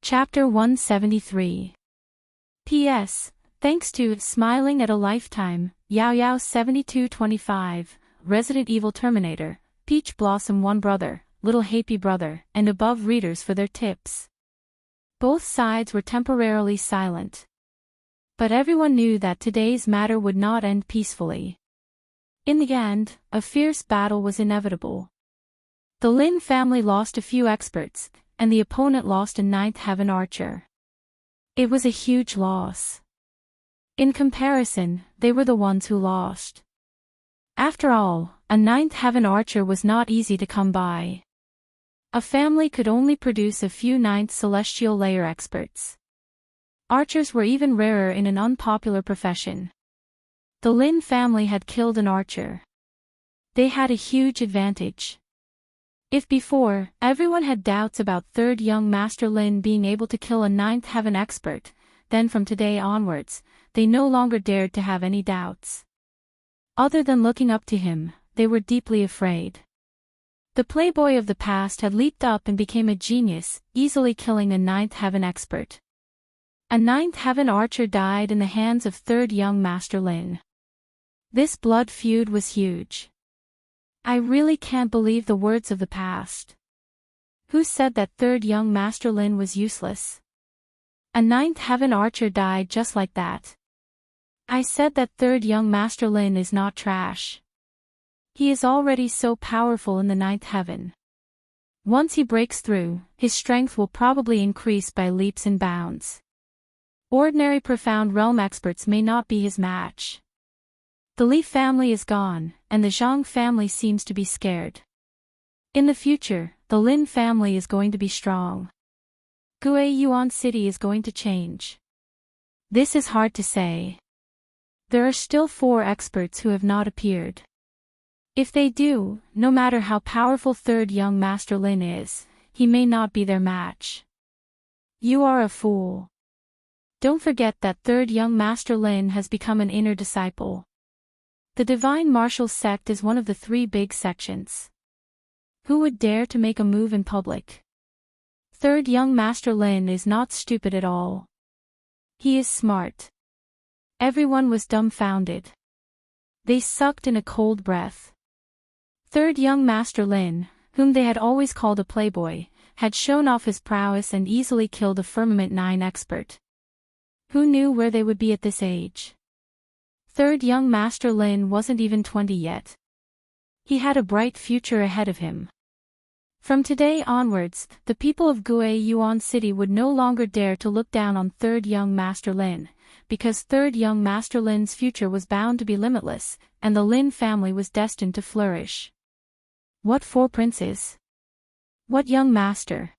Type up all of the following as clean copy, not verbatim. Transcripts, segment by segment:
Chapter 173. P.S. Thanks to Smiling at a Lifetime, Yao 7225, Resident Evil Terminator, Peach Blossom One Brother, Little Happy Brother, and above readers for their tips. Both sides were temporarily silent. But everyone knew that today's matter would not end peacefully. In the end, a fierce battle was inevitable. The Lin family lost a few experts, and the opponent lost a ninth heaven archer. It was a huge loss. In comparison, they were the ones who lost. After all, a ninth heaven archer was not easy to come by. A family could only produce a few ninth celestial layer experts. Archers were even rarer in an unpopular profession. The Lin family had killed an archer. They had a huge advantage. If before, everyone had doubts about third young Master Lin being able to kill a ninth heaven expert, then from today onwards, they no longer dared to have any doubts. Other than looking up to him, they were deeply afraid. The playboy of the past had leaped up and became a genius, easily killing a ninth heaven expert. A ninth heaven archer died in the hands of third young Master Lin. This blood feud was huge. I really can't believe the words of the past. Who said that third young Master Lin was useless? A ninth heaven archer died just like that. I said that third young Master Lin is not trash. He is already so powerful in the ninth heaven. Once he breaks through, his strength will probably increase by leaps and bounds. Ordinary profound realm experts may not be his match. The Li family is gone, and the Zhang family seems to be scared. In the future, the Lin family is going to be strong. Guiyuan City is going to change. This is hard to say. There are still 4 experts who have not appeared. If they do, no matter how powerful third young Master Lin is, he may not be their match. You are a fool. Don't forget that third young Master Lin has become an inner disciple. The Divine Martial Sect is one of the 3 big sections. Who would dare to make a move in public? Third young Master Lin is not stupid at all. He is smart. Everyone was dumbfounded. They sucked in a cold breath. Third young Master Lin, whom they had always called a playboy, had shown off his prowess and easily killed a Firmament 9 expert. Who knew where they would be at this age? Third young Master Lin wasn't even 20 yet. He had a bright future ahead of him. From today onwards, the people of Guiyuan City would no longer dare to look down on third young Master Lin, because third young Master Lin's future was bound to be limitless, and the Lin family was destined to flourish. What 4 princes? What young master?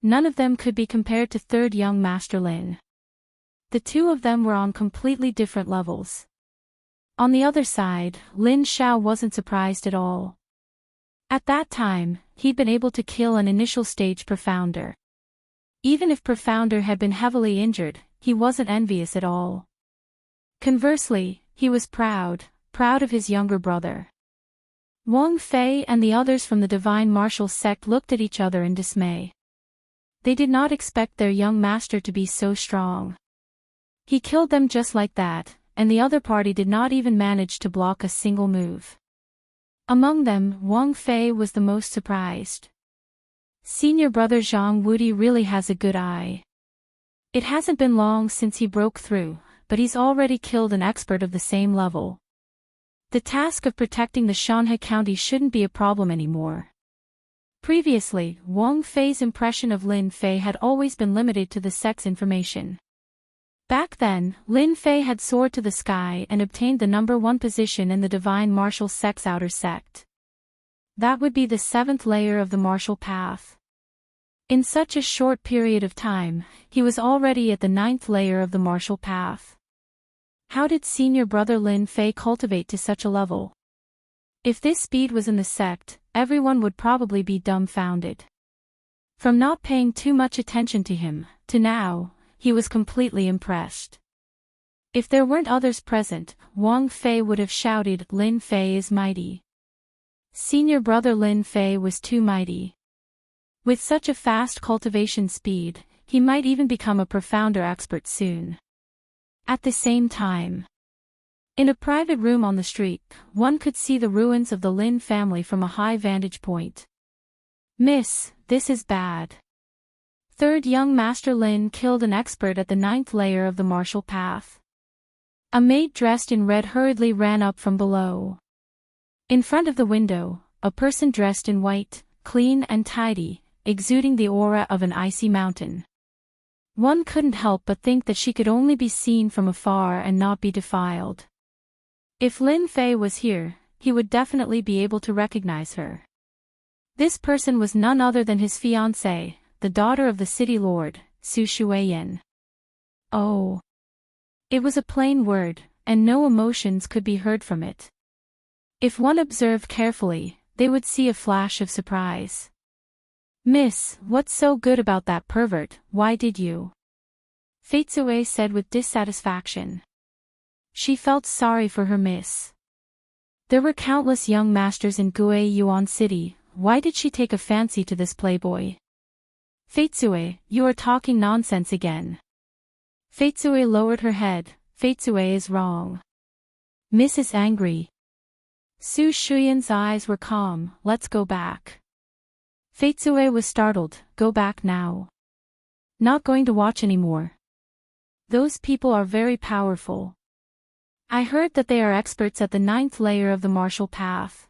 None of them could be compared to third young Master Lin. The 2 of them were on completely different levels. On the other side, Lin Xiao wasn't surprised at all. At that time, he'd been able to kill an initial stage profounder. Even if profounder had been heavily injured, he wasn't envious at all. Conversely, he was proud of his younger brother. Wang Fei and the others from the Divine Martial Sect looked at each other in dismay. They did not expect their young master to be so strong. He killed them just like that, and the other party did not even manage to block a single move. Among them, Wang Fei was the most surprised. Senior brother Zhang Wudi really has a good eye. It hasn't been long since he broke through, but he's already killed an expert of the same level. The task of protecting the Shanhe County shouldn't be a problem anymore. Previously, Wang Fei's impression of Lin Fei had always been limited to the sect's information. Back then, Lin Fei had soared to the sky and obtained the number 1 position in the Divine Martial Sect's outer sect. That would be the 7th layer of the martial path. In such a short period of time, he was already at the 9th layer of the martial path. How did senior brother Lin Fei cultivate to such a level? If this speed was in the sect, everyone would probably be dumbfounded. From not paying too much attention to him, to now, he was completely impressed. If there weren't others present, Wang Fei would have shouted, "Lin Fei is mighty." Senior brother Lin Fei was too mighty. With such a fast cultivation speed, he might even become a profounder expert soon. At the same time, in a private room on the street, one could see the ruins of the Lin family from a high vantage point. Miss, this is bad. Third young Master Lin killed an expert at the 9th layer of the martial path. A maid dressed in red hurriedly ran up from below. In front of the window, a person dressed in white, clean and tidy, exuding the aura of an icy mountain. One couldn't help but think that she could only be seen from afar and not be defiled. If Lin Fei was here, he would definitely be able to recognize her. This person was none other than his fiancée, the daughter of the city lord, Su Shuiyan. Oh. It was a plain word, and no emotions could be heard from it. If one observed carefully, they would see a flash of surprise. Miss, what's so good about that pervert, why did you? Feizue said with dissatisfaction. She felt sorry for her miss. There were countless young masters in Gue Yuan City, why did she take a fancy to this playboy? Feizue, you are talking nonsense again. Feizue lowered her head, Feizue is wrong. Miss is angry. Su Shuyan's eyes were calm, let's go back. Feizue was startled, go back now. Not going to watch anymore. Those people are very powerful. I heard that they are experts at the 9th layer of the martial path.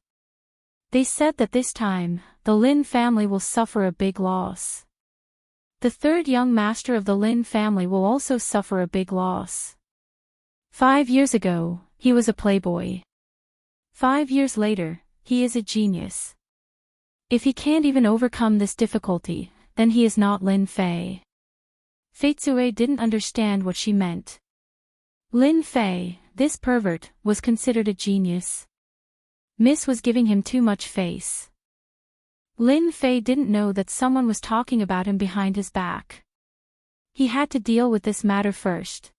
They said that this time, the Lin family will suffer a big loss. The third young master of the Lin family will also suffer a big loss. 5 years ago, he was a playboy. 5 years later, he is a genius. If he can't even overcome this difficulty, then he is not Lin Fei. Feizue didn't understand what she meant. Lin Fei, this pervert, was considered a genius. Miss was giving him too much face. Lin Fei didn't know that someone was talking about him behind his back. He had to deal with this matter first.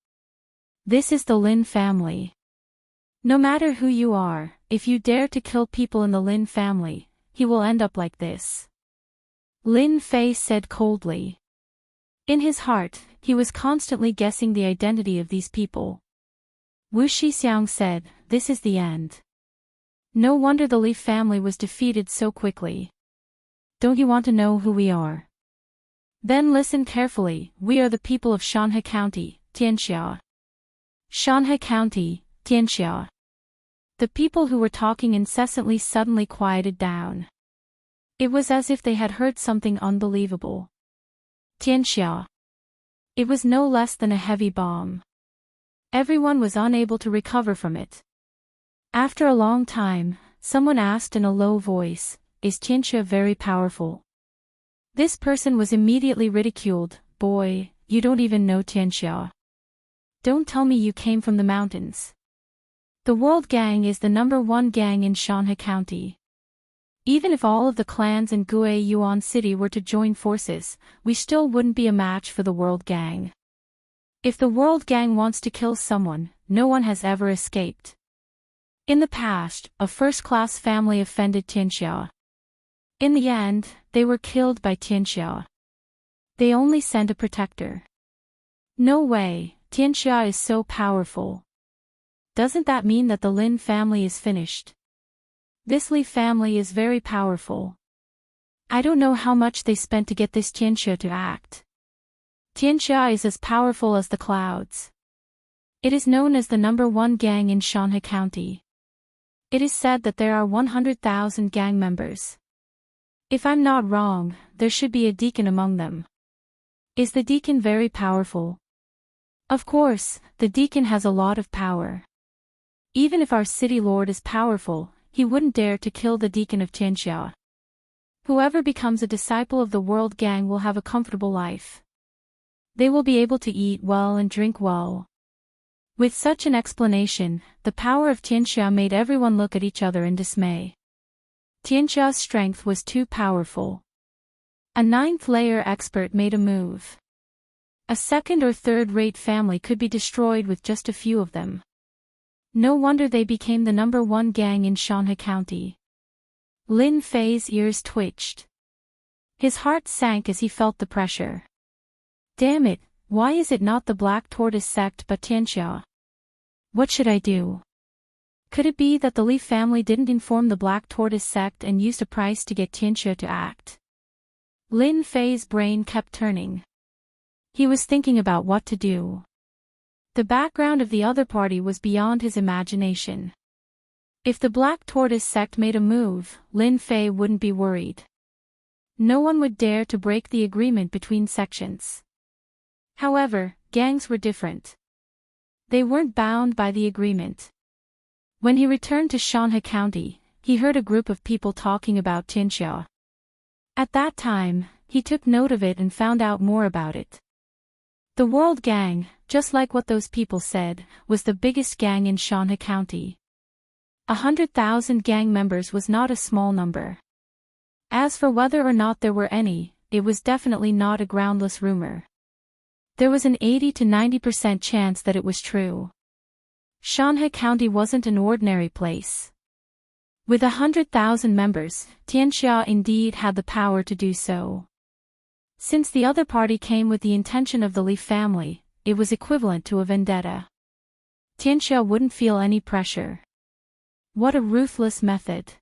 This is the Lin family. No matter who you are, if you dare to kill people in the Lin family, he will end up like this. Lin Fei said coldly. In his heart, he was constantly guessing the identity of these people. Wu Shixiang said, this is the end. No wonder the Li family was defeated so quickly. Don't you want to know who we are? Then listen carefully, we are the people of Shanhe County, Tianxia. Shanhe County, Tianxia. The people who were talking incessantly suddenly quieted down. It was as if they had heard something unbelievable. Tianxia. It was no less than a heavy bomb. Everyone was unable to recover from it. After a long time, someone asked in a low voice, is Tianxia very powerful? This person was immediately ridiculed, boy, you don't even know Tianxia. Don't tell me you came from the mountains. The World Gang is the #1 gang in Shanhe County. Even if all of the clans in Gue Yuan City were to join forces, we still wouldn't be a match for the World Gang. If the World Gang wants to kill someone, no one has ever escaped. In the past, a first-class family offended Tianxia. In the end, they were killed by Tianxia. They only sent a protector. No way, Tianxia is so powerful. Doesn't that mean that the Lin family is finished? This Li family is very powerful. I don't know how much they spent to get this Tianxia to act. Tianxia is as powerful as the clouds. It is known as the #1 gang in Shanhe County. It is said that there are 100,000 gang members. If I'm not wrong, there should be a deacon among them. Is the deacon very powerful? Of course, the deacon has a lot of power. Even if our city lord is powerful, he wouldn't dare to kill the deacon of Tianxia. Whoever becomes a disciple of the World Gang will have a comfortable life. They will be able to eat well and drink well. With such an explanation, the power of Tianxia made everyone look at each other in dismay. Tianxia's strength was too powerful. A 9th layer expert made a move. A second or third-rate family could be destroyed with just a few of them. No wonder they became the #1 gang in Shanhe County. Lin Fei's ears twitched. His heart sank as he felt the pressure. Damn it, why is it not the Black Tortoise sect but Tianxia? What should I do? Could it be that the Li family didn't inform the Black Tortoise sect and used a price to get Tianxia to act? Lin Fei's brain kept turning. He was thinking about what to do. The background of the other party was beyond his imagination. If the Black Tortoise sect made a move, Lin Fei wouldn't be worried. No one would dare to break the agreement between sections. However, gangs were different. They weren't bound by the agreement. When he returned to Shanhe County, he heard a group of people talking about Tianxia. At that time, he took note of it and found out more about it. The World Gang, just like what those people said, was the biggest gang in Shanhe County. 100,000 gang members was not a small number. As for whether or not there were any, it was definitely not a groundless rumor. There was an 80 to 90% chance that it was true. Shanhe County wasn't an ordinary place. With 100,000 members, Tianxia indeed had the power to do so. Since the other party came with the intention of the Li family, it was equivalent to a vendetta. Tianxia wouldn't feel any pressure. What a ruthless method.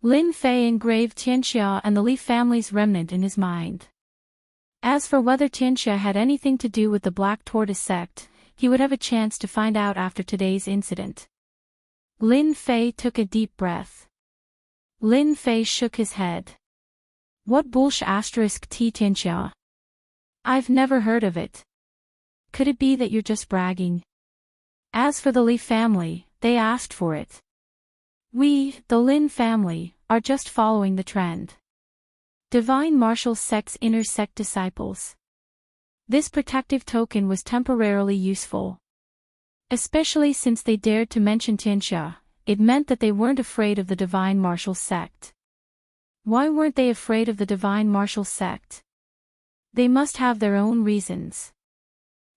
Lin Fei engraved Tianxia and the Li family's remnant in his mind. As for whether Tianxia had anything to do with the Black Tortoise sect, he would have a chance to find out after today's incident. Lin Fei took a deep breath. Lin Fei shook his head. What bullsh*t Tianxia? I've never heard of it. Could it be that you're just bragging? As for the Li family, they asked for it. We, the Lin family, are just following the trend. Divine Martial Sect's inner sect disciples. This protective token was temporarily useful. Especially since they dared to mention Tianxia, it meant that they weren't afraid of the Divine Martial Sect. Why weren't they afraid of the Divine Martial Sect? They must have their own reasons.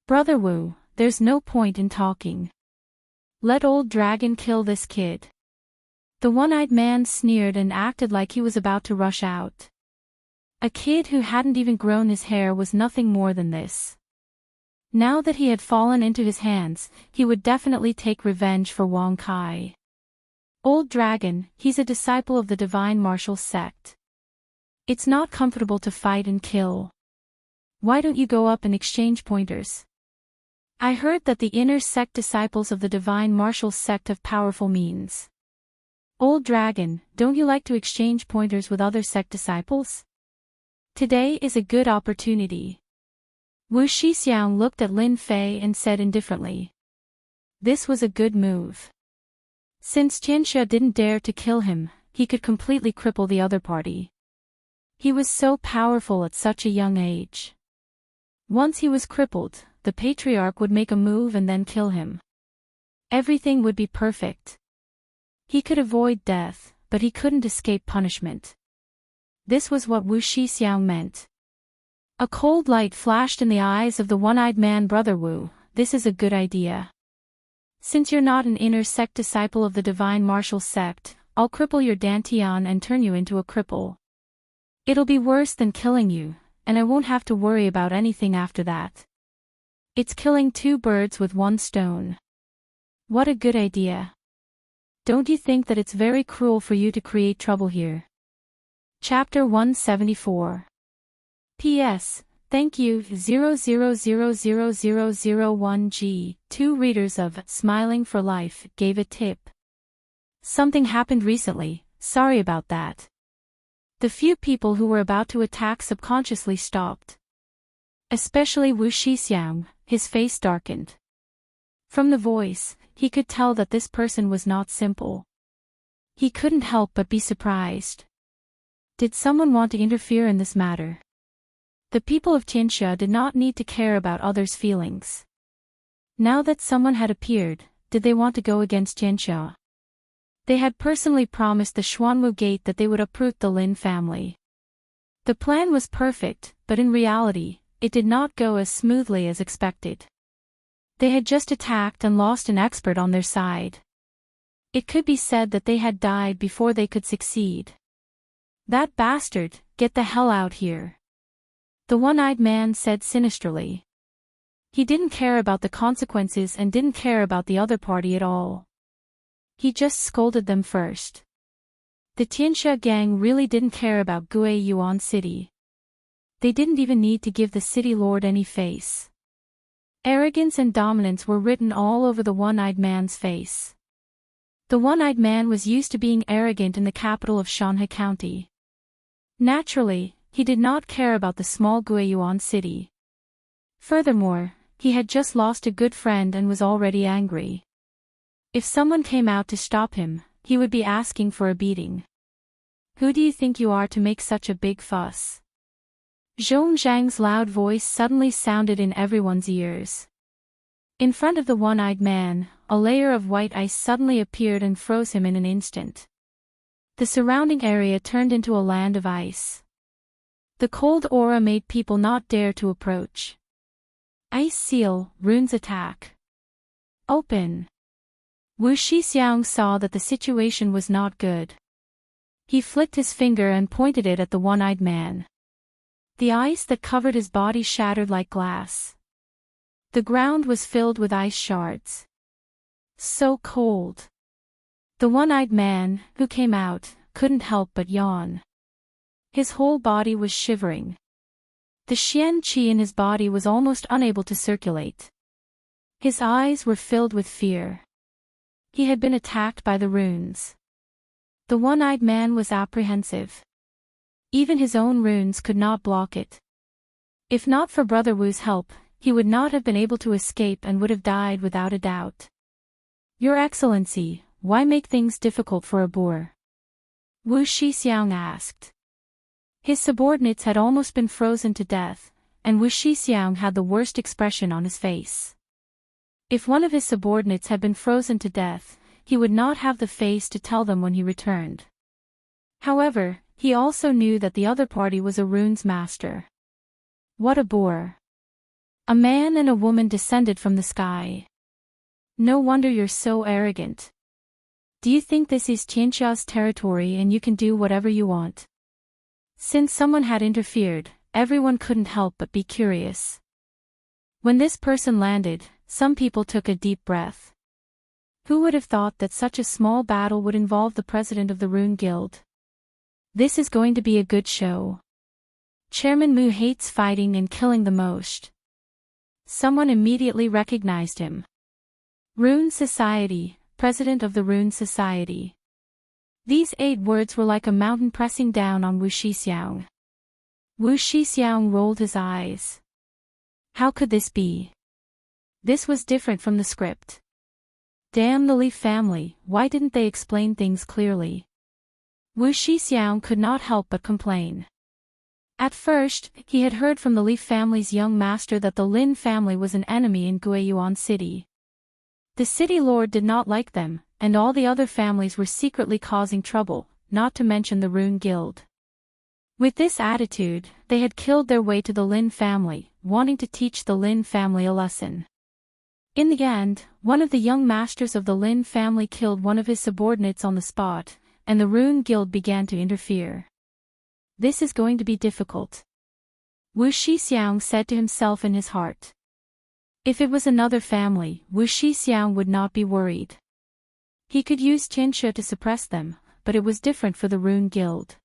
Brother Wu, there's no point in talking. Let old dragon kill this kid. The one-eyed man sneered and acted like he was about to rush out. A kid who hadn't even grown his hair was nothing more than this. Now that he had fallen into his hands, he would definitely take revenge for Wang Kai. Old dragon, he's a disciple of the Divine Martial Sect. It's not comfortable to fight and kill. Why don't you go up and exchange pointers? I heard that the inner sect disciples of the Divine Martial Sect have powerful means. Old dragon, don't you like to exchange pointers with other sect disciples? Today is a good opportunity. Wu Shixiang looked at Lin Fei and said indifferently. This was a good move. Since Tianxia didn't dare to kill him, he could completely cripple the other party. He was so powerful at such a young age. Once he was crippled, the patriarch would make a move and then kill him. Everything would be perfect. He could avoid death, but he couldn't escape punishment. This was what Wu Shixiang meant. A cold light flashed in the eyes of the one-eyed man. Brother Wu, this is a good idea. Since you're not an inner sect disciple of the Divine Martial Sect, I'll cripple your dantian and turn you into a cripple. It'll be worse than killing you, and I won't have to worry about anything after that. It's killing two birds with one stone. What a good idea. Don't you think that it's very cruel for you to create trouble here? Chapter 174. P.S. Thank you 0000001G. 2 readers of Smiling for Life gave a tip. Something happened recently, sorry about that. The few people who were about to attack subconsciously stopped. Especially Wu Shixiang, his face darkened. From the voice, he could tell that this person was not simple. He couldn't help but be surprised. Did someone want to interfere in this matter? The people of Tianxia did not need to care about others' feelings. Now that someone had appeared, did they want to go against Tianxia? They had personally promised the Xuanwu Gate that they would uproot the Lin family. The plan was perfect, but in reality, it did not go as smoothly as expected. They had just attacked and lost an expert on their side. It could be said that they had died before they could succeed. That bastard, get the hell out here. the one-eyed man said sinisterly. He didn't care about the consequences and didn't care about the other party at all. He just scolded them first. The Tianxia gang really didn't care about Guiyuan City. They didn't even need to give the city lord any face. Arrogance and dominance were written all over the one-eyed man's face. The one-eyed man was used to being arrogant in the capital of Shanhe County. Naturally, he did not care about the small Guiyuan city. Furthermore, he had just lost a good friend and was already angry. If someone came out to stop him, he would be asking for a beating. Who do you think you are to make such a big fuss? Zhong Zhang's loud voice suddenly sounded in everyone's ears. In front of the one-eyed man, a layer of white ice suddenly appeared and froze him in an instant. The surrounding area turned into a land of ice. The cold aura made people not dare to approach. Ice seal, runes attack. Open. Wu Shixiang saw that the situation was not good. He flicked his finger and pointed it at the one-eyed man. The ice that covered his body shattered like glass. The ground was filled with ice shards. So cold. The one-eyed man, who came out, couldn't help but yawn. His whole body was shivering. The xian qi in his body was almost unable to circulate. His eyes were filled with fear. He had been attacked by the runes. The one-eyed man was apprehensive. Even his own runes could not block it. If not for Brother Wu's help, he would not have been able to escape and would have died without a doubt. Your Excellency, why make things difficult for a boor? Wu Shixiang asked. His subordinates had almost been frozen to death, and Wu Shixiang had the worst expression on his face. If one of his subordinates had been frozen to death, he would not have the face to tell them when he returned. However, he also knew that the other party was a runes master. What a bore. A man and a woman descended from the sky. No wonder you're so arrogant. Do you think this is Tianxia's territory and you can do whatever you want? Since someone had interfered, everyone couldn't help but be curious. When this person landed, some people took a deep breath. Who would have thought that such a small battle would involve the president of the Rune Guild? This is going to be a good show. Chairman Mu hates fighting and killing the most. Someone immediately recognized him. Rune Society, President of the Rune Society. These 8 words were like a mountain pressing down on Wu Shixiang. Wu Shixiang rolled his eyes. How could this be? This was different from the script. Damn the Li family, why didn't they explain things clearly? Wu Shixiang could not help but complain. At first, he had heard from the Li family's young master that the Lin family was an enemy in Guiyuan City. The city lord did not like them, and all the other families were secretly causing trouble, not to mention the Rune Guild. With this attitude, they had killed their way to the Lin family, wanting to teach the Lin family a lesson. In the end, one of the young masters of the Lin family killed one of his subordinates on the spot, and the Rune Guild began to interfere. This is going to be difficult. Wu Shixiang said to himself in his heart. If it was another family, Wu Shixiang would not be worried. He could use Tianxia to suppress them, but it was different for the Rune Guild.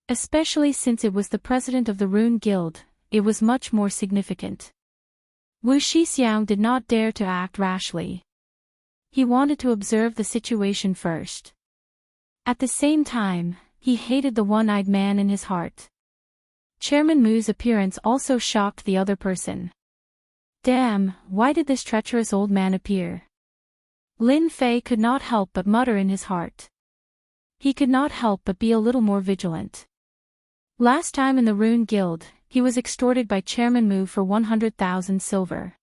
Especially since it was the president of the Rune Guild, it was much more significant. Wu Shixiang did not dare to act rashly. He wanted to observe the situation first. At the same time, he hated the one-eyed man in his heart. Chairman Mu's appearance also shocked the other person. Damn, why did this treacherous old man appear? Lin Fei could not help but mutter in his heart. He could not help but be a little more vigilant. Last time in the Rune Guild, he was extorted by Chairman Mu for 100,000 silver.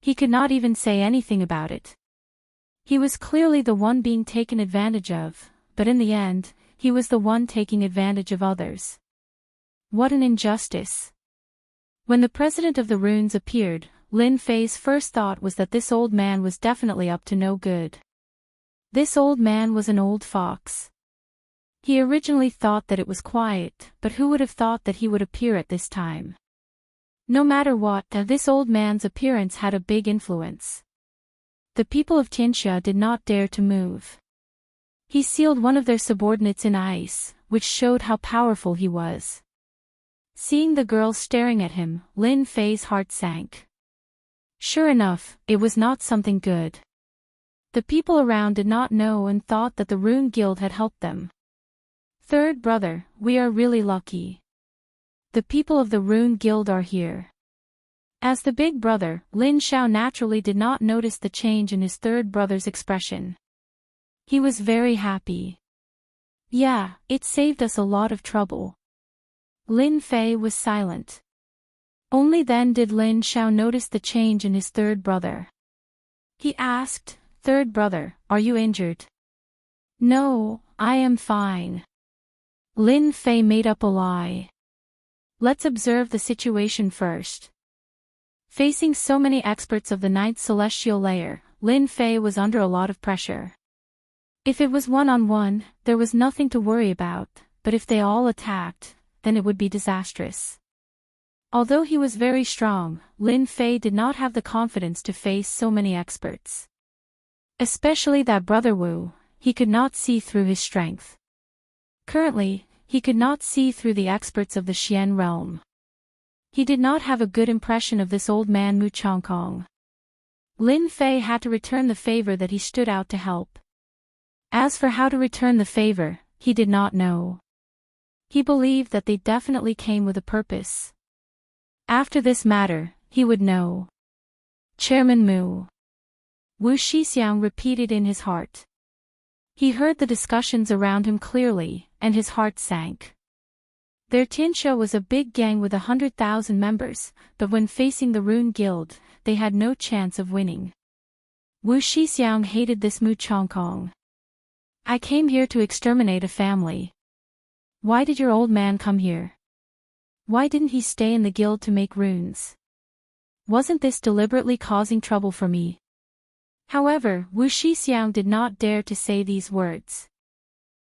He could not even say anything about it. He was clearly the one being taken advantage of, but in the end, he was the one taking advantage of others. What an injustice. When the president of the runes appeared, Lin Fei's first thought was that this old man was definitely up to no good. This old man was an old fox. He originally thought that it was quiet, but who would have thought that he would appear at this time? No matter what, this old man's appearance had a big influence. The people of Tianxia did not dare to move. He sealed one of their subordinates in ice, which showed how powerful he was. Seeing the girl staring at him, Lin Fei's heart sank. Sure enough, it was not something good. The people around did not know and thought that the Rune Guild had helped them. Third brother, we are really lucky. The people of the Rune Guild are here. As the big brother, Lin Xiao naturally did not notice the change in his third brother's expression. He was very happy. Yeah, it saved us a lot of trouble. Lin Fei was silent. Only then did Lin Xiao notice the change in his third brother. He asked, "Third brother, are you injured?" "No, I am fine." Lin Fei made up a lie. Let's observe the situation first. Facing so many experts of the ninth celestial layer, Lin Fei was under a lot of pressure. If it was one-on-one, there was nothing to worry about, but if they all attacked, then it would be disastrous. Although he was very strong, Lin Fei did not have the confidence to face so many experts. Especially that brother Wu, he could not see through his strength. Currently, he could not see through the experts of the Xian realm. He did not have a good impression of this old man Mu Chongkong. Lin Fei had to return the favor that he stood out to help. As for how to return the favor, he did not know. He believed that they definitely came with a purpose. After this matter, he would know. Chairman Mu. Wu Shixiang repeated in his heart. He heard the discussions around him clearly, and his heart sank. Their Tianxia was a big gang with 100,000 members, but when facing the Rune Guild, they had no chance of winning. Wu Shixiang hated this Mu Chongkong. I came here to exterminate a family. Why did your old man come here? Why didn't he stay in the guild to make runes? Wasn't this deliberately causing trouble for me? However, Wu Shixiang did not dare to say these words.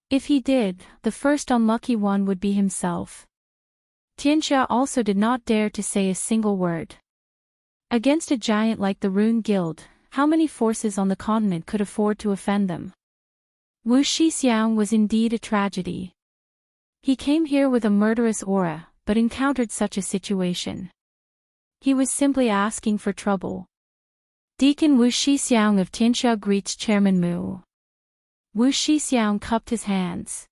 If he did, the first unlucky one would be himself. Tianxia also did not dare to say a single word. Against a giant like the Rune Guild, how many forces on the continent could afford to offend them? Wu Shixiang was indeed a tragedy. He came here with a murderous aura, but encountered such a situation. He was simply asking for trouble. Deacon Wu Shixiang of Tianxia greets Chairman Mu. Wu Shixiang cupped his hands.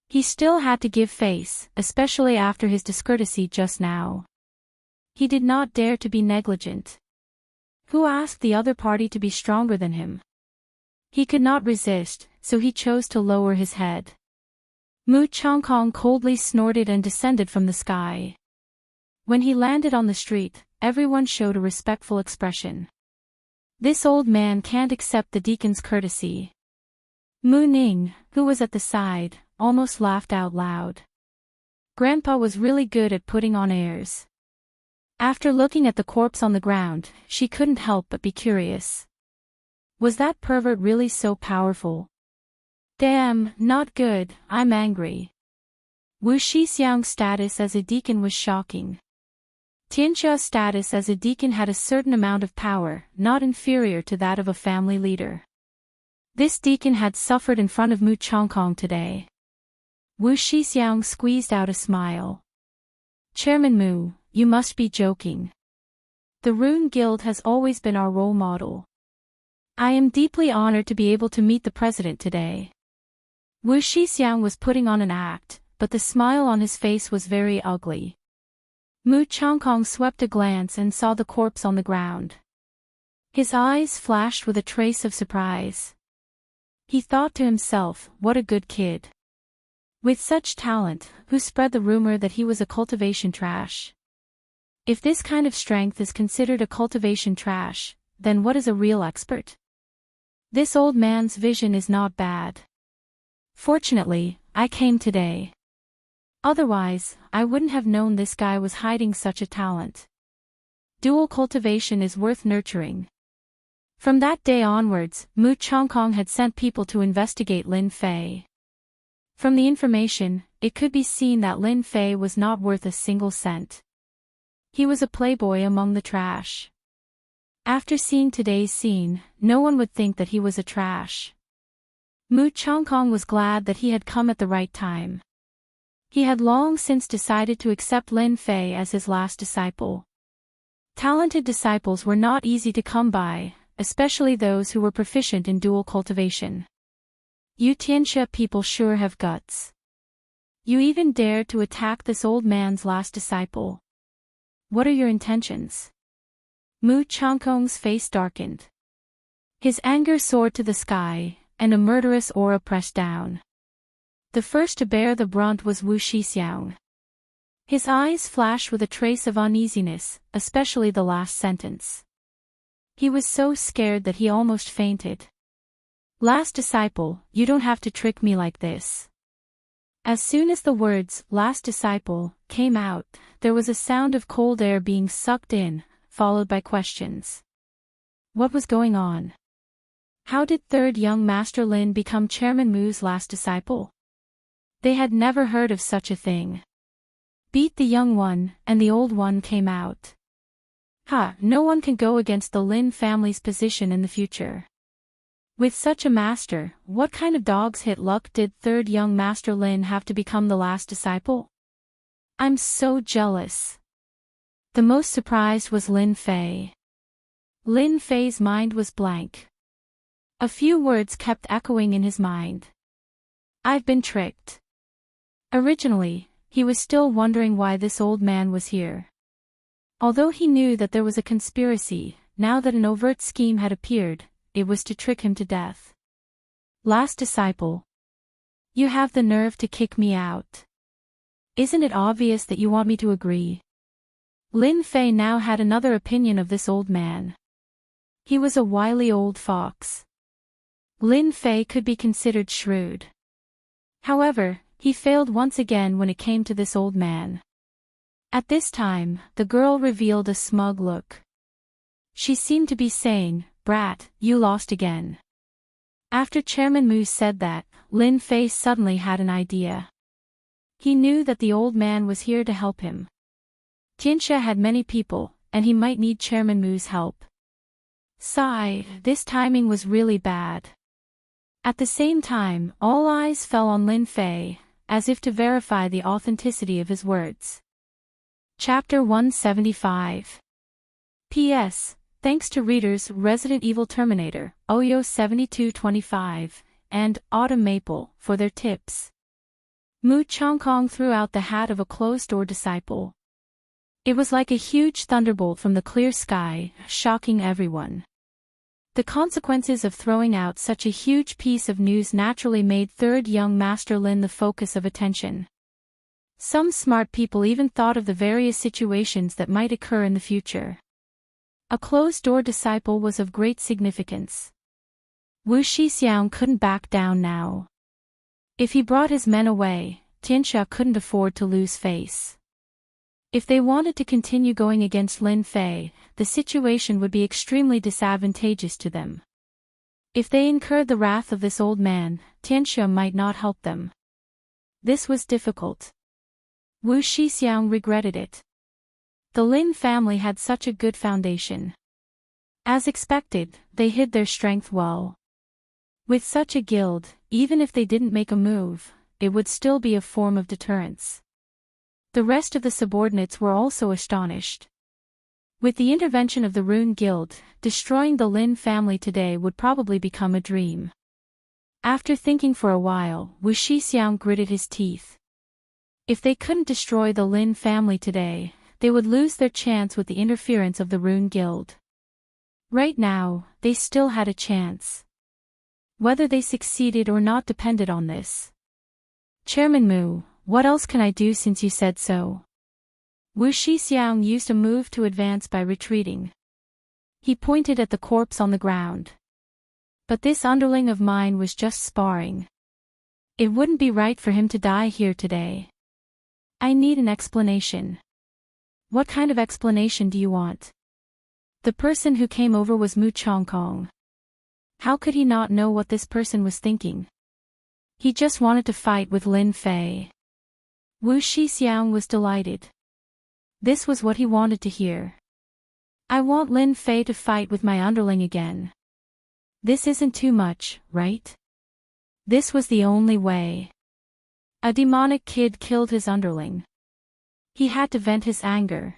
He still had to give face, especially after his discourtesy just now. He did not dare to be negligent. Who asked the other party to be stronger than him? He could not resist, so he chose to lower his head. Mu Chongkong coldly snorted and descended from the sky. When he landed on the street, everyone showed a respectful expression. This old man can't accept the deacon's courtesy. Mu Ning, who was at the side, almost laughed out loud. Grandpa was really good at putting on airs. After looking at the corpse on the ground, she couldn't help but be curious. Was that pervert really so powerful? Damn, not good, I'm angry. Wu Shixiang's status as a deacon was shocking. Tianxia's status as a deacon had a certain amount of power, not inferior to that of a family leader. This deacon had suffered in front of Mu Chongkong today. Wu Shixiang squeezed out a smile. Chairman Mu, you must be joking. The Rune Guild has always been our role model. I am deeply honored to be able to meet the president today. Wu Shixiang was putting on an act, but the smile on his face was very ugly. Mu Chongkong swept a glance and saw the corpse on the ground. His eyes flashed with a trace of surprise. He thought to himself, what a good kid. With such talent, who spread the rumor that he was a cultivation trash? If this kind of strength is considered a cultivation trash, then what is a real expert? This old man's vision is not bad. Fortunately, I came today. Otherwise, I wouldn't have known this guy was hiding such a talent. Dual cultivation is worth nurturing. From that day onwards, Mu Chongkong had sent people to investigate Lin Fei. From the information, it could be seen that Lin Fei was not worth a single cent. He was a playboy among the trash. After seeing today's scene, no one would think that he was a trash. Mu Chongkong was glad that he had come at the right time. He had long since decided to accept Lin Fei as his last disciple. Talented disciples were not easy to come by, especially those who were proficient in dual cultivation. You Tianxia people sure have guts. You even dared to attack this old man's last disciple. What are your intentions? Mu Chongkong's face darkened. His anger soared to the sky, and a murderous aura pressed down. The first to bear the brunt was Wu Shixiang. His eyes flashed with a trace of uneasiness, especially the last sentence. He was so scared that he almost fainted. Last disciple, you don't have to trick me like this. As soon as the words, last disciple, came out, there was a sound of cold air being sucked in, followed by questions. What was going on? How did third young Master Lin become Chairman Mu's last disciple? They had never heard of such a thing. Beat the young one, and the old one came out. No one can go against the Lin family's position in the future. With such a master, what kind of dog's hit luck did third young Master Lin have to become the last disciple? I'm so jealous. The most surprised was Lin Fei. Lin Fei's mind was blank. A few words kept echoing in his mind. I've been tricked. Originally, he was still wondering why this old man was here. Although he knew that there was a conspiracy, now that an overt scheme had appeared, it was to trick him to death. Last disciple. You have the nerve to kick me out. Isn't it obvious that you want me to agree? Lin Fei now had another opinion of this old man. He was a wily old fox. Lin Fei could be considered shrewd. However, he failed once again when it came to this old man. At this time, the girl revealed a smug look. She seemed to be saying, "Brat, you lost again." After Chairman Mu said that, Lin Fei suddenly had an idea. He knew that the old man was here to help him. Tianxia had many people, and he might need Chairman Mu's help. Sigh, this timing was really bad. At the same time, all eyes fell on Lin Fei, as if to verify the authenticity of his words. Chapter 175. P.S. Thanks to readers Resident Evil Terminator, Oyo7225, and Autumn Maple for their tips. Mu Chongkong threw out the hat of a closed-door disciple. It was like a huge thunderbolt from the clear sky, shocking everyone. The consequences of throwing out such a huge piece of news naturally made third young Master Lin the focus of attention. Some smart people even thought of the various situations that might occur in the future. A closed-door disciple was of great significance. Wu Shixiang couldn't back down now. If he brought his men away, Tianxia couldn't afford to lose face. If they wanted to continue going against Lin Fei, the situation would be extremely disadvantageous to them. If they incurred the wrath of this old man, Tianxia might not help them. This was difficult. Wu Shixiang regretted it. The Lin family had such a good foundation. As expected, they hid their strength well. With such a guild, even if they didn't make a move, it would still be a form of deterrence. The rest of the subordinates were also astonished. With the intervention of the Rune Guild, destroying the Lin family today would probably become a dream. After thinking for a while, Wu Shixiang gritted his teeth. If they couldn't destroy the Lin family today, they would lose their chance with the interference of the Rune Guild. Right now, they still had a chance. Whether they succeeded or not depended on this. Chairman Mu, what else can I do since you said so? Wu Shixiang used a move to advance by retreating. He pointed at the corpse on the ground. But this underling of mine was just sparring. It wouldn't be right for him to die here today. I need an explanation. What kind of explanation do you want? The person who came over was Mu Chongkong. How could he not know what this person was thinking? He just wanted to fight with Lin Fei. Wu Shixiang was delighted. This was what he wanted to hear. I want Lin Fei to fight with my underling again. This isn't too much, right? This was the only way. A demonic kid killed his underling. He had to vent his anger.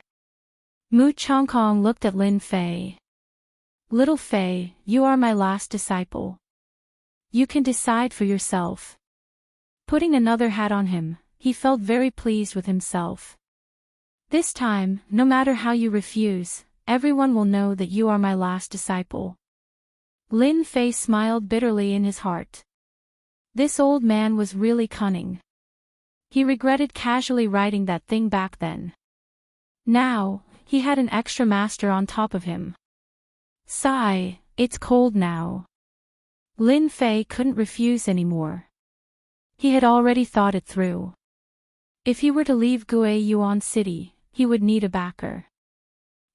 Mu Chongkong looked at Lin Fei. Little Fei, you are my last disciple. You can decide for yourself. Putting another hat on him, he felt very pleased with himself. This time, no matter how you refuse, everyone will know that you are my last disciple. Lin Fei smiled bitterly in his heart. This old man was really cunning. He regretted casually writing that thing back then. Now, he had an extra master on top of him. Sigh, it's cold now. Lin Fei couldn't refuse anymore. He had already thought it through. If he were to leave Guiyuan City, he would need a backer.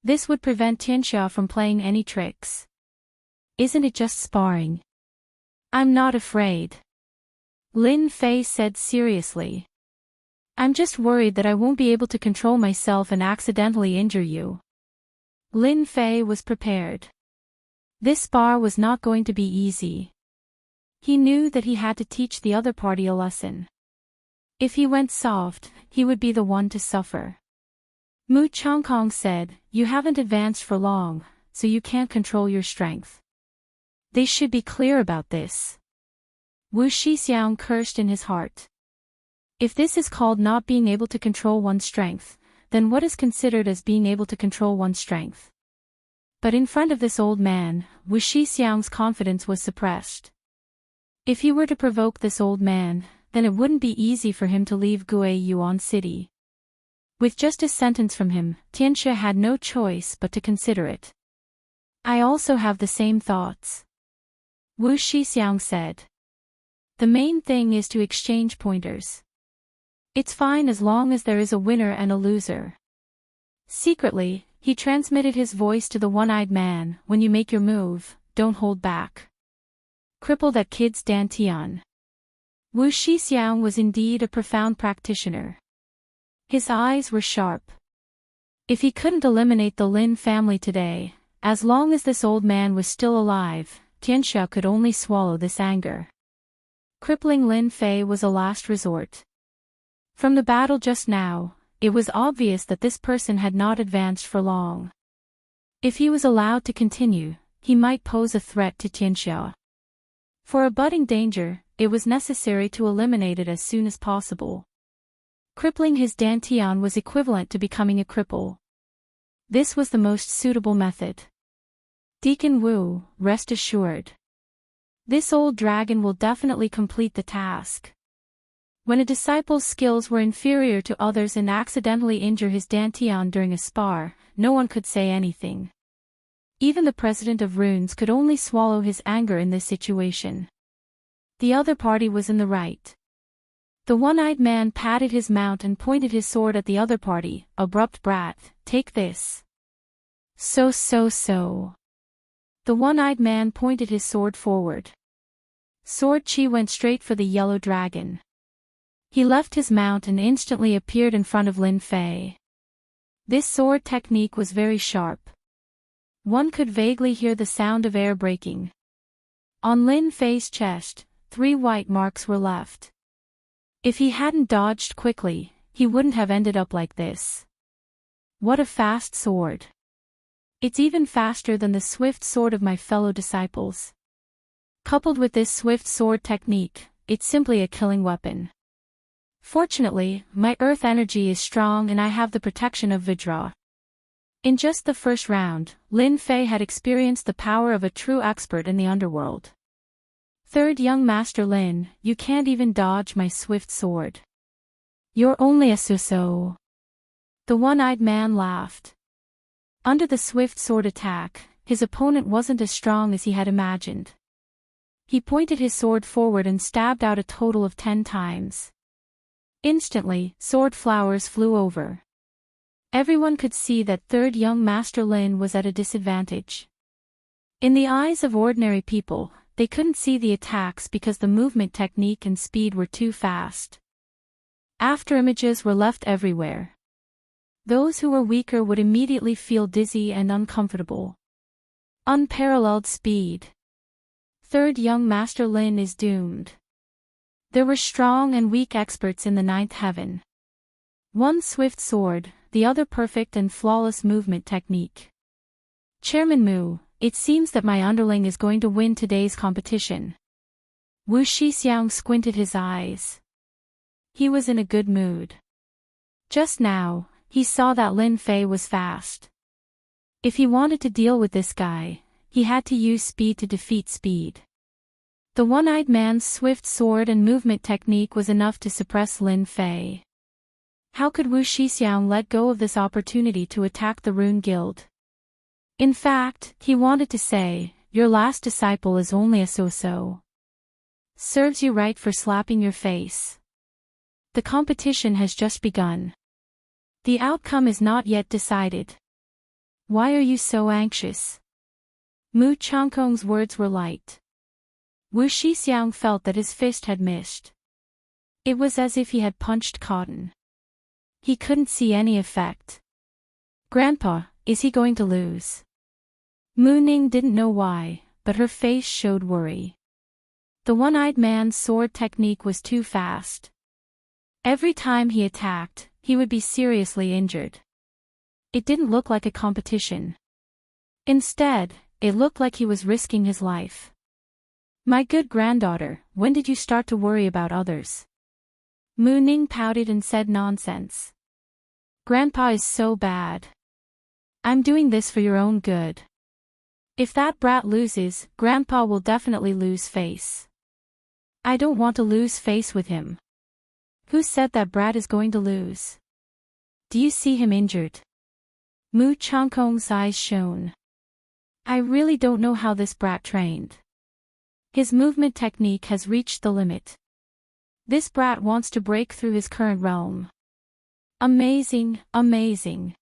This would prevent Tianxia from playing any tricks. Isn't it just sparring? I'm not afraid. Lin Fei said seriously. I'm just worried that I won't be able to control myself and accidentally injure you. Lin Fei was prepared. This spar was not going to be easy. He knew that he had to teach the other party a lesson. If he went soft, he would be the one to suffer. Mu Chongkong said, you haven't advanced for long, so you can't control your strength. They should be clear about this. Wu Shixiang cursed in his heart. If this is called not being able to control one's strength, then what is considered as being able to control one's strength? But in front of this old man, Wu Shixiang's confidence was suppressed. If he were to provoke this old man, then it wouldn't be easy for him to leave Guiyuan City. With just a sentence from him, Tianxia had no choice but to consider it. I also have the same thoughts. Wu Shixiang said. The main thing is to exchange pointers. It's fine as long as there is a winner and a loser. Secretly, he transmitted his voice to the one-eyed man, when you make your move, don't hold back. Cripple that kid's dantian. Wu Shixiang was indeed a profound practitioner. His eyes were sharp. If he couldn't eliminate the Lin family today, as long as this old man was still alive, Tianxia could only swallow this anger. Crippling Lin Fei was a last resort. From the battle just now, it was obvious that this person had not advanced for long. If he was allowed to continue, he might pose a threat to Tianxia. For a budding danger, it was necessary to eliminate it as soon as possible. Crippling his dantian was equivalent to becoming a cripple. This was the most suitable method. Deacon Wu, rest assured. This old dragon will definitely complete the task. When a disciple's skills were inferior to others and accidentally injure his dantian during a spar, no one could say anything. Even the president of runes could only swallow his anger in this situation. The other party was in the right. The one-eyed man patted his mount and pointed his sword at the other party. Abrupt brat, take this. So. The one-eyed man pointed his sword forward. Sword Chi went straight for the yellow dragon. He left his mount and instantly appeared in front of Lin Fei. This sword technique was very sharp. One could vaguely hear the sound of air breaking. On Lin Fei's chest, 3 white marks were left. If he hadn't dodged quickly, he wouldn't have ended up like this. What a fast sword. It's even faster than the swift sword of my fellow disciples. Coupled with this swift sword technique, it's simply a killing weapon. Fortunately, my earth energy is strong and I have the protection of Vidra. In just the first round, Lin Fei had experienced the power of a true expert in the underworld. Third young Master Lin, you can't even dodge my swift sword. You're only a suso. The one-eyed man laughed. Under the swift sword attack, his opponent wasn't as strong as he had imagined. He pointed his sword forward and stabbed out a total of 10 times. Instantly, sword flowers flew over. Everyone could see that third young Master Lin was at a disadvantage. In the eyes of ordinary people, they couldn't see the attacks because the movement technique and speed were too fast. Afterimages were left everywhere. Those who were weaker would immediately feel dizzy and uncomfortable. Unparalleled speed. Third young Master Lin is doomed. There were strong and weak experts in the ninth heaven. One swift sword, the other perfect and flawless movement technique. Chairman Mu, it seems that my underling is going to win today's competition. Wu Shixiang squinted his eyes. He was in a good mood. Just now, he saw that Lin Fei was fast. If he wanted to deal with this guy, he had to use speed to defeat speed. The one-eyed man's swift sword and movement technique was enough to suppress Lin Fei. How could Wu Shixiang let go of this opportunity to attack the Rune Guild? In fact, he wanted to say, your last disciple is only a so-so. Serves you right for slapping your face. The competition has just begun. The outcome is not yet decided. Why are you so anxious? Mu Changkong's words were light. Wu Shixiang felt that his fist had missed. It was as if he had punched cotton. He couldn't see any effect. Grandpa, is he going to lose? Mu Ning didn't know why, but her face showed worry. The one-eyed man's sword technique was too fast. Every time he attacked, he would be seriously injured. It didn't look like a competition. Instead, it looked like he was risking his life. My good granddaughter, when did you start to worry about others? Mu Ning pouted and said nonsense. Grandpa is so bad. I'm doing this for your own good. If that brat loses, Grandpa will definitely lose face. I don't want to lose face with him. Who said that brat is going to lose? Do you see him injured? Mu Changkong's eyes shone. I really don't know how this brat trained. His movement technique has reached the limit. This brat wants to break through his current realm. Amazing, amazing.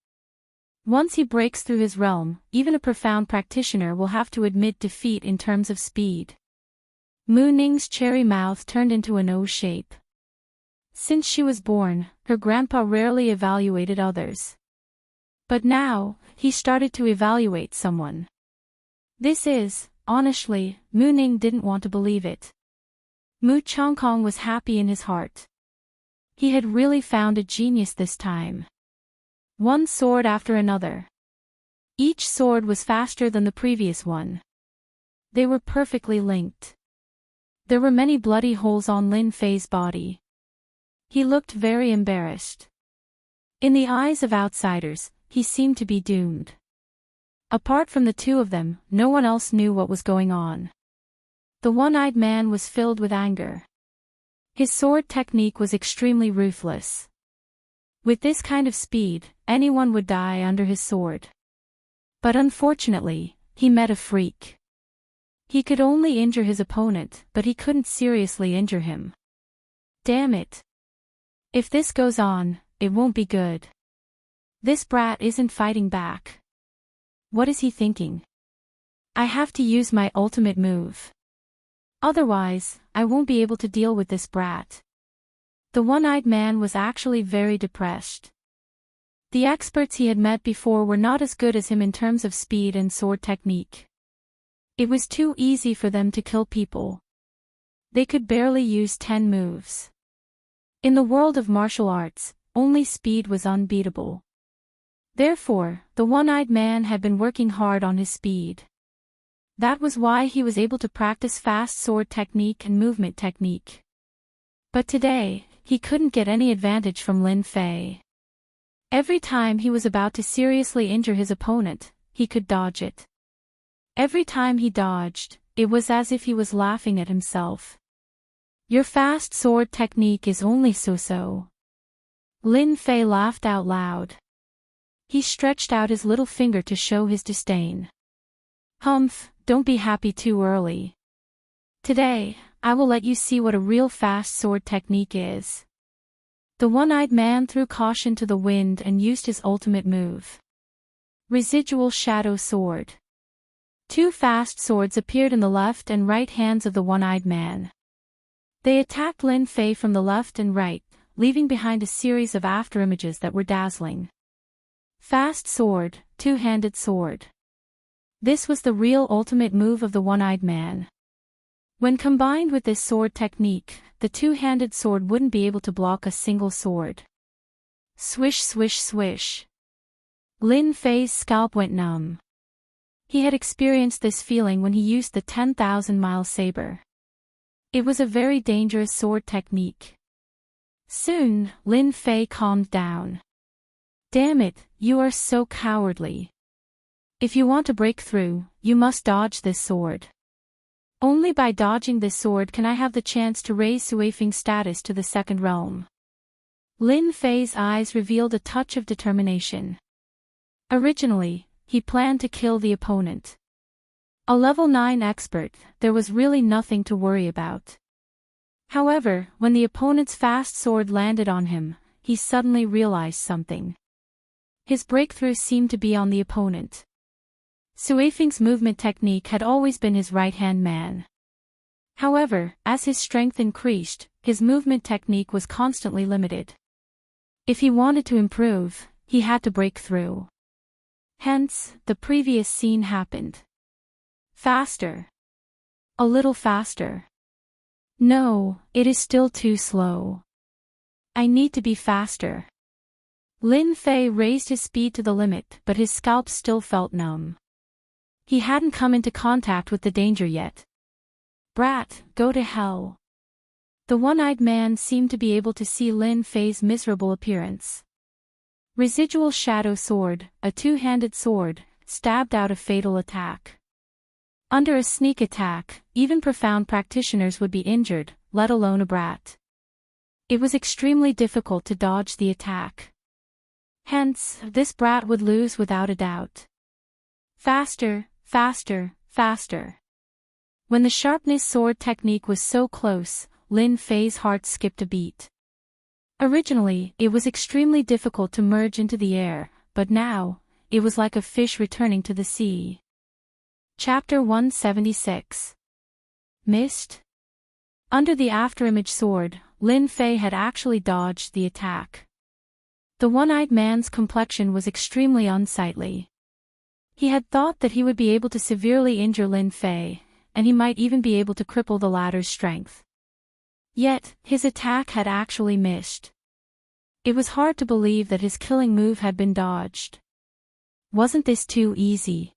Once he breaks through his realm, even a profound practitioner will have to admit defeat in terms of speed. Mu Ning's cherry mouth turned into an O shape. Since she was born, her grandpa rarely evaluated others. But now, he started to evaluate someone. Honestly, Mu Ning didn't want to believe it. Mu Changkong was happy in his heart. He had really found a genius this time. One sword after another. Each sword was faster than the previous one. They were perfectly linked. There were many bloody holes on Lin Fei's body. He looked very embarrassed. In the eyes of outsiders, he seemed to be doomed. Apart from the two of them, no one else knew what was going on. The one-eyed man was filled with anger. His sword technique was extremely ruthless. With this kind of speed, anyone would die under his sword. But unfortunately, he met a freak. He could only injure his opponent, but he couldn't seriously injure him. Damn it. If this goes on, it won't be good. This brat isn't fighting back. What is he thinking? I have to use my ultimate move. Otherwise, I won't be able to deal with this brat. The one-eyed man was actually very depressed. The experts he had met before were not as good as him in terms of speed and sword technique. It was too easy for them to kill people. They could barely use 10 moves. In the world of martial arts, only speed was unbeatable. Therefore, the one-eyed man had been working hard on his speed. That was why he was able to practice fast sword technique and movement technique. But today, he couldn't get any advantage from Lin Fei. Every time he was about to seriously injure his opponent, he could dodge it. Every time he dodged, it was as if he was laughing at himself. Your fast sword technique is only so-so. Lin Fei laughed out loud. He stretched out his little finger to show his disdain. Humph, don't be happy too early. Today, I will let you see what a real fast sword technique is. The one-eyed man threw caution to the wind and used his ultimate move. Residual Shadow Sword. Two fast swords appeared in the left and right hands of the one-eyed man. They attacked Lin Fei from the left and right, leaving behind a series of afterimages that were dazzling. Fast sword, two-handed sword. This was the real ultimate move of the one-eyed man. When combined with this sword technique, the two-handed sword wouldn't be able to block a single sword. Swish swish swish. Lin Fei's scalp went numb. He had experienced this feeling when he used the 10,000-mile saber. It was a very dangerous sword technique. Soon, Lin Fei calmed down. Damn it, you are so cowardly. If you want to break through, you must dodge this sword. Only by dodging this sword can I have the chance to raise Suifeng's status to the second realm. Lin Fei's eyes revealed a touch of determination. Originally, he planned to kill the opponent. A level 9 expert, there was really nothing to worry about. However, when the opponent's fast sword landed on him, he suddenly realized something. His breakthrough seemed to be on the opponent. Suifeng's movement technique had always been his right-hand man. However, as his strength increased, his movement technique was constantly limited. If he wanted to improve, he had to break through. Hence, the previous scene happened. Faster. A little faster. No, it is still too slow. I need to be faster. Lin Fei raised his speed to the limit, but his scalp still felt numb. He hadn't come into contact with the danger yet. Brat, go to hell. The one-eyed man seemed to be able to see Lin Fei's miserable appearance. Residual Shadow Sword, a two-handed sword, stabbed out a fatal attack. Under a sneak attack, even profound practitioners would be injured, let alone a brat. It was extremely difficult to dodge the attack. Hence, this brat would lose without a doubt. Faster, faster, faster. When the sharpness sword technique was so close, Lin Fei's heart skipped a beat. Originally, it was extremely difficult to merge into the air, but now, it was like a fish returning to the sea. Chapter 176. Missed? Under the afterimage sword, Lin Fei had actually dodged the attack. The one-eyed man's complexion was extremely unsightly. He had thought that he would be able to severely injure Lin Fei, and he might even be able to cripple the latter's strength. Yet, his attack had actually missed. It was hard to believe that his killing move had been dodged. Wasn't this too easy?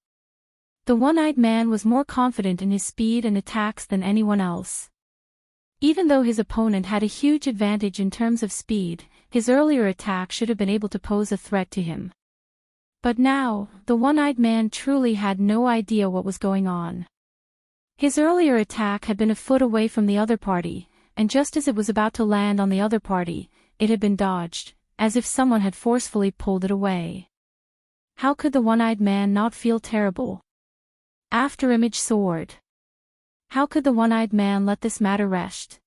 The one-eyed man was more confident in his speed and attacks than anyone else. Even though his opponent had a huge advantage in terms of speed, his earlier attack should have been able to pose a threat to him. But now, the one-eyed man truly had no idea what was going on. His earlier attack had been a foot away from the other party, and just as it was about to land on the other party, it had been dodged, as if someone had forcefully pulled it away. How could the one-eyed man not feel terrible? Afterimage sword. How could the one-eyed man let this matter rest?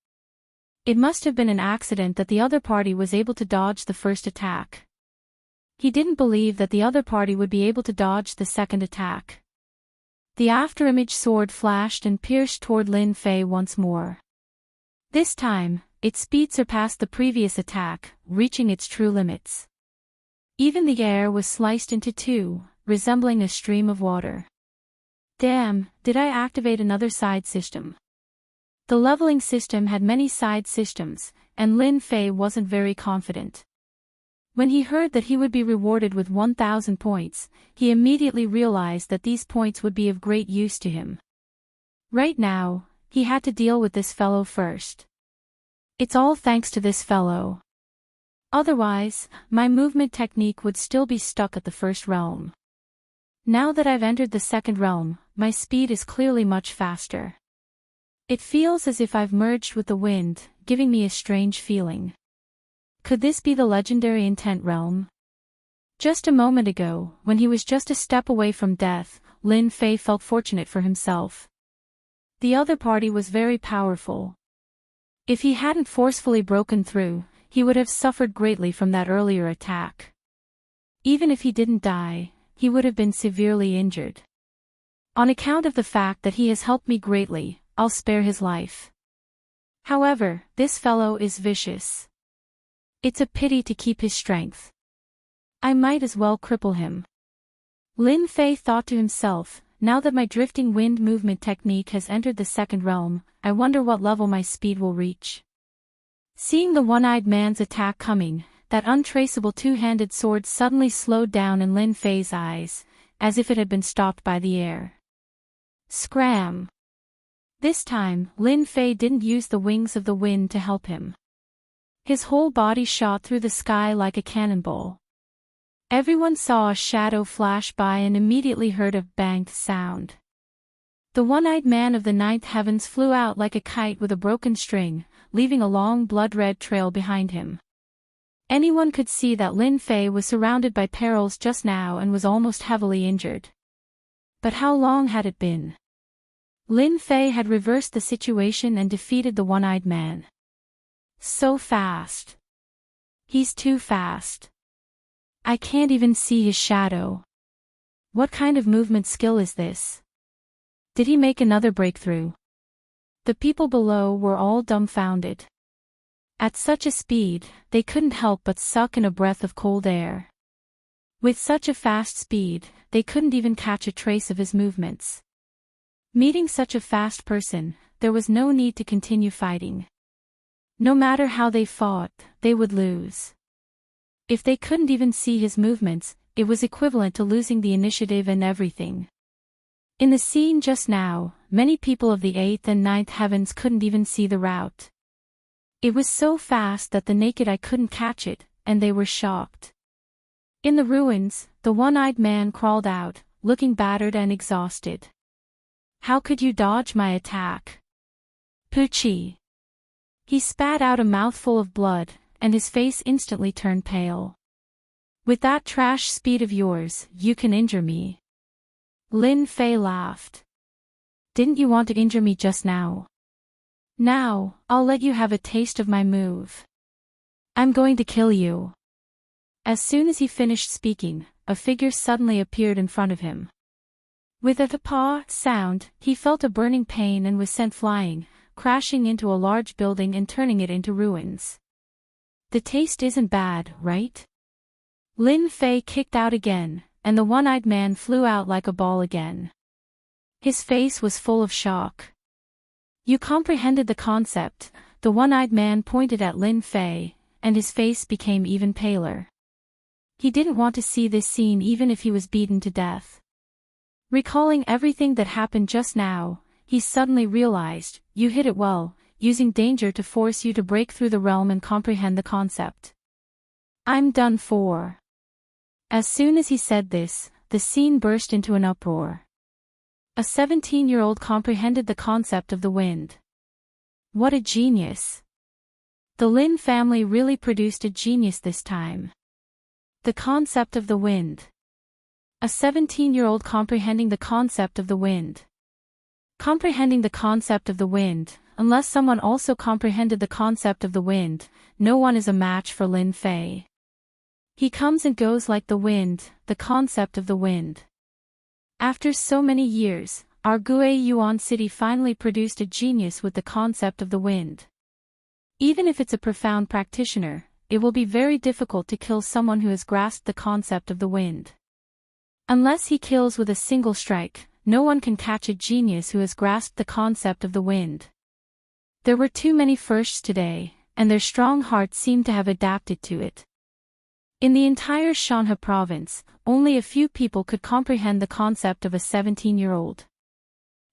It must have been an accident that the other party was able to dodge the first attack. He didn't believe that the other party would be able to dodge the second attack. The afterimage sword flashed and pierced toward Lin Fei once more. This time, its speed surpassed the previous attack, reaching its true limits. Even the air was sliced into two, resembling a stream of water. Damn, did I activate another side system? The leveling system had many side systems, and Lin Fei wasn't very confident. When he heard that he would be rewarded with 1,000 points, he immediately realized that these points would be of great use to him. Right now, he had to deal with this fellow first. It's all thanks to this fellow. Otherwise, my movement technique would still be stuck at the first realm. Now that I've entered the second realm, my speed is clearly much faster. It feels as if I've merged with the wind, giving me a strange feeling. Could this be the legendary Intent realm? Just a moment ago, when he was just a step away from death, Lin Fei felt fortunate for himself. The other party was very powerful. If he hadn't forcefully broken through, he would have suffered greatly from that earlier attack. Even if he didn't die, he would have been severely injured. On account of the fact that he has helped me greatly, I'll spare his life. However, this fellow is vicious. It's a pity to keep his strength. I might as well cripple him. Lin Fei thought to himself, now that my drifting wind movement technique has entered the second realm, I wonder what level my speed will reach. Seeing the one-eyed man's attack coming, that untraceable two-handed sword suddenly slowed down in Lin Fei's eyes, as if it had been stopped by the air. Scram! This time, Lin Fei didn't use the wings of the wind to help him. His whole body shot through the sky like a cannonball. Everyone saw a shadow flash by and immediately heard a banged sound. The one-eyed man of the ninth heavens flew out like a kite with a broken string, leaving a long blood-red trail behind him. Anyone could see that Lin Fei was surrounded by perils just now and was almost heavily injured. But how long had it been? Lin Fei had reversed the situation and defeated the one-eyed man. So fast. He's too fast. I can't even see his shadow. What kind of movement skill is this? Did he make another breakthrough? The people below were all dumbfounded. At such a speed, they couldn't help but suck in a breath of cold air. With such a fast speed, they couldn't even catch a trace of his movements. Meeting such a fast person, there was no need to continue fighting. No matter how they fought, they would lose. If they couldn't even see his movements, it was equivalent to losing the initiative and everything. In the scene just now, many people of the 8th and 9th heavens couldn't even see the route. It was so fast that the naked eye couldn't catch it, and they were shocked. In the ruins, the one-eyed man crawled out, looking battered and exhausted. How could you dodge my attack? Poochie! He spat out a mouthful of blood, and his face instantly turned pale. With that trash speed of yours, you can injure me. Lin Fei laughed. Didn't you want to injure me just now? Now, I'll let you have a taste of my move. I'm going to kill you. As soon as he finished speaking, a figure suddenly appeared in front of him. With a "pa" sound, he felt a burning pain and was sent flying, crashing into a large building and turning it into ruins. The taste isn't bad, right? Lin Fei kicked out again, and the one-eyed man flew out like a ball again. His face was full of shock. You comprehended the concept, the one-eyed man pointed at Lin Fei, and his face became even paler. He didn't want to see this scene even if he was beaten to death. Recalling everything that happened just now, he suddenly realized, you hit it well, using danger to force you to break through the realm and comprehend the concept. I'm done for. As soon as he said this, the scene burst into an uproar. A 17-year-old comprehended the concept of the wind. What a genius! The Lin family really produced a genius this time. The concept of the wind. A 17-year-old comprehending the concept of the wind. Comprehending the concept of the wind, unless someone also comprehended the concept of the wind, no one is a match for Lin Fei. He comes and goes like the wind, the concept of the wind. After so many years, our Gui Yuan city finally produced a genius with the concept of the wind. Even if it's a profound practitioner, it will be very difficult to kill someone who has grasped the concept of the wind. Unless he kills with a single strike, no one can catch a genius who has grasped the concept of the wind. There were too many firsts today, and their strong hearts seemed to have adapted to it. In the entire Shanhe province, only a few people could comprehend the concept of a 17-year-old.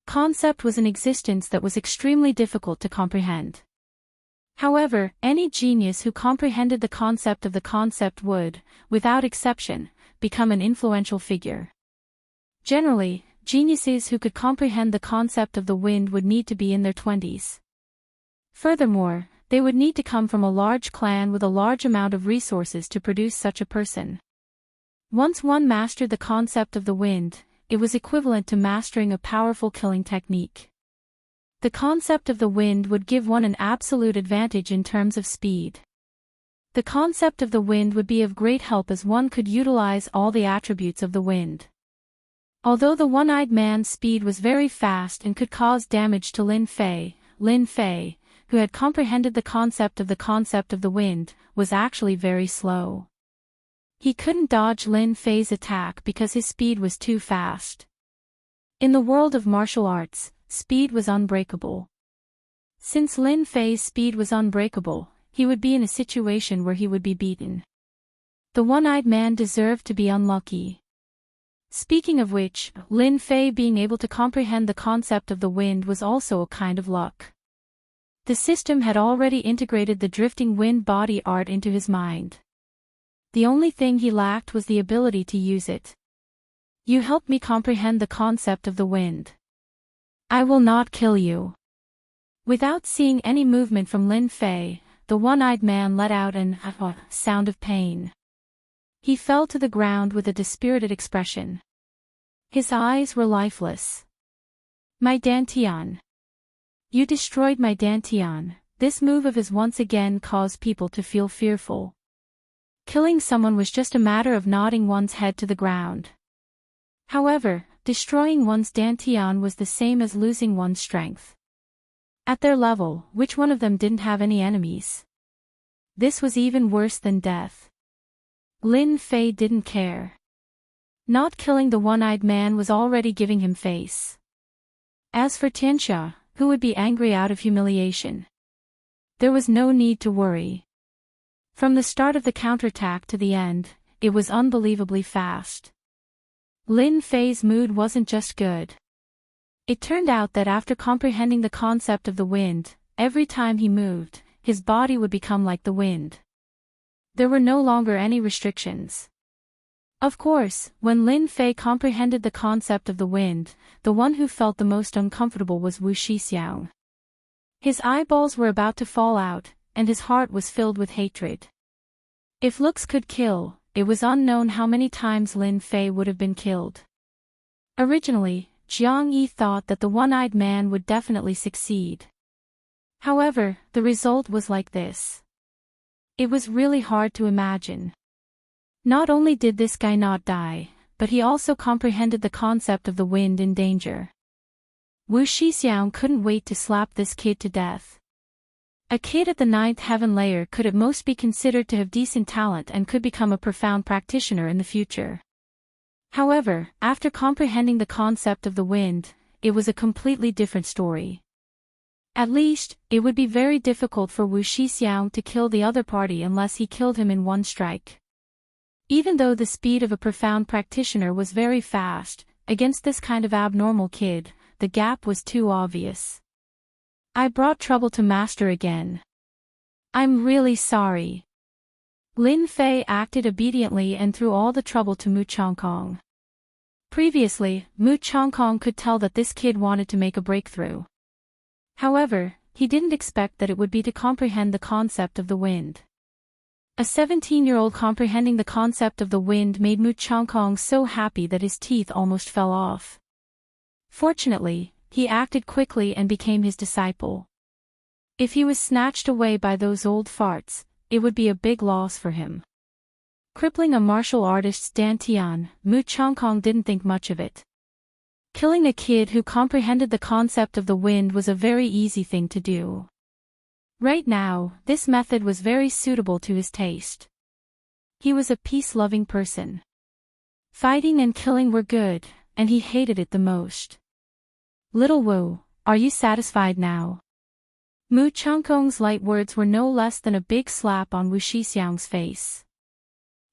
Concept was an existence that was extremely difficult to comprehend. However, any genius who comprehended the concept of the concept would, without exception, become an influential figure. Generally, geniuses who could comprehend the concept of the wind would need to be in their 20s. Furthermore, they would need to come from a large clan with a large amount of resources to produce such a person. Once one mastered the concept of the wind, it was equivalent to mastering a powerful killing technique. The concept of the wind would give one an absolute advantage in terms of speed. The concept of the wind would be of great help as one could utilize all the attributes of the wind. Although the one-eyed man's speed was very fast and could cause damage to Lin Fei, who had comprehended the concept of the wind, was actually very slow. He couldn't dodge Lin Fei's attack because his speed was too fast. In the world of martial arts, speed was unbreakable. Since Lin Fei's speed was unbreakable, he would be in a situation where he would be beaten. The one-eyed man deserved to be unlucky. Speaking of which, Lin Fei being able to comprehend the concept of the wind was also a kind of luck. The system had already integrated the drifting wind body art into his mind. The only thing he lacked was the ability to use it. You helped me comprehend the concept of the wind. I will not kill you. Without seeing any movement from Lin Fei, the one-eyed man let out an sound of pain. He fell to the ground with a dispirited expression. His eyes were lifeless. My Dantian. You destroyed my Dantian. This move of his once again caused people to feel fearful. Killing someone was just a matter of nodding one's head to the ground. However, destroying one's Dantian was the same as losing one's strength. At their level, which one of them didn't have any enemies? This was even worse than death. Lin Fei didn't care. Not killing the one-eyed man was already giving him face. As for Tianxia, who would be angry out of humiliation? There was no need to worry. From the start of the counterattack to the end, it was unbelievably fast. Lin Fei's mood wasn't just good. It turned out that after comprehending the concept of the wind, every time he moved, his body would become like the wind. There were no longer any restrictions. Of course, when Lin Fei comprehended the concept of the wind, the one who felt the most uncomfortable was Wu Shixiang. His eyeballs were about to fall out, and his heart was filled with hatred. If looks could kill, it was unknown how many times Lin Fei would have been killed. Originally, Jiang Yi thought that the one-eyed man would definitely succeed. However, the result was like this. It was really hard to imagine. Not only did this guy not die, but he also comprehended the concept of the wind in danger. Wu Shixiang couldn't wait to slap this kid to death. A kid at the 9th heaven layer could at most be considered to have decent talent and could become a profound practitioner in the future. However, after comprehending the concept of the wind, it was a completely different story. At least, it would be very difficult for Wu Shixiang to kill the other party unless he killed him in one strike. Even though the speed of a profound practitioner was very fast, against this kind of abnormal kid, the gap was too obvious. I brought trouble to Master again. I'm really sorry. Lin Fei acted obediently and threw all the trouble to Mu Chongkong. Previously, Mu Chongkong could tell that this kid wanted to make a breakthrough. However, he didn't expect that it would be to comprehend the concept of the wind. A 17-year-old comprehending the concept of the wind made Mu Chongkong so happy that his teeth almost fell off. Fortunately, he acted quickly and became his disciple. If he was snatched away by those old farts, it would be a big loss for him. Crippling a martial artist's dantian, Mu Chongkong didn't think much of it. Killing a kid who comprehended the concept of the wind was a very easy thing to do. Right now, this method was very suitable to his taste. He was a peace-loving person. Fighting and killing were good, and he hated it the most. Little Wu, are you satisfied now? Mu Chongkong's light words were no less than a big slap on Wu Shixiang's face.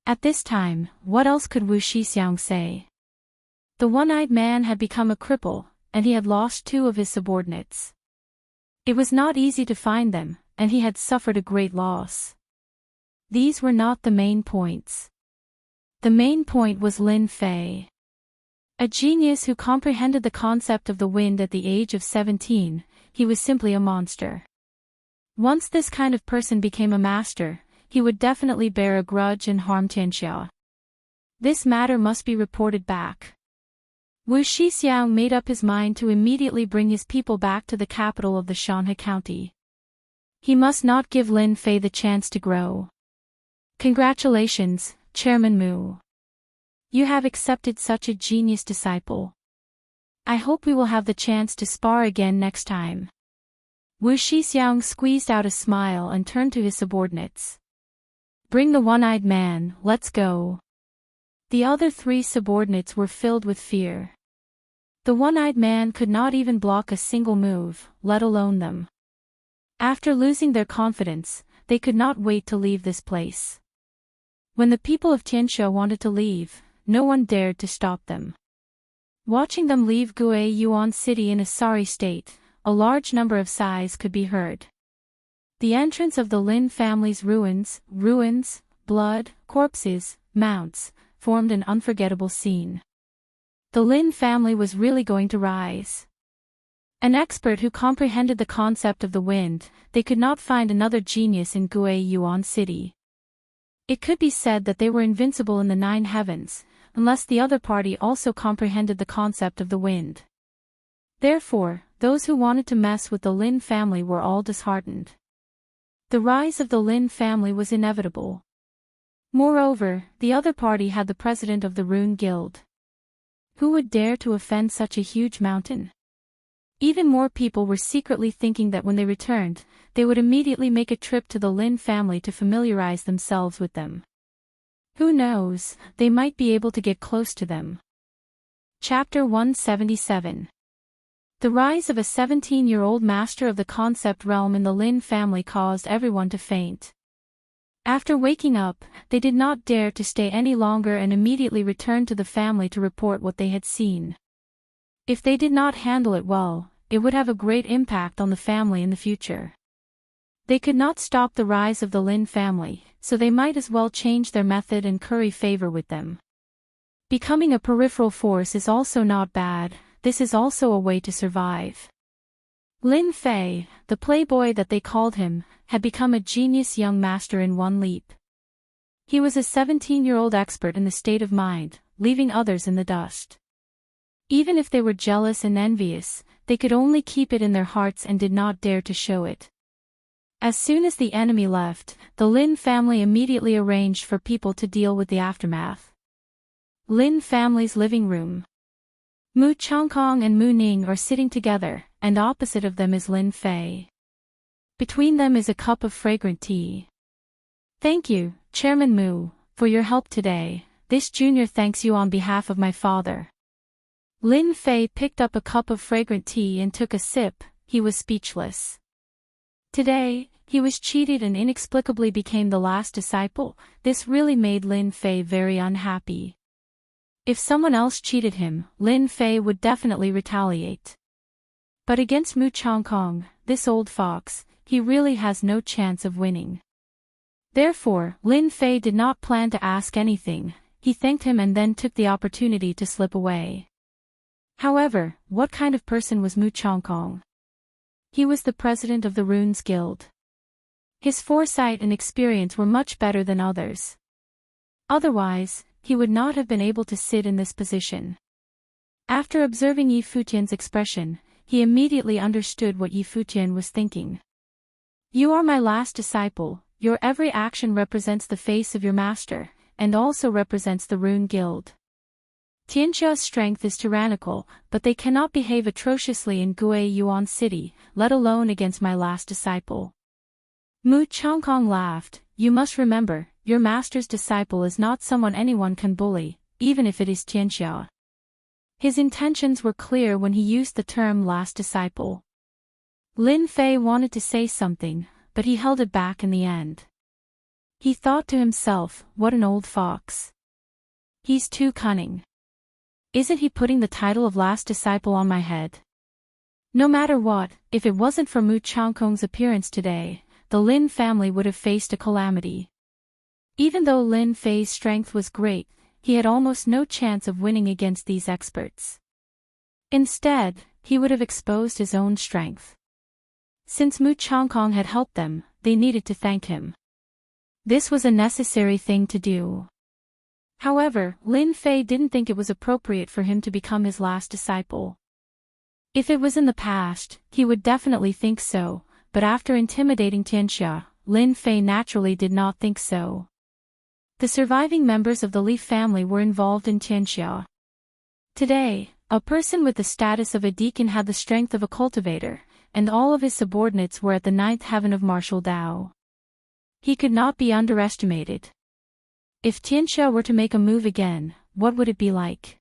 At this time, what else could Wu Shixiang say? The one-eyed man had become a cripple, and he had lost 2 of his subordinates. It was not easy to find them, and he had suffered a great loss. These were not the main points. The main point was Lin Fei. A genius who comprehended the concept of the wind at the age of 17, he was simply a monster. Once this kind of person became a master, he would definitely bear a grudge and harm Tianxia. This matter must be reported back. Wu Shixiang made up his mind to immediately bring his people back to the capital of the Shanhe County. He must not give Lin Fei the chance to grow. Congratulations, Chairman Mu. You have accepted such a genius disciple. I hope we will have the chance to spar again next time. Wu Shixiang squeezed out a smile and turned to his subordinates. Bring the one-eyed man, let's go. The other 3 subordinates were filled with fear. The one-eyed man could not even block a single move, let alone them. After losing their confidence, they could not wait to leave this place. When the people of Tianxia wanted to leave, no one dared to stop them. Watching them leave Gue Yuan City in a sorry state, a large number of sighs could be heard. The entrance of the Lin family's ruins, blood, corpses, mounts, formed an unforgettable scene. The Lin family was really going to rise. An expert who comprehended the concept of the wind, they could not find another genius in Gue Yuan City. It could be said that they were invincible in the 9 heavens, unless the other party also comprehended the concept of the wind. Therefore, those who wanted to mess with the Lin family were all disheartened. The rise of the Lin family was inevitable. Moreover, the other party had the president of the Rune Guild. Who would dare to offend such a huge mountain? Even more people were secretly thinking that when they returned, they would immediately make a trip to the Lin family to familiarize themselves with them. Who knows, they might be able to get close to them. Chapter 177. The rise of a 17-year-old master of the concept realm in the Lin family caused everyone to faint. After waking up, they did not dare to stay any longer and immediately returned to the family to report what they had seen. If they did not handle it well, it would have a great impact on the family in the future. They could not stop the rise of the Lin family, so they might as well change their method and curry favor with them. Becoming a peripheral force is also not bad, this is also a way to survive. Lin Fei, the playboy that they called him, had become a genius young master in one leap. He was a 17-year-old expert in the state of mind, leaving others in the dust. Even if they were jealous and envious, they could only keep it in their hearts and did not dare to show it. As soon as the enemy left, the Lin family immediately arranged for people to deal with the aftermath. Lin family's living room. Mu Changkong and Mu Ning are sitting together, and opposite of them is Lin Fei. Between them is a cup of fragrant tea. Thank you, Chairman Mu, for your help today. This junior thanks you on behalf of my father. Lin Fei picked up a cup of fragrant tea and took a sip. He was speechless. Today, he was cheated and inexplicably became the last disciple. This really made Lin Fei very unhappy. If someone else cheated him, Lin Fei would definitely retaliate. But against Mu Changkong, this old fox, he really has no chance of winning. Therefore, Lin Fei did not plan to ask anything. He thanked him and then took the opportunity to slip away. However, what kind of person was Mu Changkong? He was the president of the Runes Guild. His foresight and experience were much better than others. Otherwise, he would not have been able to sit in this position. After observing Yi Futian's expression, he immediately understood what Yi Futian was thinking. You are my last disciple, your every action represents the face of your master, and also represents the Rune Guild. Tianxia's strength is tyrannical, but they cannot behave atrociously in Gue Yuan City, let alone against my last disciple. Mu Changkong laughed. You must remember, your master's disciple is not someone anyone can bully, even if it is Tianxia. His intentions were clear when he used the term last disciple. Lin Fei wanted to say something, but he held it back in the end. He thought to himself, what an old fox. He's too cunning. Isn't he putting the title of last disciple on my head? No matter what, if it wasn't for Mu Changkong's appearance today, the Lin family would have faced a calamity. Even though Lin Fei's strength was great, he had almost no chance of winning against these experts. Instead, he would have exposed his own strength. Since Mu Changkong had helped them, they needed to thank him. This was a necessary thing to do. However, Lin Fei didn't think it was appropriate for him to become his last disciple. If it was in the past, he would definitely think so, but after intimidating Tianxia, Lin Fei naturally did not think so. The surviving members of the Leaf family were involved in Tianxia. Today, a person with the status of a deacon had the strength of a cultivator, and all of his subordinates were at the ninth heaven of martial Dao. He could not be underestimated. If Tianxia were to make a move again, what would it be like?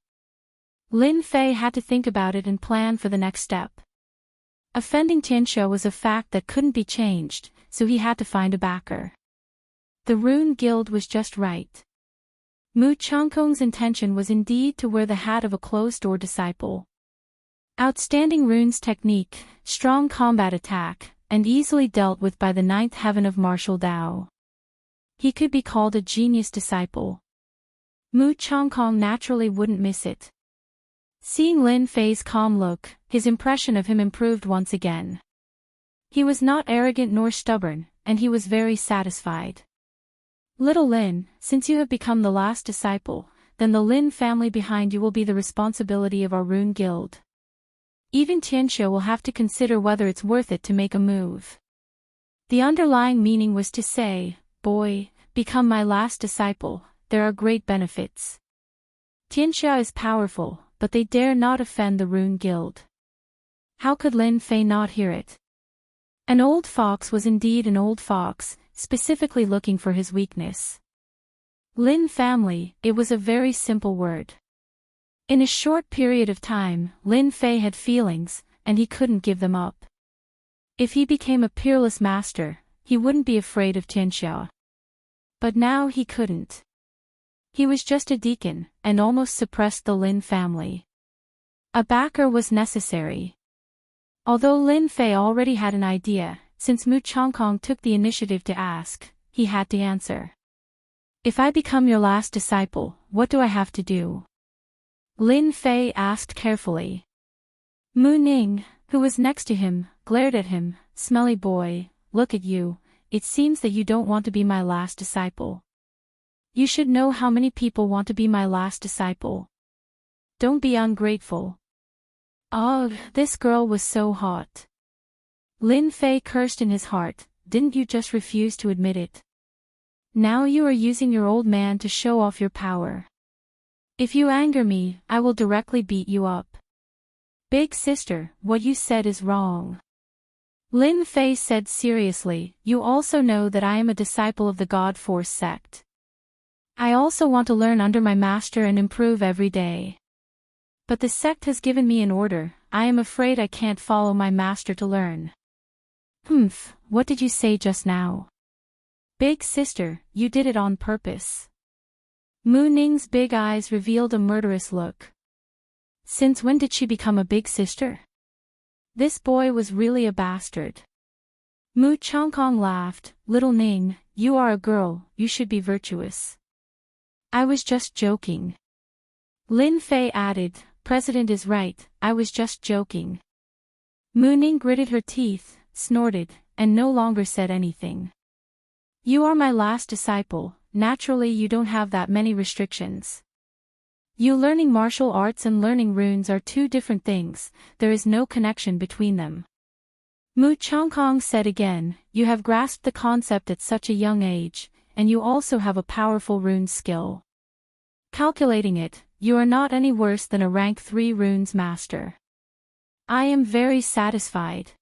Lin Fei had to think about it and plan for the next step. Offending Tianxia was a fact that couldn't be changed, so he had to find a backer. The Rune Guild was just right. Mu Changkong's intention was indeed to wear the hat of a closed-door disciple. Outstanding runes technique, strong combat attack, and easily dealt with by the ninth heaven of martial Dao. He could be called a genius disciple. Mu Changkong naturally wouldn't miss it. Seeing Lin Fei's calm look, his impression of him improved once again. He was not arrogant nor stubborn, and he was very satisfied. Little Lin, since you have become the last disciple, then the Lin family behind you will be the responsibility of our Rune Guild. Even Tianxia will have to consider whether it's worth it to make a move. The underlying meaning was to say, boy, become my last disciple, there are great benefits. Tianxia is powerful, but they dare not offend the Rune Guild. How could Lin Fei not hear it? An old fox was indeed an old fox, specifically looking for his weakness. Lin family, it was a very simple word. In a short period of time, Lin Fei had feelings, and he couldn't give them up. If he became a peerless master, he wouldn't be afraid of Tianxia. But now he couldn't. He was just a deacon, and almost suppressed the Lin family. A backer was necessary. Although Lin Fei already had an idea, since Mu Changkong took the initiative to ask, he had to answer. If I become your last disciple, what do I have to do? Lin Fei asked carefully. Mu Ning, who was next to him, glared at him. Smelly boy, look at you, it seems that you don't want to be my last disciple. You should know how many people want to be my last disciple. Don't be ungrateful. Ugh, this girl was so hot. Lin Fei cursed in his heart, didn't you just refuse to admit it? Now you are using your old man to show off your power. If you anger me, I will directly beat you up. Big sister, what you said is wrong. Lin Fei said seriously, you also know that I am a disciple of the God Force sect. I also want to learn under my master and improve every day. But the sect has given me an order, I am afraid I can't follow my master to learn. What did you say just now? Big sister, you did it on purpose. Mu Ning's big eyes revealed a murderous look. Since when did she become a big sister? This boy was really a bastard. Mu Changkong laughed, Little Ning, you are a girl, you should be virtuous. I was just joking. Lin Fei added, President is right, I was just joking. Mu Ning gritted her teeth, snorted, and no longer said anything. You are my last disciple, naturally you don't have that many restrictions. You learning martial arts and learning runes are two different things, there is no connection between them. Mu Changkong said again, you have grasped the concept at such a young age, and you also have a powerful rune skill. Calculating it, you are not any worse than a rank 3 runes master. I am very satisfied.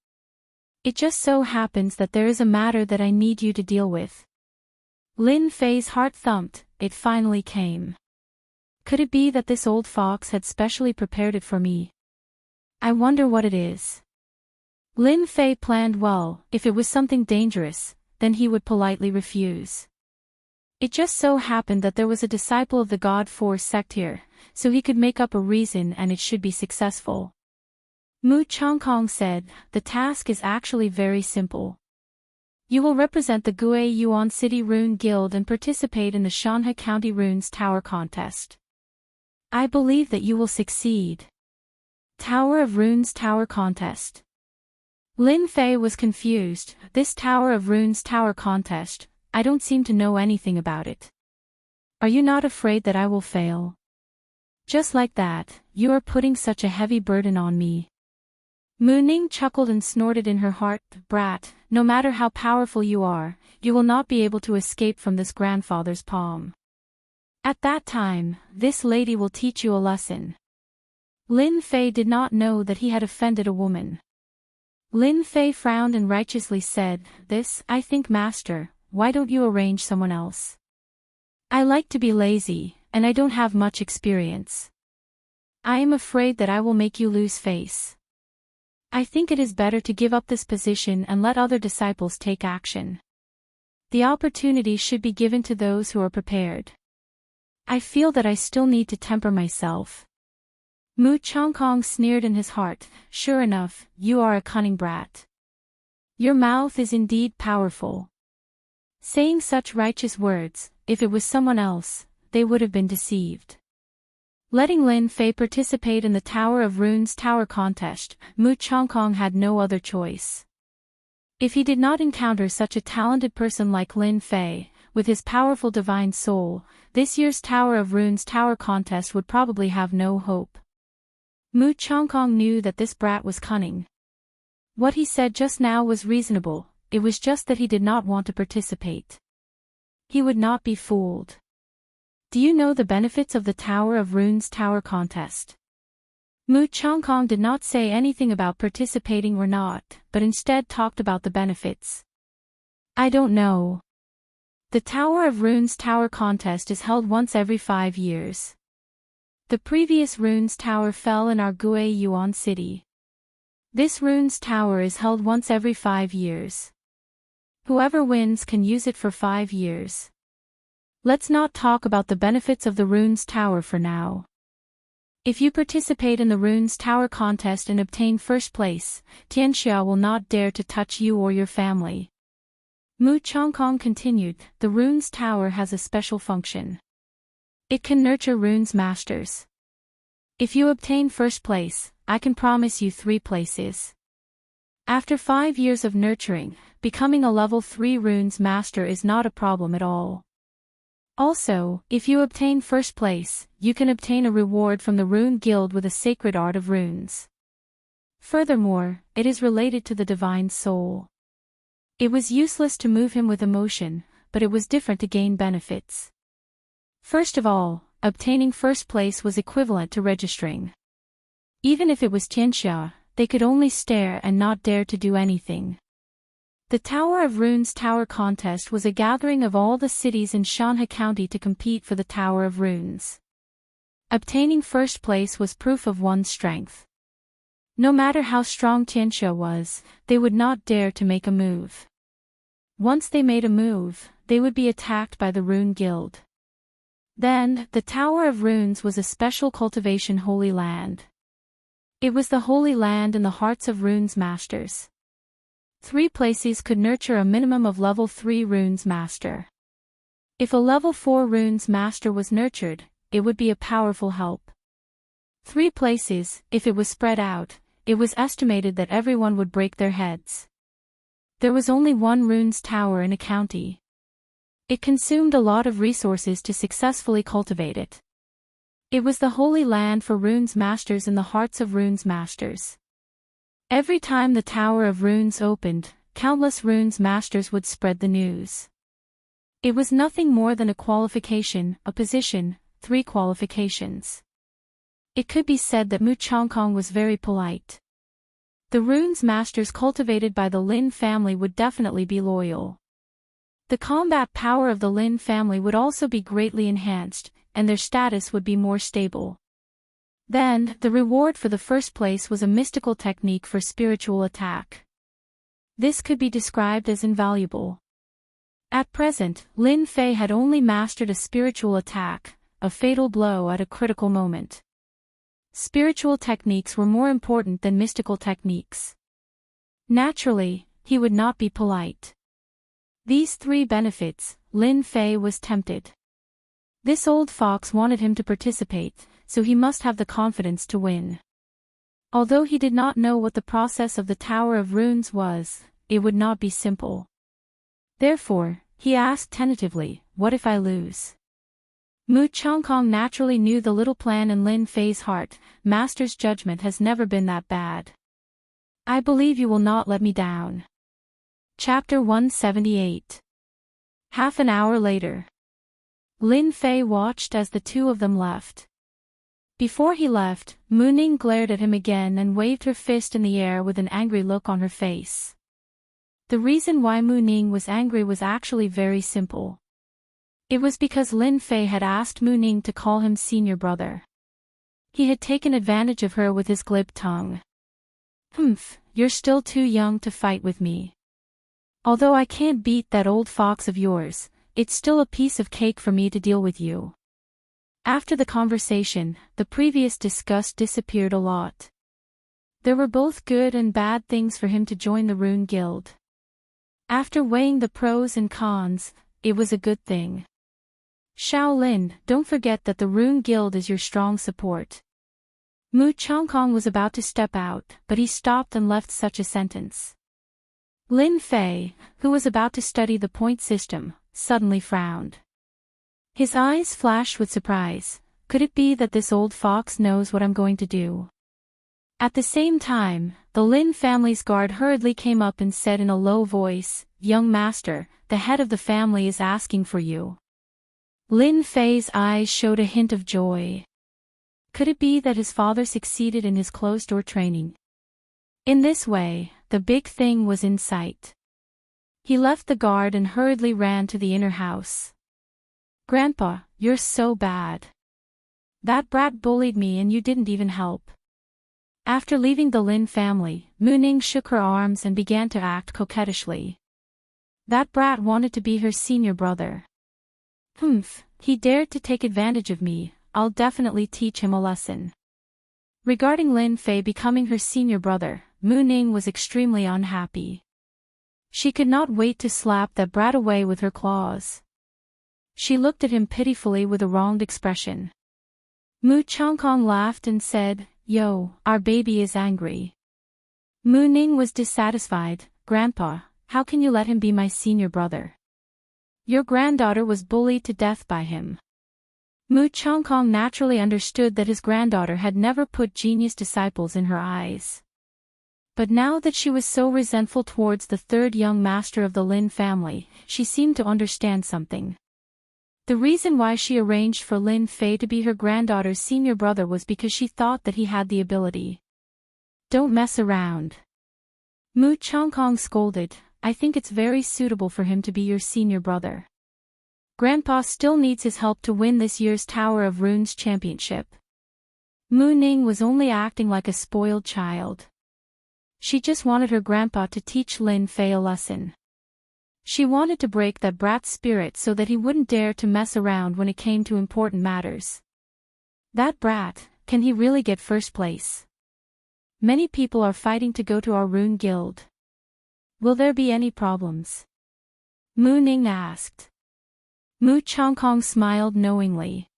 It just so happens that there is a matter that I need you to deal with. Lin Fei's heart thumped, it finally came. Could it be that this old fox had specially prepared it for me? I wonder what it is. Lin Fei planned well, if it was something dangerous, then he would politely refuse. It just so happened that there was a disciple of the God Force sect here, so he could make up a reason and it should be successful. Mu Changkong said, the task is actually very simple. You will represent the Gue Yuan City Rune Guild and participate in the Shanhe County Runes Tower Contest. I believe that you will succeed. Tower of Runes Tower Contest. Lin Fei was confused, this Tower of Runes Tower Contest, I don't seem to know anything about it. Are you not afraid that I will fail? Just like that, you are putting such a heavy burden on me. Mu Ning chuckled and snorted in her heart, brat, no matter how powerful you are, you will not be able to escape from this grandfather's palm. At that time, this lady will teach you a lesson. Lin Fei did not know that he had offended a woman. Lin Fei frowned and righteously said, "This, I think, master, why don't you arrange someone else? I like to be lazy, and I don't have much experience. I am afraid that I will make you lose face. I think it is better to give up this position and let other disciples take action. The opportunity should be given to those who are prepared. I feel that I still need to temper myself." Mu Chongkong sneered in his heart, "Sure enough, you are a cunning brat. Your mouth is indeed powerful." Saying such righteous words, if it was someone else, they would have been deceived. Letting Lin Fei participate in the Tower of Runes Tower contest, Mu Chongkong had no other choice. If he did not encounter such a talented person like Lin Fei, with his powerful divine soul, this year's Tower of Runes Tower contest would probably have no hope. Mu Chongkong knew that this brat was cunning. What he said just now was reasonable, it was just that he did not want to participate. He would not be fooled. "Do you know the benefits of the Tower of Runes Tower contest?" Mu Chongkong did not say anything about participating or not, but instead talked about the benefits. "I don't know. The Tower of Runes Tower contest is held once every 5 years. The previous Runes Tower fell in Argue Yuan City. This Runes Tower is held once every 5 years. Whoever wins can use it for 5 years. Let's not talk about the benefits of the Runes Tower for now. If you participate in the Runes Tower contest and obtain first place, Tianxia will not dare to touch you or your family." Mu Chongkong continued, "The Runes Tower has a special function. It can nurture runes masters. If you obtain first place, I can promise you 3 places. After 5 years of nurturing, becoming a level 3 runes master is not a problem at all. Also, if you obtain first place, you can obtain a reward from the Rune Guild with a sacred art of runes. Furthermore, it is related to the divine soul. It was useless to move him with emotion, but it was different to gain benefits. First of all, obtaining first place was equivalent to registering. Even if it was Tianxia, they could only stare and not dare to do anything. The Tower of Runes Tower contest was a gathering of all the cities in Shanhe County to compete for the Tower of Runes. Obtaining first place was proof of one's strength. No matter how strong Tianxia was, they would not dare to make a move. Once they made a move, they would be attacked by the Rune Guild. Then, the Tower of Runes was a special cultivation holy land. It was the holy land in the hearts of runes masters. 3 places could nurture a minimum of level 3 runes master. If a level 4 runes master was nurtured, it would be a powerful help. 3 places, if it was spread out, it was estimated that everyone would break their heads. There was only 1 runes tower in a county. It consumed a lot of resources to successfully cultivate it. It was the holy land for runes masters in the hearts of runes masters. Every time the Tower of Runes opened, countless runes masters would spread the news. It was nothing more than a qualification, a position, 3 qualifications. It could be said that Mu Chongkong was very polite. The runes masters cultivated by the Lin family would definitely be loyal. The combat power of the Lin family would also be greatly enhanced, and their status would be more stable. Then, the reward for the first place was a mystical technique for spiritual attack. This could be described as invaluable. At present, Lin Fei had only mastered a spiritual attack, a fatal blow at a critical moment. Spiritual techniques were more important than mystical techniques. Naturally, he would not be polite. These 3 benefits, Lin Fei was tempted. This old fox wanted him to participate, so he must have the confidence to win. Although he did not know what the process of the Tower of Runes was, it would not be simple. Therefore, he asked tentatively, "What if I lose?" Mu Chongkong naturally knew the little plan in Lin Fei's heart. Master's judgment has never been that bad. "I believe you will not let me down." Chapter 178. Half an hour later. Lin Fei watched as the two of them left. Before he left, Mu Ning glared at him again and waved her fist in the air with an angry look on her face. The reason why Mu Ning was angry was actually very simple. It was because Lin Fei had asked Mu Ning to call him senior brother. He had taken advantage of her with his glib tongue. You're still too young to fight with me. Although I can't beat that old fox of yours, it's still a piece of cake for me to deal with you. After the conversation, the previous disgust disappeared a lot. There were both good and bad things for him to join the Rune Guild. After weighing the pros and cons, it was a good thing. Shaolin, don't forget that the Rune Guild is your strong support. Mu Chongkong was about to step out, but he stopped and left such a sentence. Lin Fei, who was about to study the point system, suddenly frowned. His eyes flashed with surprise. Could it be that this old fox knows what I'm going to do? At the same time, the Lin family's guard hurriedly came up and said in a low voice, "Young master, the head of the family is asking for you." Lin Fei's eyes showed a hint of joy. Could it be that his father succeeded in his closed-door training? In this way, the big thing was in sight. He left the guard and hurriedly ran to the inner house. "Grandpa, you're so bad. That brat bullied me and you didn't even help." After leaving the Lin family, Mu Ning shook her arms and began to act coquettishly. That brat wanted to be her senior brother. He dared to take advantage of me. I'll definitely teach him a lesson. Regarding Lin Fei becoming her senior brother, Mu Ning was extremely unhappy. She could not wait to slap that brat away with her claws. She looked at him pitifully with a wronged expression. Mu Chongkong laughed and said, "Yo, our baby is angry." Mu Ning was dissatisfied. "Grandpa, how can you let him be my senior brother? Your granddaughter was bullied to death by him." Mu Chongkong naturally understood that his granddaughter had never put genius disciples in her eyes. But now that she was so resentful towards the third young master of the Lin family, she seemed to understand something. The reason why she arranged for Lin Fei to be her granddaughter's senior brother was because she thought that he had the ability. "Don't mess around." Mu Chongkong scolded. "I think it's very suitable for him to be your senior brother. Grandpa still needs his help to win this year's Tower of Runes championship." Mu Ning was only acting like a spoiled child. She just wanted her grandpa to teach Lin Fei a lesson. She wanted to break that brat's spirit so that he wouldn't dare to mess around when it came to important matters. That brat, can he really get first place? Many people are fighting to go to our Rune Guild. Will there be any problems? Mu Ning asked. Mu Chongkong smiled knowingly.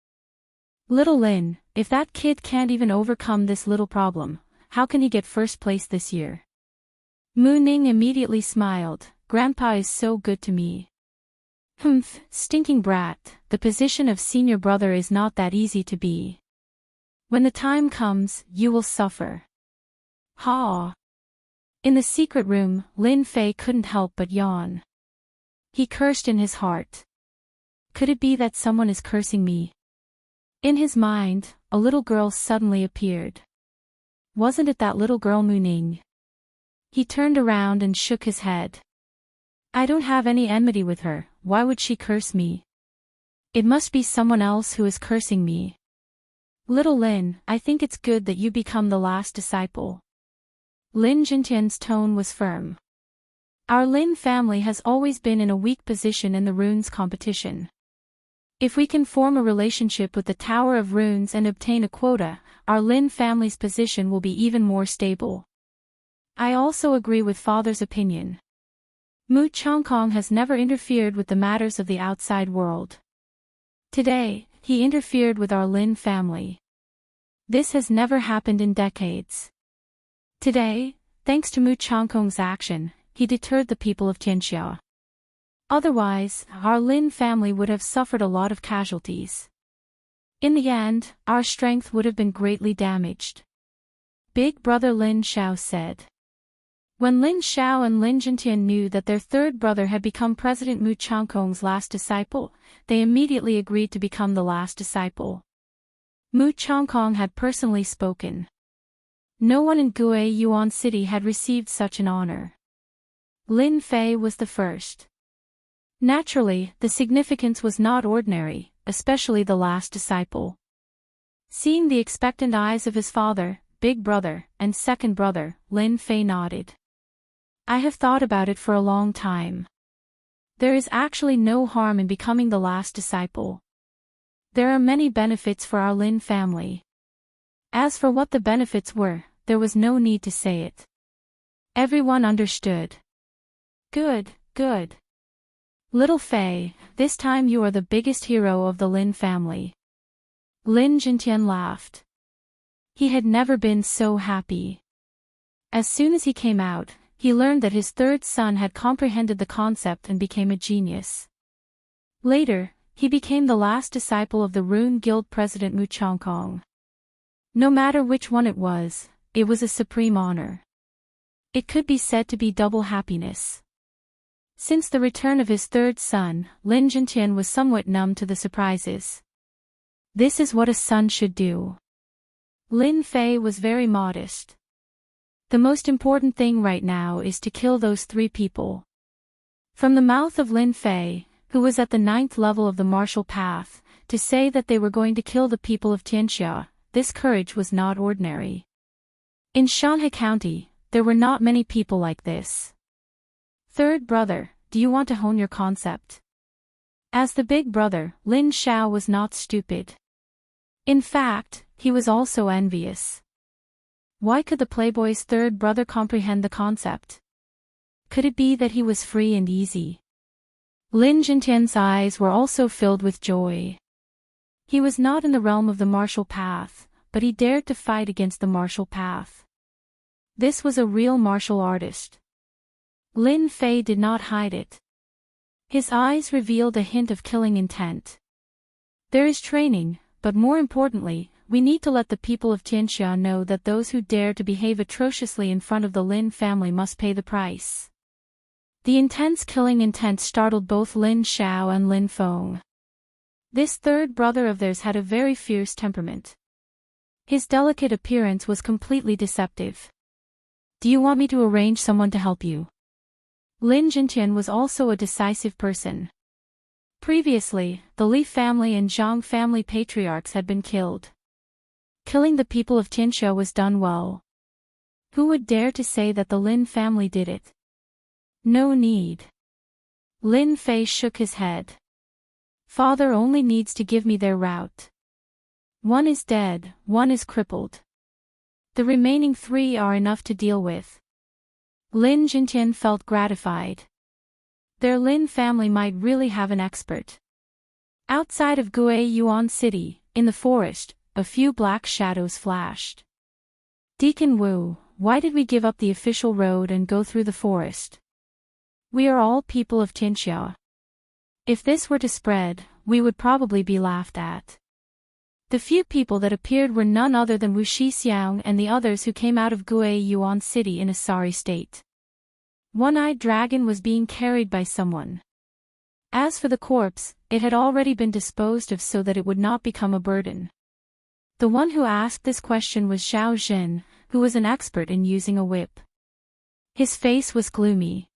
"Little Lin, if that kid can't even overcome this little problem, how can he get first place this year?" Mu Ning immediately smiled. "Grandpa is so good to me." Stinking brat, the position of senior brother is not that easy to be. When the time comes, you will suffer. Ha! In the secret room, Lin Fei couldn't help but yawn. He cursed in his heart. Could it be that someone is cursing me? In his mind, a little girl suddenly appeared. Wasn't it that little girl Mu Ning? He turned around and shook his head. "I don't have any enmity with her, why would she curse me? It must be someone else who is cursing me. Little Lin, I think it's good that you become the last disciple." Lin Jintian's tone was firm. "Our Lin family has always been in a weak position in the runes competition. If we can form a relationship with the Tower of Runes and obtain a quota, our Lin family's position will be even more stable. I also agree with father's opinion. Mu Chongkong has never interfered with the matters of the outside world. Today, he interfered with our Lin family. This has never happened in decades. Today, thanks to Mu Chongkong's action, he deterred the people of Tianxia. Otherwise, our Lin family would have suffered a lot of casualties. In the end, our strength would have been greatly damaged." Big brother Lin Xiao said. When Lin Xiao and Lin Jintian knew that their third brother had become President Mu Changkong's last disciple, they immediately agreed to become the last disciple. Mu Changkong had personally spoken. No one in Gue Yuan City had received such an honor. Lin Fei was the first. Naturally, the significance was not ordinary, especially the last disciple. Seeing the expectant eyes of his father, big brother, and second brother, Lin Fei nodded. I have thought about it for a long time. There is actually no harm in becoming the last disciple. There are many benefits for our Lin family. As for what the benefits were, there was no need to say it. Everyone understood. Good, good. Little Fei, this time you are the biggest hero of the Lin family. Lin Jintian laughed. He had never been so happy. As soon as he came out, he learned that his third son had comprehended the concept and became a genius. Later, he became the last disciple of the Rune Guild President Mu Changkong. No matter which one it was a supreme honor. It could be said to be double happiness. Since the return of his third son, Lin Jintian was somewhat numb to the surprises. This is what a son should do. Lin Fei was very modest. The most important thing right now is to kill those 3 people. From the mouth of Lin Fei, who was at the 9th level of the martial path, to say that they were going to kill the people of Tianxia, this courage was not ordinary. In Shanghai County, there were not many people like this. Third brother, do you want to hone your concept? As the big brother, Lin Xiao was not stupid. In fact, he was also envious. Why could the playboy's third brother comprehend the concept? Could it be that he was free and easy? Lin Jintian's eyes were also filled with joy. He was not in the realm of the martial path, but he dared to fight against the martial path. This was a real martial artist. Lin Fei did not hide it. His eyes revealed a hint of killing intent. There is training, but more importantly, we need to let the people of Tianxia know that those who dare to behave atrociously in front of the Lin family must pay the price. The intense killing intent startled both Lin Xiao and Lin Feng. This third brother of theirs had a very fierce temperament. His delicate appearance was completely deceptive. Do you want me to arrange someone to help you? Lin Jintian was also a decisive person. Previously, the Li family and Zhang family patriarchs had been killed. Killing the people of Tianxia was done well. Who would dare to say that the Lin family did it? No need. Lin Fei shook his head. Father only needs to give me their route. One is dead, one is crippled. The remaining 3 are enough to deal with. Lin Jintian felt gratified. Their Lin family might really have an expert. Outside of Gue Yuan City, in the forest, a few black shadows flashed. Deacon Wu, why did we give up the official road and go through the forest? We are all people of Tianxia. If this were to spread, we would probably be laughed at. The few people that appeared were none other than Wu Shixiang and the others who came out of Gue Yuan City in a sorry state. One-eyed dragon was being carried by someone. As for the corpse, it had already been disposed of so that it would not become a burden. The one who asked this question was Zhao Zhen, who was an expert in using a whip. His face was gloomy.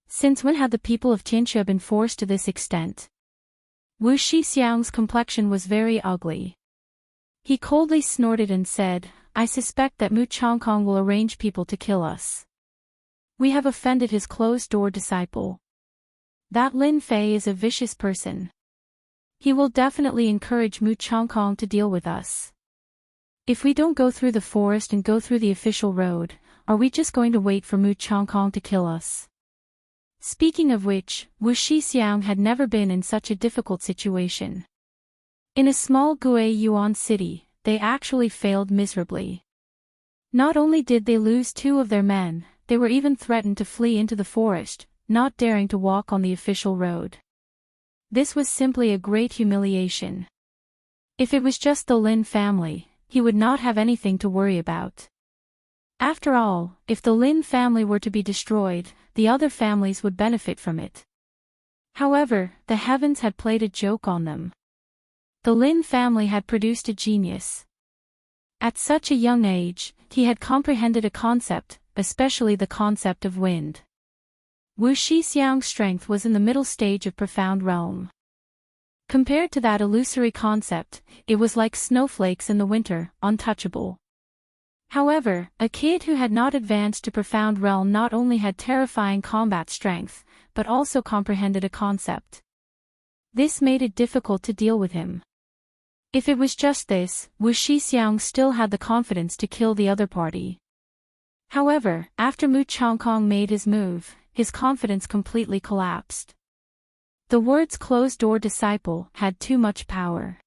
Since when had the people of Tianxia been forced to this extent? Wu Shixiang's complexion was very ugly. He coldly snorted and said, I suspect that Mu Changkong will arrange people to kill us. We have offended his closed-door disciple. That Lin Fei is a vicious person. He will definitely encourage Mu Changkong to deal with us. If we don't go through the forest and go through the official road, are we just going to wait for Mu Changkong to kill us? Speaking of which, Wu Shixiang had never been in such a difficult situation. In a small Gue Yuan city, they actually failed miserably. Not only did they lose 2 of their men, they were even threatened to flee into the forest, not daring to walk on the official road. This was simply a great humiliation. If it was just the Lin family, he would not have anything to worry about. After all, if the Lin family were to be destroyed, the other families would benefit from it. However, the heavens had played a joke on them. The Lin family had produced a genius. At such a young age, he had comprehended a concept, especially the concept of wind. Wu Shixiang's strength was in the middle stage of profound realm. Compared to that illusory concept, it was like snowflakes in the winter, untouchable. However, a kid who had not advanced to profound realm not only had terrifying combat strength, but also comprehended a concept. This made it difficult to deal with him. If it was just this, Wu Shixiang still had the confidence to kill the other party. However, after Mu Changkong made his move, his confidence completely collapsed. The words closed-door disciple had too much power.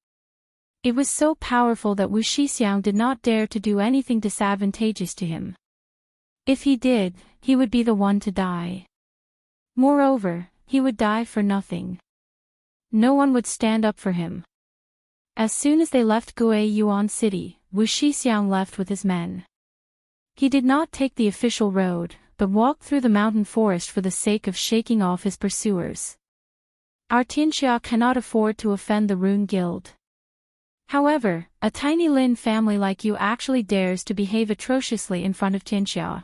It was so powerful that Wu Shixiang did not dare to do anything disadvantageous to him. If he did, he would be the one to die. Moreover, he would die for nothing. No one would stand up for him. As soon as they left Guiyuan City, Wu Shixiang left with his men. He did not take the official road, but walked through the mountain forest for the sake of shaking off his pursuers. Our Tianxia cannot afford to offend the Rune Guild. However, a tiny Lin family like you actually dares to behave atrociously in front of Tianxia.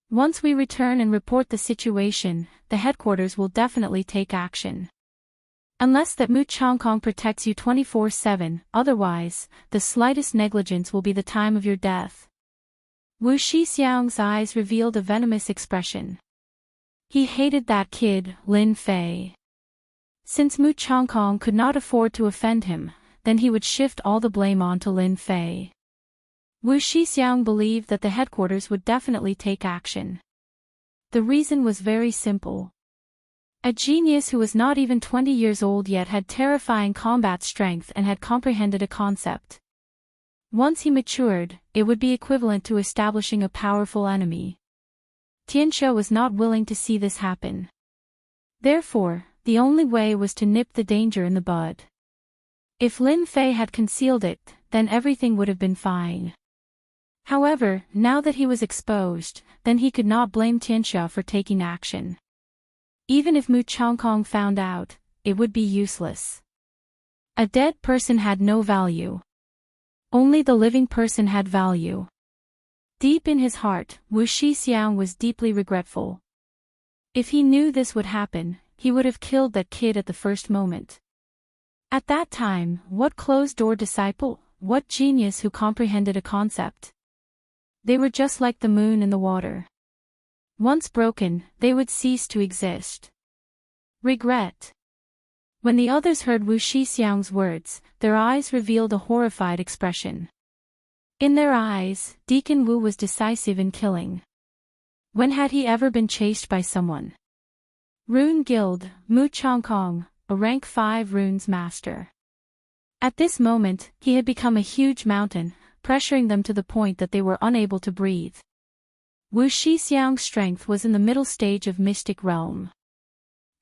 Once we return and report the situation, the headquarters will definitely take action. Unless that Mu Changkong protects you 24/7, otherwise, the slightest negligence will be the time of your death. Wu Shixiang's eyes revealed a venomous expression. He hated that kid, Lin Fei. Since Mu Changkong could not afford to offend him, then he would shift all the blame onto Lin Fei. Wu Shixiang believed that the headquarters would definitely take action. The reason was very simple. A genius who was not even 20 years old yet had terrifying combat strength and had comprehended a concept. Once he matured, it would be equivalent to establishing a powerful enemy. Tianxia was not willing to see this happen. Therefore, the only way was to nip the danger in the bud. If Lin Fei had concealed it, then everything would have been fine. However, now that he was exposed, then he could not blame Tianxia for taking action. Even if Mu Changkong found out, it would be useless. A dead person had no value. Only the living person had value. Deep in his heart, Wu Shixiang was deeply regretful. If he knew this would happen, he would have killed that kid at the first moment. At that time, what closed-door disciple, what genius who comprehended a concept? They were just like the moon in the water. Once broken, they would cease to exist. Regret. When the others heard Wu Shixiang's words, their eyes revealed a horrified expression. In their eyes, Deacon Wu was decisive in killing. When had he ever been chased by someone? Rune Guild, Mu Changkong, a rank 5 runes master. At this moment, he had become a huge mountain, pressuring them to the point that they were unable to breathe. Wu Shixiang's strength was in the middle stage of mystic realm.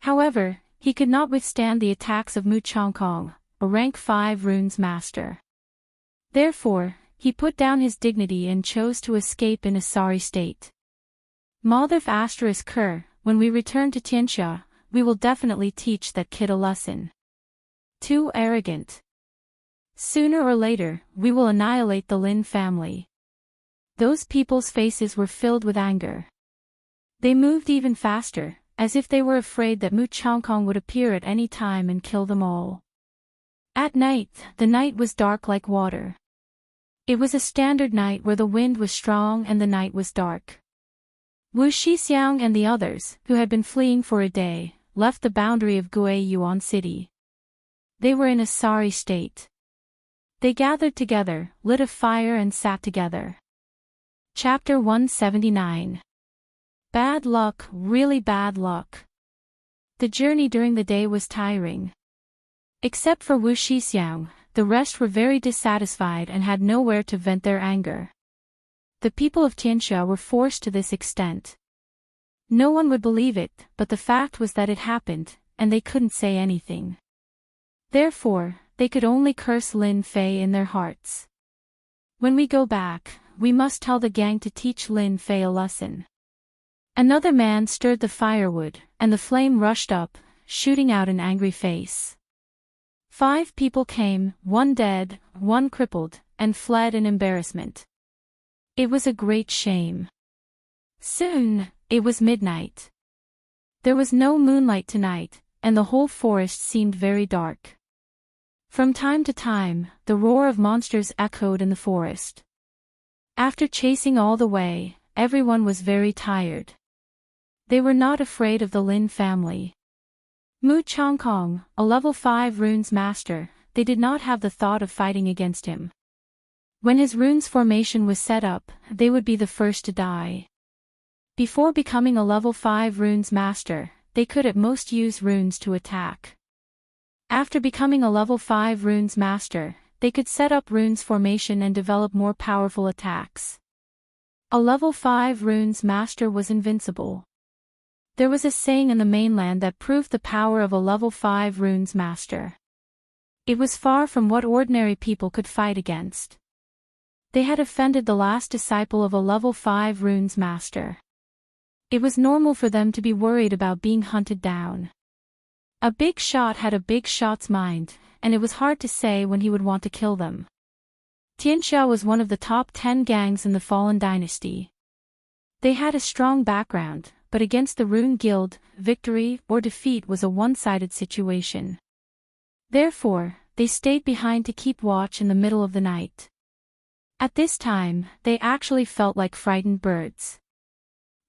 However, he could not withstand the attacks of Mu Changkong, a rank 5 runes master. Therefore, he put down his dignity and chose to escape in a sorry state. Malthif *Ker, when we return to Tianxia, we will definitely teach that kid a lesson. Too arrogant. Sooner or later, we will annihilate the Lin family. Those people's faces were filled with anger. They moved even faster, as if they were afraid that Mu Changkong would appear at any time and kill them all. At night, the night was dark like water. It was a standard night where the wind was strong and the night was dark. Wu Shixiang and the others, who had been fleeing for a day, left the boundary of Guiyuan City. They were in a sorry state. They gathered together, lit a fire and sat together. Chapter 179. Bad luck, really bad luck. The journey during the day was tiring. Except for Wu Shixiang, the rest were very dissatisfied and had nowhere to vent their anger. The people of Tianxia were forced to this extent. No one would believe it, but the fact was that it happened, and they couldn't say anything. Therefore, they could only curse Lin Fei in their hearts. When we go back, we must tell the gang to teach Lin Fei a lesson. Another man stirred the firewood, and the flame rushed up, shooting out an angry face. 5 people came, 1 dead, 1 crippled, and fled in embarrassment. It was a great shame. Soon, it was midnight. There was no moonlight tonight, and the whole forest seemed very dark. From time to time, the roar of monsters echoed in the forest. After chasing all the way, everyone was very tired. They were not afraid of the Lin family. Mu Chongkong, a level 5 runes master, they did not have the thought of fighting against him. When his runes formation was set up, they would be the first to die. Before becoming a level 5 runes master, they could at most use runes to attack. After becoming a level 5 runes master, they could set up runes formation and develop more powerful attacks. A level 5 runes master was invincible. There was a saying in the mainland that proved the power of a level 5 runes master. It was far from what ordinary people could fight against. They had offended the last disciple of a level 5 runes master. It was normal for them to be worried about being hunted down. A big shot had a big shot's mind, and it was hard to say when he would want to kill them. Tianxia was one of the top 10 gangs in the Fallen Dynasty. They had a strong background, but against the Rune Guild, victory or defeat was a one-sided situation. Therefore, they stayed behind to keep watch in the middle of the night. At this time, they actually felt like frightened birds.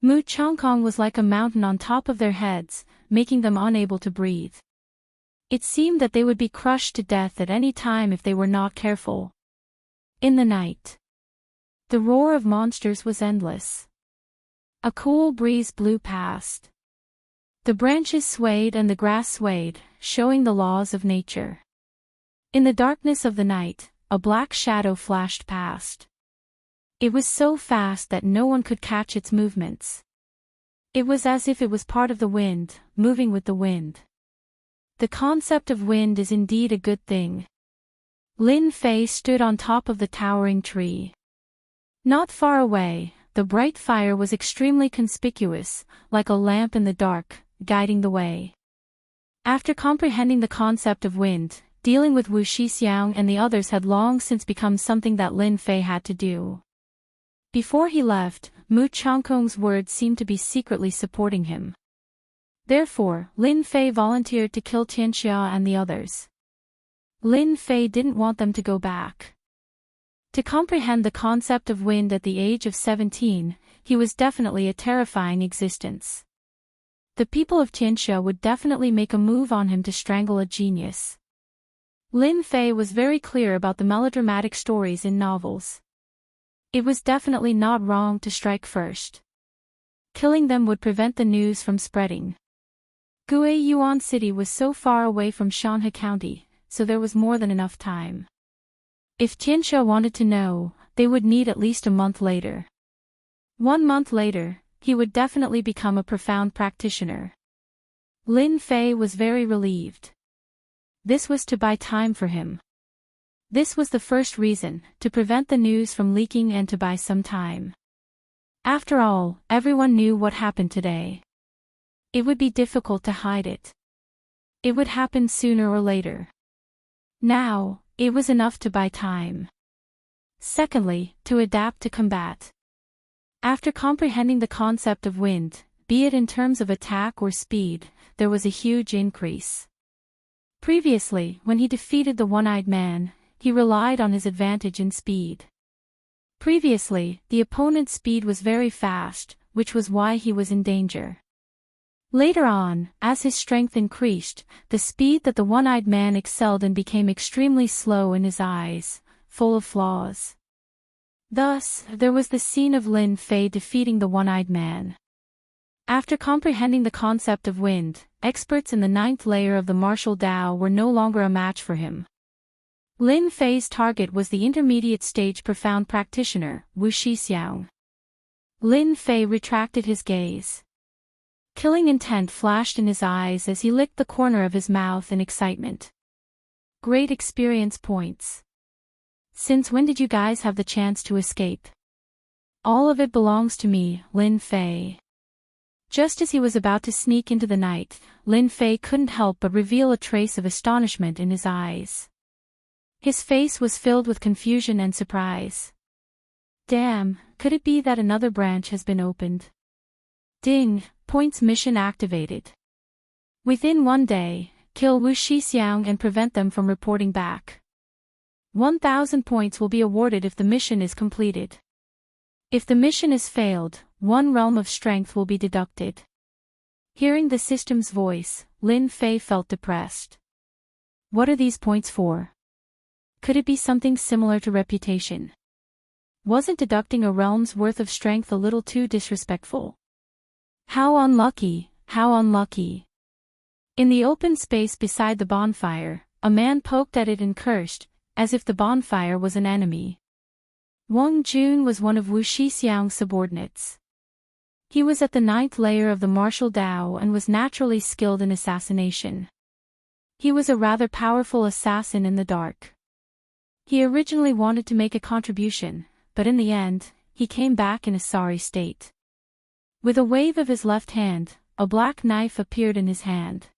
Mu Chongkong was like a mountain on top of their heads, making them unable to breathe. It seemed that they would be crushed to death at any time if they were not careful. In the night, the roar of monsters was endless. A cool breeze blew past. The branches swayed and the grass swayed, showing the laws of nature. In the darkness of the night, a black shadow flashed past. It was so fast that no one could catch its movements. It was as if it was part of the wind, moving with the wind. The concept of wind is indeed a good thing. Lin Fei stood on top of the towering tree. Not far away, the bright fire was extremely conspicuous, like a lamp in the dark, guiding the way. After comprehending the concept of wind, dealing with Wu Shixiang and the others had long since become something that Lin Fei had to do. Before he left, Mu Chongkong's words seemed to be secretly supporting him. Therefore, Lin Fei volunteered to kill Tianxia and the others. Lin Fei didn't want them to go back. To comprehend the concept of wind at the age of 17, he was definitely a terrifying existence. The people of Tianxia would definitely make a move on him to strangle a genius. Lin Fei was very clear about the melodramatic stories in novels. It was definitely not wrong to strike first. Killing them would prevent the news from spreading. Guiyuan City was so far away from Shanhe County, so there was more than enough time. If Tianxia wanted to know, they would need at least a month later. 1 month later, he would definitely become a profound practitioner. Lin Fei was very relieved. This was to buy time for him. This was the first reason, to prevent the news from leaking and to buy some time. After all, everyone knew what happened today. It would be difficult to hide it. It would happen sooner or later. Now, it was enough to buy time. Secondly, to adapt to combat. After comprehending the concept of wind, be it in terms of attack or speed, there was a huge increase. Previously, when he defeated the one-eyed man, he relied on his advantage in speed. Previously, the opponent's speed was very fast, which was why he was in danger. Later on, as his strength increased, the speed that the one-eyed man excelled in became extremely slow in his eyes, full of flaws. Thus, there was the scene of Lin Fei defeating the one-eyed man. After comprehending the concept of wind, experts in the 9th layer of the martial Tao were no longer a match for him. Lin Fei's target was the intermediate stage profound practitioner, Wu Shixiang. Lin Fei retracted his gaze. Killing intent flashed in his eyes as he licked the corner of his mouth in excitement. Great experience points. Since when did you guys have the chance to escape? All of it belongs to me, Lin Fei. Just as he was about to sneak into the night, Lin Fei couldn't help but reveal a trace of astonishment in his eyes. His face was filled with confusion and surprise. Damn, could it be that another branch has been opened? Ding, points mission activated. Within 1 day, kill Wu Shixiang and prevent them from reporting back. 1,000 points will be awarded if the mission is completed. If the mission is failed, 1 realm of strength will be deducted. Hearing the system's voice, Lin Fei felt depressed. What are these points for? Could it be something similar to reputation? Wasn't deducting a realm's worth of strength a little too disrespectful? How unlucky, how unlucky. In the open space beside the bonfire, a man poked at it and cursed, as if the bonfire was an enemy. Wang Jun was one of Wu Shixiang's subordinates. He was at the 9th layer of the martial Dao and was naturally skilled in assassination. He was a rather powerful assassin in the dark. He originally wanted to make a contribution, but in the end, he came back in a sorry state. With a wave of his left hand, a black knife appeared in his hand.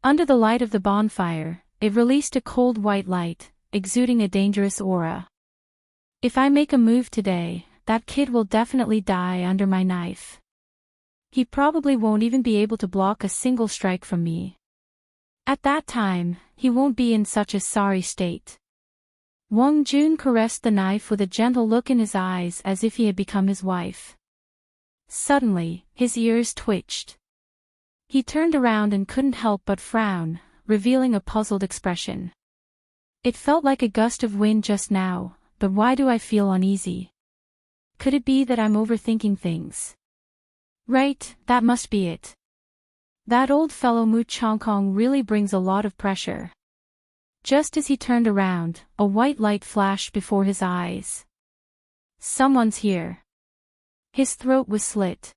Under the light of the bonfire, it released a cold white light, exuding a dangerous aura. If I make a move today, that kid will definitely die under my knife. He probably won't even be able to block a single strike from me. At that time, he won't be in such a sorry state. Wang Jun caressed the knife with a gentle look in his eyes as if he had become his wife. Suddenly, his ears twitched. He turned around and couldn't help but frown, revealing a puzzled expression. It felt like a gust of wind just now, but why do I feel uneasy? Could it be that I'm overthinking things? Right, that must be it. That old fellow Mu Chongkong really brings a lot of pressure. Just as he turned around, a white light flashed before his eyes. Someone's here. His throat was slit.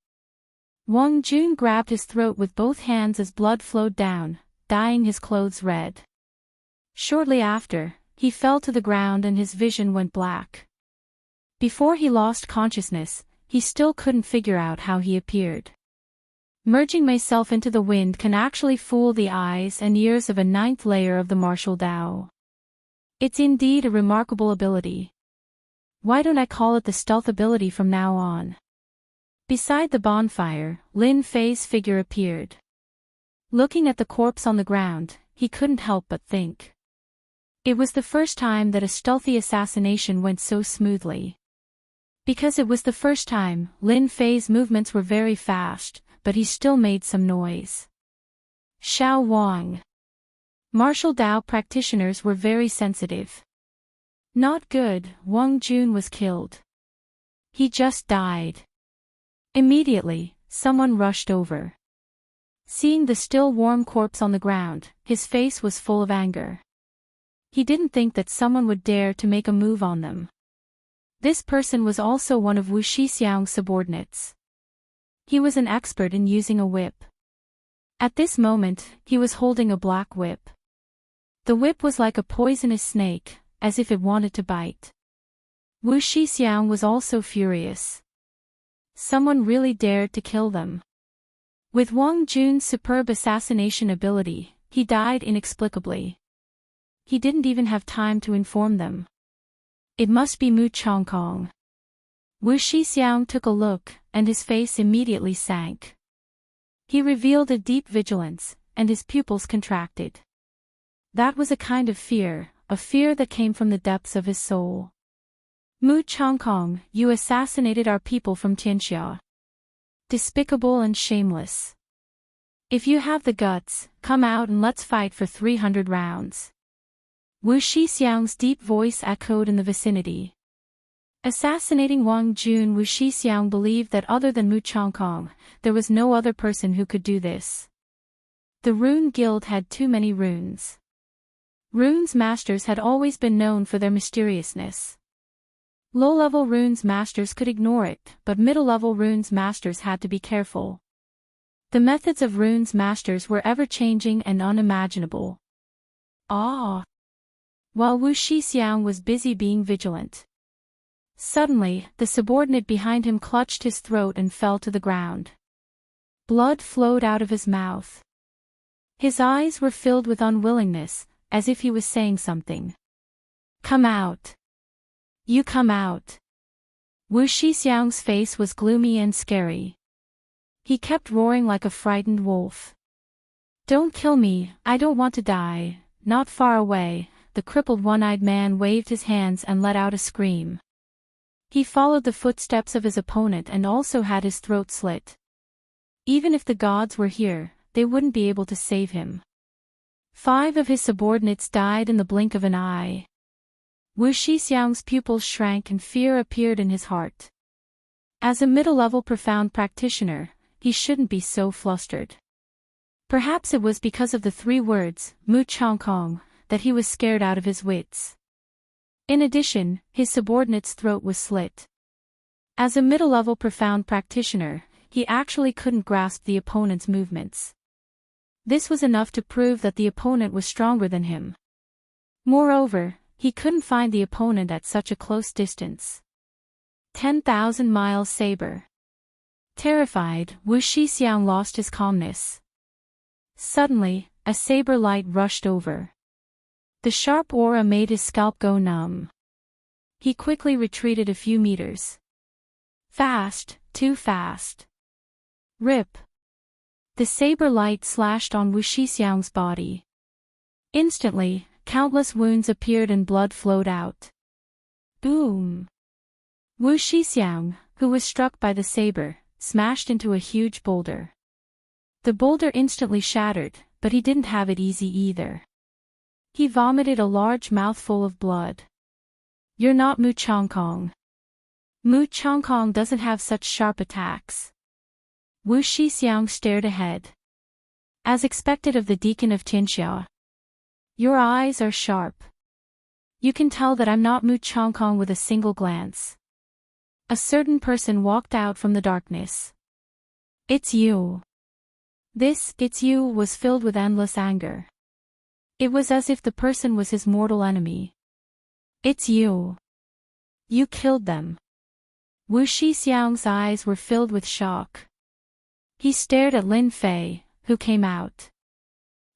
Wang Jun grabbed his throat with both hands as blood flowed down, dyeing his clothes red. Shortly after, he fell to the ground and his vision went black. Before he lost consciousness, he still couldn't figure out how he appeared. Merging myself into the wind can actually fool the eyes and ears of a 9th layer of the martial Dao. It's indeed a remarkable ability. Why don't I call it the stealth ability from now on? Beside the bonfire, Lin Fei's figure appeared. Looking at the corpse on the ground, he couldn't help but think. It was the first time that a stealthy assassination went so smoothly. Because it was the first time, Lin Fei's movements were very fast, but he still made some noise. Xiao Wang. Martial Dao practitioners were very sensitive. Not good, Wang Jun was killed. He just died. Immediately, someone rushed over. Seeing the still warm corpse on the ground, his face was full of anger. He didn't think that someone would dare to make a move on them. This person was also one of Wu Shixiang's subordinates. He was an expert in using a whip. At this moment, he was holding a black whip. The whip was like a poisonous snake, as if it wanted to bite. Wu Shixiang was also furious. Someone really dared to kill them. With Wang Jun's superb assassination ability, he died inexplicably. He didn't even have time to inform them. It must be Mu Chongkong. Wu Shixiang took a look, and his face immediately sank. He revealed a deep vigilance, and his pupils contracted. That was a kind of fear, a fear that came from the depths of his soul. Mu Chongkong, you assassinated our people from Tianxia. Despicable and shameless. If you have the guts, come out and let's fight for 300 rounds. Wu Shixiang's deep voice echoed in the vicinity. Assassinating Wang Jun, Wu Shixiang believed that other than Mu Chongkong, there was no other person who could do this. The Rune Guild had too many runes. Runes masters had always been known for their mysteriousness. Low-level runes masters could ignore it, but middle-level runes masters had to be careful. The methods of runes masters were ever-changing and unimaginable. While Wu Shixiang was busy being vigilant, Suddenly, the subordinate behind him clutched his throat and fell to the ground. Blood flowed out of his mouth. His eyes were filled with unwillingness, as if he was saying something. "Come out! You come out!" Wu Shixiang's face was gloomy and scary. He kept roaring like a frightened wolf. "Don't kill me, I don't want to die." Not far away, the crippled one-eyed man waved his hands and let out a scream. He followed the footsteps of his opponent and also had his throat slit. Even if the gods were here, they wouldn't be able to save him. 5 of his subordinates died in the blink of an eye. Wu Shixiang's pupils shrank and fear appeared in his heart. As a middle-level profound practitioner, he shouldn't be so flustered. Perhaps it was because of the 3 words, Mu Chongkong, that he was scared out of his wits. In addition, his subordinate's throat was slit. As a middle-level profound practitioner, he actually couldn't grasp the opponent's movements. This was enough to prove that the opponent was stronger than him. Moreover, he couldn't find the opponent at such a close distance. 10,000 miles saber. Terrified, Wu Shixiang lost his calmness. Suddenly, a saber light rushed over. The sharp aura made his scalp go numb. He quickly retreated a few meters. Fast, too fast. Rip. The saber light slashed on Wu Shixiang's body. Instantly, countless wounds appeared and blood flowed out. Boom! Wu Shixiang, who was struck by the saber, smashed into a huge boulder. The boulder instantly shattered, but he didn't have it easy either. He vomited a large mouthful of blood. "You're not Mu Chongkong. Mu Chongkong doesn't have such sharp attacks." Wu Shixiang stared ahead. As expected of the deacon of Tianxia. "Your eyes are sharp. You can tell that I'm not Mu Chongkong with a single glance." A certain person walked out from the darkness. "It's you." This "it's you" was filled with endless anger. It was as if the person was his mortal enemy. "It's you. You killed them." Wu Shixiang's eyes were filled with shock. He stared at Lin Fei, who came out.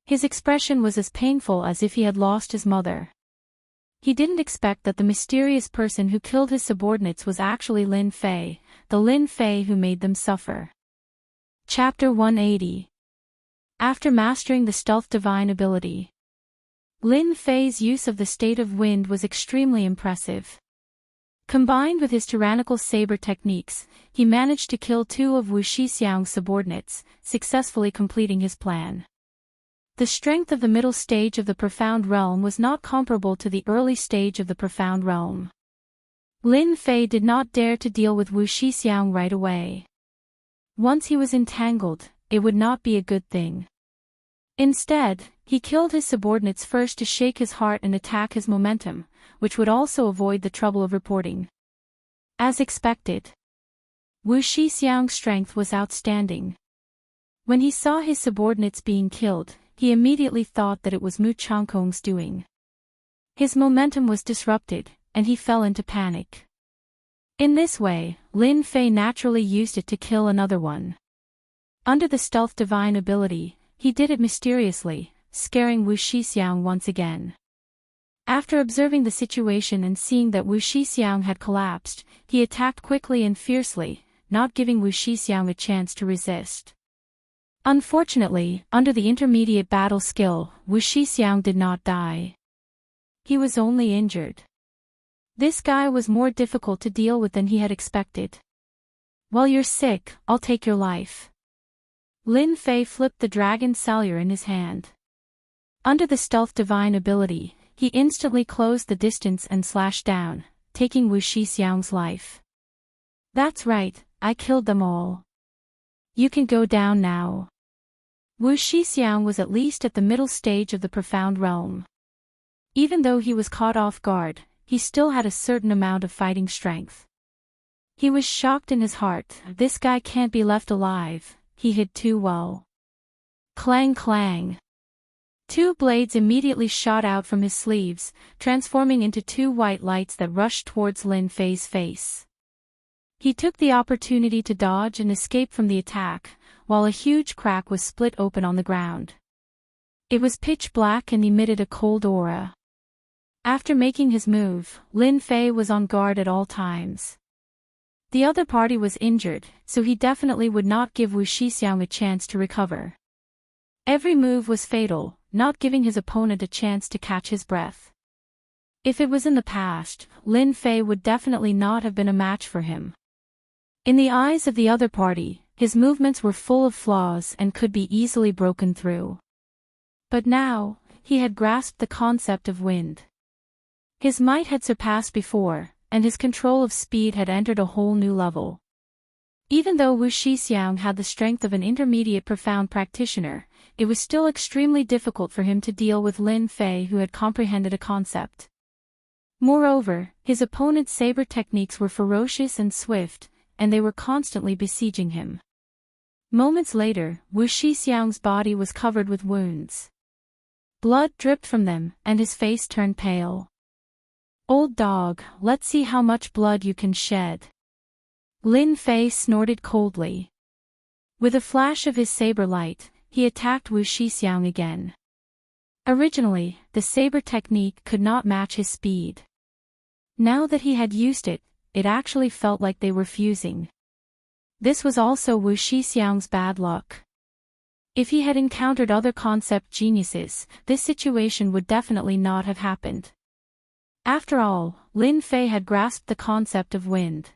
His expression was as painful as if he had lost his mother. He didn't expect that the mysterious person who killed his subordinates was actually Lin Fei, the Lin Fei who made them suffer. Chapter 180. After mastering the stealth divine ability, Lin Fei's use of the state of wind was extremely impressive. Combined with his tyrannical saber techniques, he managed to kill 2 of Wu Shixiang's subordinates, successfully completing his plan. The strength of the middle stage of the profound realm was not comparable to the early stage of the profound realm. Lin Fei did not dare to deal with Wu Shixiang right away. Once he was entangled, it would not be a good thing. Instead, he killed his subordinates first to shake his heart and attack his momentum, which would also avoid the trouble of reporting. As expected, Wu Shixiang's strength was outstanding. When he saw his subordinates being killed, he immediately thought that it was Mu Chongkong's doing. His momentum was disrupted, and he fell into panic. In this way, Lin Fei naturally used it to kill another one. Under the stealth divine ability, he did it mysteriously, scaring Wu Shixiang once again. After observing the situation and seeing that Wu Shixiang had collapsed, he attacked quickly and fiercely, not giving Wu Shixiang a chance to resist. Unfortunately, under the intermediate battle skill, Wu Shixiang did not die. He was only injured. This guy was more difficult to deal with than he had expected. "Well, you're sick, I'll take your life." Lin Fei flipped the dragon salure in his hand. Under the stealth divine ability, he instantly closed the distance and slashed down, taking Wu Shixiang's life. "That's right, I killed them all. You can go down now." Wu Shixiang was at least at the middle stage of the profound realm. Even though he was caught off guard, he still had a certain amount of fighting strength. He was shocked in his heart. This guy can't be left alive, he hid too well. Clang clang. Two blades immediately shot out from his sleeves, transforming into two white lights that rushed towards Lin Fei's face. He took the opportunity to dodge and escape from the attack, while a huge crack was split open on the ground. It was pitch black and emitted a cold aura. After making his move, Lin Fei was on guard at all times. The other party was injured, so he definitely would not give Wu Shixiang a chance to recover. Every move was fatal, not giving his opponent a chance to catch his breath. If it was in the past, Lin Fei would definitely not have been a match for him. In the eyes of the other party, his movements were full of flaws and could be easily broken through. But now, he had grasped the concept of wind. His might had surpassed before, and his control of speed had entered a whole new level. Even though Wu Shixiang had the strength of an intermediate profound practitioner, it was still extremely difficult for him to deal with Lin Fei, who had comprehended a concept. Moreover, his opponent's saber techniques were ferocious and swift, and they were constantly besieging him. Moments later, Wu Shixiang's body was covered with wounds. Blood dripped from them, and his face turned pale. "Old dog, let's see how much blood you can shed." Lin Fei snorted coldly. With a flash of his saber light, he attacked Wu Shixiang again. Originally, the saber technique could not match his speed. Now that he had used it, it actually felt like they were fusing. This was also Wu Shixiang's bad luck. If he had encountered other concept geniuses, this situation would definitely not have happened. After all, Lin Fei had grasped the concept of wind.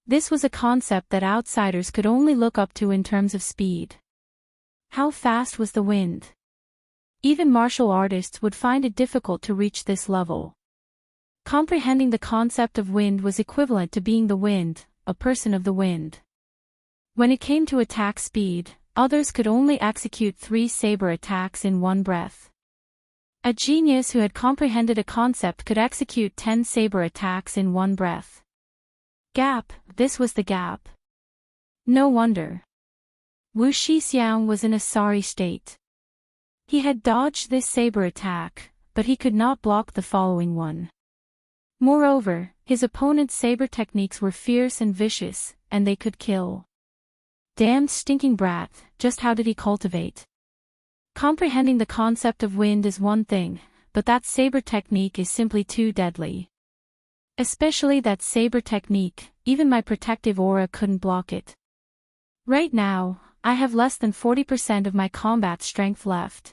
This was a concept that outsiders could only look up to in terms of speed. How fast was the wind? Even martial artists would find it difficult to reach this level. Comprehending the concept of wind was equivalent to being the wind, a person of the wind. When it came to attack speed, others could only execute 3 saber attacks in one breath. A genius who had comprehended a concept could execute 10 saber attacks in one breath. Gap, this was the gap. No wonder. Wu Shixiang was in a sorry state. He had dodged this saber attack, but he could not block the following one. Moreover, his opponent's saber techniques were fierce and vicious, and they could kill. Damned stinking brat, just how did he cultivate? Comprehending the concept of wind is one thing, but that saber technique is simply too deadly. Especially that saber technique, even my protective aura couldn't block it. Right now, I have less than 40% of my combat strength left.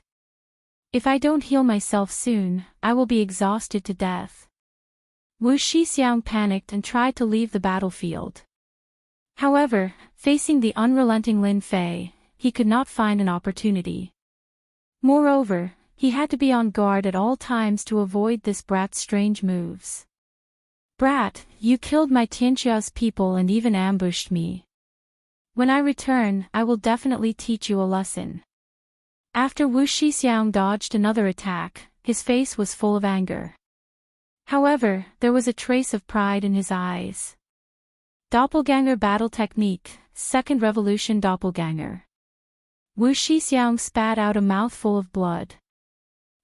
If I don't heal myself soon, I will be exhausted to death. Wu Shixiang panicked and tried to leave the battlefield. However, facing the unrelenting Lin Fei, he could not find an opportunity. Moreover, he had to be on guard at all times to avoid this brat's strange moves. "Brat, you killed my Tianxia's people and even ambushed me. When I return, I will definitely teach you a lesson." After Wu Shixiang dodged another attack, his face was full of anger. However, there was a trace of pride in his eyes. Doppelganger battle technique, second revolution doppelganger. Wu Shixiang spat out a mouthful of blood.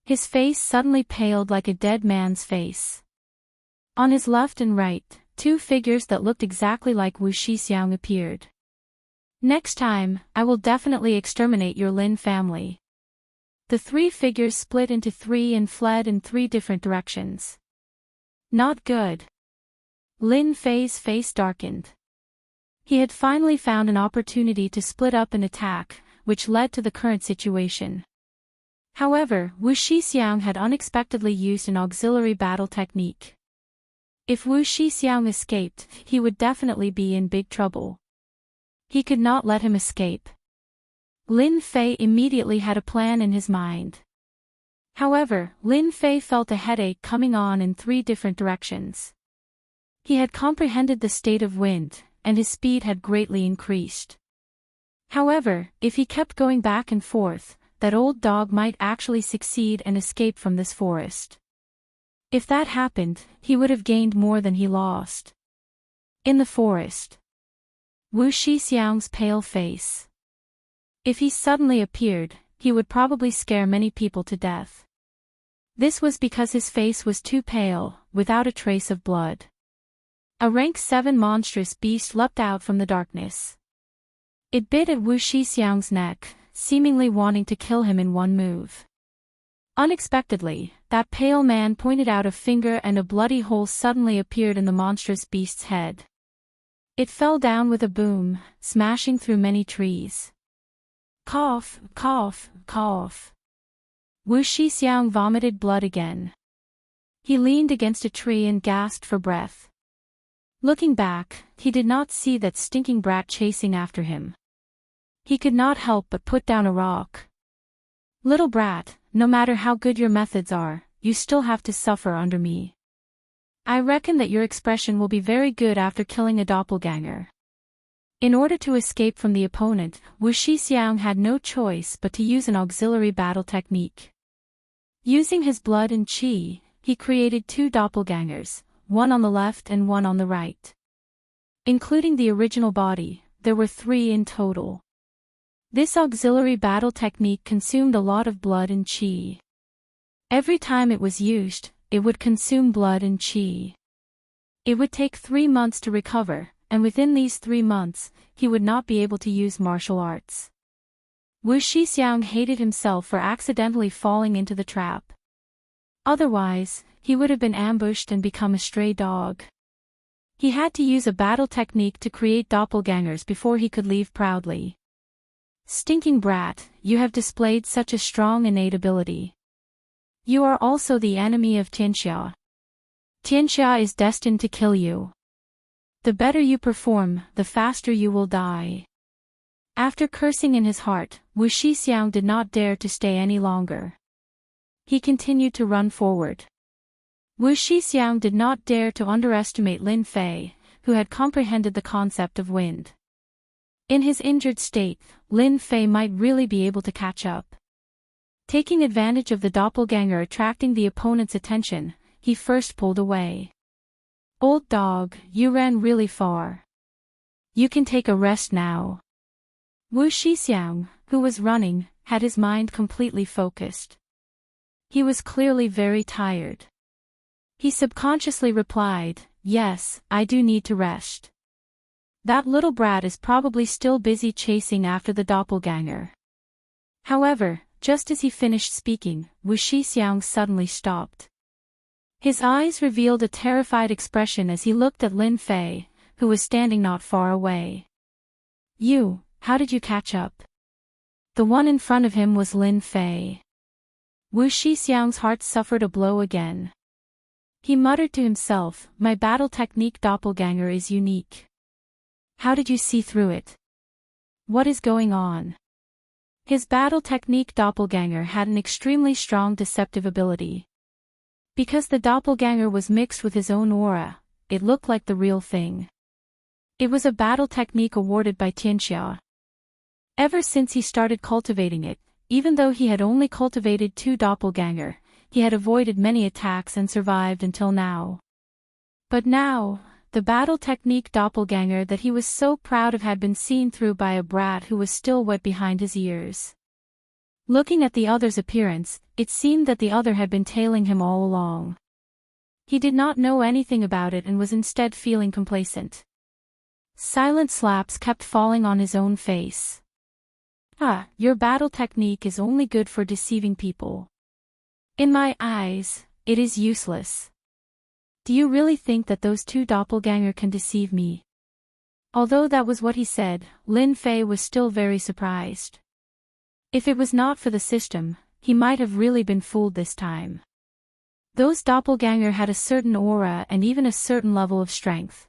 His face suddenly paled like a dead man's face. On his left and right, 2 figures that looked exactly like Wu Shixiang appeared. "Next time, I will definitely exterminate your Lin family." The 3 figures split into 3 and fled in 3 different directions. Not good. Lin Fei's face darkened. He had finally found an opportunity to split up and attack, which led to the current situation. However, Wu Shixiang had unexpectedly used an auxiliary battle technique. If Wu Shixiang escaped, he would definitely be in big trouble. He could not let him escape. Lin Fei immediately had a plan in his mind. However, Lin Fei felt a headache coming on in 3 different directions. He had comprehended the state of wind, and his speed had greatly increased. However, if he kept going back and forth, that old dog might actually succeed and escape from this forest. If that happened, he would have gained more than he lost. In the forest. Wu Shixiang's pale face. If he suddenly appeared, he would probably scare many people to death. This was because his face was too pale, without a trace of blood. A rank 7 monstrous beast leapt out from the darkness. It bit at Wu Shixiang's neck, seemingly wanting to kill him in one move. Unexpectedly, that pale man pointed out a finger and a bloody hole suddenly appeared in the monstrous beast's head. It fell down with a boom, smashing through many trees. Cough, cough, cough. Wu Shixiang vomited blood again. He leaned against a tree and gasped for breath. Looking back, he did not see that stinking brat chasing after him. He could not help but put down a rock. Little brat, no matter how good your methods are, you still have to suffer under me. I reckon that your expression will be very good after killing a doppelganger. In order to escape from the opponent, Wu Shixiang had no choice but to use an auxiliary battle technique. Using his blood and qi, he created 2 doppelgangers, one on the left and one on the right. Including the original body, there were 3 in total. This auxiliary battle technique consumed a lot of blood and qi. Every time it was used, it would consume blood and qi. It would take 3 months to recover, and within these 3 months, he would not be able to use martial arts. Wu Shixiang hated himself for accidentally falling into the trap. Otherwise, he would have been ambushed and become a stray dog. He had to use a battle technique to create doppelgangers before he could leave proudly. Stinking brat, you have displayed such a strong innate ability. You are also the enemy of Tianxia. Tianxia is destined to kill you. The better you perform, the faster you will die. After cursing in his heart, Wu Shixiang did not dare to stay any longer. He continued to run forward. Wu Shixiang did not dare to underestimate Lin Fei, who had comprehended the concept of wind. In his injured state, Lin Fei might really be able to catch up. Taking advantage of the doppelganger attracting the opponent's attention, he first pulled away. Old dog, you ran really far. You can take a rest now. Wu Shixiang, who was running, had his mind completely focused. He was clearly very tired. He subconsciously replied, "Yes, I do need to rest." That little brat is probably still busy chasing after the doppelganger. However, just as he finished speaking, Wu Shixiang suddenly stopped. His eyes revealed a terrified expression as he looked at Lin Fei, who was standing not far away. How did you catch up? The one in front of him was Lin Fei. Wu Shixiang's heart suffered a blow again. He muttered to himself, "My battle technique doppelganger is unique. How did you see through it? What is going on?" His battle technique doppelganger had an extremely strong deceptive ability. Because the doppelganger was mixed with his own aura, it looked like the real thing. It was a battle technique awarded by Tianxia. Ever since he started cultivating it, even though he had only cultivated 2 doppelganger, he had avoided many attacks and survived until now. But now, the battle technique doppelganger that he was so proud of had been seen through by a brat who was still wet behind his ears. Looking at the other's appearance, it seemed that the other had been tailing him all along. He did not know anything about it and was instead feeling complacent. Silent slaps kept falling on his own face. Your battle technique is only good for deceiving people. In my eyes, it is useless. Do you really think that those 2 doppelganger can deceive me? Although that was what he said, Lin Fei was still very surprised. If it was not for the system, he might have really been fooled this time. Those doppelganger had a certain aura and even a certain level of strength.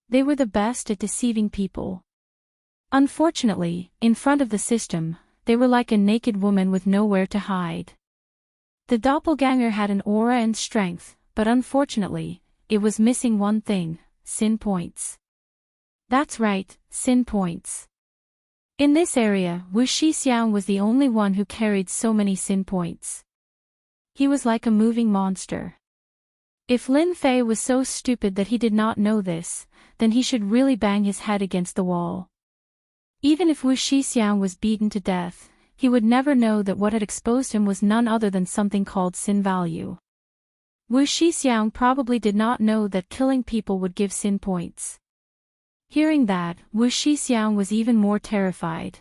They were the best at deceiving people. Unfortunately, in front of the system, they were like a naked woman with nowhere to hide. The doppelganger had an aura and strength, but unfortunately, it was missing one thing: sin points. That's right, sin points. In this area, Wu Shixiang was the only one who carried so many sin points. He was like a moving monster. If Lin Fei was so stupid that he did not know this, then he should really bang his head against the wall. Even if Wu Shixiang was beaten to death, he would never know that what had exposed him was none other than something called sin value. Wu Shixiang probably did not know that killing people would give sin points. Hearing that, Wu Shixiang was even more terrified.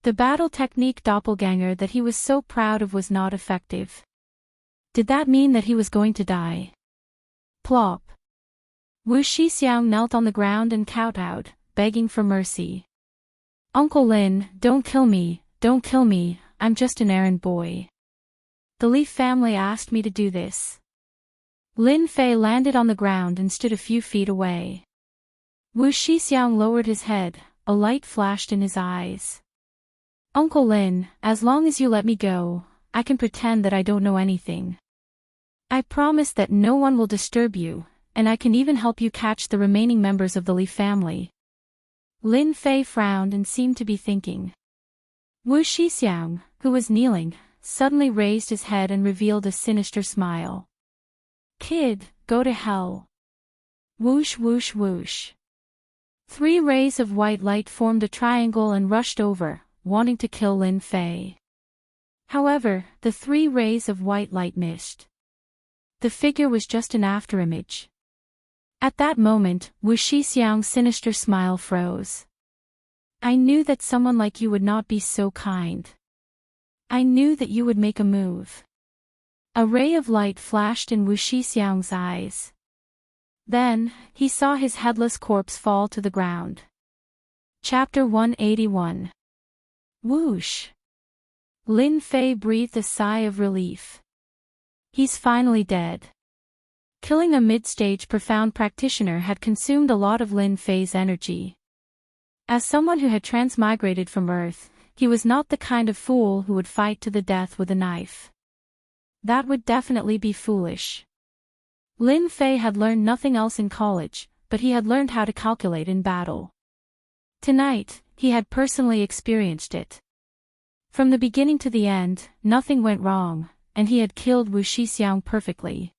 The battle technique doppelganger that he was so proud of was not effective. Did that mean that he was going to die? Plop. Wu Shixiang knelt on the ground and kowtowed, begging for mercy. Uncle Lin, don't kill me, I'm just an errand boy. The Li family asked me to do this. Lin Fei landed on the ground and stood a few feet away. Wu Shixiang lowered his head, a light flashed in his eyes. Uncle Lin, as long as you let me go, I can pretend that I don't know anything. I promise that no one will disturb you, and I can even help you catch the remaining members of the Li family. Lin Fei frowned and seemed to be thinking. Wu Shixiang, who was kneeling, suddenly raised his head and revealed a sinister smile. Kid, go to hell. Whoosh whoosh whoosh. 3 rays of white light formed a triangle and rushed over, wanting to kill Lin Fei. However, the 3 rays of white light missed. The figure was just an afterimage. At that moment, Wu Shixiang's sinister smile froze. I knew that someone like you would not be so kind. I knew that you would make a move. A ray of light flashed in Wu Shixiang's eyes. Then, he saw his headless corpse fall to the ground. Chapter 181. Whoosh! Lin Fei breathed a sigh of relief. He's finally dead. Killing a mid-stage profound practitioner had consumed a lot of Lin Fei's energy. As someone who had transmigrated from Earth, he was not the kind of fool who would fight to the death with a knife. That would definitely be foolish. Lin Fei had learned nothing else in college, but he had learned how to calculate in battle. Tonight, he had personally experienced it. From the beginning to the end, nothing went wrong, and he had killed Wu Shixiang perfectly.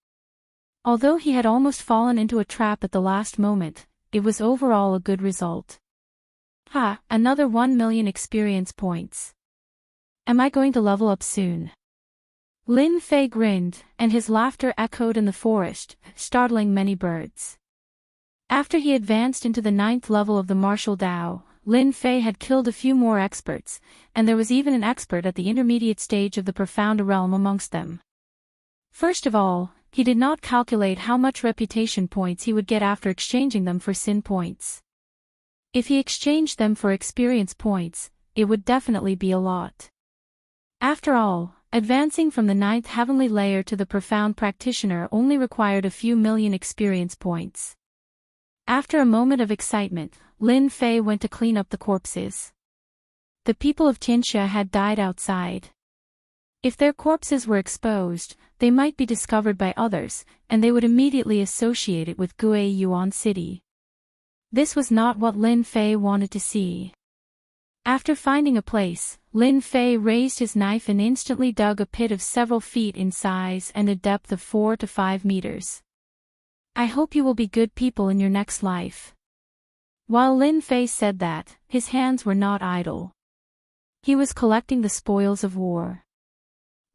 Although he had almost fallen into a trap at the last moment, it was overall a good result. Ha, another 1 million experience points. Am I going to level up soon? Lin Fei grinned, and his laughter echoed in the forest, startling many birds. After he advanced into the 9th level of the martial Dao, Lin Fei had killed a few more experts, and there was even an expert at the intermediate stage of the profound realm amongst them. First of all, he did not calculate how much reputation points he would get after exchanging them for sin points. If he exchanged them for experience points, it would definitely be a lot. After all, advancing from the 9th heavenly layer to the profound practitioner only required a few million experience points. After a moment of excitement, Lin Fei went to clean up the corpses. The people of Tianxia had died outside. If their corpses were exposed, they might be discovered by others, and they would immediately associate it with Gue Yuan City. This was not what Lin Fei wanted to see. After finding a place, Lin Fei raised his knife and instantly dug a pit of several feet in size and a depth of 4 to 5 meters. I hope you will be good people in your next life. While Lin Fei said that, his hands were not idle. He was collecting the spoils of war.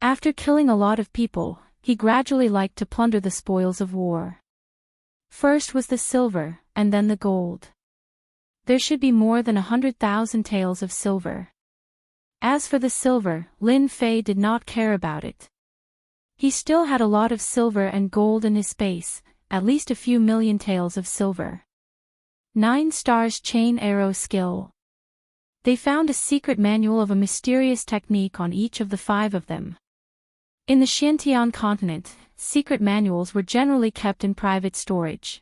After killing a lot of people, he gradually liked to plunder the spoils of war. First was the silver, and then the gold. There should be more than 100,000 taels of silver. As for the silver, Lin Fei did not care about it. He still had a lot of silver and gold in his space, at least a few million taels of silver. 9 stars chain arrow skill. They found a secret manual of a mysterious technique on each of the 5 of them. In the Xiantian continent, secret manuals were generally kept in private storage.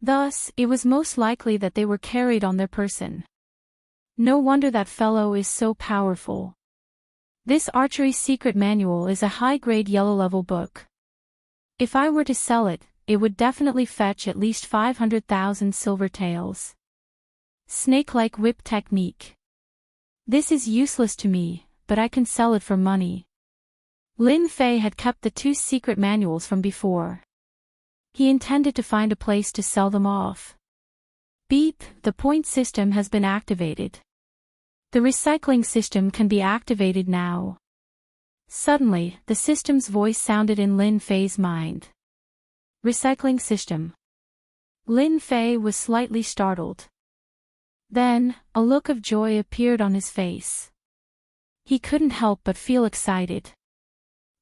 Thus, it was most likely that they were carried on their person. No wonder that fellow is so powerful. This archery secret manual is a high-grade yellow-level book. If I were to sell it, it would definitely fetch at least 500,000 silver taels. Snake-like whip technique. This is useless to me, but I can sell it for money. Lin Fei had kept the 2 secret manuals from before. He intended to find a place to sell them off. Beep, the point system has been activated. The recycling system can be activated now. Suddenly, the system's voice sounded in Lin Fei's mind. Recycling system. Lin Fei was slightly startled. Then, a look of joy appeared on his face. He couldn't help but feel excited.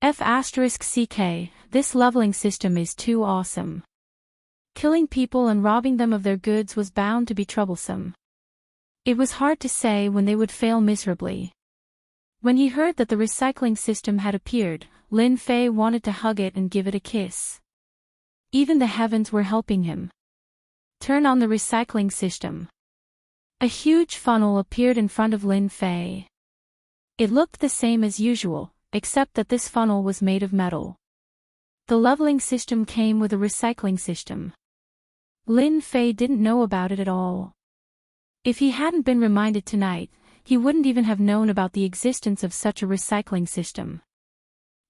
F***ck, this leveling system is too awesome. Killing people and robbing them of their goods was bound to be troublesome. It was hard to say when they would fail miserably. When he heard that the recycling system had appeared, Lin Fei wanted to hug it and give it a kiss. Even the heavens were helping him. Turn on the recycling system. A huge funnel appeared in front of Lin Fei. It looked the same as usual, except that this funnel was made of metal. The leveling system came with a recycling system. Lin Fei didn't know about it at all. If he hadn't been reminded tonight, he wouldn't even have known about the existence of such a recycling system.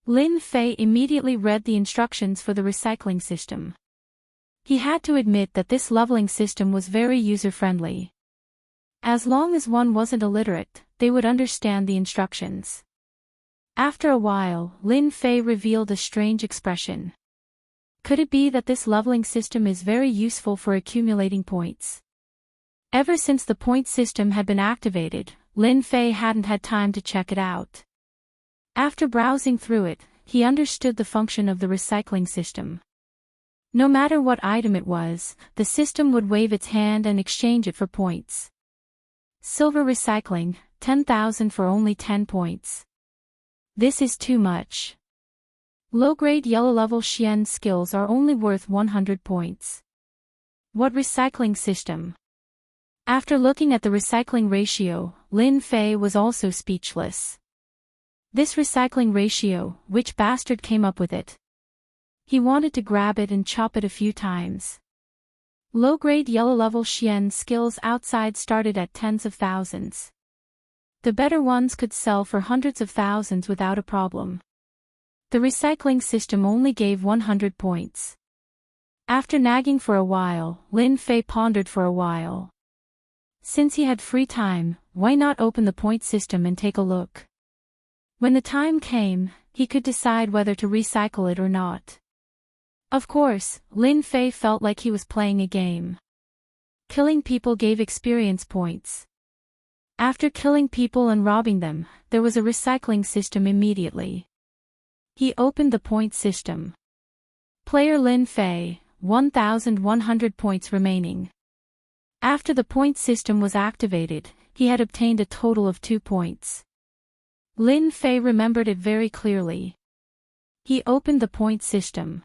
Lin Fei immediately read the instructions for the recycling system. He had to admit that this leveling system was very user-friendly. As long as one wasn't illiterate, they would understand the instructions. After a while, Lin Fei revealed a strange expression. Could it be that this leveling system is very useful for accumulating points? Ever since the point system had been activated, Lin Fei hadn't had time to check it out. After browsing through it, he understood the function of the recycling system. No matter what item it was, the system would wave its hand and exchange it for points. Silver recycling, 10,000 for only 10 points. This is too much. Low-grade yellow-level Xian skills are only worth 100 points. What recycling system? After looking at the recycling ratio, Lin Fei was also speechless. This recycling ratio, which bastard came up with it? He wanted to grab it and chop it a few times. Low-grade yellow-level Xian skills outside started at tens of thousands. The better ones could sell for hundreds of thousands without a problem. The recycling system only gave 100 points. After nagging for a while, Lin Fei pondered for a while. Since he had free time, why not open the point system and take a look? When the time came, he could decide whether to recycle it or not. Of course, Lin Fei felt like he was playing a game. Killing people gave experience points. After killing people and robbing them, there was a recycling system immediately. He opened the point system. Player Lin Fei, 1,100 points remaining. After the point system was activated, he had obtained a total of 2 points. Lin Fei remembered it very clearly. He opened the point system.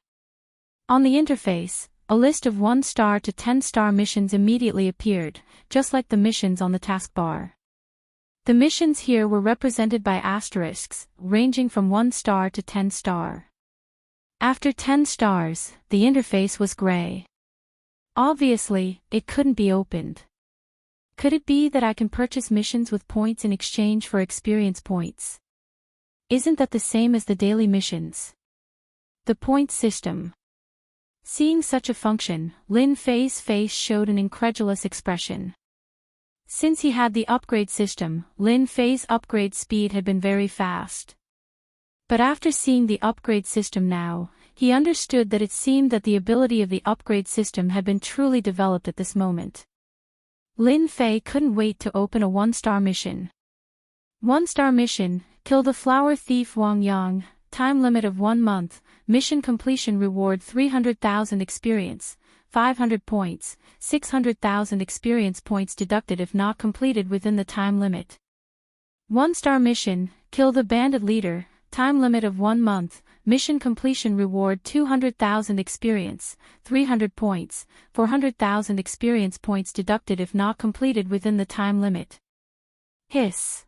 On the interface, a list of 1-star to 10-star missions immediately appeared, just like the missions on the taskbar. The missions here were represented by asterisks, ranging from 1 star to 10 star. After 10 stars, the interface was gray. Obviously, it couldn't be opened. Could it be that I can purchase missions with points in exchange for experience points? Isn't that the same as the daily missions? The point system. Seeing such a function, Lin Fei's face showed an incredulous expression. Since he had the upgrade system, Lin Fei's upgrade speed had been very fast. But after seeing the upgrade system now, he understood that it seemed that the ability of the upgrade system had been truly developed at this moment. Lin Fei couldn't wait to open a 1-star mission. 1-star mission, kill the flower thief Wang Yang, time limit of 1 month, mission completion reward 300,000 experience, 500 points, 600,000 experience points deducted if not completed within the time limit. 1-star mission, kill the bandit leader, time limit of 1 month, mission completion reward 200,000 experience, 300 points, 400,000 experience points deducted if not completed within the time limit. Hiss.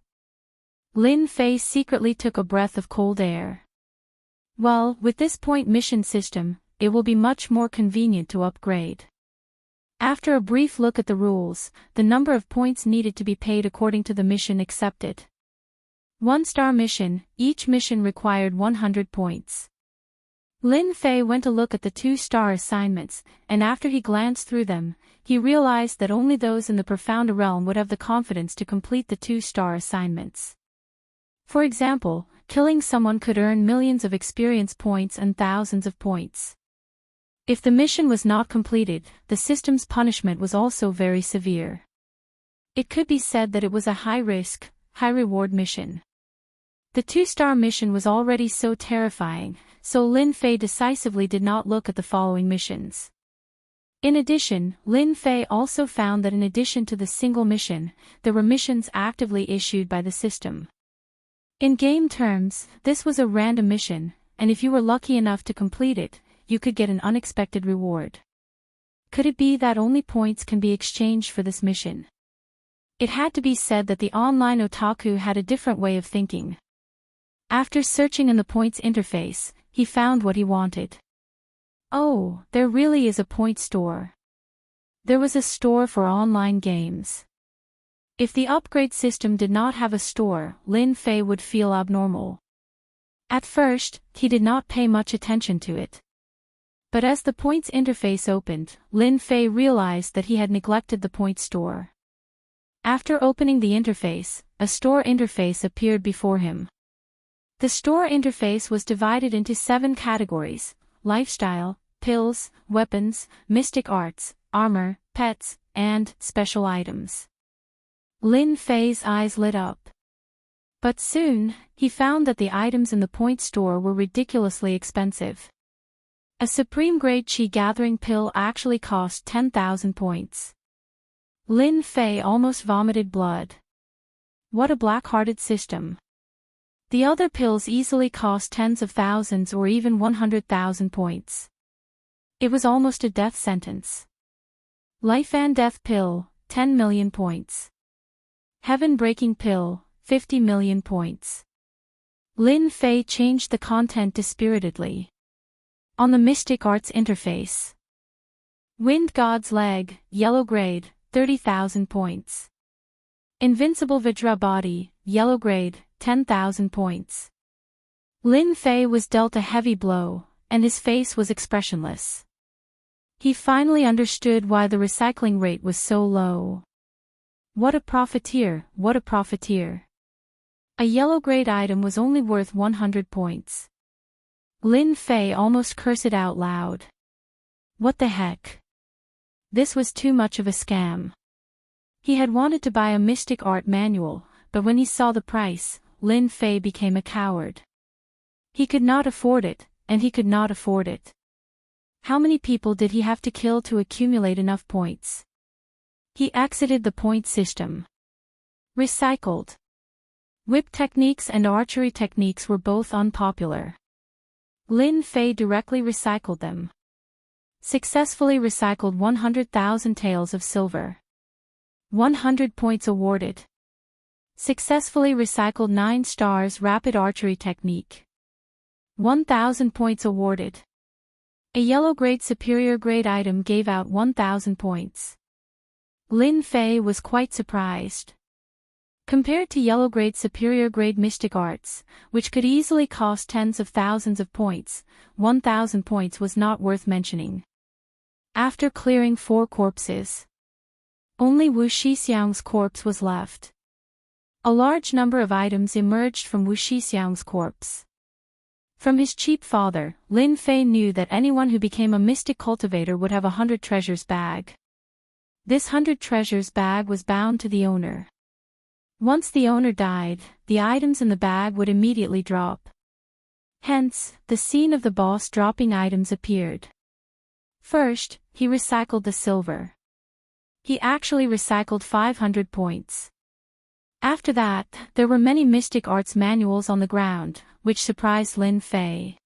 Lin Fei secretly took a breath of cold air. Well, with this point mission system, it will be much more convenient to upgrade. After a brief look at the rules, the number of points needed to be paid according to the mission accepted. 1-star mission, each mission required 100 points. Lin Fei went to look at the 2-star assignments, and after he glanced through them, he realized that only those in the profound realm would have the confidence to complete the 2-star assignments. For example, killing someone could earn millions of experience points and thousands of points. If the mission was not completed, the system's punishment was also very severe. It could be said that it was a high-risk, high-reward mission. The 2-star mission was already so terrifying, so Lin Fei decisively did not look at the following missions. In addition, Lin Fei also found that in addition to the single mission, there were missions actively issued by the system. In game terms, this was a random mission, and if you were lucky enough to complete it, you could get an unexpected reward. Could it be that only points can be exchanged for this mission? It had to be said that the online otaku had a different way of thinking. After searching in the points interface, he found what he wanted. Oh, there really is a point store. There was a store for online games. If the upgrade system did not have a store, Lin Fei would feel abnormal. At first, he did not pay much attention to it. But as the points interface opened, Lin Fei realized that he had neglected the point store. After opening the interface, a store interface appeared before him. The store interface was divided into 7 categories: lifestyle, pills, weapons, mystic arts, armor, pets, and special items. Lin Fei's eyes lit up. But soon, he found that the items in the point store were ridiculously expensive. A supreme grade qi gathering pill actually cost 10,000 points. Lin Fei almost vomited blood. What a black-hearted system. The other pills easily cost tens of thousands or even 100,000 points. It was almost a death sentence. Life and Death Pill, 10 million points. Heaven Breaking Pill, 50 million points. Lin Fei changed the content dispiritedly. On the Mystic Arts interface. Wind God's Leg, Yellow Grade, 30,000 points. Invincible Vajra Body, Yellow Grade, 10,000 points. Lin Fei was dealt a heavy blow, and his face was expressionless. He finally understood why the recycling rate was so low. What a profiteer, what a profiteer. A yellow grade item was only worth 100 points. Lin Fei almost cursed it out loud. What the heck? This was too much of a scam. He had wanted to buy a mystic art manual, but when he saw the price, Lin Fei became a coward. He could not afford it, and he could not afford it. How many people did he have to kill to accumulate enough points? He exited the point system. Recycled. Whip techniques and archery techniques were both unpopular. Lin Fei directly recycled them. Successfully recycled 100,000 taels of silver. 100 points awarded. Successfully recycled 9 stars rapid archery technique. 1,000 points awarded. A yellow grade superior grade item gave out 1,000 points. Lin Fei was quite surprised. Compared to yellow grade superior grade mystic arts, which could easily cost tens of thousands of points, 1,000 points was not worth mentioning. After clearing 4 corpses, only Wu Shixiang's corpse was left. A large number of items emerged from Wu Shixiang's corpse. From his cheap father, Lin Fei knew that anyone who became a mystic cultivator would have 100 treasures bag. This 100 treasures bag was bound to the owner. Once the owner died, the items in the bag would immediately drop. Hence, the scene of the boss dropping items appeared. First, he recycled the silver. He actually recycled 500 points. After that, there were many mystic arts manuals on the ground, which surprised Lin Fei.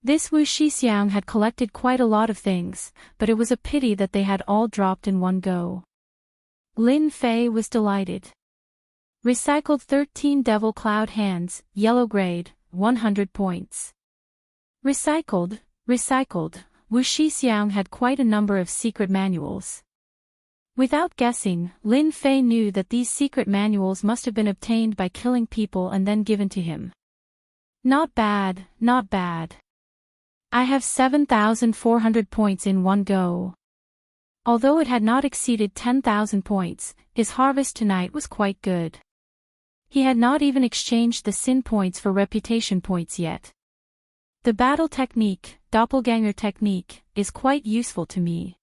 This Wu Shixiang had collected quite a lot of things, but it was a pity that they had all dropped in one go. Lin Fei was delighted. Recycled 13 Devil Cloud Hands, yellow grade, 100 points. Recycled. Wu Shixiang had quite a number of secret manuals. Without guessing, Lin Fei knew that these secret manuals must have been obtained by killing people and then given to him. Not bad, not bad. I have 7,400 points in one go. Although it had not exceeded 10,000 points, his harvest tonight was quite good. He had not even exchanged the sin points for reputation points yet. The battle technique, doppelganger technique, is quite useful to me.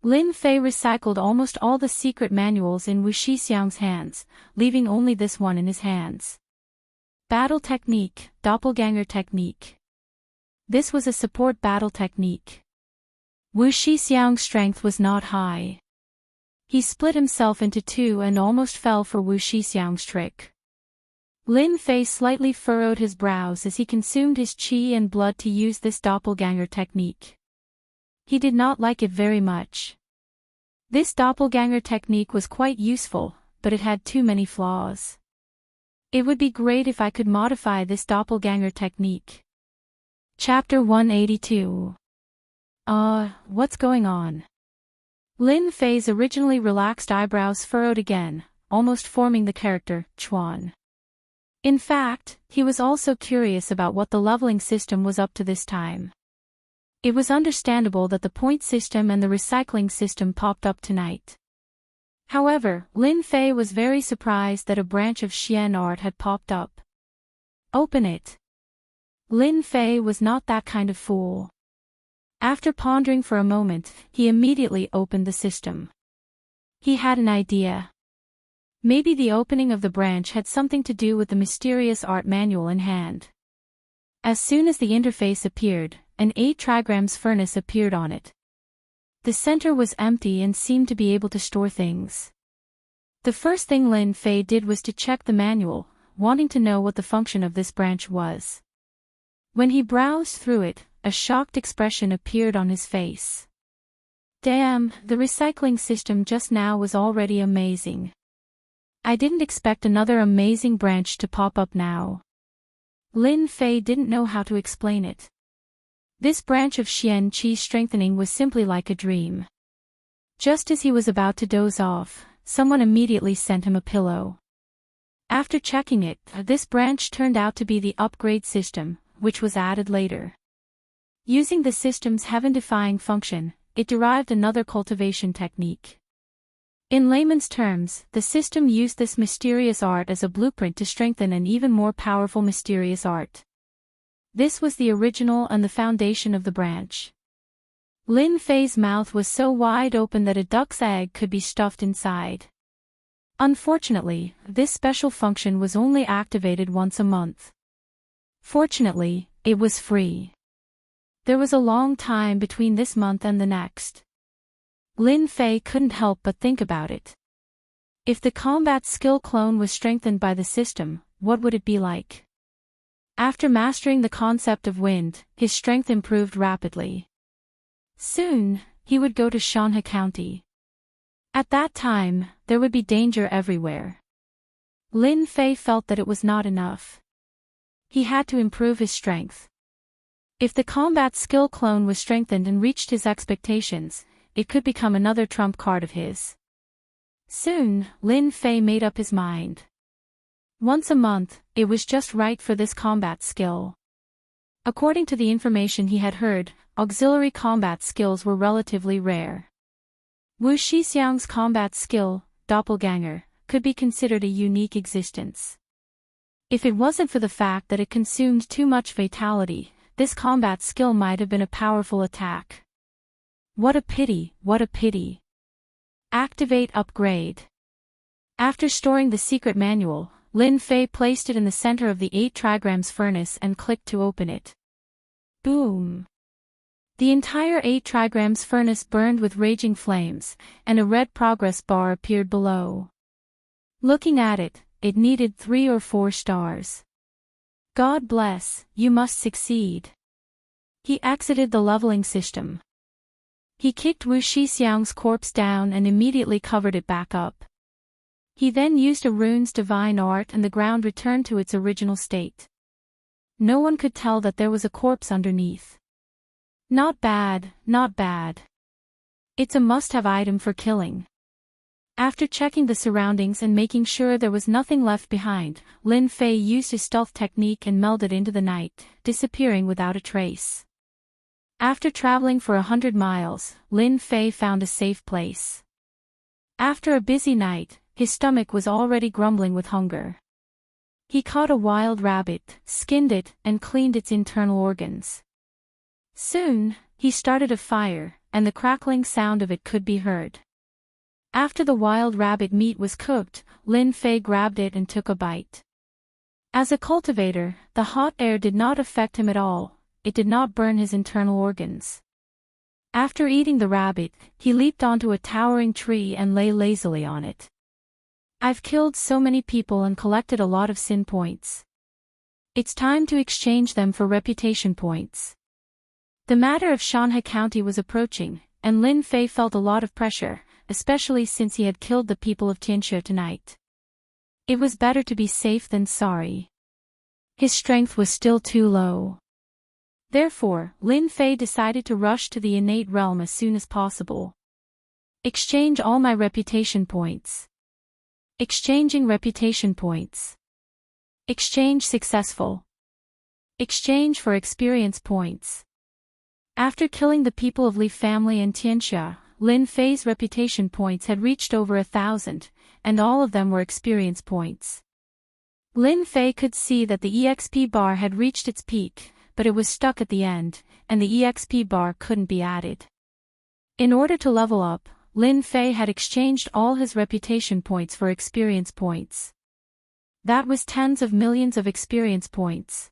Lin Fei recycled almost all the secret manuals in Wu Shixiang's hands, leaving only this one in his hands. Battle technique, doppelganger technique. This was a support battle technique. Wu Shixiang's strength was not high. He split himself into two and almost fell for Wu Shixiang's trick. Lin Fei slightly furrowed his brows as he consumed his qi and blood to use this doppelganger technique. He did not like it very much. This doppelganger technique was quite useful, but it had too many flaws. It would be great if I could modify this doppelganger technique. Chapter 182. What's going on? Lin Fei's originally relaxed eyebrows furrowed again, almost forming the character, Chuan. In fact, he was also curious about what the leveling system was up to this time. It was understandable that the point system and the recycling system popped up tonight. However, Lin Fei was very surprised that a branch of Xian art had popped up. Open it. Lin Fei was not that kind of fool. After pondering for a moment, he immediately opened the system. He had an idea. Maybe the opening of the branch had something to do with the mysterious art manual in hand. As soon as the interface appeared, an 8 trigrams furnace appeared on it. The center was empty and seemed to be able to store things. The first thing Lin Fei did was to check the manual, wanting to know what the function of this branch was. When he browsed through it, a shocked expression appeared on his face. Damn, the recycling system just now was already amazing. I didn't expect another amazing branch to pop up now. Lin Fei didn't know how to explain it. This branch of Xian Qi strengthening was simply like a dream. Just as he was about to doze off, someone immediately sent him a pillow. After checking it, this branch turned out to be the upgrade system, which was added later. Using the system's heaven-defying function, it derived another cultivation technique. In layman's terms, the system used this mysterious art as a blueprint to strengthen an even more powerful mysterious art. This was the original and the foundation of the branch. Lin Fei's mouth was so wide open that a duck's egg could be stuffed inside. Unfortunately, this special function was only activated once a month. Fortunately, it was free. There was a long time between this month and the next. Lin Fei couldn't help but think about it. If the combat skill clone was strengthened by the system, what would it be like? After mastering the concept of wind, his strength improved rapidly. Soon, he would go to Shanhe County. At that time, there would be danger everywhere. Lin Fei felt that it was not enough. He had to improve his strength. If the combat skill clone was strengthened and reached his expectations, it could become another trump card of his. Soon, Lin Fei made up his mind. Once a month, it was just right for this combat skill. According to the information he had heard, auxiliary combat skills were relatively rare. Wu Shixiang's combat skill, doppelganger, could be considered a unique existence. If it wasn't for the fact that it consumed too much vitality, this combat skill might have been a powerful attack. What a pity, what a pity. Activate upgrade. After storing the secret manual, Lin Fei placed it in the center of the 8 trigrams furnace and clicked to open it. Boom. The entire 8 trigrams furnace burned with raging flames, and a red progress bar appeared below. Looking at it, it needed 3 or 4 stars. God bless, you must succeed. He exited the leveling system. He kicked Wu Shixiang's corpse down and immediately covered it back up. He then used a rune's divine art and the ground returned to its original state. No one could tell that there was a corpse underneath. Not bad, not bad. It's a must-have item for killing. After checking the surroundings and making sure there was nothing left behind, Lin Fei used his stealth technique and melded into the night, disappearing without a trace. After traveling for 100 miles, Lin Fei found a safe place. After a busy night, his stomach was already grumbling with hunger. He caught a wild rabbit, skinned it, and cleaned its internal organs. Soon, he started a fire, and the crackling sound of it could be heard. After the wild rabbit meat was cooked, Lin Fei grabbed it and took a bite. As a cultivator, the hot air did not affect him at all. It did not burn his internal organs. After eating the rabbit, he leaped onto a towering tree and lay lazily on it. I've killed so many people and collected a lot of sin points. It's time to exchange them for reputation points. The matter of Shanhai County was approaching, and Lin Fei felt a lot of pressure, especially since he had killed the people of Tianxia tonight. It was better to be safe than sorry. His strength was still too low. Therefore, Lin Fei decided to rush to the innate realm as soon as possible. Exchange all my reputation points. Exchanging reputation points. Exchange successful. Exchange for experience points. After killing the people of Li family and Tianxia, Lin Fei's reputation points had reached over 1,000, and all of them were experience points. Lin Fei could see that the EXP bar had reached its peak, but it was stuck at the end, and the EXP bar couldn't be added. In order to level up, Lin Fei had exchanged all his reputation points for experience points. That was tens of millions of experience points.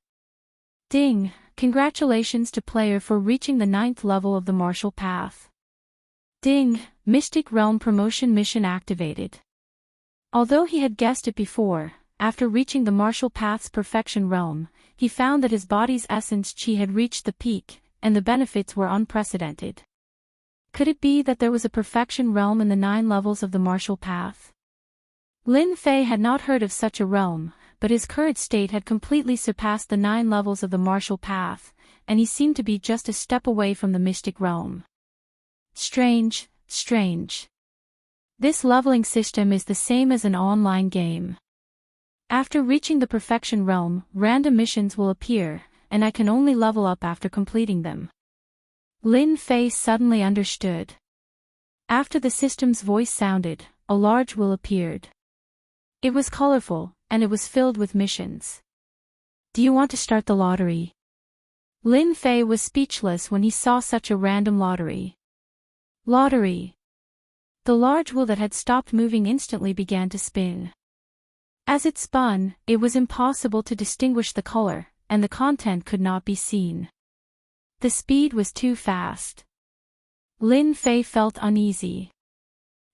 Ding! Congratulations to player for reaching the 9th level of the martial path. Ding! Mystic Realm promotion mission activated. Although he had guessed it before, after reaching the martial path's perfection realm, he found that his body's essence chi had reached the peak, and the benefits were unprecedented. Could it be that there was a perfection realm in the 9 levels of the martial path? Lin Fei had not heard of such a realm, but his current state had completely surpassed the 9 levels of the martial path, and he seemed to be just a step away from the mystic realm. Strange, strange. This leveling system is the same as an online game. After reaching the perfection realm, random missions will appear, and I can only level up after completing them. Lin Fei suddenly understood. After the system's voice sounded, a large wheel appeared. It was colorful, and it was filled with missions. Do you want to start the lottery? Lin Fei was speechless when he saw such a random lottery. Lottery. The large wheel that had stopped moving instantly began to spin. As it spun, it was impossible to distinguish the color, and the content could not be seen. The speed was too fast. Lin Fei felt uneasy.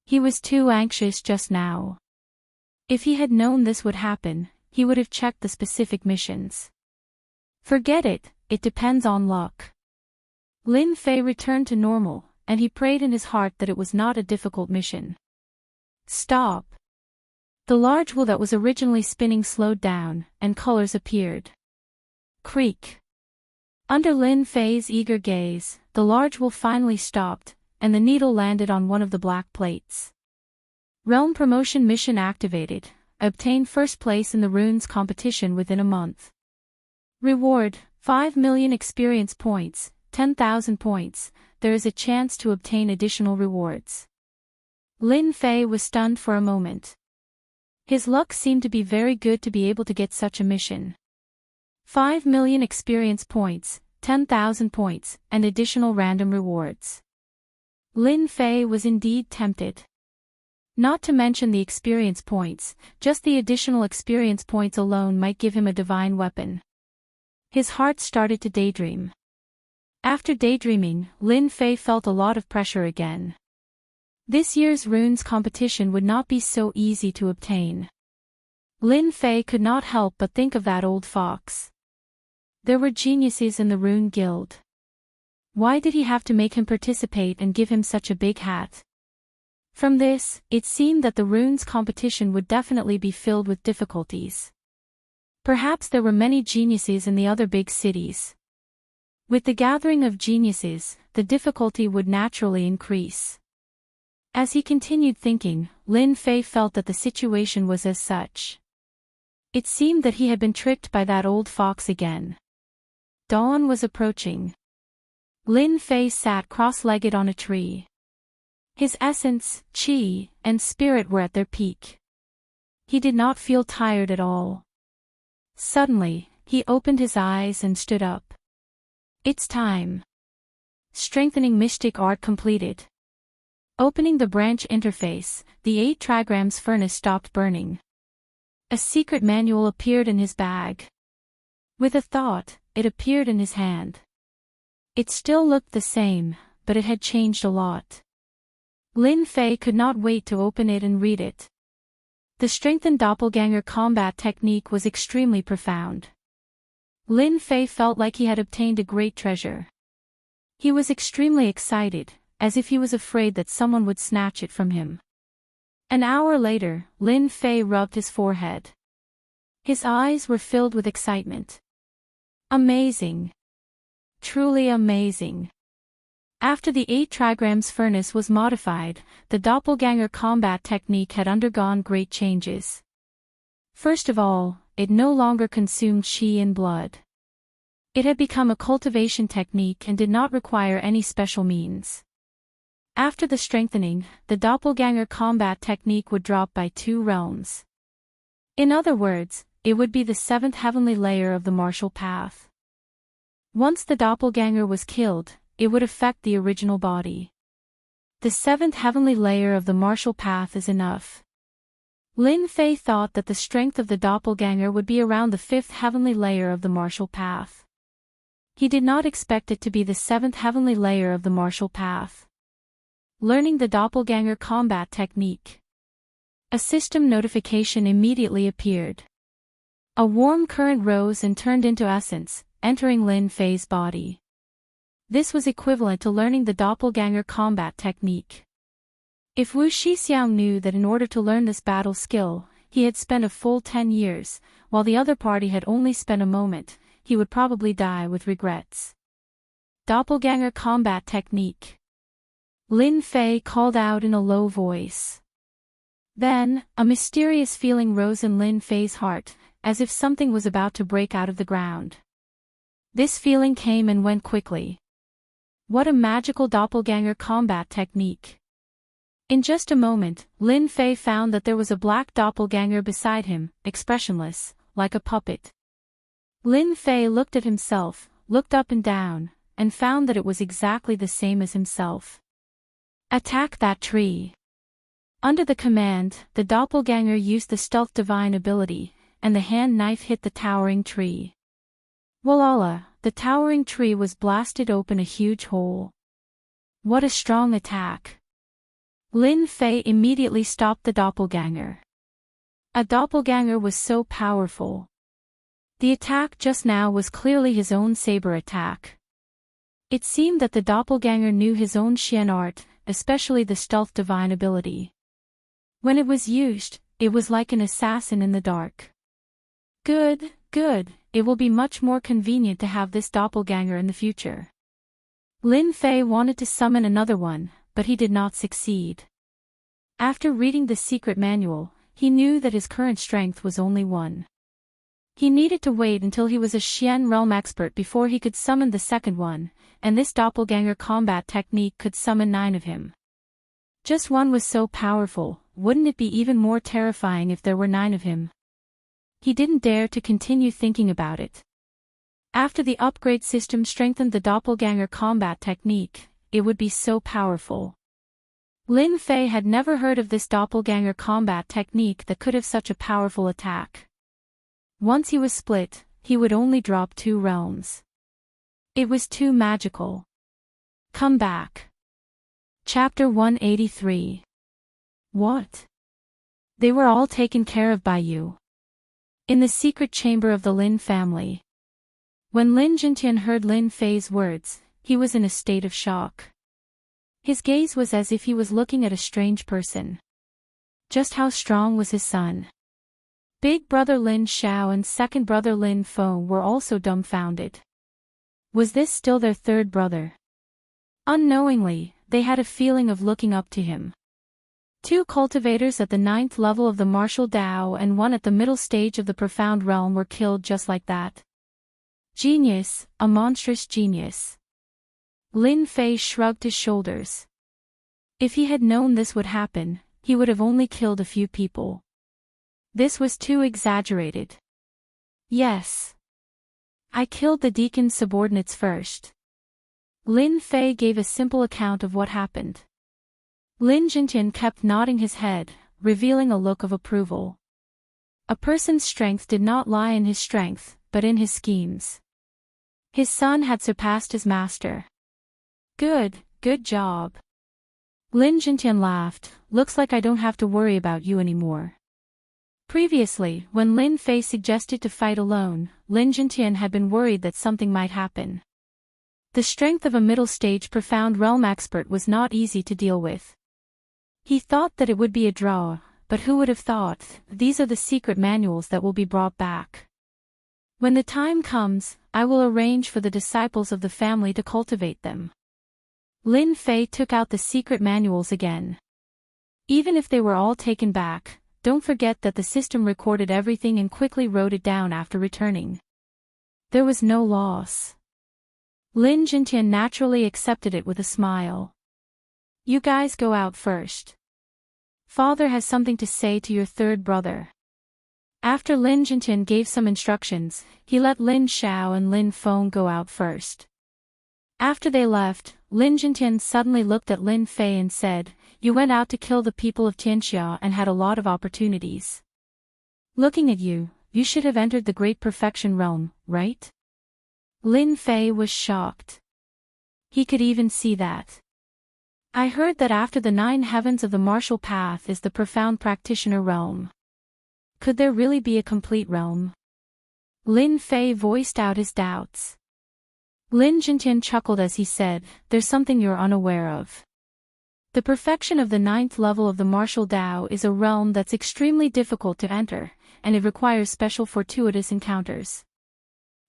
He was too anxious just now. If he had known this would happen, he would have checked the specific missions. Forget it, it depends on luck. Lin Fei returned to normal, and he prayed in his heart that it was not a difficult mission. Stop. The large wheel that was originally spinning slowed down, and colors appeared. Creak. Under Lin Fei's eager gaze, the large wheel finally stopped, and the needle landed on one of the black plates. Realm promotion mission activated. Obtain first place in the runes competition within a month. Reward, 5 million experience points, 10,000 points. There is a chance to obtain additional rewards. Lin Fei was stunned for a moment. His luck seemed to be very good to be able to get such a mission. 5 million experience points, 10,000 points, and additional random rewards. Lin Fei was indeed tempted. Not to mention the experience points, just the additional experience points alone might give him a divine weapon. His heart started to daydream. After daydreaming, Lin Fei felt a lot of pressure again. This year's runes competition would not be so easy to obtain. Lin Fei could not help but think of that old fox. There were geniuses in the Rune Guild. Why did he have to make him participate and give him such a big hat? From this, it seemed that the runes competition would definitely be filled with difficulties. Perhaps there were many geniuses in the other big cities. With the gathering of geniuses, the difficulty would naturally increase. As he continued thinking, Lin Fei felt that the situation was as such. It seemed that he had been tricked by that old fox again. Dawn was approaching. Lin Fei sat cross-legged on a tree. His essence, qi, and spirit were at their peak. He did not feel tired at all. Suddenly, he opened his eyes and stood up. It's time. Strengthening mystic art completed. Opening the branch interface, the 8 trigrams furnace stopped burning. A secret manual appeared in his bag. With a thought, it appeared in his hand. It still looked the same, but it had changed a lot. Lin Fei could not wait to open it and read it. The strengthened doppelganger combat technique was extremely profound. Lin Fei felt like he had obtained a great treasure. He was extremely excited, as if he was afraid that someone would snatch it from him. An hour later, Lin Fei rubbed his forehead. His eyes were filled with excitement. Amazing. Truly amazing. After the 8 trigrams furnace was modified, the doppelganger combat technique had undergone great changes. First of all, it no longer consumed qi and blood. It had become a cultivation technique and did not require any special means. After the strengthening, the doppelganger combat technique would drop by 2 realms. In other words, it would be the 7th heavenly layer of the martial path. Once the doppelganger was killed, it would affect the original body. The 7th heavenly layer of the martial path is enough. Lin Fei thought that the strength of the doppelganger would be around the 5th heavenly layer of the martial path. He did not expect it to be the 7th heavenly layer of the martial path. Learning the doppelganger combat technique. A system notification immediately appeared. A warm current rose and turned into essence, entering Lin Fei's body. This was equivalent to learning the doppelganger combat technique. If Wu Shixiang knew that in order to learn this battle skill, he had spent a full 10 years, while the other party had only spent a moment, he would probably die with regrets. Doppelganger combat technique. Lin Fei called out in a low voice. Then, a mysterious feeling rose in Lin Fei's heart, as if something was about to break out of the ground. This feeling came and went quickly. What a magical doppelganger combat technique. In just a moment, Lin Fei found that there was a black doppelganger beside him, expressionless, like a puppet. Lin Fei looked at himself, looked up and down, and found that it was exactly the same as himself. Attack that tree. Under the command, the doppelganger used the stealth divine ability, and the hand knife hit the towering tree. Walala, the towering tree was blasted open a huge hole. What a strong attack. Lin Fei immediately stopped the doppelganger. A doppelganger was so powerful. The attack just now was clearly his own saber attack. It seemed that the doppelganger knew his own Xian art, especially the stealth divine ability. When it was used, it was like an assassin in the dark. Good, good, it will be much more convenient to have this doppelganger in the future. Lin Fei wanted to summon another one, but he did not succeed. After reading the secret manual, he knew that his current strength was only 1. He needed to wait until he was a Xian realm expert before he could summon the second one, and this doppelganger combat technique could summon 9 of him. Just 1 was so powerful, wouldn't it be even more terrifying if there were 9 of him? He didn't dare to continue thinking about it. After the upgrade system strengthened the doppelganger combat technique, it would be so powerful. Lin Fei had never heard of this doppelganger combat technique that could have such a powerful attack. Once he was split, he would only drop 2 realms. It was too magical. Come back. Chapter 183. What? They were all taken care of by you. In the secret chamber of the Lin family. When Lin Jintian heard Lin Fei's words, he was in a state of shock. His gaze was as if he was looking at a strange person. Just how strong was his son? Big brother Lin Xiao and second brother Lin Feng were also dumbfounded. Was this still their third brother? Unknowingly, they had a feeling of looking up to him. 2 cultivators at the 9th level of the martial Dao and 1 at the middle stage of the profound realm were killed just like that. Genius, a monstrous genius. Lin Fei shrugged his shoulders. If he had known this would happen, he would have only killed a few people. This was too exaggerated. Yes. I killed the deacon's subordinates first. Lin Fei gave a simple account of what happened. Lin Jintian kept nodding his head, revealing a look of approval. A person's strength did not lie in his strength, but in his schemes. His son had surpassed his master. Good job. Lin Jintian laughed, looks like I don't have to worry about you anymore. Previously, when Lin Fei suggested to fight alone, Lin Jintian had been worried that something might happen. The strength of a middle-stage profound realm expert was not easy to deal with. He thought that it would be a draw, but who would have thought, these are the secret manuals that will be brought back. When the time comes, I will arrange for the disciples of the family to cultivate them. Lin Fei took out the secret manuals again. Even if they were all taken back, don't forget that the system recorded everything and quickly wrote it down after returning. There was no loss. Lin Jintian naturally accepted it with a smile. You guys go out first. Father has something to say to your third brother. After Lin Jintian gave some instructions, he let Lin Xiao and Lin Feng go out first. After they left, Lin Jintian suddenly looked at Lin Fei and said, You went out to kill the people of Tianxia and had a lot of opportunities. Looking at you, you should have entered the Great Perfection Realm, right? Lin Fei was shocked. He could even see that. I heard that after the 9 heavens of the martial path is the profound practitioner realm. Could there really be a complete realm? Lin Fei voiced out his doubts. Lin Jintian chuckled as he said, There's something you're unaware of. The perfection of the 9th level of the martial Tao is a realm that's extremely difficult to enter, and it requires special fortuitous encounters.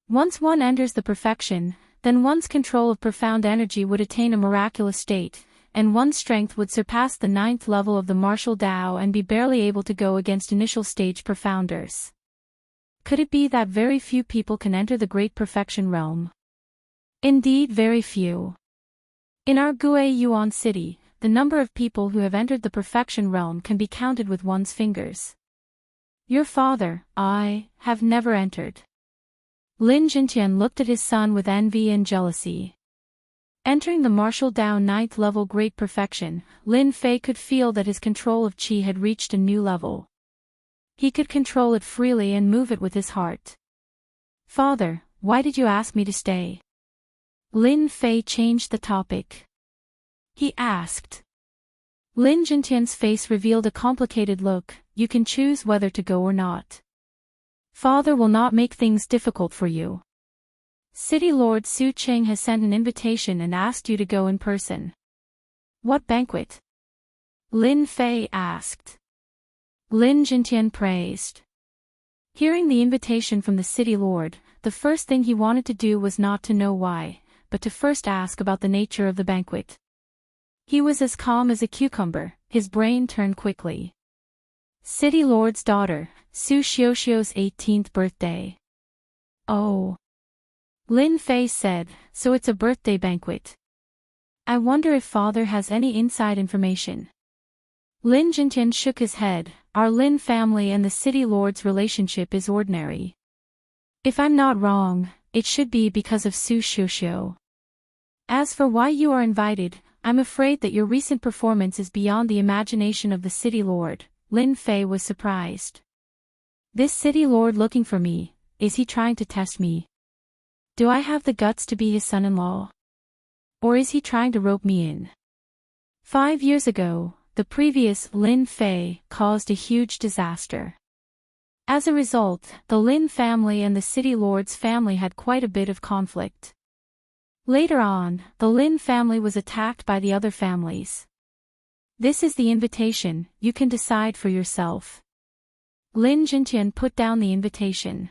Once one enters the perfection, then one's control of profound energy would attain a miraculous state, and one's strength would surpass the 9th level of the martial Tao and be barely able to go against initial stage profounders. Could it be that very few people can enter the Great Perfection Realm? Indeed, very few. In our Gue Yuan city, the number of people who have entered the Perfection Realm can be counted with one's fingers. Your father, I, have never entered. Lin Jintian looked at his son with envy and jealousy. Entering the martial Tao 9th level Great Perfection, Lin Fei could feel that his control of qi had reached a new level. He could control it freely and move it with his heart. Father, why did you ask me to stay? Lin Fei changed the topic. He asked. Lin Jintian's face revealed a complicated look, you can choose whether to go or not. Father will not make things difficult for you. City Lord Su Cheng has sent an invitation and asked you to go in person. What banquet? Lin Fei asked. Lin Jintian praised. Hearing the invitation from the city lord, the first thing he wanted to do was not to know why, but to first ask about the nature of the banquet. He was as calm as a cucumber, his brain turned quickly. City Lord's daughter, Su Xiuxiu's 18th birthday. Oh. Lin Fei said, so it's a birthday banquet. I wonder if father has any inside information. Lin Jintian shook his head, our Lin family and the city lord's relationship is ordinary. If I'm not wrong, it should be because of Su Xiuxiu. As for why you are invited, I'm afraid that your recent performance is beyond the imagination of the city lord. Lin Fei was surprised. This city lord looking for me, is he trying to test me? Do I have the guts to be his son-in-law? Or is he trying to rope me in? 5 years ago, the previous Lin Fei caused a huge disaster. As a result, the Lin family and the city lord's family had quite a bit of conflict. Later on, the Lin family was attacked by the other families. This is the invitation, you can decide for yourself. Lin Jintian put down the invitation.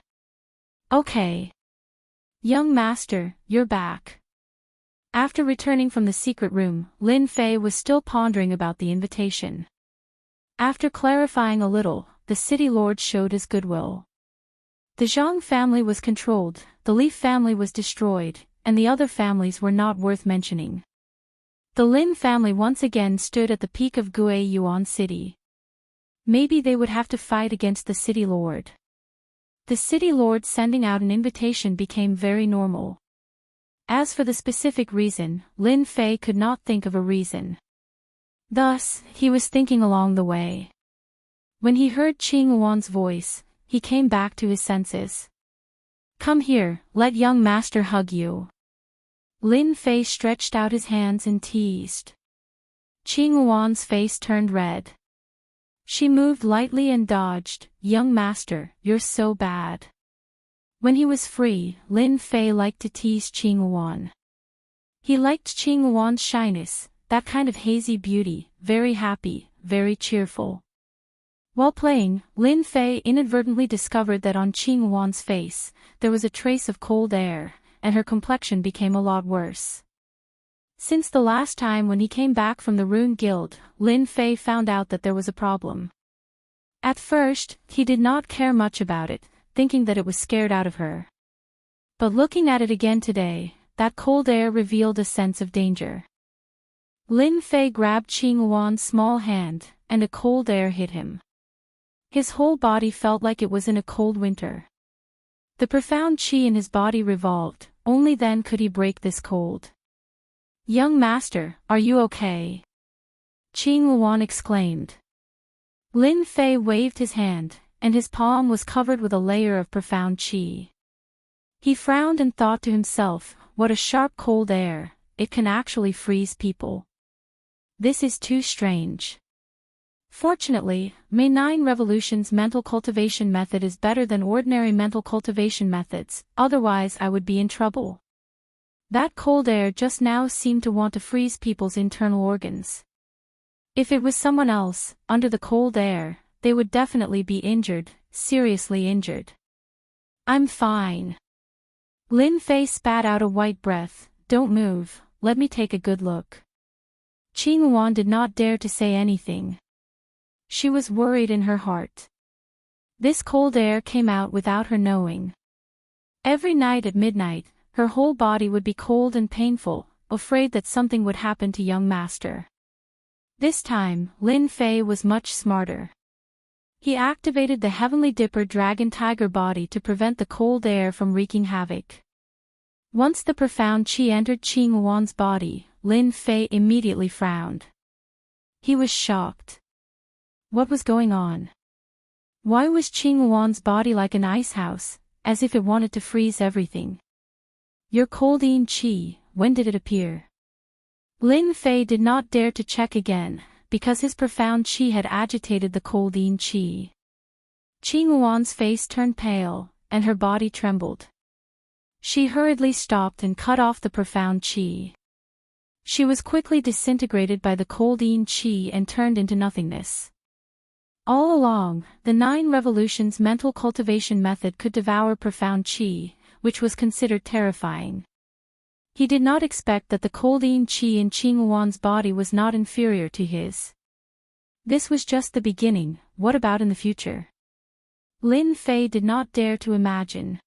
Okay. Young master, you're back. After returning from the secret room, Lin Fei was still pondering about the invitation. After clarifying a little, the city lord showed his goodwill. The Zhang family was controlled, the Li family was destroyed, and the other families were not worth mentioning. The Lin family once again stood at the peak of Guiyuan City. Maybe they would have to fight against the city lord. The city lord sending out an invitation became very normal. As for the specific reason, Lin Fei could not think of a reason. Thus, he was thinking along the way. When he heard Qing Wan's voice, he came back to his senses. Come here, let young master hug you. Lin Fei stretched out his hands and teased. Qing Wan's face turned red. She moved lightly and dodged. Young master, you're so bad. When he was free, Lin Fei liked to tease Qing Wan. He liked Qing Wan's shyness, that kind of hazy beauty, very happy, very cheerful. While playing, Lin Fei inadvertently discovered that on Qing Wan's face, there was a trace of cold air, and her complexion became a lot worse. Since the last time when he came back from the Rune Guild, Lin Fei found out that there was a problem. At first, he did not care much about it, thinking that it was scared out of her. But looking at it again today, that cold air revealed a sense of danger. Lin Fei grabbed Qing Wan's small hand, and a cold air hit him. His whole body felt like it was in a cold winter. The profound qi in his body revolved, only then could he break this cold. Young master, are you okay? Qing Wan exclaimed. Lin Fei waved his hand, and his palm was covered with a layer of profound qi. He frowned and thought to himself, what a sharp cold air, it can actually freeze people. This is too strange. Fortunately, May 9 Revolution's mental cultivation method is better than ordinary mental cultivation methods, otherwise I would be in trouble. That cold air just now seemed to want to freeze people's internal organs. If it was someone else, under the cold air, they would definitely be injured, seriously injured. I'm fine. Lin Fei spat out a white breath. Don't move, let me take a good look. Qing Wan did not dare to say anything. She was worried in her heart. This cold air came out without her knowing. Every night at midnight, her whole body would be cold and painful, afraid that something would happen to young master. This time, Lin Fei was much smarter. He activated the Heavenly Dipper Dragon Tiger body to prevent the cold air from wreaking havoc. Once the profound qi entered Qing Wan's body, Lin Fei immediately frowned. He was shocked. What was going on? Why was Qing Wan's body like an ice house, as if it wanted to freeze everything? Your cold-in qi, when did it appear? Lin Fei did not dare to check again, because his profound qi had agitated the cold-in qi. Qing Wan's face turned pale, and her body trembled. She hurriedly stopped and cut off the profound qi. She was quickly disintegrated by the cold-in qi and turned into nothingness. All along, the 9 Revolutions mental cultivation method could devour profound qi, which was considered terrifying. He did not expect that the cold-in qi in Qing Wan's body was not inferior to his. This was just the beginning, what about in the future? Lin Fei did not dare to imagine.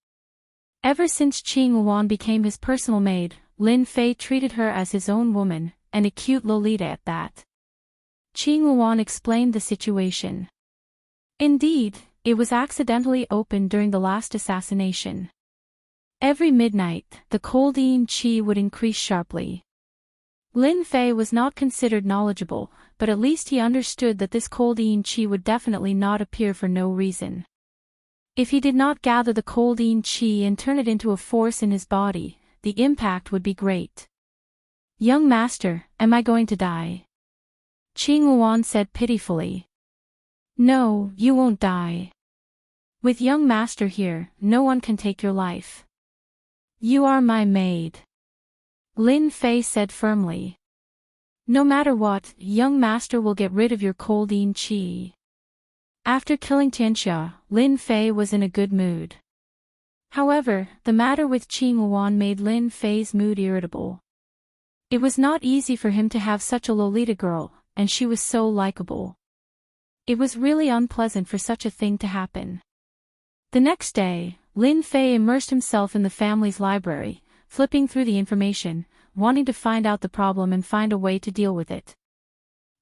Ever since Qing Wan became his personal maid, Lin Fei treated her as his own woman, and a cute Lolita at that. Qing Wan explained the situation. Indeed, it was accidentally opened during the last assassination. Every midnight, the cold-in qi would increase sharply. Lin Fei was not considered knowledgeable, but at least he understood that this cold-in qi would definitely not appear for no reason. If he did not gather the cold-in qi and turn it into a force in his body, the impact would be great. Young master, am I going to die? Qing Wan said pitifully. No, you won't die. With young master here, no one can take your life. You are my maid. Lin Fei said firmly. No matter what, young master will get rid of your cold-in qi. After killing Tianxia, Lin Fei was in a good mood. However, the matter with Qing Wan made Lin Fei's mood irritable. It was not easy for him to have such a Lolita girl, and she was so likable. It was really unpleasant for such a thing to happen. The next day, Lin Fei immersed himself in the family's library, flipping through the information, wanting to find out the problem and find a way to deal with it.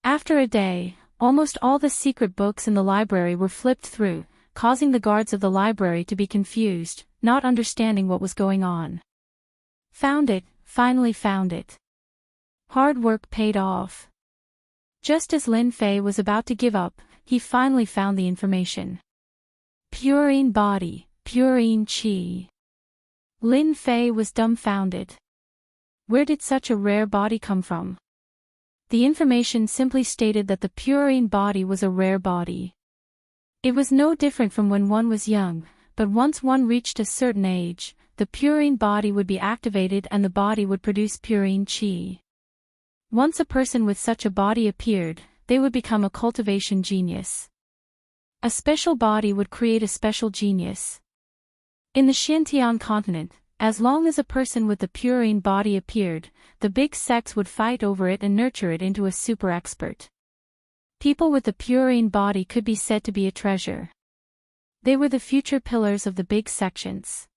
After a day, almost all the secret books in the library were flipped through, causing the guards of the library to be confused, not understanding what was going on. Found it, finally found it. Hard work paid off. Just as Lin Fei was about to give up, he finally found the information. Purine body, purine qi. Lin Fei was dumbfounded. Where did such a rare body come from? The information simply stated that the purine body was a rare body. It was no different from when one was young, but once one reached a certain age, the purine body would be activated and the body would produce purine qi. Once a person with such a body appeared, they would become a cultivation genius. A special body would create a special genius. In the Xintian continent, as long as a person with the purine body appeared, the big sects would fight over it and nurture it into a super expert. People with the purine body could be said to be a treasure. They were the future pillars of the big sections.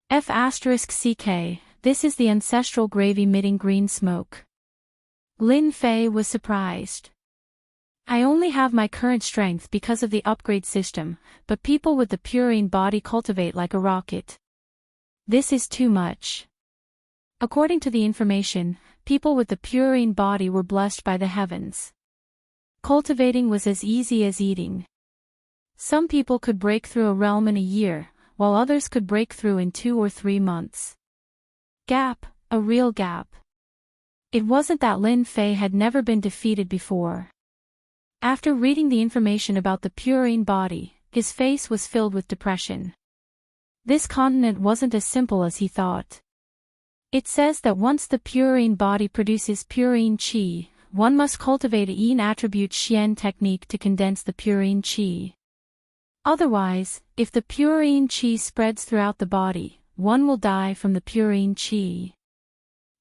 F***ck, this is the ancestral grave emitting green smoke. Lin Fei was surprised. I only have my current strength because of the upgrade system, but people with the purine body cultivate like a rocket. This is too much. According to the information, people with the purine body were blessed by the heavens. Cultivating was as easy as eating. Some people could break through a realm in a year, while others could break through in 2 or 3 months. Gap, a real gap. It wasn't that Lin Fei had never been defeated before. After reading the information about the purine body, his face was filled with depression. This continent wasn't as simple as he thought. It says that once the purine body produces purine qi, one must cultivate a yin attribute xian technique to condense the purine qi. Otherwise, if the purine qi spreads throughout the body, one will die from the purine qi.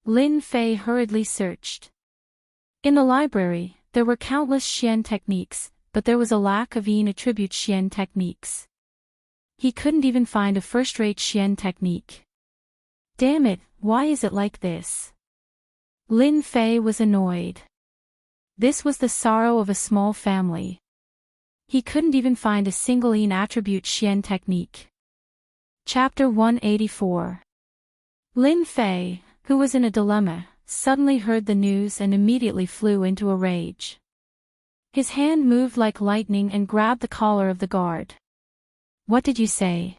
Lin Fei hurriedly searched. In the library, there were countless xian techniques, but there was a lack of yin attribute xian techniques. He couldn't even find a first-rate xian technique. Damn it, why is it like this? Lin Fei was annoyed. This was the sorrow of a small family. He couldn't even find a single yin attribute xian technique. Chapter 184. Lin Fei, who was in a dilemma, suddenly heard the news and immediately flew into a rage. His hand moved like lightning and grabbed the collar of the guard. What did you say?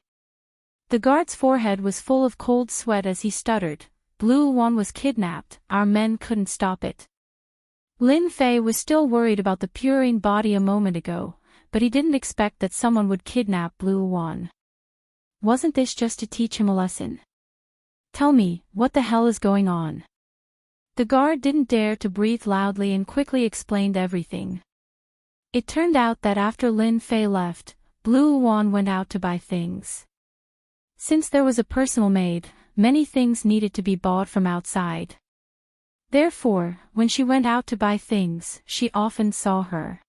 The guard's forehead was full of cold sweat as he stuttered. Blue Wan was kidnapped, our men couldn't stop it. Lin Fei was still worried about the purine body a moment ago, but he didn't expect that someone would kidnap Blue Wan. Wasn't this just to teach him a lesson? Tell me, what the hell is going on? The guard didn't dare to breathe loudly and quickly explained everything. It turned out that after Lin Fei left, Blue Wan went out to buy things. Since there was a personal maid, many things needed to be bought from outside. Therefore, when she went out to buy things, she often saw her.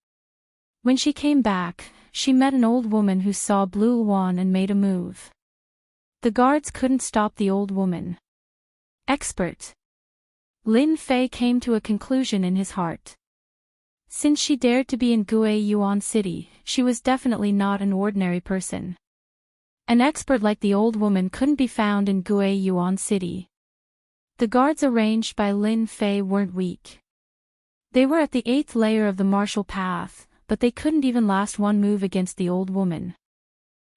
When she came back, she met an old woman who saw Blue Wan and made a move. The guards couldn't stop the old woman. Expert. Lin Fei came to a conclusion in his heart. Since she dared to be in Gue Yuan City, she was definitely not an ordinary person. An expert like the old woman couldn't be found in Gue Yuan City. The guards arranged by Lin Fei weren't weak. They were at the 8th layer of the martial path, but they couldn't even last one move against the old woman.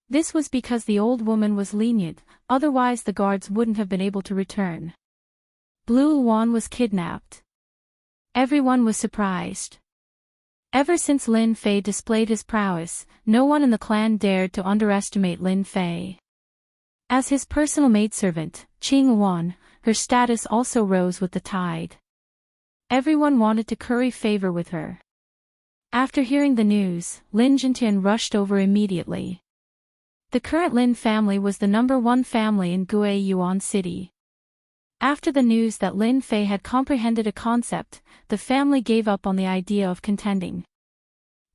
This was because the old woman was lenient, otherwise the guards wouldn't have been able to return. Blue Wan was kidnapped. Everyone was surprised. Ever since Lin Fei displayed his prowess, no one in the clan dared to underestimate Lin Fei. As his personal maidservant, Qing Wan, her status also rose with the tide. Everyone wanted to curry favor with her. After hearing the news, Lin Jintian rushed over immediately. The current Lin family was the #1 family in Gue Yuan City. After the news that Lin Fei had comprehended a concept, the family gave up on the idea of contending.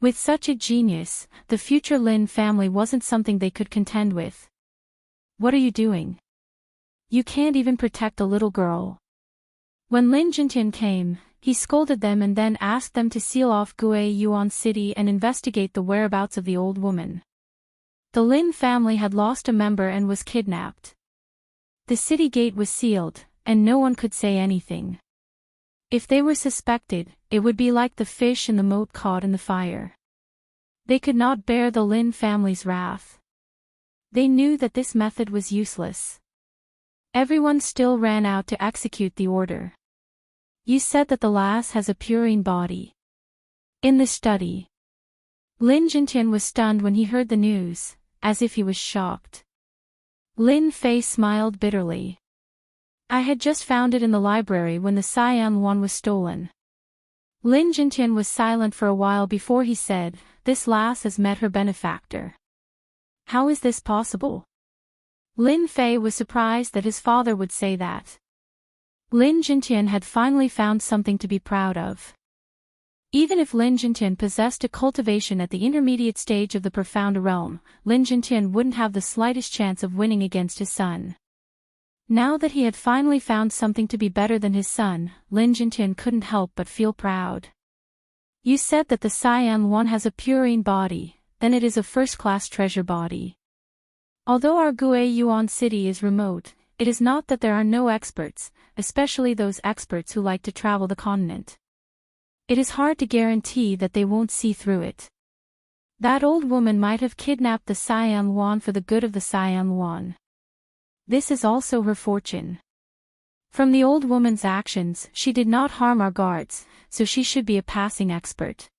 With such a genius, the future Lin family wasn't something they could contend with. What are you doing? You can't even protect a little girl." When Lin Jintian came, he scolded them and then asked them to seal off Gue Yuan City and investigate the whereabouts of the old woman. The Lin family had lost a member and was kidnapped. The city gate was sealed, and no one could say anything. If they were suspected, it would be like the fish in the moat caught in the fire. They could not bear the Lin family's wrath. They knew that this method was useless. Everyone still ran out to execute the order. "You said that the lass has a purine body." In the study, Lin Jintian was stunned when he heard the news, as if he was shocked. Lin Fei smiled bitterly. "I had just found it in the library when the Cyan one was stolen." Lin Jintian was silent for a while before he said, "This lass has met her benefactor. How is this possible?" Lin Fei was surprised that his father would say that. Lin Jintian had finally found something to be proud of. Even if Lin Jintian possessed a cultivation at the intermediate stage of the profound realm, Lin Jintian wouldn't have the slightest chance of winning against his son. Now that he had finally found something to be better than his son, Lin Jintian couldn't help but feel proud. "You said that the Cyan one has a purine body, then it is a first-class treasure body. Although our Gue Yuan city is remote, it is not that there are no experts, especially those experts who like to travel the continent. It is hard to guarantee that they won't see through it. That old woman might have kidnapped the Cyan Wan for the good of the Cyan Wan. This is also her fortune. From the old woman's actions, she did not harm our guards, so she should be a passing expert."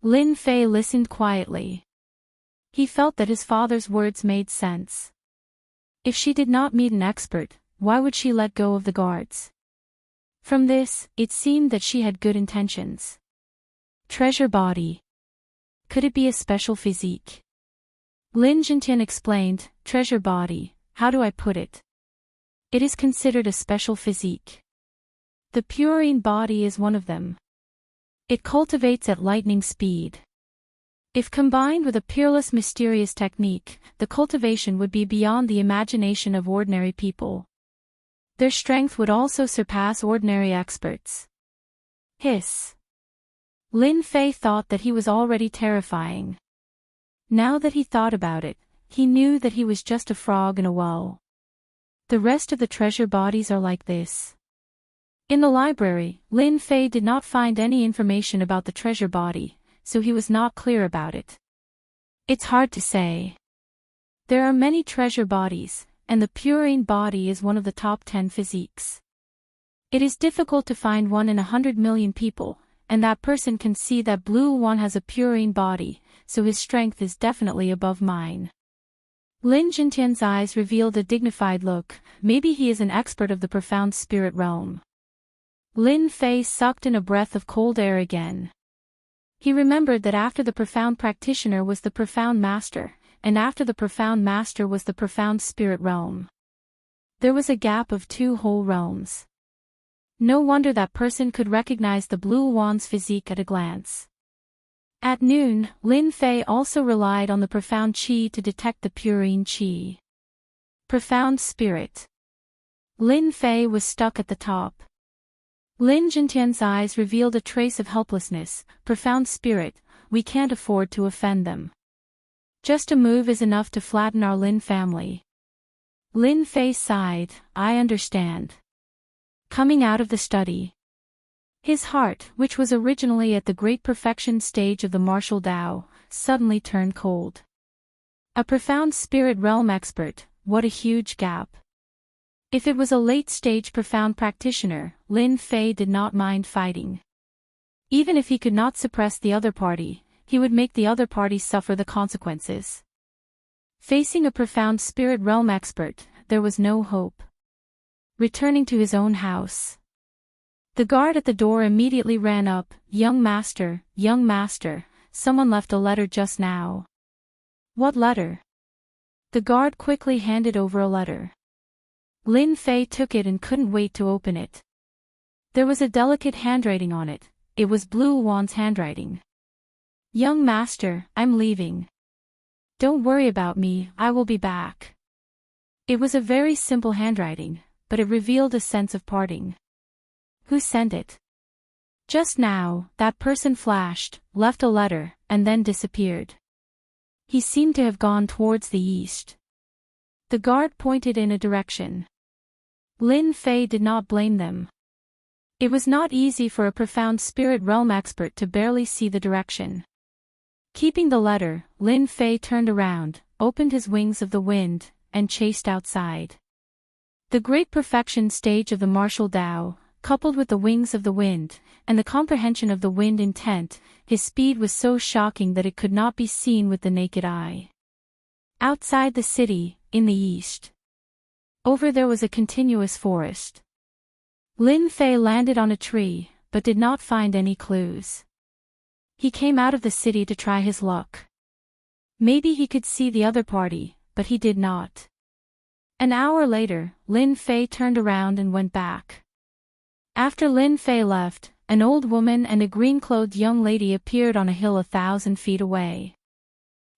Lin Fei listened quietly. He felt that his father's words made sense. If she did not meet an expert, why would she let go of the guards? From this, it seemed that she had good intentions. Treasure body. Could it be a special physique? Lin Jintian explained, "Treasure body, how do I put it? It is considered a special physique. The purine body is one of them. It cultivates at lightning speed. If combined with a peerless mysterious technique, the cultivation would be beyond the imagination of ordinary people. Their strength would also surpass ordinary experts." Hiss. Lin Fei thought that he was already terrifying. Now that he thought about it, he knew that he was just a frog in a well. The rest of the treasure bodies are like this. In the library, Lin Fei did not find any information about the treasure body, so he was not clear about it. It's hard to say. There are many treasure bodies, and the purine body is one of the top 10 physiques. It is difficult to find one in 100 million people, and that person can see that Blue One has a purine body, so his strength is definitely above mine. Lin Jintian's eyes revealed a dignified look. Maybe he is an expert of the profound spirit realm. Lin Fei sucked in a breath of cold air again. He remembered that after the profound practitioner was the profound master, and after the profound master was the profound spirit realm. There was a gap of 2 whole realms. No wonder that person could recognize the Blue Wan's physique at a glance. At noon, Lin Fei also relied on the profound qi to detect the purine qi. Profound spirit. Lin Fei was stuck at the top. Lin Jintian's eyes revealed a trace of helplessness. Profound spirit, we can't afford to offend them. Just a move is enough to flatten our Lin family. Lin Fei sighed, I understand. Coming out of the study, his heart, which was originally at the great perfection stage of the martial Tao, suddenly turned cold. A profound spirit realm expert, what a huge gap. If it was a late-stage profound practitioner, Lin Fei did not mind fighting. Even if he could not suppress the other party, he would make the other party suffer the consequences. Facing a profound spirit realm expert, there was no hope. Returning to his own house, the guard at the door immediately ran up. Young master, someone left a letter just now. What letter? The guard quickly handed over a letter. Lin Fei took it and couldn't wait to open it. There was a delicate handwriting on it. It was Blue Wan's handwriting. Young master, I'm leaving. Don't worry about me, I will be back. It was a very simple handwriting, but it revealed a sense of parting. Who sent it? Just now, that person flashed, left a letter, and then disappeared. He seemed to have gone towards the east. The guard pointed in a direction. Lin Fei did not blame them. It was not easy for a profound spirit realm expert to barely see the direction. Keeping the letter, Lin Fei turned around, opened his wings of the wind, and chased outside. The great perfection stage of the martial Tao, coupled with the wings of the wind, and the comprehension of the wind intent, his speed was so shocking that it could not be seen with the naked eye. Outside the city, in the east. Over there was a continuous forest. Lin Fei landed on a tree, but did not find any clues. He came out of the city to try his luck. Maybe he could see the other party, but he did not. An hour later, Lin Fei turned around and went back. After Lin Fei left, an old woman and a green-clothed young lady appeared on a hill 1,000 feet away.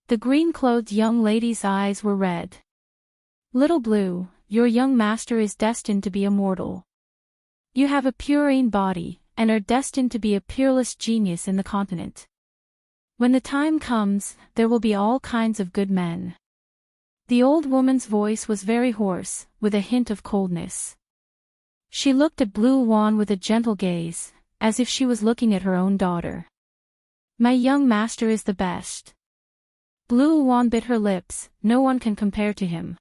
The green-clothed young lady's eyes were red. "Little Blue, your young master is destined to be immortal. You have a purine body, and are destined to be a peerless genius in the continent. When the time comes, there will be all kinds of good men." The old woman's voice was very hoarse, with a hint of coldness. She looked at Blue Wan with a gentle gaze, as if she was looking at her own daughter. "My young master is the best." Blue Wan bit her lips, no one can compare to him.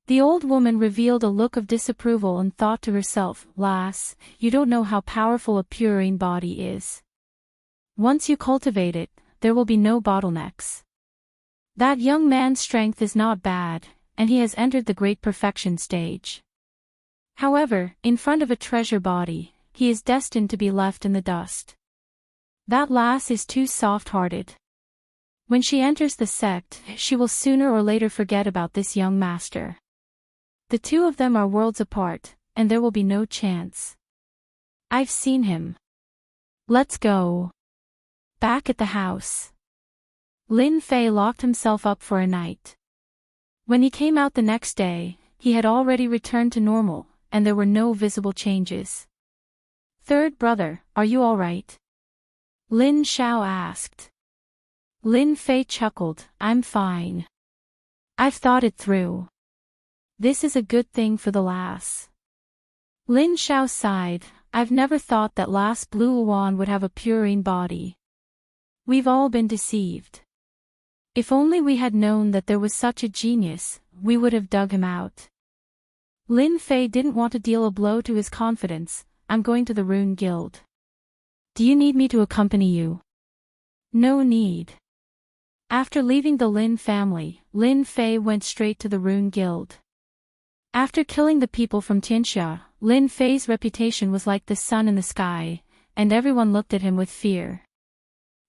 The old woman revealed a look of disapproval and thought to herself, "Lass, you don't know how powerful a purine body is. Once you cultivate it, there will be no bottlenecks. That young man's strength is not bad, and he has entered the great perfection stage. However, in front of a treasure body, he is destined to be left in the dust. That lass is too soft-hearted. When she enters the sect, she will sooner or later forget about this young master. The two of them are worlds apart, and there will be no chance. I've seen him. Let's go." Back at the house. Lin Fei locked himself up for a night. When he came out the next day, he had already returned to normal, and there were no visible changes. "Third brother, are you all right?" Lin Xiao asked. Lin Fei chuckled, "I'm fine. I've thought it through. This is a good thing for the lass." Lin Xiao sighed, "I've never thought that lass Blue Wan would have a purine body. We've all been deceived. If only we had known that there was such a genius, we would have dug him out." Lin Fei didn't want to deal a blow to his confidence. "I'm going to the Rune Guild. Do you need me to accompany you?" "No need." After leaving the Lin family, Lin Fei went straight to the Rune Guild. After killing the people from Tianxia, Lin Fei's reputation was like the sun in the sky, and everyone looked at him with fear.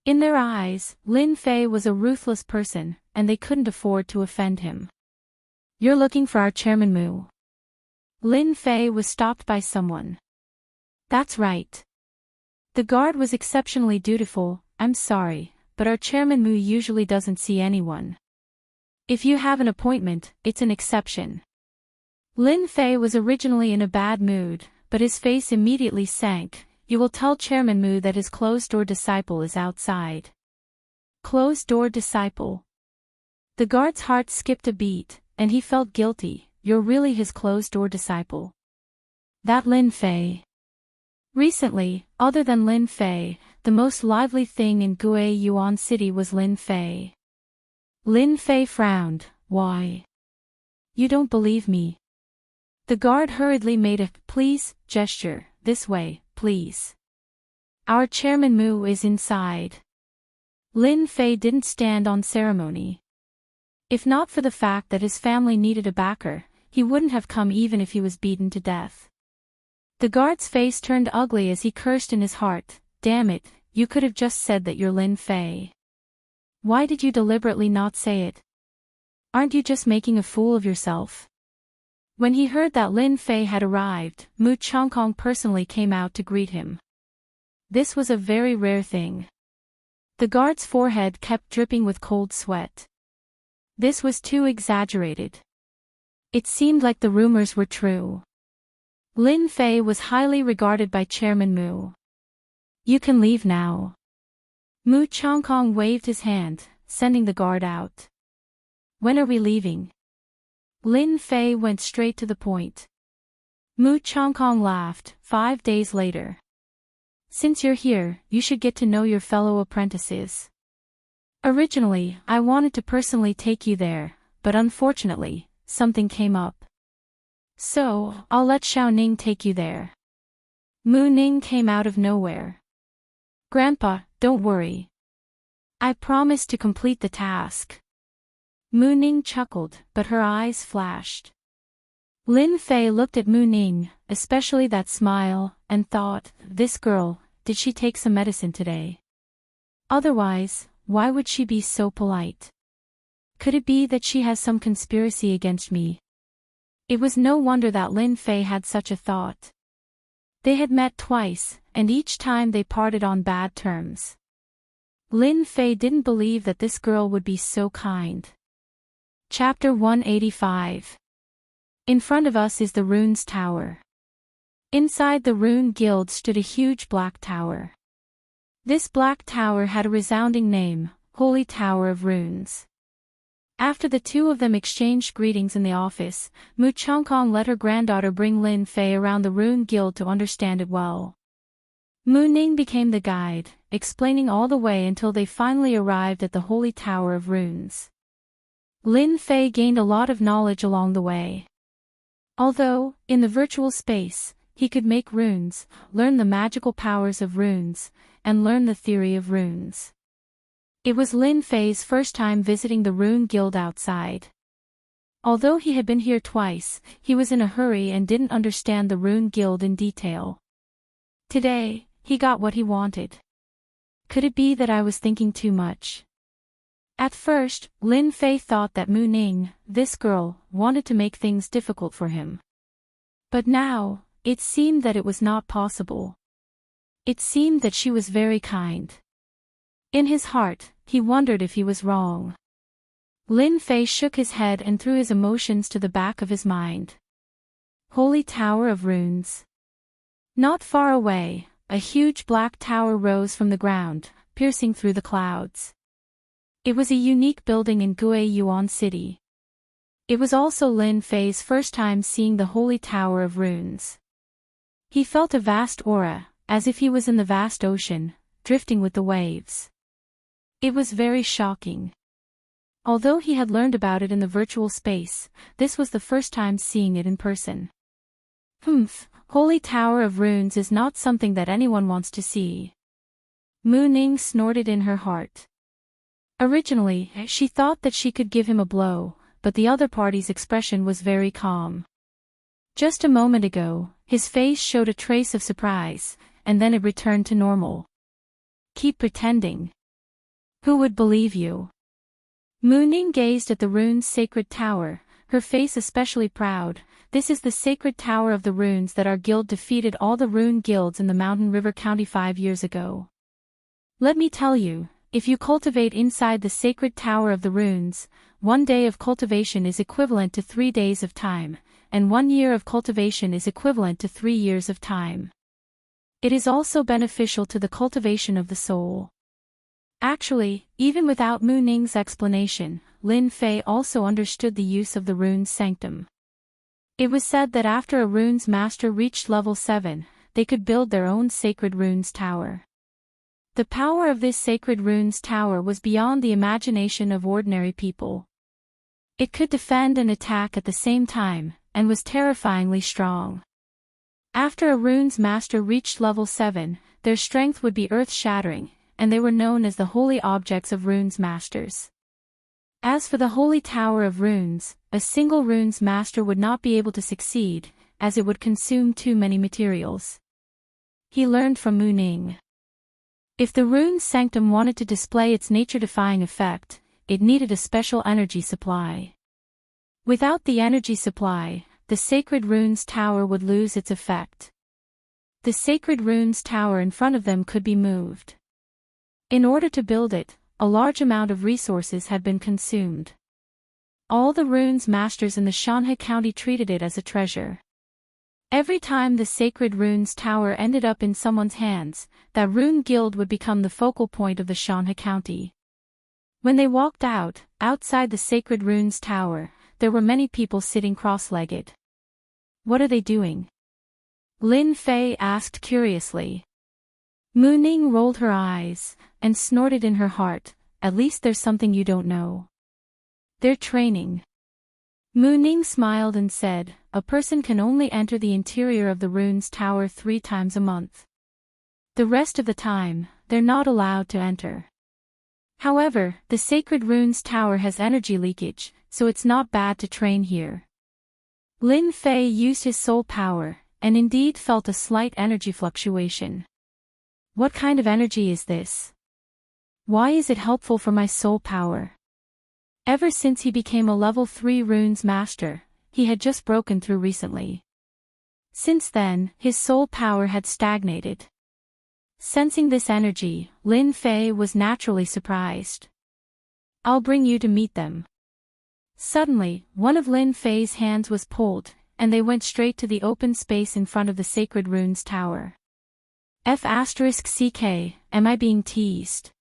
In their eyes, Lin Fei was a ruthless person, and they couldn't afford to offend him. "You're looking for our chairman Mu." Lin Fei was stopped by someone. "That's right." The guard was exceptionally dutiful. "I'm sorry, but our chairman Mu usually doesn't see anyone. If you have an appointment, it's an exception." Lin Fei was originally in a bad mood, but his face immediately sank. "You will tell Chairman Mu that his closed-door disciple is outside." Closed-door disciple. The guard's heart skipped a beat, and he felt guilty. "You're really his closed-door disciple?" "That Lin Fei." Recently, other than Lin Fei, the most lively thing in Gue Yuan City was Lin Fei. Lin Fei frowned. "Why? You don't believe me?" The guard hurriedly made a "please" gesture. "This way, please. Our chairman Mu is inside." Lin Fei didn't stand on ceremony. If not for the fact that his family needed a backer, he wouldn't have come even if he was beaten to death. The guard's face turned ugly as he cursed in his heart. "Damn it, you could have just said that you're Lin Fei. Why did you deliberately not say it? Aren't you just making a fool of yourself?" When he heard that Lin Fei had arrived, Mu Chongkong personally came out to greet him. This was a very rare thing. The guard's forehead kept dripping with cold sweat. This was too exaggerated. It seemed like the rumors were true. Lin Fei was highly regarded by Chairman Mu. You can leave now. Mu Chongkong waved his hand, sending the guard out. When are we leaving? Lin Fei went straight to the point. Mu Chongkong laughed. 5 days later. Since you're here, you should get to know your fellow apprentices. Originally, I wanted to personally take you there, but unfortunately, something came up. So, I'll let Xiao Ning take you there. Mu Ning came out of nowhere. Grandpa, don't worry. I promise to complete the task. Mu Ning chuckled, but her eyes flashed. Lin Fei looked at Mu Ning, especially that smile, and thought, this girl, did she take some medicine today? Otherwise, why would she be so polite? Could it be that she has some conspiracy against me? It was no wonder that Lin Fei had such a thought. They had met twice, and each time they parted on bad terms. Lin Fei didn't believe that this girl would be so kind. Chapter 185. In front of us is the Runes Tower. Inside the Rune Guild stood a huge black tower. This black tower had a resounding name, Holy Tower of Runes. After the two of them exchanged greetings in the office, Mu Chongkong let her granddaughter bring Lin Fei around the Rune Guild to understand it well. Mu Ning became the guide, explaining all the way until they finally arrived at the Holy Tower of Runes. Lin Fei gained a lot of knowledge along the way. Although, in the virtual space, he could make runes, learn the magical powers of runes, and learn the theory of runes. It was Lin Fei's first time visiting the Rune Guild outside. Although he had been here twice, he was in a hurry and didn't understand the Rune Guild in detail. Today, he got what he wanted. Could it be that I was thinking too much? At first, Lin Fei thought that Mu Ning, this girl, wanted to make things difficult for him. But now, it seemed that it was not possible. It seemed that she was very kind. In his heart, he wondered if he was wrong. Lin Fei shook his head and threw his emotions to the back of his mind. Holy Tower of Runes. Not far away, a huge black tower rose from the ground, piercing through the clouds. It was a unique building in Gue Yuan City. It was also Lin Fei's first time seeing the Holy Tower of Runes. He felt a vast aura, as if he was in the vast ocean, drifting with the waves. It was very shocking. Although he had learned about it in the virtual space, this was the first time seeing it in person. Holy Tower of Runes is not something that anyone wants to see. Mu Ning snorted in her heart. Originally, she thought that she could give him a blow, but the other party's expression was very calm. Just a moment ago, his face showed a trace of surprise, and then it returned to normal. Keep pretending. Who would believe you? Mu Ning gazed at the rune's sacred tower, her face especially proud. This is the sacred tower of the runes that our guild defeated all the rune guilds in the Mountain River County 5 years ago. Let me tell you, if you cultivate inside the sacred tower of the runes, 1 day of cultivation is equivalent to 3 days of time, and 1 year of cultivation is equivalent to 3 years of time. It is also beneficial to the cultivation of the soul. Actually, even without Mu Ning's explanation, Lin Fei also understood the use of the rune's sanctum. It was said that after a rune's master reached level 7, they could build their own sacred runes tower. The power of this sacred runes tower was beyond the imagination of ordinary people. It could defend and attack at the same time, and was terrifyingly strong. After a rune's master reached level 7, their strength would be earth-shattering, and they were known as the holy objects of rune's masters. As for the Holy Tower of Runes, a single rune's master would not be able to succeed, as it would consume too many materials. He learned from Mu Ning. If the rune's sanctum wanted to display its nature-defying effect, it needed a special energy supply. Without the energy supply, the sacred rune's tower would lose its effect. The sacred rune's tower in front of them could be moved. In order to build it, a large amount of resources had been consumed. All the runes masters in the Shanha County treated it as a treasure. Every time the Sacred Runes Tower ended up in someone's hands, that rune guild would become the focal point of the Shanha County. When they walked outside the Sacred Runes Tower, there were many people sitting cross-legged. What are they doing? Lin Fei asked curiously. Mu Ning rolled her eyes, and snorted in her heart, at least there's something you don't know. They're training. Mu Ning smiled and said, a person can only enter the interior of the runes tower 3 times a month. The rest of the time, they're not allowed to enter. However, the Sacred Runes Tower has energy leakage, so it's not bad to train here. Lin Fei used his soul power, and indeed felt a slight energy fluctuation. What kind of energy is this? Why is it helpful for my soul power? Ever since he became a level 3 runes master, he had just broken through recently. Since then, his soul power had stagnated. Sensing this energy, Lin Fei was naturally surprised. I'll bring you to meet them. Suddenly, one of Lin Fei's hands was pulled, and they went straight to the open space in front of the Sacred Runes Tower. F***ck, am I being teased?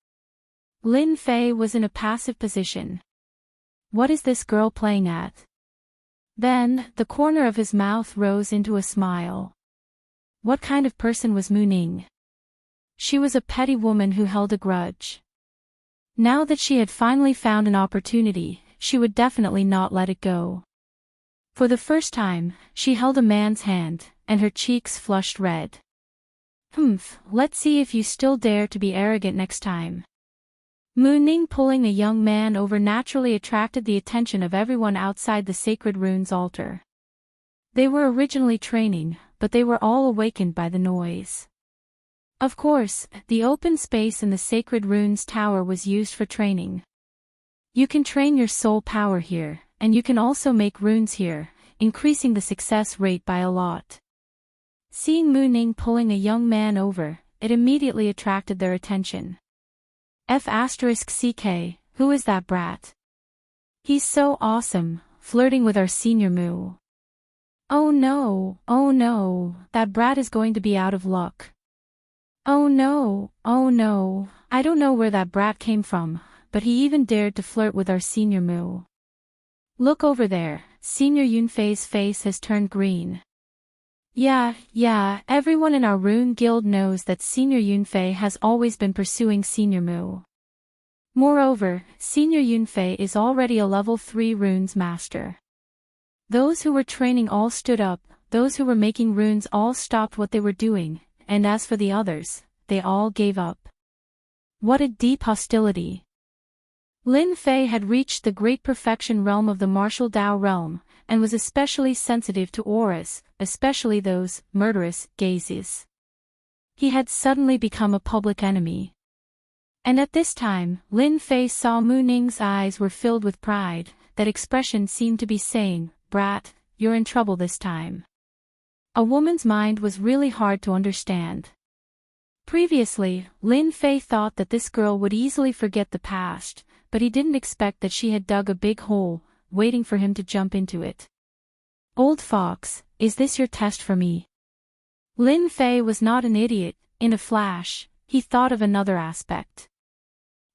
Lin Fei was in a passive position. What is this girl playing at? Then, the corner of his mouth rose into a smile. What kind of person was Mu Ning? She was a petty woman who held a grudge. Now that she had finally found an opportunity, she would definitely not let it go. For the first time, she held a man's hand, and her cheeks flushed red. Let's see if you still dare to be arrogant next time. Mu Ning pulling a young man over naturally attracted the attention of everyone outside the Sacred Runes altar. They were originally training, but they were all awakened by the noise. Of course, the open space in the Sacred Runes Tower was used for training. You can train your soul power here, and you can also make runes here, increasing the success rate by a lot. Seeing Mu Ning pulling a young man over, it immediately attracted their attention. F***ck, who is that brat? He's so awesome, flirting with our senior Mu. Oh no, that brat is going to be out of luck. Oh no, I don't know where that brat came from, but he even dared to flirt with our senior Mu. Look over there, Senior Yunfei's face has turned green. Yeah, everyone in our rune guild knows that Senior Yunfei has always been pursuing Senior Mu. Moreover, Senior Yunfei is already a level 3 runes master. Those who were training all stood up, those who were making runes all stopped what they were doing, and as for the others, they all gave up. What a deep hostility. Lin Fei had reached the great perfection realm of the martial Dao realm, and was especially sensitive to auras, especially those murderous gazes. He had suddenly become a public enemy. And at this time, Lin Fei saw Mu Ning's eyes were filled with pride, that expression seemed to be saying, brat, you're in trouble this time. A woman's mind was really hard to understand. Previously, Lin Fei thought that this girl would easily forget the past, but he didn't expect that she had dug a big hole, waiting for him to jump into it. Old fox, is this your test for me? Lin Fei was not an idiot. In a flash, he thought of another aspect.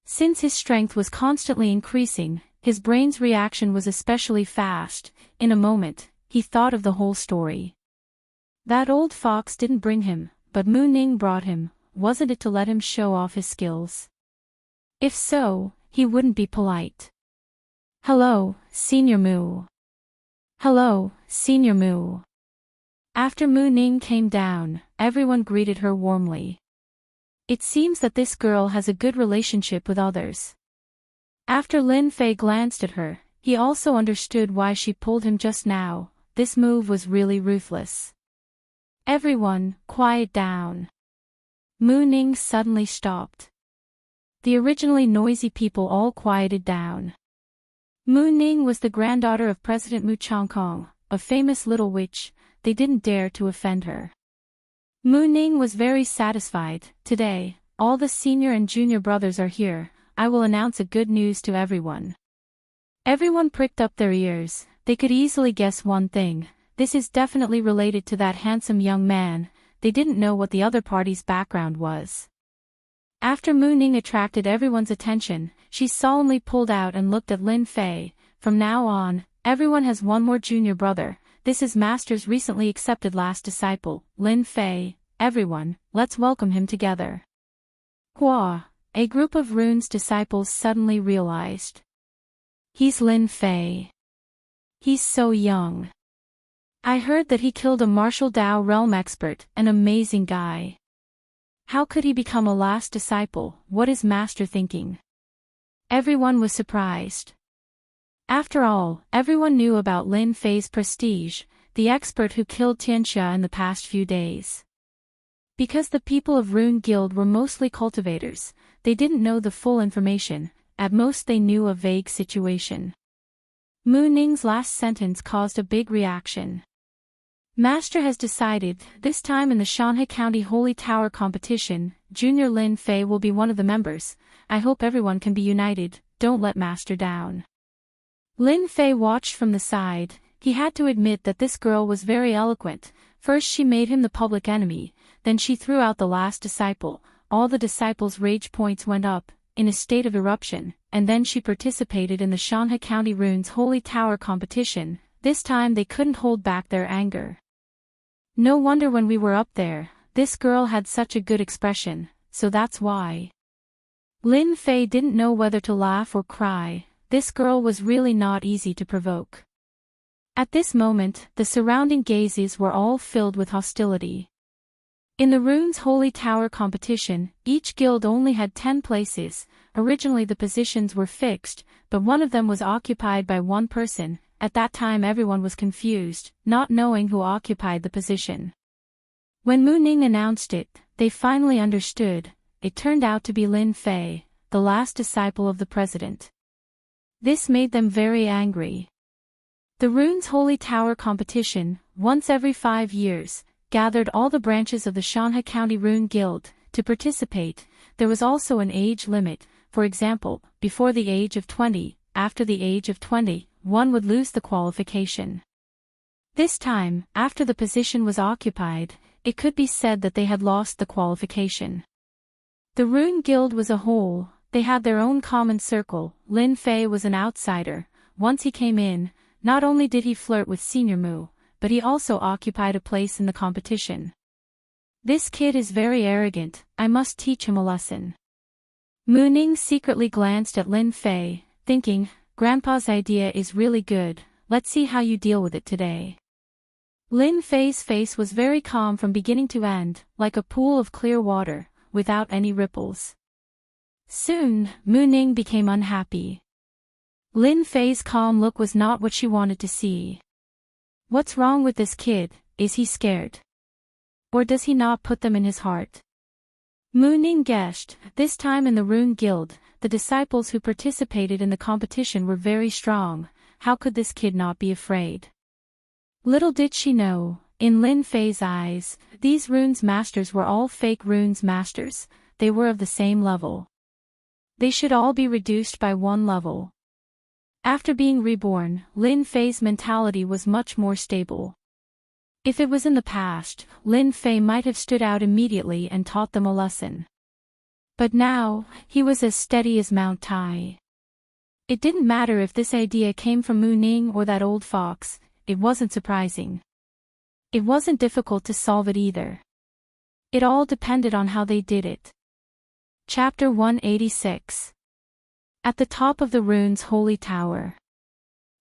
Since his strength was constantly increasing, his brain's reaction was especially fast. In a moment, he thought of the whole story. That old fox didn't bring him, but Mu Ning brought him. Wasn't it to let him show off his skills? If so, he wouldn't be polite. Hello, Senior Mu. Hello, Senior Mu. After Mu Ning came down, everyone greeted her warmly. It seems that this girl has a good relationship with others. After Lin Fei glanced at her, he also understood why she pulled him just now. This move was really ruthless. Everyone, quiet down. Mu Ning suddenly stopped. The originally noisy people all quieted down. Mu Ning was the granddaughter of President Mu Changkong, a famous little witch. They didn't dare to offend her. Mu Ning was very satisfied. Today, all the senior and junior brothers are here. I will announce a good news to everyone. Everyone pricked up their ears. They could easily guess one thing. This is definitely related to that handsome young man. They didn't know what the other party's background was. After Mu Ning attracted everyone's attention, she solemnly pulled out and looked at Lin Fei. From now on, everyone has one more junior brother. This is Master's recently accepted last disciple, Lin Fei. Everyone, let's welcome him together. Hua, a group of Rune's disciples suddenly realized. He's Lin Fei. He's so young. I heard that he killed a martial Dao realm expert, an amazing guy. How could he become a last disciple? What is Master thinking? Everyone was surprised. After all, everyone knew about Lin Fei's prestige, the expert who killed Tianxia in the past few days. Because the people of Rune Guild were mostly cultivators, they didn't know the full information. At most they knew a vague situation. Mu Ning's last sentence caused a big reaction. Master has decided, this time in the Shanghai County Holy Tower competition, Junior Lin Fei will be one of the members. I hope everyone can be united, don't let Master down. Lin Fei watched from the side. He had to admit that this girl was very eloquent. First she made him the public enemy, then she threw out the last disciple. All the disciples' rage points went up, in a state of eruption, and then she participated in the Shanghai County Rune's Holy Tower competition. This time they couldn't hold back their anger. No wonder when we were up there, this girl had such a good expression, so that's why. Lin Fei didn't know whether to laugh or cry. This girl was really not easy to provoke. At this moment, the surrounding gazes were all filled with hostility. In the Rune's Holy Tower competition, each guild only had 10 places. Originally the positions were fixed, but one of them was occupied by one person. At that time everyone was confused, not knowing who occupied the position. When Mu Ning announced it, they finally understood. It turned out to be Lin Fei, the last disciple of the president. This made them very angry. The Rune's Holy Tower competition, once every 5 years, gathered all the branches of the Shanghai County Rune Guild to participate. There was also an age limit. For example, before the age of 20, after the age of 20, one would lose the qualification. This time, after the position was occupied, it could be said that they had lost the qualification. The Rune Guild was a whole. They had their own common circle. Lin Fei was an outsider. Once he came in, not only did he flirt with Senior Mu, but he also occupied a place in the competition. This kid is very arrogant, I must teach him a lesson. Mu Ning secretly glanced at Lin Fei, thinking, Grandpa's idea is really good, let's see how you deal with it today. Lin Fei's face was very calm from beginning to end, like a pool of clear water, without any ripples. Soon, Mu Ning became unhappy. Lin Fei's calm look was not what she wanted to see. What's wrong with this kid? Is he scared? Or does he not put them in his heart? Mu Ning guessed. This time in the Rune Guild, the disciples who participated in the competition were very strong. How could this kid not be afraid? Little did she know, in Lin Fei's eyes, these Rune's masters were all fake Rune's masters. They were of the same level. They should all be reduced by 1 level. After being reborn, Lin Fei's mentality was much more stable. If it was in the past, Lin Fei might have stood out immediately and taught them a lesson. But now, he was as steady as Mount Tai. It didn't matter if this idea came from Mu Ning or that old fox, it wasn't surprising. It wasn't difficult to solve it either. It all depended on how they did it. Chapter 186. At the top of the Rune's Holy Tower.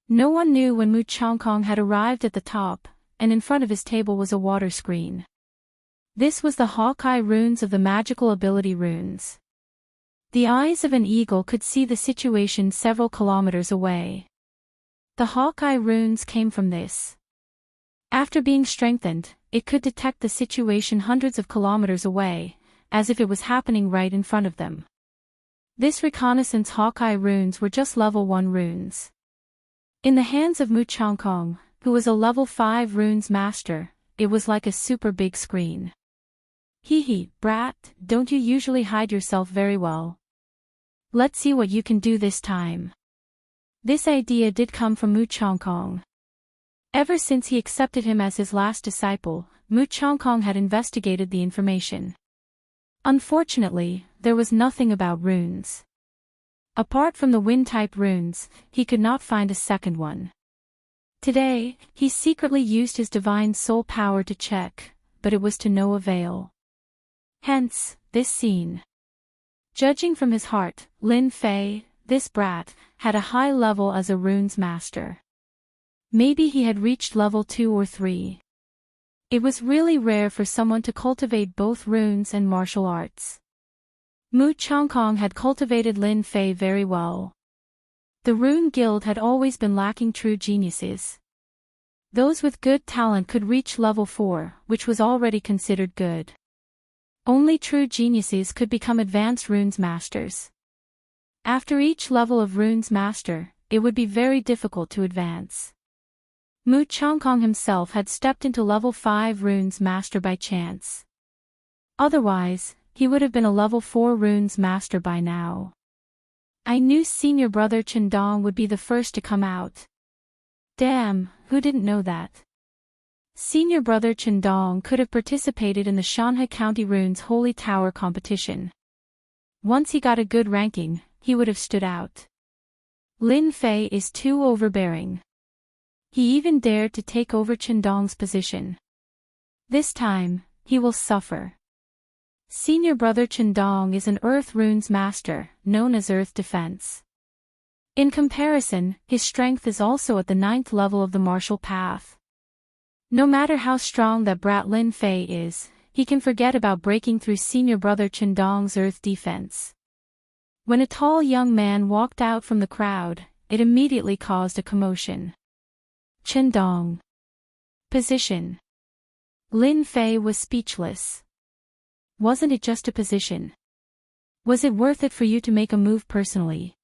No one knew when Mu Chongkong had arrived at the top, and in front of his table was a water screen. This was the Hawkeye runes of the magical ability runes. The eyes of an eagle could see the situation several kilometers away. The Hawkeye runes came from this. After being strengthened, it could detect the situation hundreds of kilometers away, as if it was happening right in front of them. This reconnaissance Hawkeye runes were just level 1 runes. In the hands of Mu Chongkong, who was a level 5 runes master, it was like a super big screen. Hee hee, brat, don't you usually hide yourself very well? Let's see what you can do this time. This idea did come from Mu Chongkong. Ever since he accepted him as his last disciple, Mu Chongkong had investigated the information. Unfortunately, there was nothing about runes. Apart from the wind-type runes, he could not find a second one. Today, he secretly used his divine soul power to check, but it was to no avail. Hence, this scene. Judging from his heart, Lin Fei, this brat, had a high level as a runes master. Maybe he had reached level 2 or 3. It was really rare for someone to cultivate both runes and martial arts. Mu Chongkong had cultivated Lin Fei very well. The Rune Guild had always been lacking true geniuses. Those with good talent could reach level 4, which was already considered good. Only true geniuses could become advanced runes masters. After each level of runes master, it would be very difficult to advance. Mu Chongkong himself had stepped into level 5 runes master by chance. Otherwise, he would have been a level 4 runes master by now. I knew senior brother Chendong would be the first to come out. Damn, who didn't know that? Senior brother Chendong could have participated in the Shanghai County Runes Holy Tower competition. Once he got a good ranking, he would have stood out. Lin Fei is too overbearing. He even dared to take over Chendong's position. This time, he will suffer. Senior brother Chendong is an Earth Runes master, known as Earth Defense. In comparison, his strength is also at the 9th level of the martial path. No matter how strong that brat Lin Fei is, he can forget about breaking through senior brother Chendong's Earth Defense. When a tall young man walked out from the crowd, it immediately caused a commotion. Chendong. Position. Lin Fei was speechless. Wasn't it just a position? Was it worth it for you to make a move personally?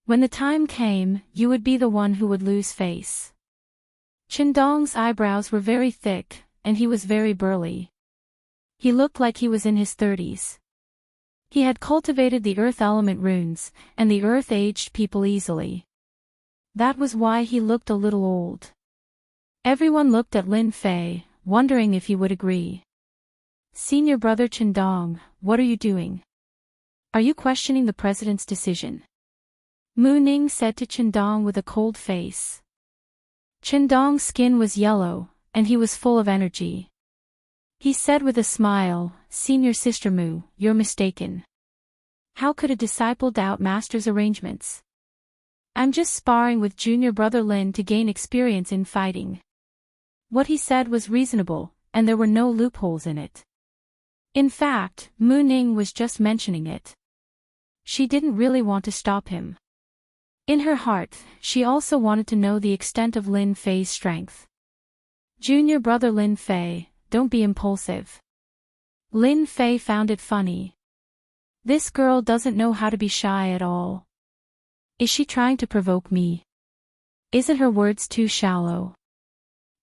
When the time came, you would be the one who would lose face. Chendong's eyebrows were very thick, and he was very burly. He looked like he was in his 30s. He had cultivated the earth element runes, and the earth aged people easily. That was why he looked a little old. Everyone looked at Lin Fei, wondering if he would agree. Senior brother Chendong, what are you doing? Are you questioning the president's decision? Mu Ning said to Chendong with a cold face. Chendong's skin was yellow, and he was full of energy. He said with a smile, Senior Sister Mu, you're mistaken. How could a disciple doubt master's arrangements? I'm just sparring with junior brother Lin to gain experience in fighting. What he said was reasonable, and there were no loopholes in it. In fact, Mu Ning was just mentioning it. She didn't really want to stop him. In her heart, she also wanted to know the extent of Lin Fei's strength. Junior brother Lin Fei, don't be impulsive. Lin Fei found it funny. This girl doesn't know how to be shy at all. Is she trying to provoke me? Isn't her words too shallow?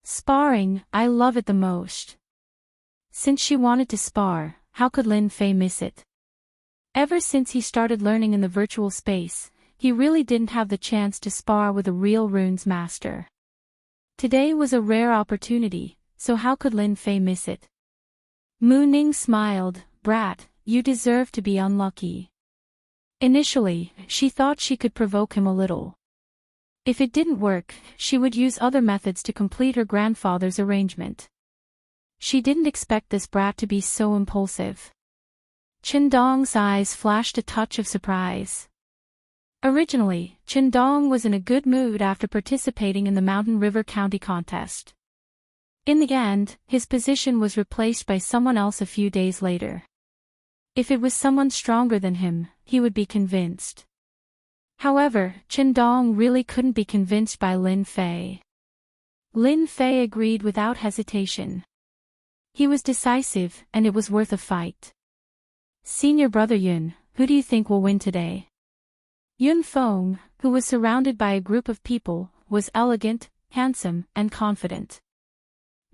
Sparring, I love it the most. Since she wanted to spar, how could Lin Fei miss it? Ever since he started learning in the virtual space, he really didn't have the chance to spar with a real runes master. Today was a rare opportunity, so how could Lin Fei miss it? Mu Ning smiled, brat, you deserve to be unlucky. Initially, she thought she could provoke him a little. If it didn't work, she would use other methods to complete her grandfather's arrangement. She didn't expect this brat to be so impulsive. Chendong's eyes flashed a touch of surprise. Originally, Chendong was in a good mood after participating in the Mountain River County contest. In the end, his position was replaced by someone else a few days later. If it was someone stronger than him, he would be convinced. However, Chendong really couldn't be convinced by Lin Fei. Lin Fei agreed without hesitation. He was decisive, and it was worth a fight. Senior brother Yun, who do you think will win today? Yun Feng, who was surrounded by a group of people, was elegant, handsome, and confident.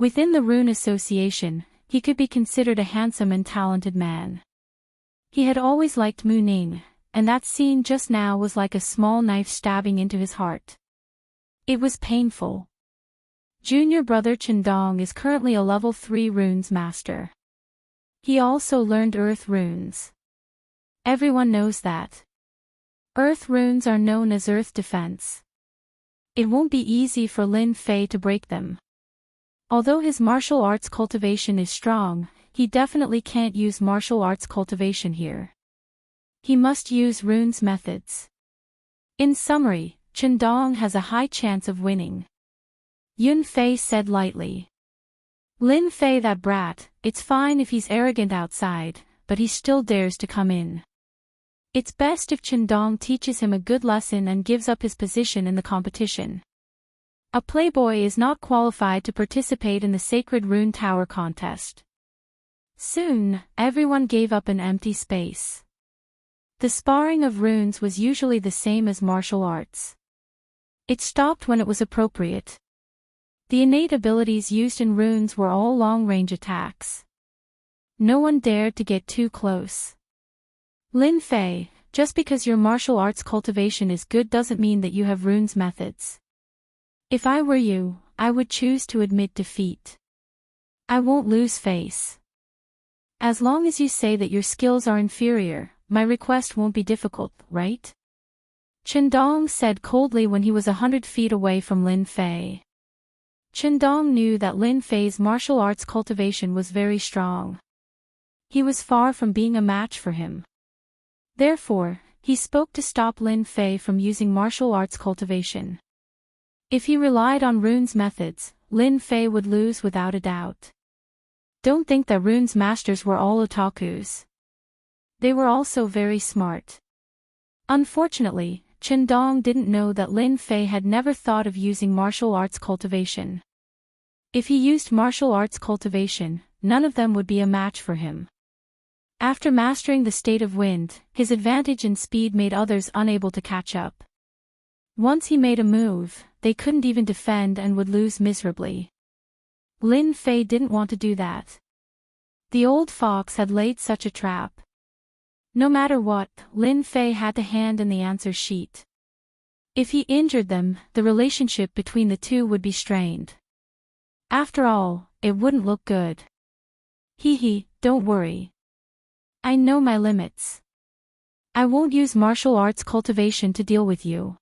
Within the Rune Association, he could be considered a handsome and talented man. He had always liked Mu Ning, and that scene just now was like a small knife stabbing into his heart. It was painful. Junior brother Chandong is currently a level 3 runes master. He also learned earth runes. Everyone knows that. Earth runes are known as earth defense. It won't be easy for Lin Fei to break them. Although his martial arts cultivation is strong, he definitely can't use martial arts cultivation here. He must use runes methods. In summary, Chandong has a high chance of winning. Yun Fei said lightly. Lin Fei, that brat, it's fine if he's arrogant outside, but he still dares to come in. It's best if Chandong teaches him a good lesson and gives up his position in the competition. A playboy is not qualified to participate in the Sacred Rune Tower contest. Soon, everyone gave up an empty space. The sparring of runes was usually the same as martial arts. It stopped when it was appropriate. The innate abilities used in runes were all long-range attacks. No one dared to get too close. Lin Fei, just because your martial arts cultivation is good doesn't mean that you have runes methods. If I were you, I would choose to admit defeat. I won't lose face. As long as you say that your skills are inferior, my request won't be difficult, right? Chandong said coldly when he was 100 feet away from Lin Fei. Chandong knew that Lin Fei's martial arts cultivation was very strong. He was far from being a match for him. Therefore, he spoke to stop Lin Fei from using martial arts cultivation. If he relied on runes methods, Lin Fei would lose without a doubt. Don't think that runes masters were all otakus. They were also very smart. Unfortunately, Chandong didn't know that Lin Fei had never thought of using martial arts cultivation. If he used martial arts cultivation, none of them would be a match for him. After mastering the state of wind, his advantage in speed made others unable to catch up. Once he made a move, they couldn't even defend and would lose miserably. Lin Fei didn't want to do that. The old fox had laid such a trap. No matter what, Lin Fei had to hand in the answer sheet. If he injured them, the relationship between the two would be strained. After all, it wouldn't look good. Hee, don't worry. I know my limits. I won't use martial arts cultivation to deal with you.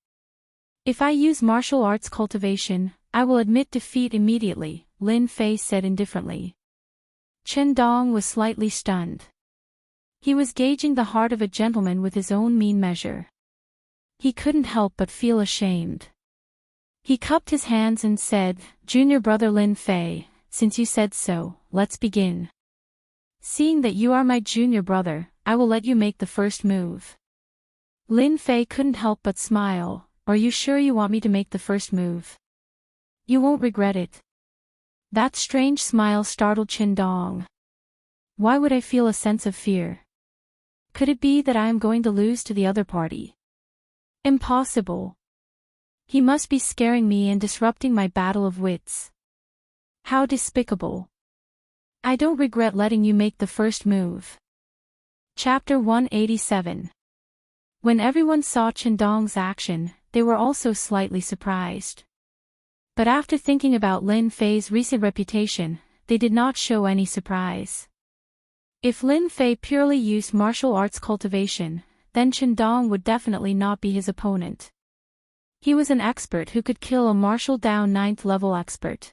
If I use martial arts cultivation, I will admit defeat immediately, Lin Fei said indifferently. Chandong was slightly stunned. He was gauging the heart of a gentleman with his own mean measure. He couldn't help but feel ashamed. He cupped his hands and said, Junior brother Lin Fei, since you said so, let's begin. Seeing that you are my junior brother, I will let you make the first move. Lin Fei couldn't help but smile. Are you sure you want me to make the first move? You won't regret it. That strange smile startled Chandong. Why would I feel a sense of fear? Could it be that I am going to lose to the other party? Impossible. He must be scaring me and disrupting my battle of wits. How despicable. I don't regret letting you make the first move. Chapter 187. When everyone saw Chandong's action, they were also slightly surprised. But after thinking about Lin Fei's recent reputation, they did not show any surprise. If Lin Fei purely used martial arts cultivation, then Chandong would definitely not be his opponent. He was an expert who could kill a martial down 9th level expert.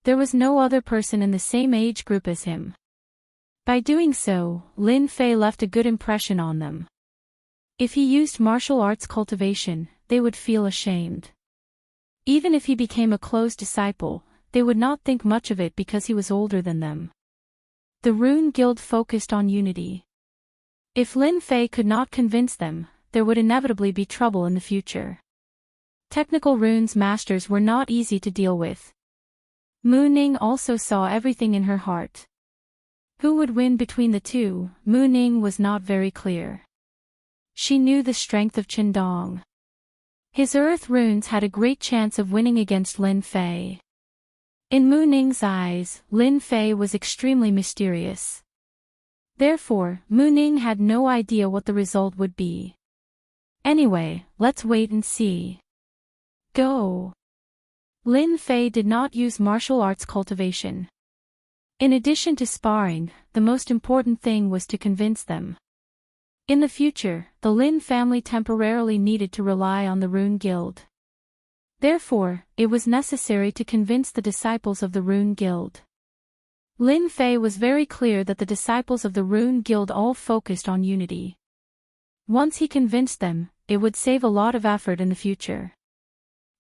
There was no other person in the same age group as him. By doing so, Lin Fei left a good impression on them. If he used martial arts cultivation, they would feel ashamed. Even if he became a close disciple, they would not think much of it because he was older than them. The Rune Guild focused on unity. If Lin Fei could not convince them, there would inevitably be trouble in the future. Technical runes masters were not easy to deal with. Mu Ning also saw everything in her heart. Who would win between the two? Mu Ning was not very clear. She knew the strength of Chandong. His earth runes had a great chance of winning against Lin Fei. In Mu Ning's eyes, Lin Fei was extremely mysterious. Therefore, Mu Ning had no idea what the result would be. Anyway, let's wait and see. Go. Lin Fei did not use martial arts cultivation. In addition to sparring, the most important thing was to convince them. In the future, the Lin family temporarily needed to rely on the Rune Guild. Therefore, it was necessary to convince the disciples of the Rune Guild. Lin Fei was very clear that the disciples of the Rune Guild all focused on unity. Once he convinced them, it would save a lot of effort in the future.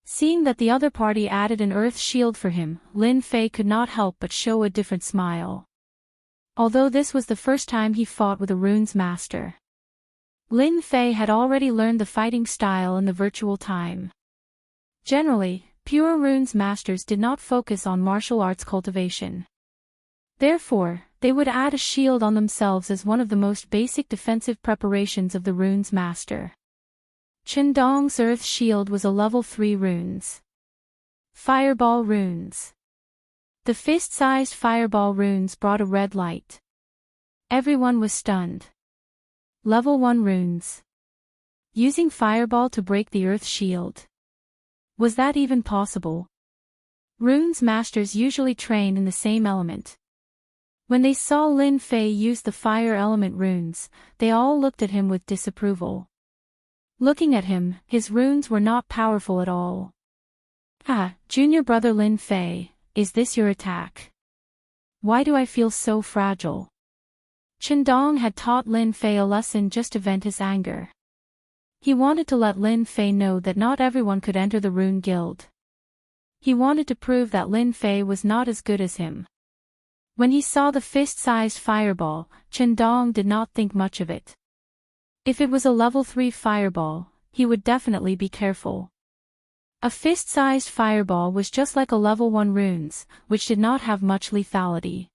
Seeing that the other party added an earth shield for him, Lin Fei could not help but show a different smile. Although this was the first time he fought with a runes master. Lin Fei had already learned the fighting style in the virtual time. Generally, pure runes masters did not focus on martial arts cultivation. Therefore, they would add a shield on themselves as one of the most basic defensive preparations of the runes master. Chendong's earth shield was a level 3 runes. Fireball runes. The fist-sized fireball runes brought a red light. Everyone was stunned. Level 1 runes. Using fireball to break the earth shield. Was that even possible? Runes masters usually train in the same element. When they saw Lin Fei use the fire element runes, they all looked at him with disapproval. Looking at him, his runes were not powerful at all. Ah, junior brother Lin Fei, is this your attack? Why do I feel so fragile? Chendong had taught Lin Fei a lesson just to vent his anger. He wanted to let Lin Fei know that not everyone could enter the Rune Guild. He wanted to prove that Lin Fei was not as good as him. When he saw the fist-sized fireball, Chendong did not think much of it. If it was a level 3 fireball, he would definitely be careful. A fist-sized fireball was just like a level 1 runes, which did not have much lethality.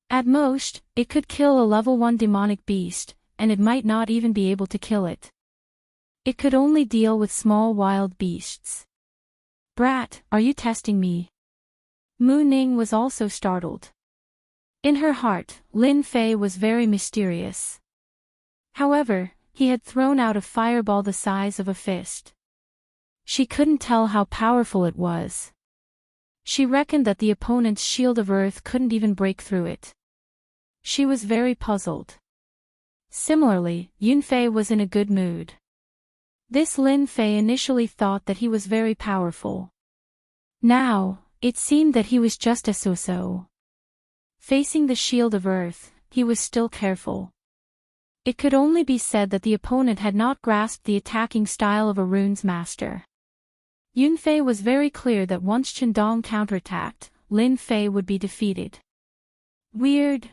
At most, it could kill a level 1 demonic beast, and it might not even be able to kill it. It could only deal with small wild beasts. Brat, are you testing me? Mu Ning was also startled. In her heart, Lin Fei was very mysterious. However, he had thrown out a fireball the size of a fist. She couldn't tell how powerful it was. She reckoned that the opponent's shield of earth couldn't even break through it. She was very puzzled. Similarly, Yun Fei was in a good mood. This Lin Fei initially thought that he was very powerful. Now, it seemed that he was just a so-so. Facing the shield of earth, he was still careful. It could only be said that the opponent had not grasped the attacking style of a runes master. Yun Fei was very clear that once Chendong counterattacked, Lin Fei would be defeated. Weird.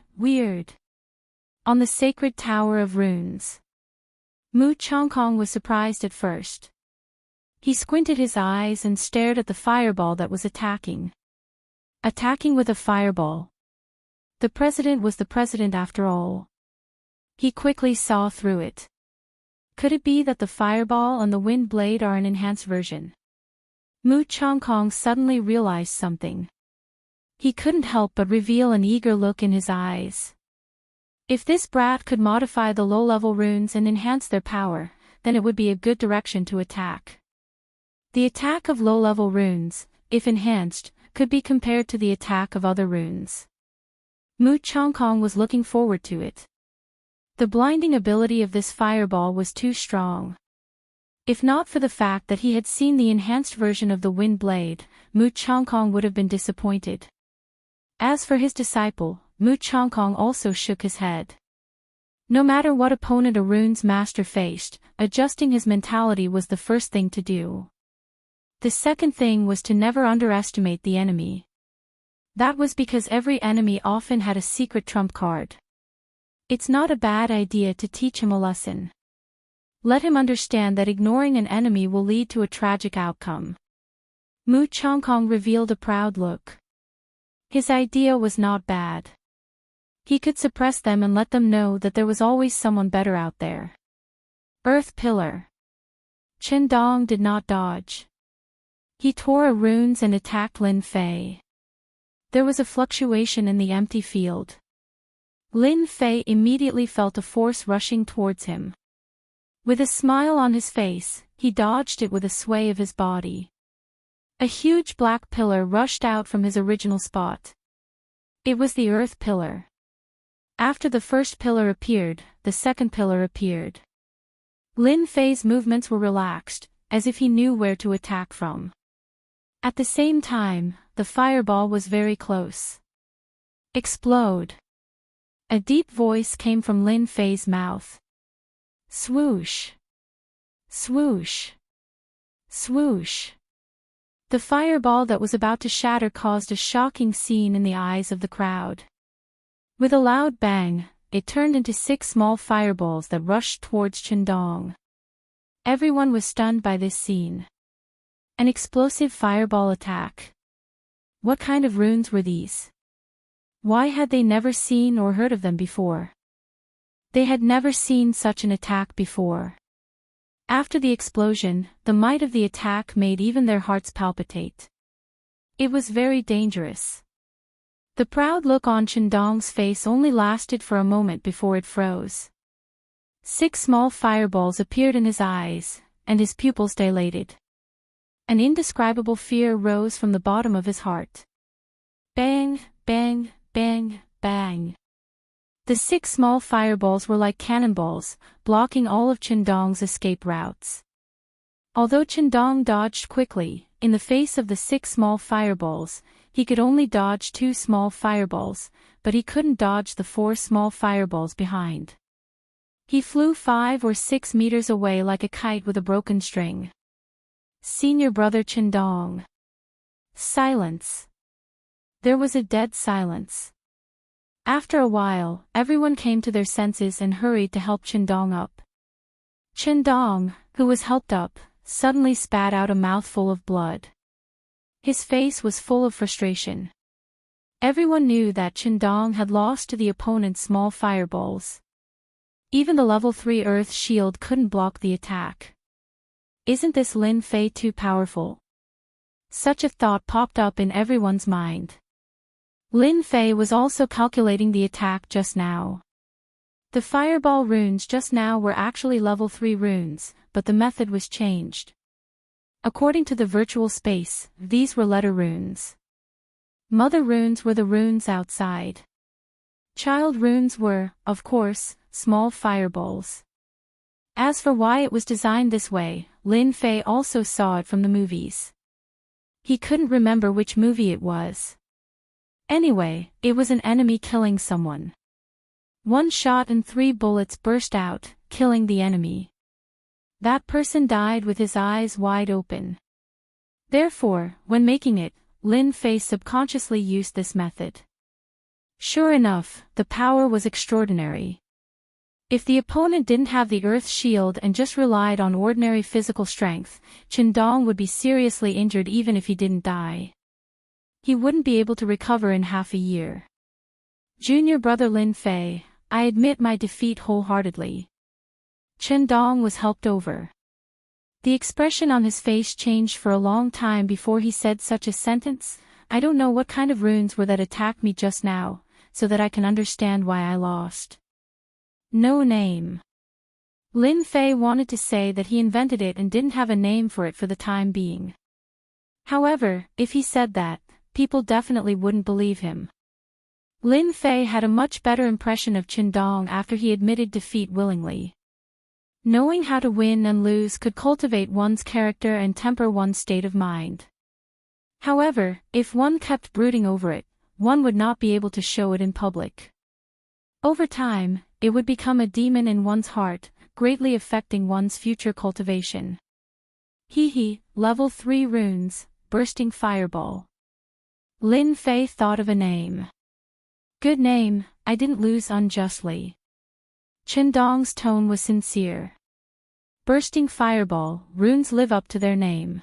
On the sacred tower of runes. Mu Chongkong was surprised at first. He squinted his eyes and stared at the fireball that was attacking. Attacking with a fireball. The president was the president after all. He quickly saw through it. Could it be that the fireball and the wind blade are an enhanced version? Mu Chongkong suddenly realized something. He couldn't help but reveal an eager look in his eyes. If this brat could modify the low-level runes and enhance their power, then it would be a good direction to attack. The attack of low-level runes, if enhanced, could be compared to the attack of other runes. Mu Chongkong was looking forward to it. The blinding ability of this fireball was too strong. If not for the fact that he had seen the enhanced version of the wind blade, Mu Chongkong would have been disappointed. As for his disciple, Mu Chongkong also shook his head. No matter what opponent a runes master faced, adjusting his mentality was the first thing to do. The second thing was to never underestimate the enemy. That was because every enemy often had a secret trump card. It's not a bad idea to teach him a lesson. Let him understand that ignoring an enemy will lead to a tragic outcome. Mu Chongkong revealed a proud look. His idea was not bad. He could suppress them and let them know that there was always someone better out there. Earth Pillar. Chendong did not dodge. He tore a runes and attacked Lin Fei. There was a fluctuation in the empty field. Lin Fei immediately felt a force rushing towards him. With a smile on his face, he dodged it with a sway of his body. A huge black pillar rushed out from his original spot. It was the earth pillar. After the first pillar appeared, the second pillar appeared. Lin Fei's movements were relaxed, as if he knew where to attack from. At the same time, the fireball was very close. Explode! A deep voice came from Lin Fei's mouth. Swoosh! Swoosh! Swoosh! The fireball that was about to shatter caused a shocking scene in the eyes of the crowd. With a loud bang, it turned into 6 small fireballs that rushed towards Chendong. Everyone was stunned by this scene. An explosive fireball attack. What kind of runes were these? Why had they never seen or heard of them before? They had never seen such an attack before. After the explosion, the might of the attack made even their hearts palpitate. It was very dangerous. The proud look on Chendong's face only lasted for a moment before it froze. 6 small fireballs appeared in his eyes, and his pupils dilated. An indescribable fear rose from the bottom of his heart. Bang, bang, bang, bang. The 6 small fireballs were like cannonballs, blocking all of Chendong's escape routes. Although Chendong dodged quickly, in the face of the 6 small fireballs, he could only dodge 2 small fireballs, but he couldn't dodge the 4 small fireballs behind. He flew 5 or 6 meters away like a kite with a broken string. Senior brother Chendong. Silence. There was a dead silence. After a while, everyone came to their senses and hurried to help Chendong up. Chendong, who was helped up, suddenly spat out a mouthful of blood. His face was full of frustration. Everyone knew that Chendong had lost to the opponent's small fireballs. Even the level 3 Earth shield couldn't block the attack. Isn't this Lin Fei too powerful? Such a thought popped up in everyone's mind. Lin Fei was also calculating the attack just now. The fireball runes just now were actually level 3 runes, but the method was changed. According to the virtual space, these were letter runes. Mother runes were the runes outside. Child runes were, of course, small fireballs. As for why it was designed this way, Lin Fei also saw it from the movies. He couldn't remember which movie it was. Anyway, it was an enemy killing someone. 1 shot and 3 bullets burst out, killing the enemy. That person died with his eyes wide open. Therefore, when making it, Lin Fei subconsciously used this method. Sure enough, the power was extraordinary. If the opponent didn't have the Earth shield and just relied on ordinary physical strength, Chendong would be seriously injured even if he didn't die. He wouldn't be able to recover in half a year. Junior brother Lin Fei, I admit my defeat wholeheartedly. Chendong was helped over. The expression on his face changed for a long time before he said such a sentence. I don't know what kind of runes were that attacked me just now, so that I can understand why I lost. No name. Lin Fei wanted to say that he invented it and didn't have a name for it for the time being. However, if he said that, people definitely wouldn't believe him. Lin Fei had a much better impression of Chendong after he admitted defeat willingly. Knowing how to win and lose could cultivate one's character and temper one's state of mind. However, if one kept brooding over it, one would not be able to show it in public. Over time, it would become a demon in one's heart, greatly affecting one's future cultivation. Level 3 runes, bursting fireball. Lin Fei thought of a name. Good name, I didn't lose unjustly. Chendong's tone was sincere. Bursting fireball, runes live up to their name.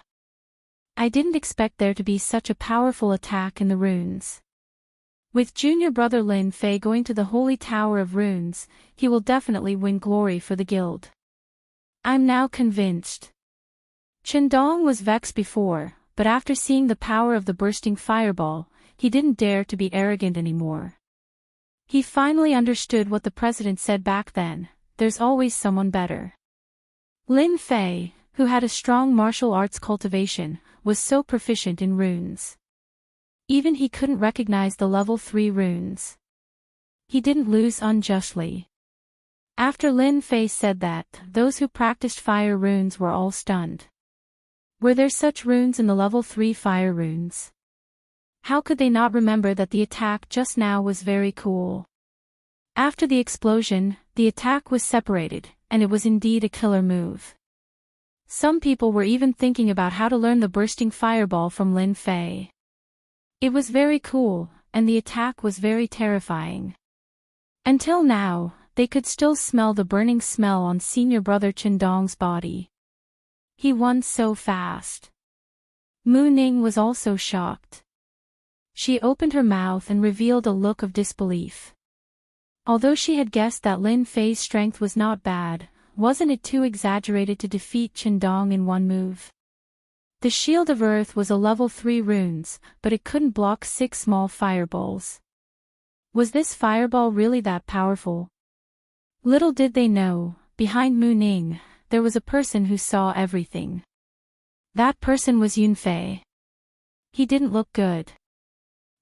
I didn't expect there to be such a powerful attack in the runes. With junior brother Lin Fei going to the Holy Tower of Runes, he will definitely win glory for the guild. I'm now convinced. Chendong was vexed before, but after seeing the power of the bursting fireball, he didn't dare to be arrogant anymore. He finally understood what the president said back then, there's always someone better. Lin Fei, who had a strong martial arts cultivation, was so proficient in runes. Even he couldn't recognize the level 3 runes. He didn't lose unjustly. After Lin Fei said that, those who practiced fire runes were all stunned. Were there such runes in the level 3 fire runes? How could they not remember that the attack just now was very cool? After the explosion, the attack was separated, and it was indeed a killer move. Some people were even thinking about how to learn the bursting fireball from Lin Fei. It was very cool, and the attack was very terrifying. Until now, they could still smell the burning smell on senior brother Chendong's body. He won so fast. Mu Ning was also shocked. She opened her mouth and revealed a look of disbelief. Although she had guessed that Lin Fei's strength was not bad, wasn't it too exaggerated to defeat Chendong in one move? The Shield of Earth was a level 3 runes, but it couldn't block 6 small fireballs. Was this fireball really that powerful? Little did they know, behind Mu Ning, there was a person who saw everything. That person was Yun Fei. He didn't look good.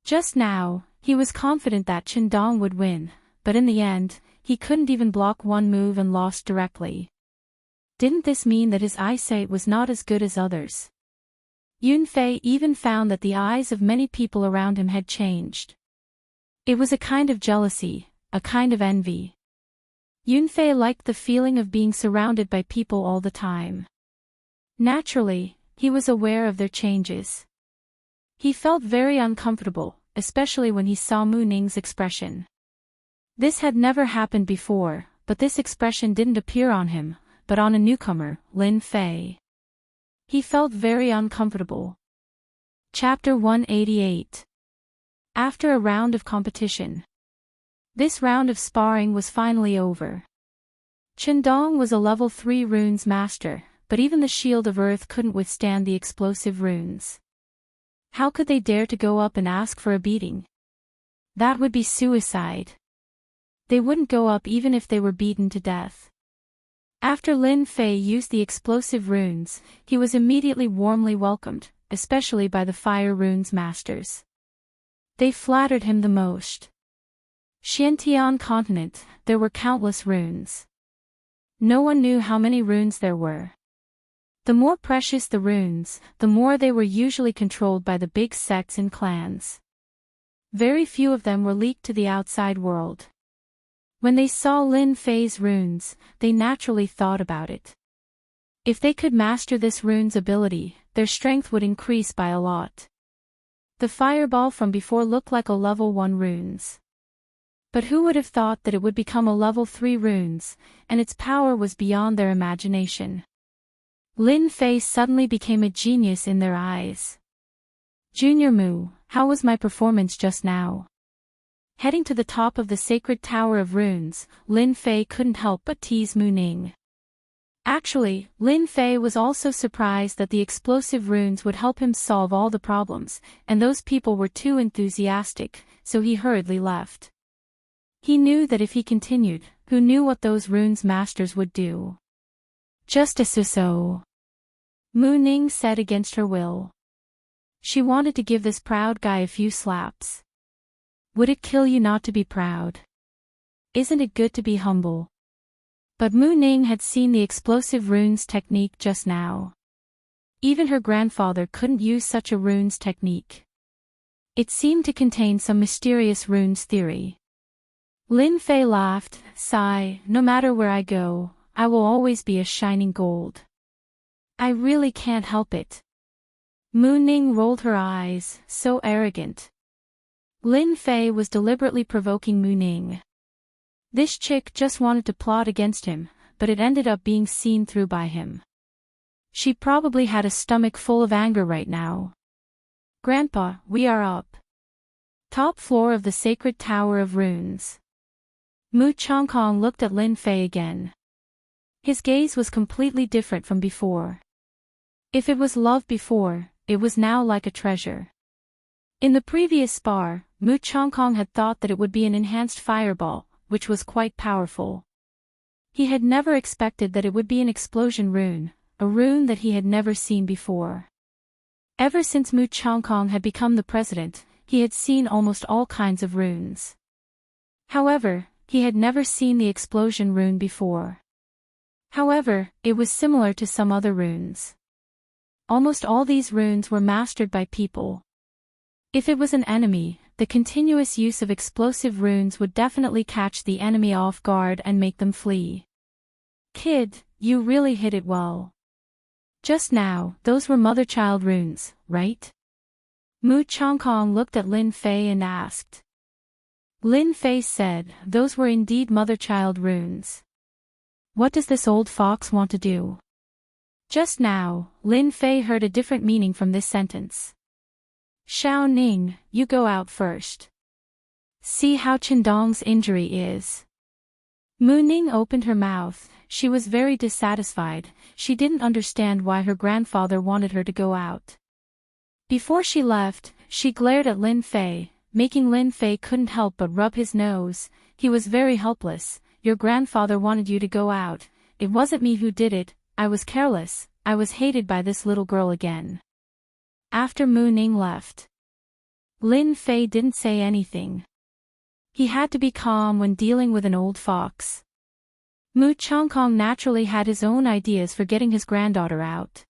Just now, he was confident that Chendong would win, but in the end, he couldn't even block one move and lost directly. Didn't this mean that his eyesight was not as good as others? Yun Fei even found that the eyes of many people around him had changed. It was a kind of jealousy, a kind of envy. Yun Fei liked the feeling of being surrounded by people all the time. Naturally, he was aware of their changes. He felt very uncomfortable, especially when he saw Mu Ning's expression. This had never happened before, but this expression didn't appear on him, but on a newcomer, Lin Fei. He felt very uncomfortable. Chapter 188. After a round of competition. This round of sparring was finally over. Chendong was a level 3 runes master, but even the Shield of Earth couldn't withstand the explosive runes. How could they dare to go up and ask for a beating? That would be suicide. They wouldn't go up even if they were beaten to death. After Lin Fei used the explosive runes, he was immediately warmly welcomed, especially by the fire runes masters. They flattered him the most. Xiantian continent, there were countless runes. No one knew how many runes there were. The more precious the runes, the more they were usually controlled by the big sects and clans. Very few of them were leaked to the outside world. When they saw Lin Fei's runes, they naturally thought about it. If they could master this rune's ability, their strength would increase by a lot. The fireball from before looked like a level 1 runes. But who would have thought that it would become a level 3 runes, and its power was beyond their imagination. Lin Fei suddenly became a genius in their eyes. Junior Mu, how was my performance just now? Heading to the top of the sacred tower of runes, Lin Fei couldn't help but tease Mu Ning. Actually, Lin Fei was also surprised that the explosive runes would help him solve all the problems, and those people were too enthusiastic, so he hurriedly left. He knew that if he continued, who knew what those runes masters would do? Just as so. Mu Ning said against her will. She wanted to give this proud guy a few slaps. Would it kill you not to be proud? Isn't it good to be humble? But Mu Ning had seen the explosive runes technique just now. Even her grandfather couldn't use such a runes technique. It seemed to contain some mysterious runes theory. Lin Fei laughed, sigh, no matter where I go, I will always be a shining gold. I really can't help it. Mu Ning rolled her eyes, so arrogant. Lin Fei was deliberately provoking Mu Ning. This chick just wanted to plot against him, but it ended up being seen through by him. She probably had a stomach full of anger right now. Grandpa, we are up. Top floor of the sacred tower of runes. Mu Chongkong looked at Lin Fei again. His gaze was completely different from before. If it was love before, it was now like a treasure. In the previous spar, Mu Chongkong had thought that it would be an enhanced fireball, which was quite powerful. He had never expected that it would be an explosion rune, a rune that he had never seen before. Ever since Mu Chongkong had become the president, he had seen almost all kinds of runes. However, he had never seen the explosion rune before. However, it was similar to some other runes. Almost all these runes were mastered by people. If it was an enemy, the continuous use of explosive runes would definitely catch the enemy off guard and make them flee. Kid, you really hit it well. Just now, those were mother-child runes, right? Mu Chongkong looked at Lin Fei and asked. Lin Fei said, those were indeed mother-child runes. What does this old fox want to do? Just now, Lin Fei heard a different meaning from this sentence. Xiao Ning, you go out first. See how Qindong's injury is. Mu Ning opened her mouth. She was very dissatisfied. She didn't understand why her grandfather wanted her to go out. Before she left, she glared at Lin Fei, making Lin Fei couldn't help but rub his nose. He was very helpless. Your grandfather wanted you to go out. It wasn't me who did it. I was careless. I was hated by this little girl again. After Mu Ning left, Lin Fei didn't say anything. He had to be calm when dealing with an old fox. Mu Chongkong naturally had his own ideas for getting his granddaughter out.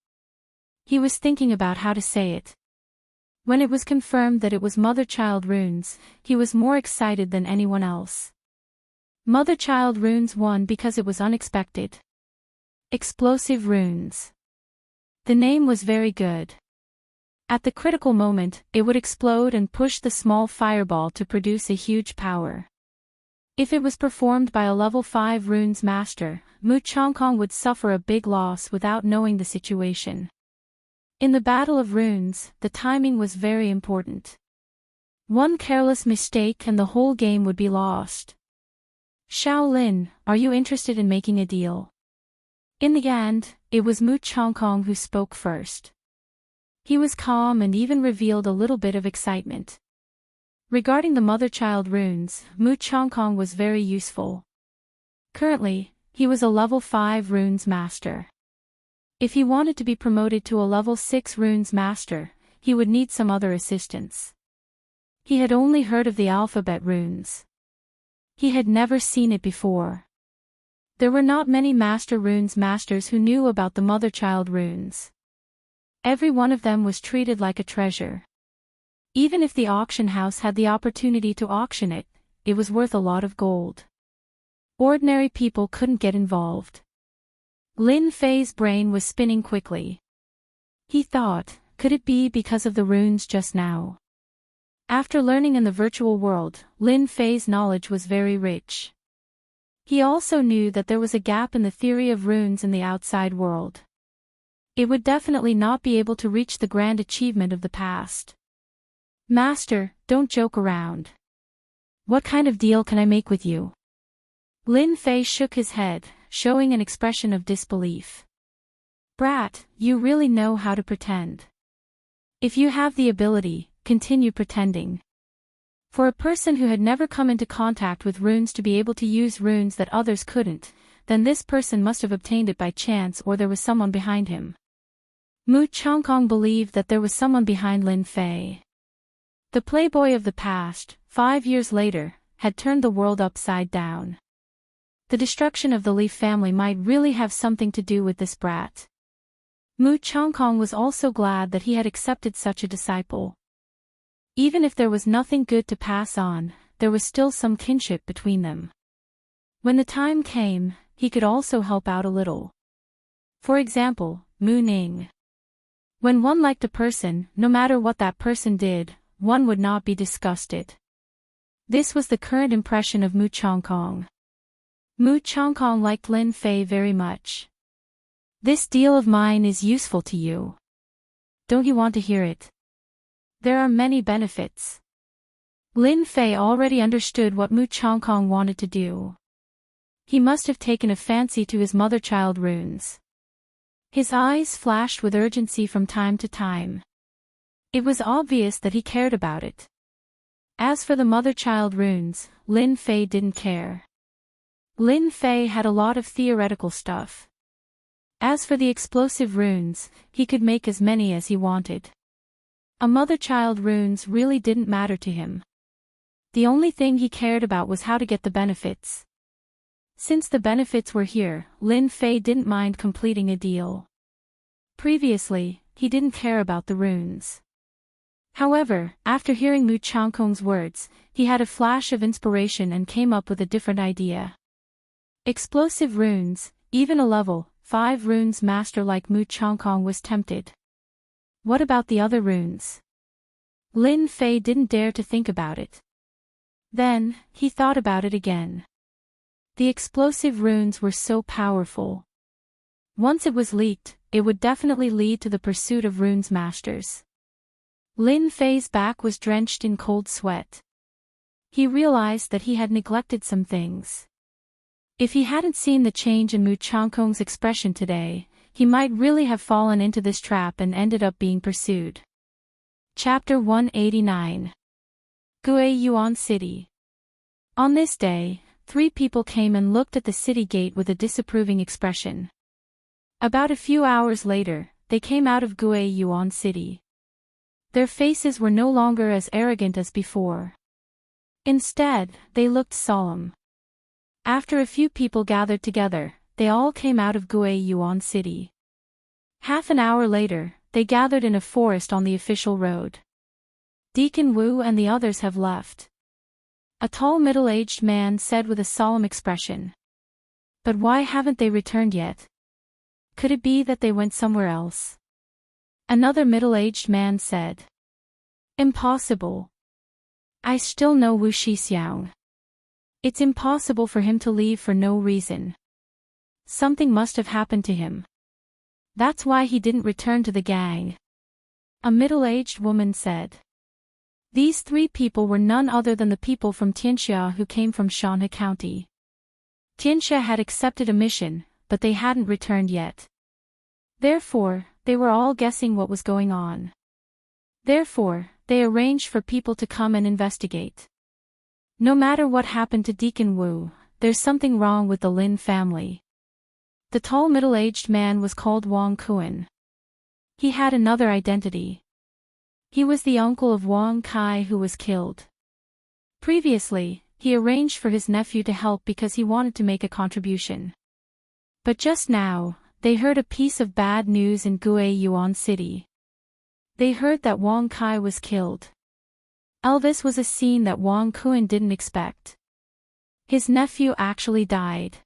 He was thinking about how to say it. When it was confirmed that it was mother-child runes, he was more excited than anyone else. Mother-child runes won because it was unexpected. Explosive runes. The name was very good. At the critical moment, it would explode and push the small fireball to produce a huge power. If it was performed by a level 5 runes master, Mu Chongkong would suffer a big loss without knowing the situation. In the Battle of Runes, the timing was very important. One careless mistake and the whole game would be lost. Xiao Lin, are you interested in making a deal? In the end, it was Mu Chongkong who spoke first. He was calm and even revealed a little bit of excitement. Regarding the mother-child runes, Mu Chongkong was very useful. Currently, he was a level 5 runes master. If he wanted to be promoted to a level 6 runes master, he would need some other assistance. He had only heard of the alphabet runes. He had never seen it before. There were not many master runes masters who knew about the mother-child runes. Every one of them was treated like a treasure. Even if the auction house had the opportunity to auction it, it was worth a lot of gold. Ordinary people couldn't get involved. Lin Fei's brain was spinning quickly. He thought, could it be because of the runes just now? After learning in the virtual world, Lin Fei's knowledge was very rich. He also knew that there was a gap in the theory of runes in the outside world. It would definitely not be able to reach the grand achievement of the past. Master, don't joke around. What kind of deal can I make with you? Lin Fei shook his head, showing an expression of disbelief. Brat, you really know how to pretend. If you have the ability, continue pretending. For a person who had never come into contact with runes to be able to use runes that others couldn't, then this person must have obtained it by chance or there was someone behind him. Mu Chongkong believed that there was someone behind Lin Fei. The playboy of the past, 5 years later, had turned the world upside down. The destruction of the Li family might really have something to do with this brat. Mu Chongkong was also glad that he had accepted such a disciple. Even if there was nothing good to pass on, there was still some kinship between them. When the time came, he could also help out a little. For example, Mu Ning. When one liked a person, no matter what that person did, one would not be disgusted. This was the current impression of Mu Chongkong. Mu Chongkong liked Lin Fei very much. This deal of mine is useful to you. Don't you want to hear it? There are many benefits. Lin Fei already understood what Mu Chongkong wanted to do. He must have taken a fancy to his mother-child runes. His eyes flashed with urgency from time to time. It was obvious that he cared about it. As for the mother-child runes, Lin Fei didn't care. Lin Fei had a lot of theoretical stuff. As for the explosive runes, he could make as many as he wanted. A mother-child runes really didn't matter to him. The only thing he cared about was how to get the benefits. Since the benefits were here, Lin Fei didn't mind completing a deal. Previously, he didn't care about the runes. However, after hearing Mu Changkong's words, he had a flash of inspiration and came up with a different idea. Explosive runes, even a level 5 runes master like Mu Changkong was tempted. What about the other runes? Lin Fei didn't dare to think about it. Then, he thought about it again. The explosive runes were so powerful. Once it was leaked, it would definitely lead to the pursuit of runes masters. Lin Fei's back was drenched in cold sweat. He realized that he had neglected some things. If he hadn't seen the change in Mu Changkong's expression today, he might really have fallen into this trap and ended up being pursued. Chapter 189. Guiyuan City. On this day, 3 people came and looked at the city gate with a disapproving expression. About a few hours later, they came out of Guiyuan City. Their faces were no longer as arrogant as before. Instead, they looked solemn. After a few people gathered together, they all came out of Guiyuan City. Half an hour later, they gathered in a forest on the official road. Deacon Wu and the others have left. A tall middle-aged man said with a solemn expression. But why haven't they returned yet? Could it be that they went somewhere else? Another middle-aged man said. Impossible. I still know Wu Shixiang. It's impossible for him to leave for no reason. Something must have happened to him. That's why he didn't return to the gang. A middle-aged woman said. These 3 people were none other than the people from Tianxia who came from Shanhe County. Tianxia had accepted a mission, but they hadn't returned yet. Therefore, they were all guessing what was going on. Therefore, they arranged for people to come and investigate. No matter what happened to Deacon Wu, there's something wrong with the Lin family. The tall middle-aged man was called Wang Kuan. He had another identity. He was the uncle of Wang Kai who was killed. Previously, he arranged for his nephew to help because he wanted to make a contribution. But just now, they heard a piece of bad news in Guiyuan City. They heard that Wang Kai was killed. This was a scene that Wang Kuan didn't expect. His nephew actually died.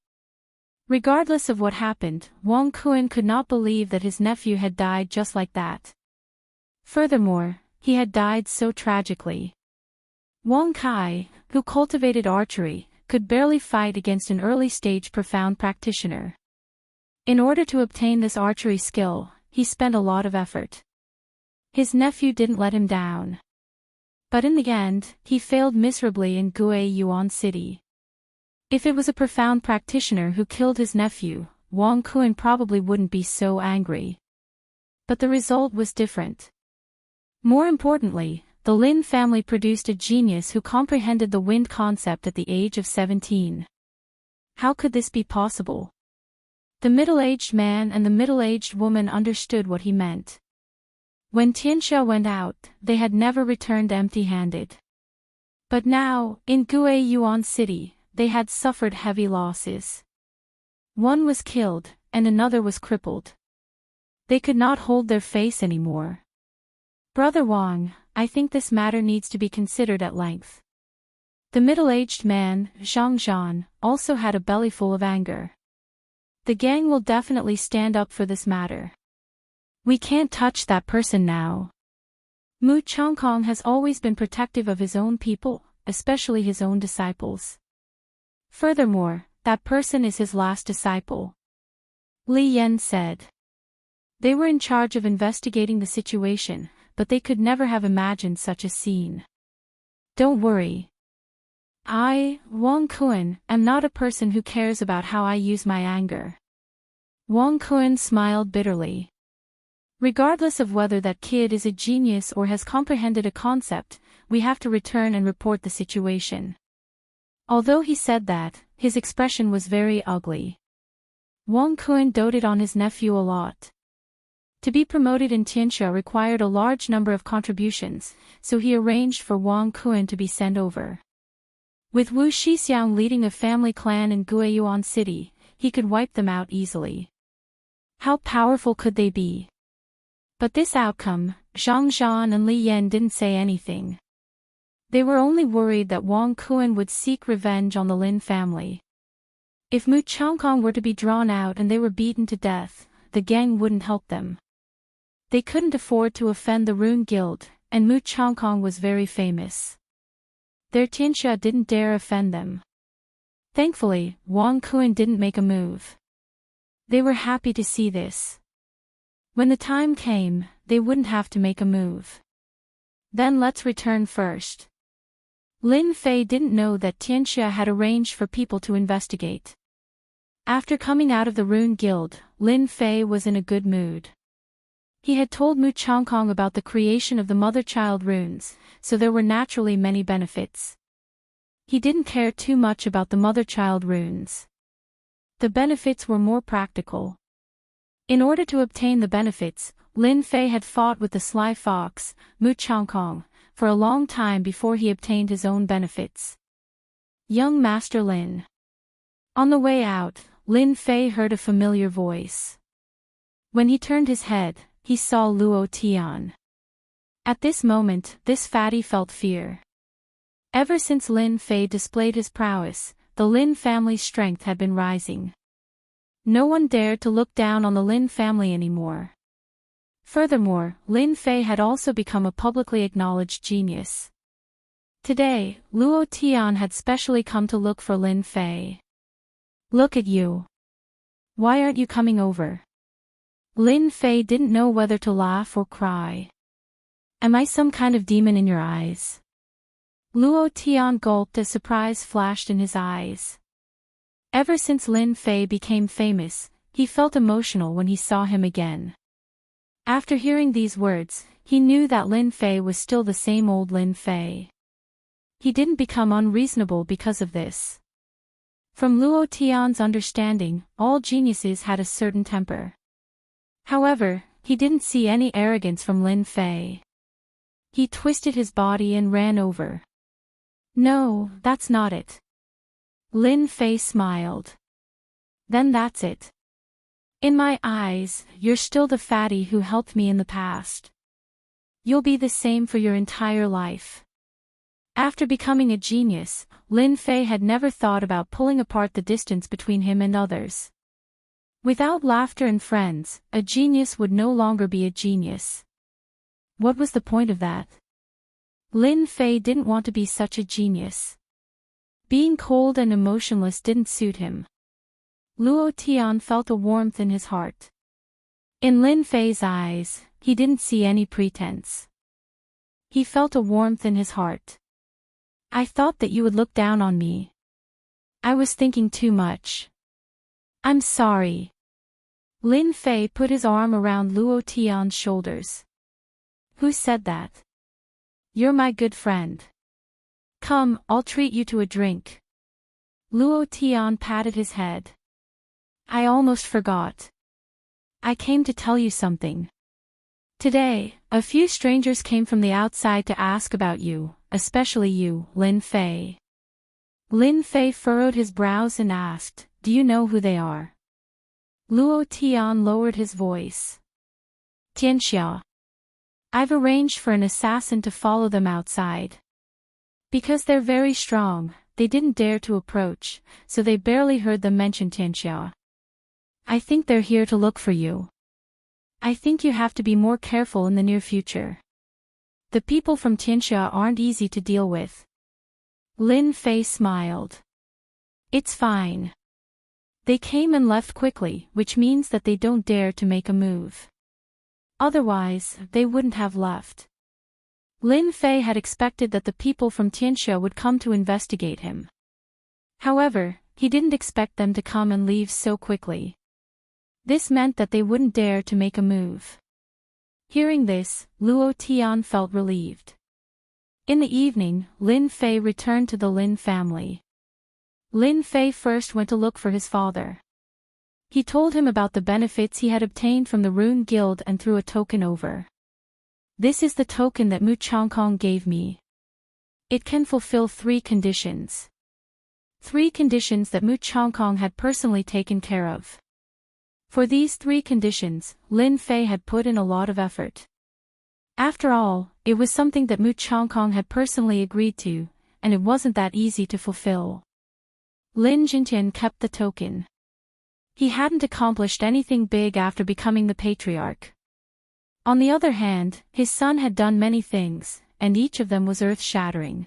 Regardless of what happened, Wang Kuan could not believe that his nephew had died just like that. Furthermore, he had died so tragically. Wang Kai, who cultivated archery, could barely fight against an early-stage profound practitioner. In order to obtain this archery skill, he spent a lot of effort. His nephew didn't let him down. But in the end, he failed miserably in Guiyuan City. If it was a profound practitioner who killed his nephew, Wang Kuan probably wouldn't be so angry. But the result was different. More importantly, the Lin family produced a genius who comprehended the wind concept at the age of 17. How could this be possible? The middle-aged man and the middle-aged woman understood what he meant. When Tianxia went out, they had never returned empty-handed. But now, in Guiyuan City, they had suffered heavy losses. One was killed, and another was crippled. They could not hold their face anymore. Brother Wang, I think this matter needs to be considered at length. The middle-aged man, Zhang Zhan, also had a bellyful of anger. The gang will definitely stand up for this matter. We can't touch that person now. Mu Changkong has always been protective of his own people, especially his own disciples. Furthermore, that person is his last disciple. Li Yan said. They were in charge of investigating the situation, but they could never have imagined such a scene. Don't worry. I, Wang Kuan, am not a person who cares about how I use my anger. Wang Kuan smiled bitterly. Regardless of whether that kid is a genius or has comprehended a concept, we have to return and report the situation. Although he said that, his expression was very ugly. Wang Kun doted on his nephew a lot. To be promoted in Tianxia required a large number of contributions, so he arranged for Wang Kun to be sent over. With Wu Shixiang leading a family clan in Guiyuan City, he could wipe them out easily. How powerful could they be? But this outcome, Zhang Zhan and Li Yan didn't say anything. They were only worried that Wang Kun would seek revenge on the Lin family. If Mu Changkong were to be drawn out and they were beaten to death, the gang wouldn't help them. They couldn't afford to offend the Rune Guild, and Mu Changkong was very famous. Their Tianxia didn't dare offend them. Thankfully, Wang Kun didn't make a move. They were happy to see this. When the time came, they wouldn't have to make a move. Then let's return first. Lin Fei didn't know that Tianxia had arranged for people to investigate. After coming out of the Rune Guild, Lin Fei was in a good mood. He had told Mu Changkong about the creation of the mother-child runes, so there were naturally many benefits. He didn't care too much about the mother-child runes. The benefits were more practical. In order to obtain the benefits, Lin Fei had fought with the sly fox, Mu Changkong, for a long time before he obtained his own benefits. Young Master Lin. On the way out, Lin Fei heard a familiar voice. When he turned his head, he saw Luo Tian. At this moment, this fatty felt fear. Ever since Lin Fei displayed his prowess, the Lin family's strength had been rising. No one dared to look down on the Lin family anymore. Furthermore, Lin Fei had also become a publicly acknowledged genius. Today, Luo Tian had specially come to look for Lin Fei. Look at you. Why aren't you coming over? Lin Fei didn't know whether to laugh or cry. Am I some kind of demon in your eyes? Luo Tian gulped as surprise flashed in his eyes. Ever since Lin Fei became famous, he felt emotional when he saw him again. After hearing these words, he knew that Lin Fei was still the same old Lin Fei. He didn't become unreasonable because of this. From Luo Tian's understanding, all geniuses had a certain temper. However, he didn't see any arrogance from Lin Fei. He twisted his body and ran over. No, that's not it. Lin Fei smiled. Then that's it. In my eyes, you're still the fatty who helped me in the past. You'll be the same for your entire life. After becoming a genius, Lin Fei had never thought about pulling apart the distance between him and others. Without laughter and friends, a genius would no longer be a genius. What was the point of that? Lin Fei didn't want to be such a genius. Being cold and emotionless didn't suit him. Luo Tian felt a warmth in his heart. In Lin Fei's eyes, he didn't see any pretense. He felt a warmth in his heart. I thought that you would look down on me. I was thinking too much. I'm sorry. Lin Fei put his arm around Luo Tian's shoulders. Who said that? You're my good friend. Come, I'll treat you to a drink. Luo Tian patted his head. I almost forgot. I came to tell you something. Today, a few strangers came from the outside to ask about you, especially you, Lin Fei. Lin Fei furrowed his brows and asked, do you know who they are? Luo Tian lowered his voice. Tianxia. I've arranged for an assassin to follow them outside. Because they're very strong, they didn't dare to approach, so they barely heard them mention Tianxia. I think they're here to look for you. I think you have to be more careful in the near future. The people from Tianxia aren't easy to deal with. Lin Fei smiled. It's fine. They came and left quickly, which means that they don't dare to make a move. Otherwise, they wouldn't have left. Lin Fei had expected that the people from Tianxia would come to investigate him. However, he didn't expect them to come and leave so quickly. This meant that they wouldn't dare to make a move. Hearing this, Luo Tian felt relieved. In the evening, Lin Fei returned to the Lin family. Lin Fei first went to look for his father. He told him about the benefits he had obtained from the Rune Guild and threw a token over. This is the token that Mu Changkong gave me. It can fulfill 3 conditions. 3 conditions that Mu Changkong had personally taken care of. For these 3 conditions, Lin Fei had put in a lot of effort. After all, it was something that Mu Changkong had personally agreed to, and it wasn't that easy to fulfill. Lin Jintian kept the token. He hadn't accomplished anything big after becoming the patriarch. On the other hand, his son had done many things, and each of them was earth-shattering.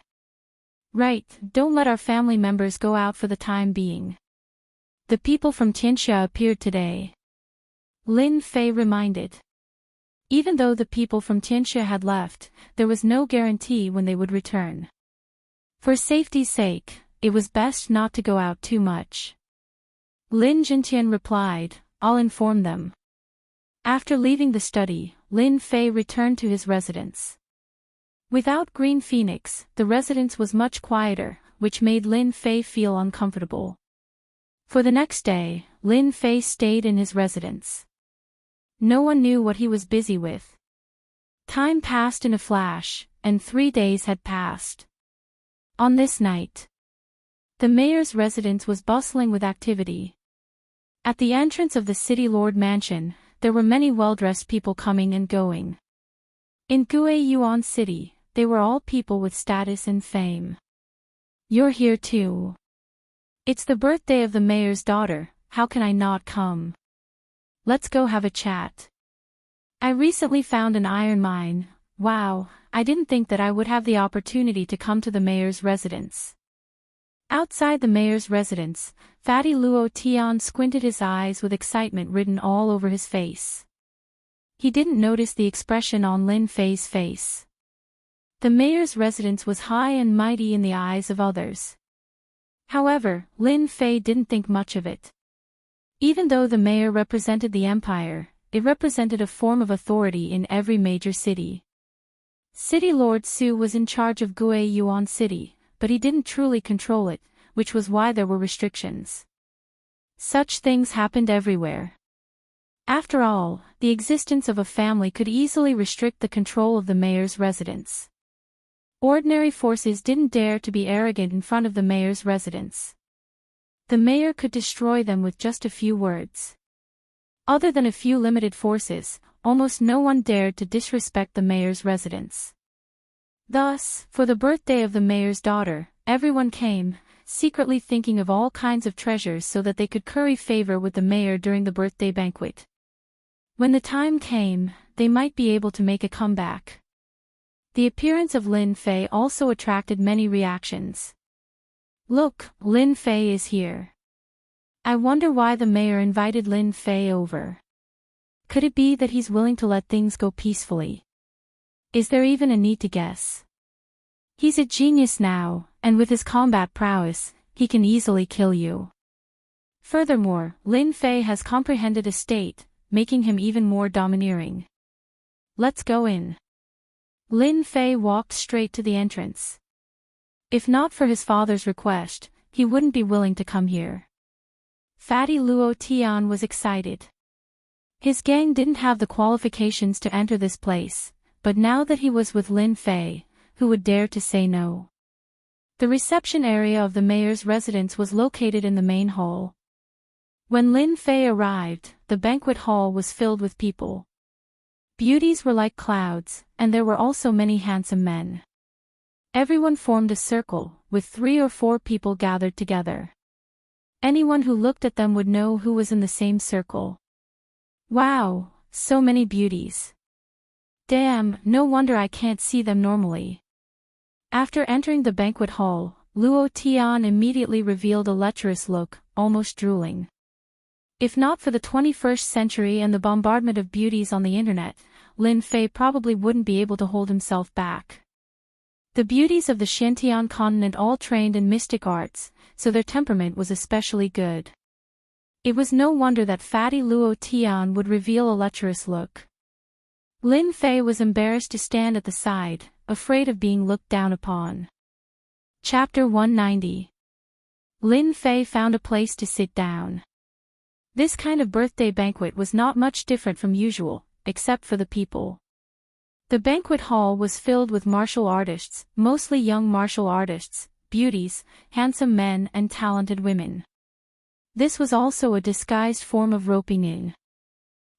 Right, don't let our family members go out for the time being. The people from Tianxia appeared today. Lin Fei reminded. Even though the people from Tianxia had left, there was no guarantee when they would return. For safety's sake, it was best not to go out too much. Lin Jintian replied, I'll inform them. After leaving the study, Lin Fei returned to his residence. Without Green Phoenix, the residence was much quieter, which made Lin Fei feel uncomfortable. For the next day, Lin Fei stayed in his residence. No one knew what he was busy with. Time passed in a flash, and 3 days had passed. On this night, the mayor's residence was bustling with activity. At the entrance of the city lord mansion, there were many well-dressed people coming and going. In Guiyuan City, they were all people with status and fame. You're here too. It's the birthday of the mayor's daughter, how can I not come? Let's go have a chat. I recently found an iron mine. Wow, I didn't think that I would have the opportunity to come to the mayor's residence. Outside the mayor's residence, Fatty Luo Tian squinted his eyes with excitement written all over his face. He didn't notice the expression on Lin Fei's face. The mayor's residence was high and mighty in the eyes of others. However, Lin Fei didn't think much of it. Even though the mayor represented the empire, it represented a form of authority in every major city. City Lord Su was in charge of Guiyuan City, but he didn't truly control it, which was why there were restrictions. Such things happened everywhere. After all, the existence of a family could easily restrict the control of the mayor's residence. Ordinary forces didn't dare to be arrogant in front of the mayor's residence. The mayor could destroy them with just a few words. Other than a few limited forces, almost no one dared to disrespect the mayor's residence. Thus, for the birthday of the mayor's daughter, everyone came, secretly thinking of all kinds of treasures so that they could curry favor with the mayor during the birthday banquet. When the time came, they might be able to make a comeback. The appearance of Lin Fei also attracted many reactions. Look, Lin Fei is here. I wonder why the mayor invited Lin Fei over. Could it be that he's willing to let things go peacefully? Is there even a need to guess? He's a genius now, and with his combat prowess, he can easily kill you. Furthermore, Lin Fei has comprehended a state, making him even more domineering. Let's go in. Lin Fei walked straight to the entrance. If not for his father's request, he wouldn't be willing to come here. Fatty Luo Tian was excited. His gang didn't have the qualifications to enter this place, but now that he was with Lin Fei, who would dare to say no? The reception area of the mayor's residence was located in the main hall. When Lin Fei arrived, the banquet hall was filled with people. Beauties were like clouds, and there were also many handsome men. Everyone formed a circle, with 3 or 4 people gathered together. Anyone who looked at them would know who was in the same circle. Wow, so many beauties. Damn, no wonder I can't see them normally. After entering the banquet hall, Luo Tian immediately revealed a lecherous look, almost drooling. If not for the 21st century and the bombardment of beauties on the internet, Lin Fei probably wouldn't be able to hold himself back. The beauties of the Xintian continent all trained in mystic arts, so their temperament was especially good. It was no wonder that Fatty Luo Tian would reveal a lecherous look. Lin Fei was embarrassed to stand at the side, afraid of being looked down upon. Chapter 190. Lin Fei found a place to sit down. This kind of birthday banquet was not much different from usual, except for the people. The banquet hall was filled with martial artists, mostly young martial artists, beauties, handsome men and talented women. This was also a disguised form of roping in.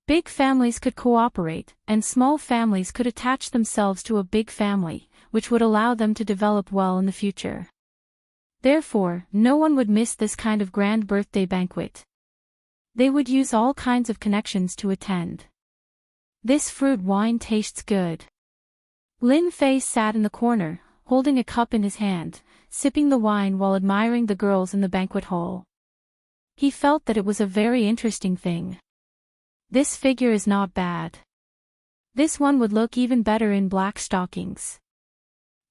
Big families could cooperate, and small families could attach themselves to a big family, which would allow them to develop well in the future. Therefore, no one would miss this kind of grand birthday banquet. They would use all kinds of connections to attend. This fruit wine tastes good. Lin Fei sat in the corner, holding a cup in his hand, sipping the wine while admiring the girls in the banquet hall. He felt that it was a very interesting thing. This figure is not bad. This one would look even better in black stockings.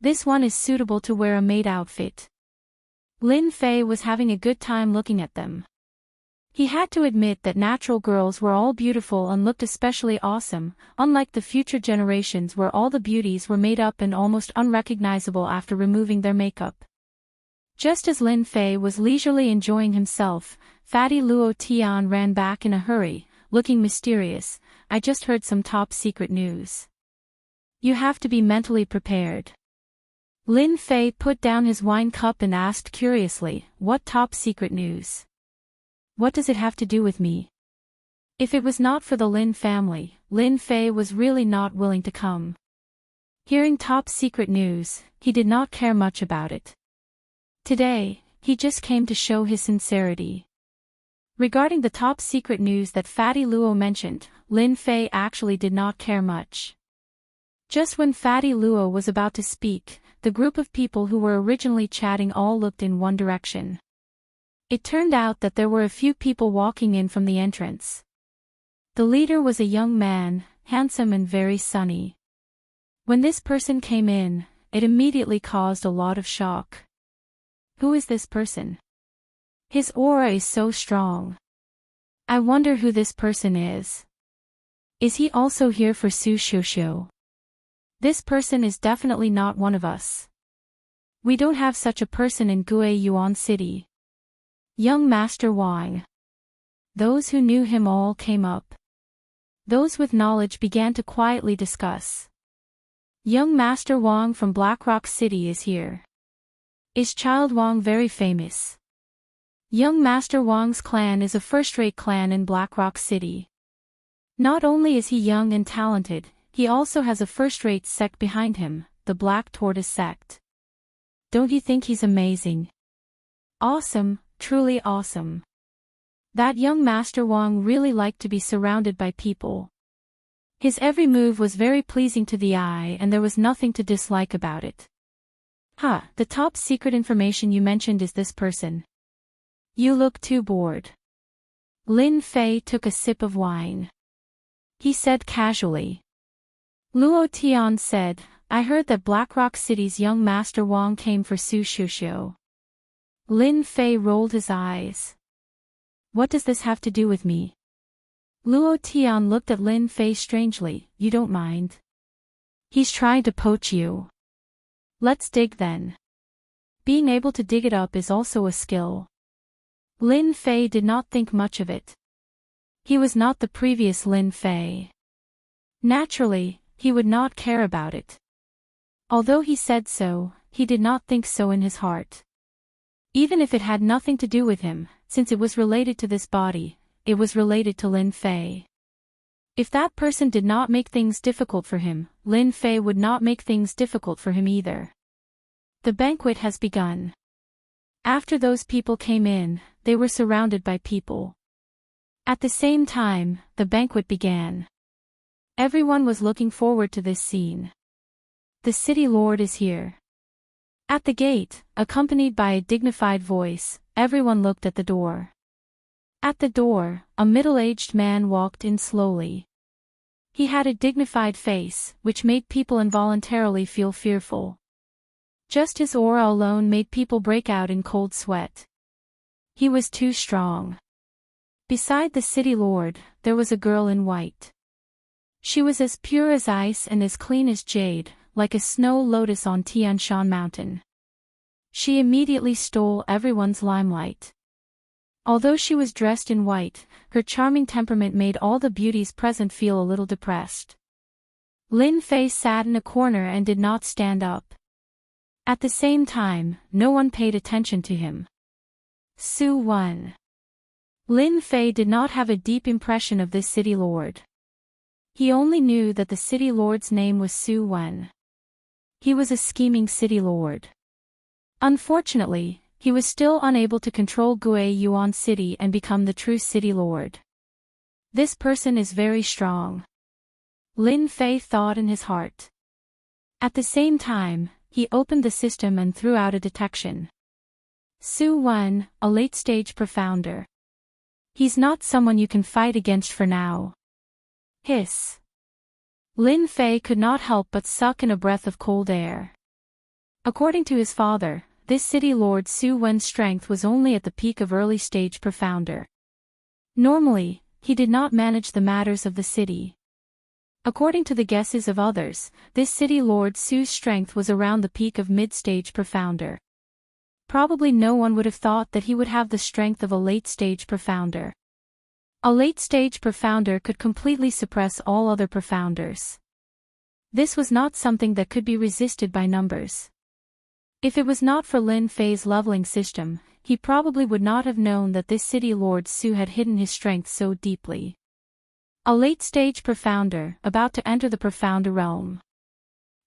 This one is suitable to wear a maid outfit. Lin Fei was having a good time looking at them. He had to admit that natural girls were all beautiful and looked especially awesome, unlike the future generations where all the beauties were made up and almost unrecognizable after removing their makeup. Just as Lin Fei was leisurely enjoying himself, Fatty Luo Tian ran back in a hurry, looking mysterious. I just heard some top-secret news. You have to be mentally prepared. Lin Fei put down his wine cup and asked curiously, what top-secret news? What does it have to do with me? If it was not for the Lin family, Lin Fei was really not willing to come. Hearing top-secret news, he did not care much about it. Today, he just came to show his sincerity. Regarding the top-secret news that Fatty Luo mentioned, Lin Fei actually did not care much. Just when Fatty Luo was about to speak, the group of people who were originally chatting all looked in one direction. It turned out that there were a few people walking in from the entrance. The leader was a young man, handsome and very sunny. When this person came in, it immediately caused a lot of shock. Who is this person? His aura is so strong. I wonder who this person is. Is he also here for Su Xiuxiu? This person is definitely not one of us. We don't have such a person in Gue Yuan City. Young Master Wang. Those who knew him all came up. Those with knowledge began to quietly discuss. Young Master Wang from Blackrock City is here. Is Child Wang very famous? Young Master Wang's clan is a first-rate clan in Blackrock City. Not only is he young and talented, he also has a first-rate sect behind him, the Black Tortoise sect. Don't you think he's amazing? Awesome, truly awesome. That young Master Wang really liked to be surrounded by people. His every move was very pleasing to the eye and there was nothing to dislike about it. The top secret information you mentioned is this person. You look too bored. Lin Fei took a sip of wine. He said casually. Luo Tian said, I heard that Blackrock City's young Master Wang came for Su Xiuxiu. Lin Fei rolled his eyes. What does this have to do with me? Luo Tian looked at Lin Fei strangely. You don't mind? He's trying to poach you. Let's dig then. Being able to dig it up is also a skill. Lin Fei did not think much of it. He was not the previous Lin Fei. Naturally, he would not care about it. Although he said so, he did not think so in his heart. Even if it had nothing to do with him, since it was related to this body, it was related to Lin Fei. If that person did not make things difficult for him, Lin Fei would not make things difficult for him either. The banquet has begun. After those people came in, they were surrounded by people. At the same time, the banquet began. Everyone was looking forward to this scene. The city lord is here. At the gate, accompanied by a dignified voice, everyone looked at the door. At the door, a middle-aged man walked in slowly. He had a dignified face, which made people involuntarily feel fearful. Just his aura alone made people break out in cold sweat. He was too strong. Beside the city lord, there was a girl in white. She was as pure as ice and as clean as jade, like a snow lotus on Tian Shan Mountain. She immediately stole everyone's limelight. Although she was dressed in white, her charming temperament made all the beauties present feel a little depressed. Lin Fei sat in a corner and did not stand up. At the same time, no one paid attention to him. Su Wen. Lin Fei did not have a deep impression of this city lord. He only knew that the city lord's name was Su Wen. He was a scheming city lord. Unfortunately, he was still unable to control Gui Yuan City and become the true city lord. This person is very strong. Lin Fei thought in his heart. At the same time, he opened the system and threw out a detection. Su Wen, a late-stage profounder. He's not someone you can fight against for now. Hiss. Lin Fei could not help but suck in a breath of cold air. According to his father, this city lord Su Wen's strength was only at the peak of early-stage profounder. Normally, he did not manage the matters of the city. According to the guesses of others, this city lord Su's strength was around the peak of mid-stage profounder. Probably no one would have thought that he would have the strength of a late-stage profounder. A late-stage profounder could completely suppress all other profounders. This was not something that could be resisted by numbers. If it was not for Lin Fei's leveling system, he probably would not have known that this city lord Su had hidden his strength so deeply. A late-stage profounder, about to enter the profounder realm.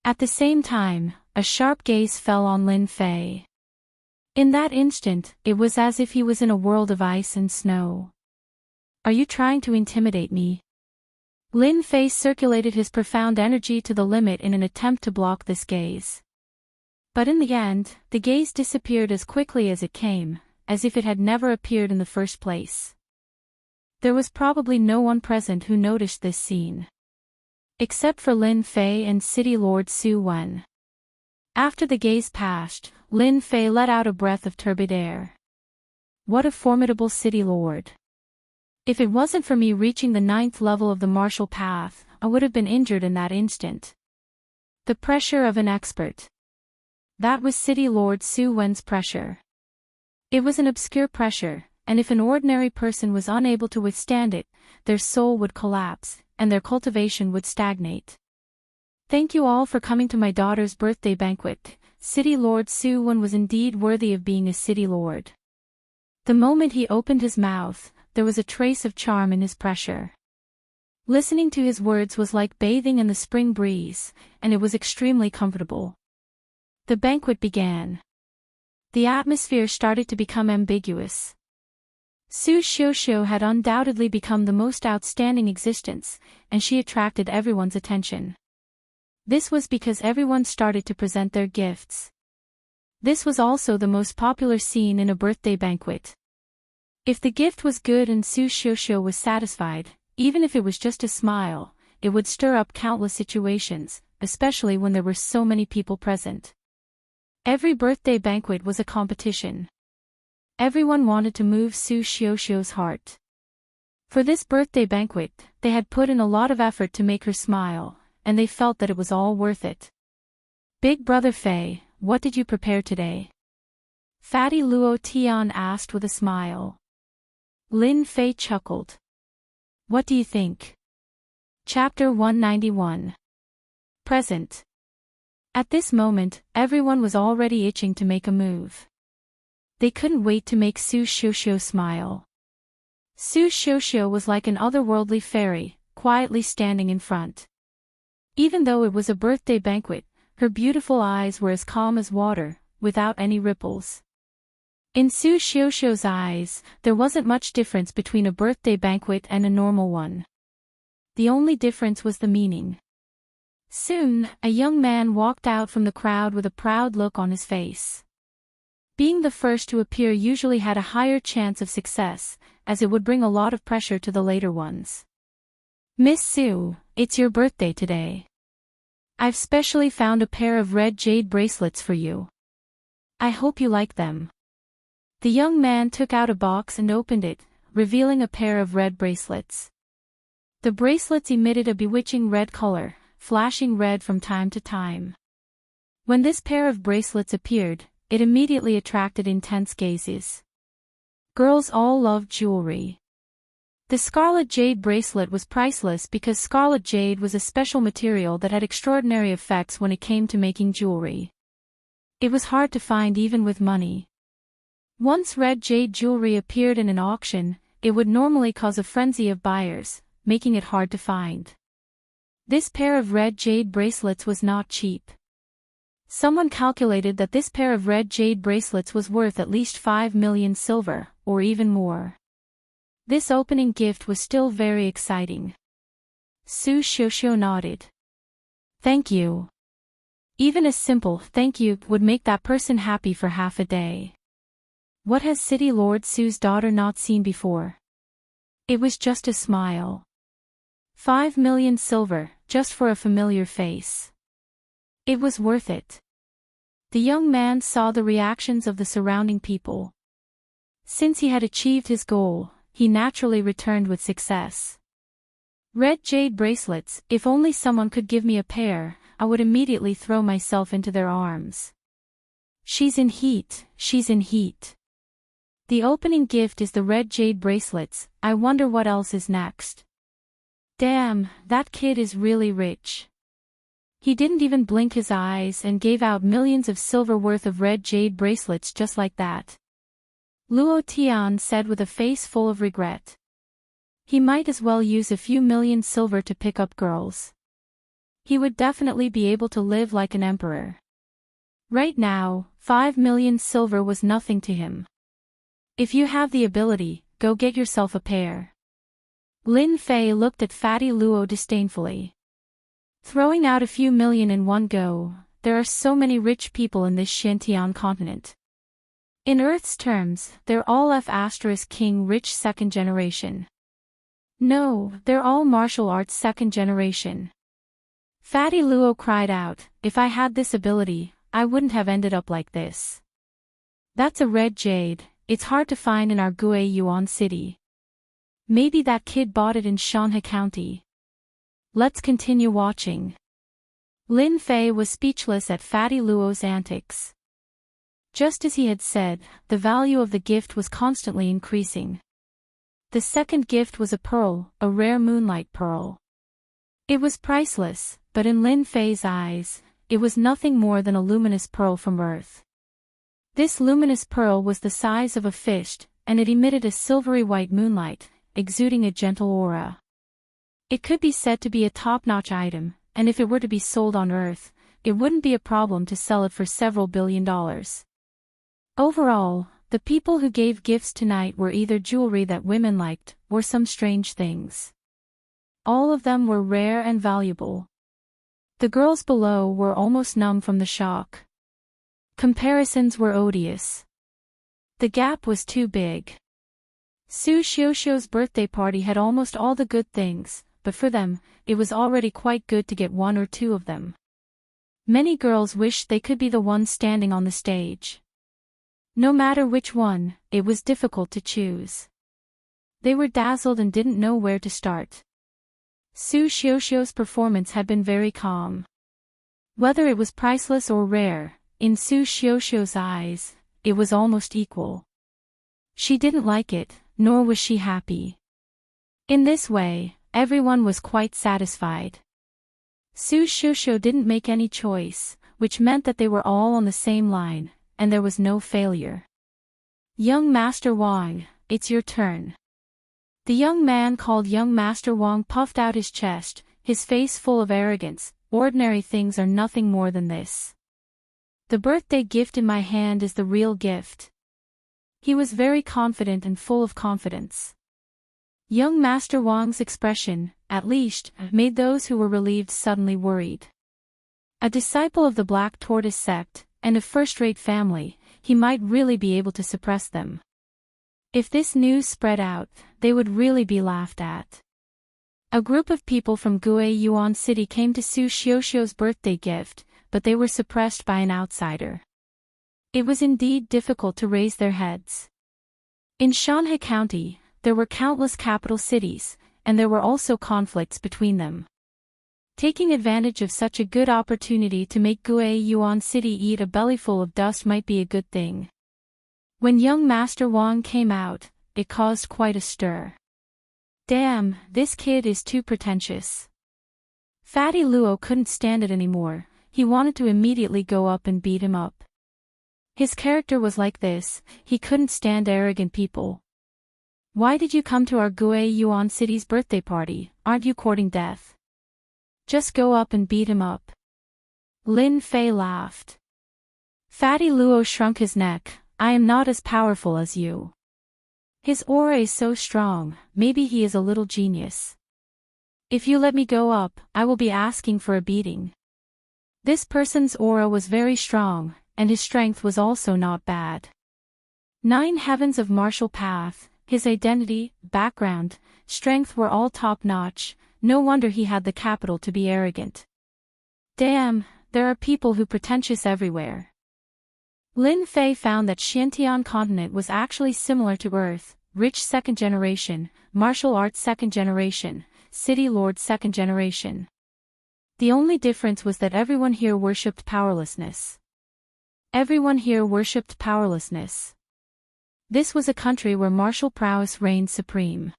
At the same time, a sharp gaze fell on Lin Fei. In that instant, it was as if he was in a world of ice and snow. Are you trying to intimidate me? Lin Fei circulated his profound energy to the limit in an attempt to block this gaze. But in the end, the gaze disappeared as quickly as it came, as if it had never appeared in the first place. There was probably no one present who noticed this scene. Except for Lin Fei and City Lord Su Wen. After the gaze passed, Lin Fei let out a breath of turbid air. What a formidable city lord. If it wasn't for me reaching the 9th level of the martial path, I would have been injured in that instant. The pressure of an expert. That was City Lord Su Wen's pressure. It was an obscure pressure, and if an ordinary person was unable to withstand it, their soul would collapse, and their cultivation would stagnate. Thank you all for coming to my daughter's birthday banquet. City Lord Su Wen was indeed worthy of being a city lord. The moment he opened his mouth, there was a trace of charm in his pressure. Listening to his words was like bathing in the spring breeze, and it was extremely comfortable. The banquet began. The atmosphere started to become ambiguous. Su Xiuxiu had undoubtedly become the most outstanding existence, and she attracted everyone's attention. This was because everyone started to present their gifts. This was also the most popular scene in a birthday banquet. If the gift was good and Su Xiuxiu was satisfied, even if it was just a smile, it would stir up countless situations, especially when there were so many people present. Every birthday banquet was a competition. Everyone wanted to move Su Xiuxiu's heart. For this birthday banquet, they had put in a lot of effort to make her smile, and they felt that it was all worth it. Big Brother Fei, what did you prepare today? Fatty Luo Tian asked with a smile. Lin Fei chuckled. What do you think? Chapter 191. Present. At this moment, everyone was already itching to make a move. They couldn't wait to make Su Xiuxiu smile. Su Xiuxiu was like an otherworldly fairy, quietly standing in front. Even though it was a birthday banquet, her beautiful eyes were as calm as water, without any ripples. In Su Xiuxiu's eyes, there wasn't much difference between a birthday banquet and a normal one. The only difference was the meaning. Soon, a young man walked out from the crowd with a proud look on his face. Being the first to appear usually had a higher chance of success, as it would bring a lot of pressure to the later ones. Miss Su, it's your birthday today. I've specially found a pair of red jade bracelets for you. I hope you like them. The young man took out a box and opened it, revealing a pair of red bracelets. The bracelets emitted a bewitching red color, flashing red from time to time. When this pair of bracelets appeared, it immediately attracted intense gazes. Girls all loved jewelry. The scarlet jade bracelet was priceless because scarlet jade was a special material that had extraordinary effects when it came to making jewelry. It was hard to find even with money. Once red jade jewelry appeared in an auction, it would normally cause a frenzy of buyers, making it hard to find. This pair of red jade bracelets was not cheap. Someone calculated that this pair of red jade bracelets was worth at least 5 million silver, or even more. This opening gift was still very exciting. Su Xiuxiu nodded. Thank you. Even a simple thank you would make that person happy for half a day. What has City Lord Su's daughter not seen before? It was just a smile. 5 million silver, just for a familiar face. It was worth it. The young man saw the reactions of the surrounding people. Since he had achieved his goal, he naturally returned with success. Red jade bracelets, if only someone could give me a pair, I would immediately throw myself into their arms. She's in heat, she's in heat. The opening gift is the red jade bracelets, I wonder what else is next. Damn, that kid is really rich. He didn't even blink his eyes and gave out millions of silver worth of red jade bracelets just like that. Luo Tian said with a face full of regret. He might as well use a few million silver to pick up girls. He would definitely be able to live like an emperor. Right now, 5 million silver was nothing to him. If you have the ability, go get yourself a pair. Lin Fei looked at Fatty Luo disdainfully. Throwing out a few million in one go, there are so many rich people in this Xintian continent. In Earth's terms, they're all F*King rich second generation. No, they're all martial arts second generation. Fatty Luo cried out, if I had this ability, I wouldn't have ended up like this. That's a red jade, it's hard to find in our Gue Yuan city. Maybe that kid bought it in Shanhe County. Let's continue watching. Lin Fei was speechless at Fatty Luo's antics. Just as he had said, the value of the gift was constantly increasing. The second gift was a pearl, a rare moonlight pearl. It was priceless, but in Lin Fei's eyes, it was nothing more than a luminous pearl from Earth. This luminous pearl was the size of a fish, and it emitted a silvery white moonlight, exuding a gentle aura. It could be said to be a top-notch item, and if it were to be sold on Earth, it wouldn't be a problem to sell it for several $billion. Overall, the people who gave gifts tonight were either jewelry that women liked, or some strange things. All of them were rare and valuable. The girls below were almost numb from the shock. Comparisons were odious. The gap was too big. Su Xiuxiu's birthday party had almost all the good things, but for them, it was already quite good to get one or two of them. Many girls wished they could be the one standing on the stage. No matter which one, it was difficult to choose. They were dazzled and didn't know where to start. Su Xiuxiu's performance had been very calm. Whether it was priceless or rare, in Su Xiuxiu's eyes, it was almost equal. She didn't like it, nor was she happy. In this way, everyone was quite satisfied. Su Xiuxiu didn't make any choice, which meant that they were all on the same line, and there was no failure. Young Master Wang, it's your turn. The young man called Young Master Wang puffed out his chest, his face full of arrogance. Ordinary things are nothing more than this. The birthday gift in my hand is the real gift. He was very confident and full of confidence. Young Master Wang's expression, at least, made those who were relieved suddenly worried. A disciple of the Black Tortoise sect, and a first-rate family, he might really be able to suppress them. If this news spread out, they would really be laughed at. A group of people from Gue Yuan City came to Su Xiuxiu's birthday gift, but they were suppressed by an outsider. It was indeed difficult to raise their heads. In Shanhe County, there were countless capital cities, and there were also conflicts between them. Taking advantage of such a good opportunity to make Gue Yuan City eat a bellyful of dust might be a good thing. When young Master Wang came out, it caused quite a stir. Damn, this kid is too pretentious. Fatty Luo couldn't stand it anymore. He wanted to immediately go up and beat him up. His character was like this, he couldn't stand arrogant people. Why did you come to our Gue Yuan City's birthday party? Aren't you courting death? Just go up and beat him up. Lin Fei laughed. Fatty Luo shrunk his neck. I am not as powerful as you. His aura is so strong, maybe he is a little genius. If you let me go up, I will be asking for a beating. This person's aura was very strong, and his strength was also not bad. 9 heavens of martial path, his identity, background, strength were all top-notch. No wonder he had the capital to be arrogant. Damn, there are people who pretentious everywhere. Lin Fei found that Xiantian continent was actually similar to Earth, rich 2nd generation, martial arts 2nd generation, city lord 2nd generation. The only difference was that everyone here worshipped powerlessness. Everyone here worshipped powerlessness. This was a country where martial prowess reigned supreme.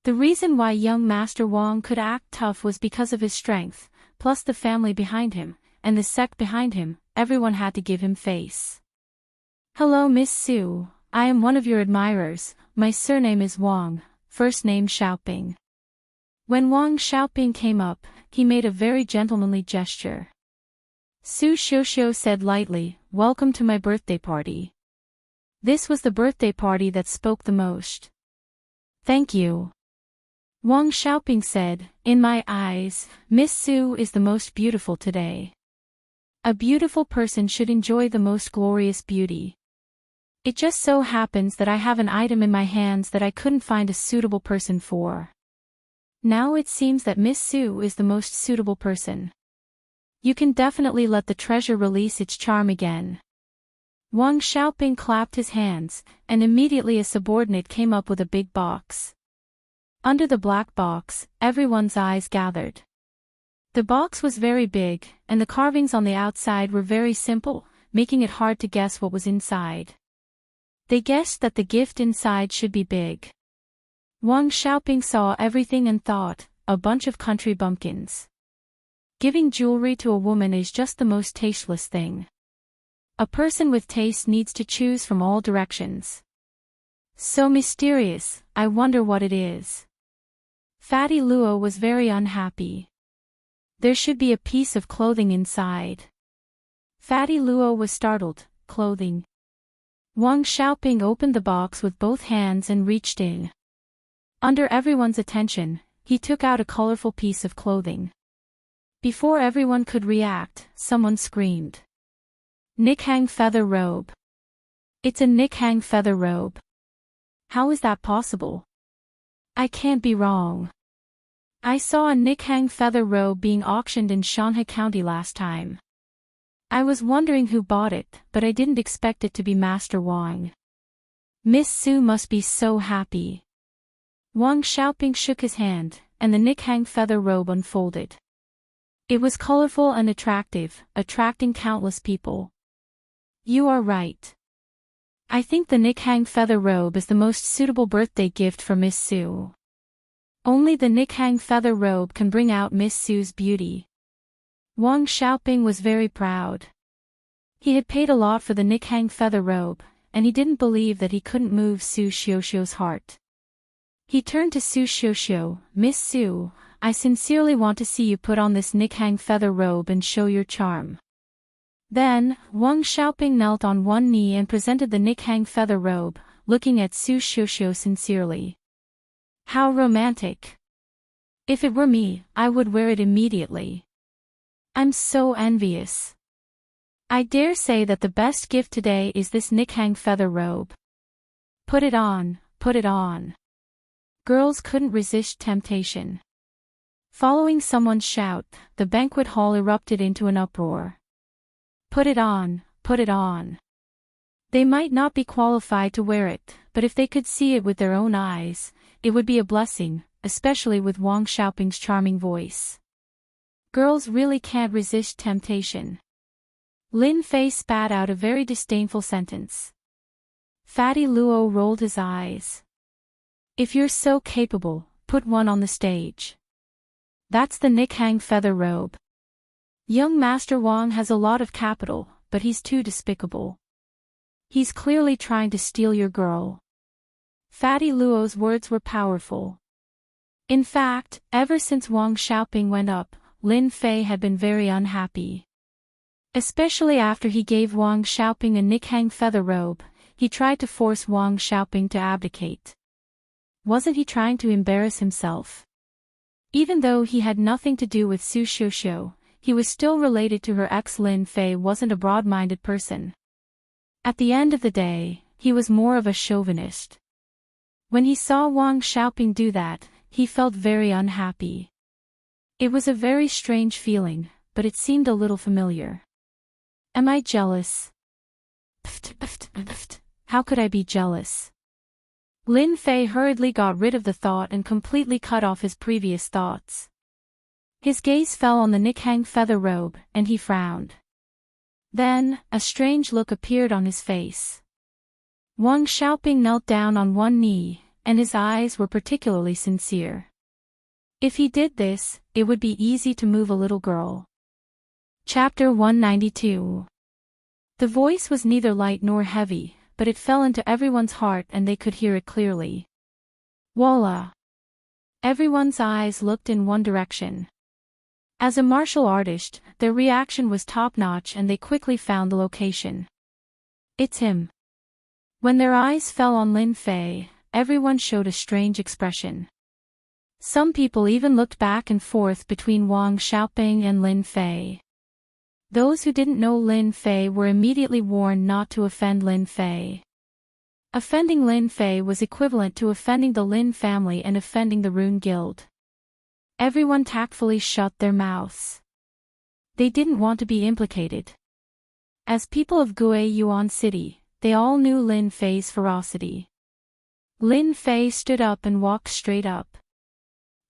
The reason why young Master Wang could act tough was because of his strength, plus the family behind him, and the sect behind him. Everyone had to give him face. Hello Miss Su, I am one of your admirers, my surname is Wang, first name Xiaoping. When Wang Xiaoping came up, he made a very gentlemanly gesture. Su Xiuxiu said lightly, welcome to my birthday party. This was the birthday party that spoke the most. Thank you. Wang Xiaoping said, in my eyes, Miss Su is the most beautiful today. A beautiful person should enjoy the most glorious beauty. It just so happens that I have an item in my hands that I couldn't find a suitable person for. Now it seems that Miss Su is the most suitable person. You can definitely let the treasure release its charm again. Wang Xiaoping clapped his hands, and immediately a subordinate came up with a big box. Under the black box, everyone's eyes gathered. The box was very big, and the carvings on the outside were very simple, making it hard to guess what was inside. They guessed that the gift inside should be big. Wang Xiaoping saw everything and thought, a bunch of country bumpkins. Giving jewelry to a woman is just the most tasteless thing. A person with taste needs to choose from all directions. So mysterious, I wonder what it is. Fatty Luo was very unhappy. There should be a piece of clothing inside. Fatty Luo was startled, clothing. Wang Xiaoping opened the box with both hands and reached in. Under everyone's attention, he took out a colorful piece of clothing. Before everyone could react, someone screamed. Nikhang feather robe. It's a Nikhang feather robe. How is that possible? I can't be wrong. I saw a Nikhang feather robe being auctioned in Shanghai County last time. I was wondering who bought it, but I didn't expect it to be Master Wang. Miss Su must be so happy. Wang Xiaoping shook his hand, and the Nikhang feather robe unfolded. It was colorful and attractive, attracting countless people. You are right. I think the Nikhang feather robe is the most suitable birthday gift for Miss Su. Only the Nikhang feather robe can bring out Miss Su's beauty. Wang Xiaoping was very proud. He had paid a lot for the Nikhang feather robe, and he didn't believe that he couldn't move Su Xiuxiu's heart. He turned to Su Xiuxiu, Miss Su, I sincerely want to see you put on this Nikhang feather robe and show your charm. Then, Wang Xiaoping knelt on one knee and presented the Nikhang feather robe, looking at Su Xiuxiu sincerely. How romantic. If it were me, I would wear it immediately. I'm so envious. I dare say that the best gift today is this Nikhang feather robe. Put it on, put it on. Girls couldn't resist temptation. Following someone's shout, the banquet hall erupted into an uproar. Put it on, put it on. They might not be qualified to wear it, but if they could see it with their own eyes, it would be a blessing. especially with Wang Xiaoping's charming voice. Girls really can't resist temptation. Lin Fei spat out a very disdainful sentence. Fatty Luo rolled his eyes. If you're so capable, put one on the stage. That's the Nikhang feather robe. Young Master Wang has a lot of capital, but he's too despicable. He's clearly trying to steal your girl. Fatty Luo's words were powerful. In fact, ever since Wang Xiaoping went up, Lin Fei had been very unhappy. Especially after he gave Wang Xiaoping a Nikhang feather robe, he tried to force Wang Xiaoping to abdicate. Wasn't he trying to embarrass himself? Even though he had nothing to do with Su Xiuxiu, he was still related to her ex. Lin Fei wasn't a broad-minded person. At the end of the day, he was more of a chauvinist. When he saw Wang Xiaoping do that, he felt very unhappy. It was a very strange feeling, but it seemed a little familiar. Am I jealous? How could I be jealous? Lin Fei hurriedly got rid of the thought and completely cut off his previous thoughts. His gaze fell on the Nikhang feather robe, and he frowned. Then, a strange look appeared on his face. Wang Xiaoping knelt down on one knee, and his eyes were particularly sincere. If he did this, it would be easy to move a little girl. Chapter 192. The voice was neither light nor heavy, but it fell into everyone's heart and they could hear it clearly. Voila! Everyone's eyes looked in one direction. As a martial artist, their reaction was top-notch and they quickly found the location. It's him. When their eyes fell on Lin Fei, everyone showed a strange expression. Some people even looked back and forth between Wang Xiaoping and Lin Fei. Those who didn't know Lin Fei were immediately warned not to offend Lin Fei. Offending Lin Fei was equivalent to offending the Lin family and offending the Rune Guild. Everyone tactfully shut their mouths. They didn't want to be implicated. As people of Guiyuan City, they all knew Lin Fei's ferocity. Lin Fei stood up and walked straight up.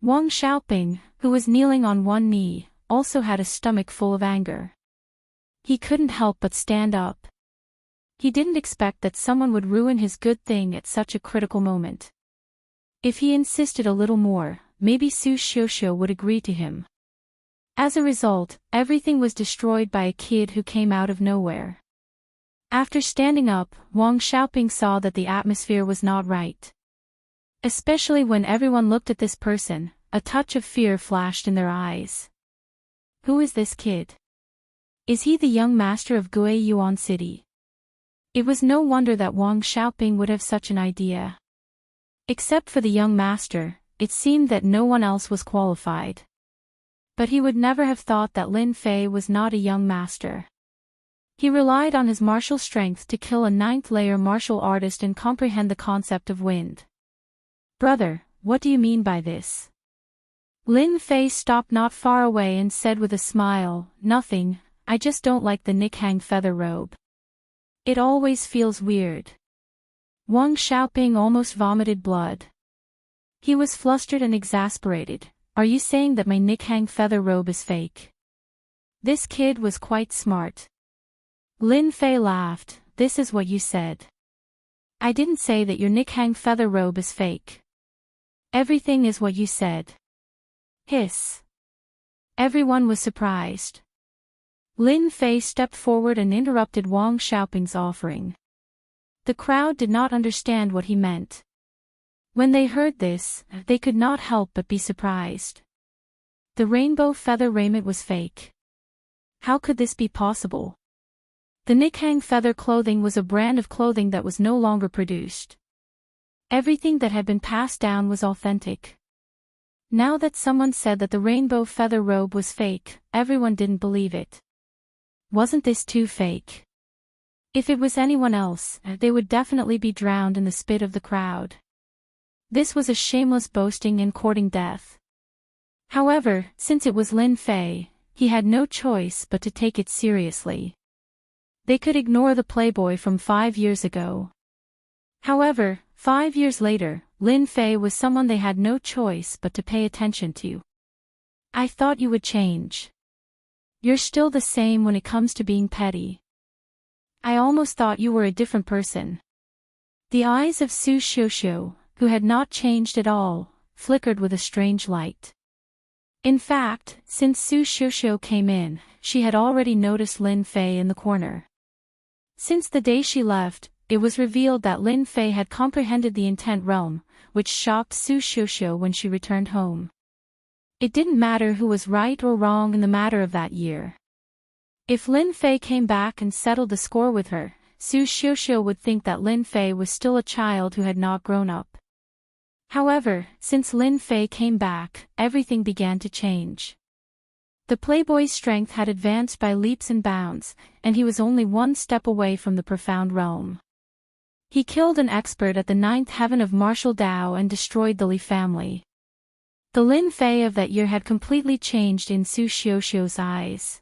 Wang Xiaoping, who was kneeling on one knee, also had a stomach full of anger. He couldn't help but stand up. He didn't expect that someone would ruin his good thing at such a critical moment. If he insisted a little more, maybe Su Xiuxiu would agree to him. As a result, everything was destroyed by a kid who came out of nowhere. After standing up, Wang Xiaoping saw that the atmosphere was not right. Especially when everyone looked at this person, a touch of fear flashed in their eyes. Who is this kid? Is he the young master of Guiyuan City? It was no wonder that Wang Xiaoping would have such an idea. Except for the young master, it seemed that no one else was qualified. But he would never have thought that Lin Fei was not a young master. He relied on his martial strength to kill a 9th-layer martial artist and comprehend the concept of wind. Brother, what do you mean by this? Lin Fei stopped not far away and said with a smile, nothing, I just don't like the Nikhang feather robe. It always feels weird. Wang Xiaoping almost vomited blood. He was flustered and exasperated. Are you saying that my Nikhang feather robe is fake? This kid was quite smart. Lin Fei laughed. This is what you said. I didn't say that your Nikhang feather robe is fake. Everything is what you said. Hiss. Everyone was surprised. Lin Fei stepped forward and interrupted Wang Xiaoping's offering. The crowd did not understand what he meant. When they heard this, they could not help but be surprised. The rainbow feather raiment was fake. How could this be possible? The Nikhang feather clothing was a brand of clothing that was no longer produced. Everything that had been passed down was authentic. Now that someone said that the rainbow feather robe was fake, everyone didn't believe it. Wasn't this too fake? If it was anyone else, they would definitely be drowned in the spit of the crowd. This was a shameless boasting and courting death. However, since it was Lin Fei, he had no choice but to take it seriously. They could ignore the playboy from 5 years ago. However, 5 years later, Lin Fei was someone they had no choice but to pay attention to. I thought you would change. You're still the same when it comes to being petty. I almost thought you were a different person. The eyes of Su Xiuxiu, who had not changed at all, flickered with a strange light. In fact, since Su Xiuxiu came in, she had already noticed Lin Fei in the corner. Since the day she left, it was revealed that Lin Fei had comprehended the intent realm, which shocked Su Xiuxiu when she returned home. It didn't matter who was right or wrong in the matter of that year. If Lin Fei came back and settled the score with her, Su Xiuxiu would think that Lin Fei was still a child who had not grown up. However, since Lin Fei came back, everything began to change. The playboy's strength had advanced by leaps and bounds, and he was only one step away from the profound realm. He killed an expert at the 9th heaven of martial Dao and destroyed the Li family. The Lin Fei of that year had completely changed in Su Xiuxiu's eyes.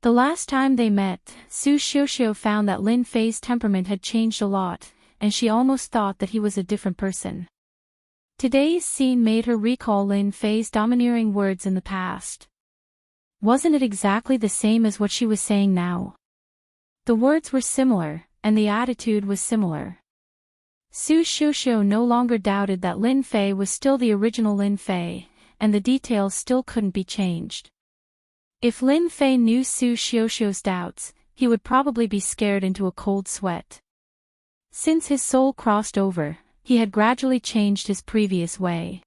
The last time they met, Su Xiuxiu found that Lin Fei's temperament had changed a lot, and she almost thought that he was a different person. Today's scene made her recall Lin Fei's domineering words in the past. Wasn't it exactly the same as what she was saying now? The words were similar, and the attitude was similar. Su Xiuxiu no longer doubted that Lin Fei was still the original Lin Fei, and the details still couldn't be changed. If Lin Fei knew Su Xiuxiu's doubts, he would probably be scared into a cold sweat. Since his soul crossed over, he had gradually changed his previous way.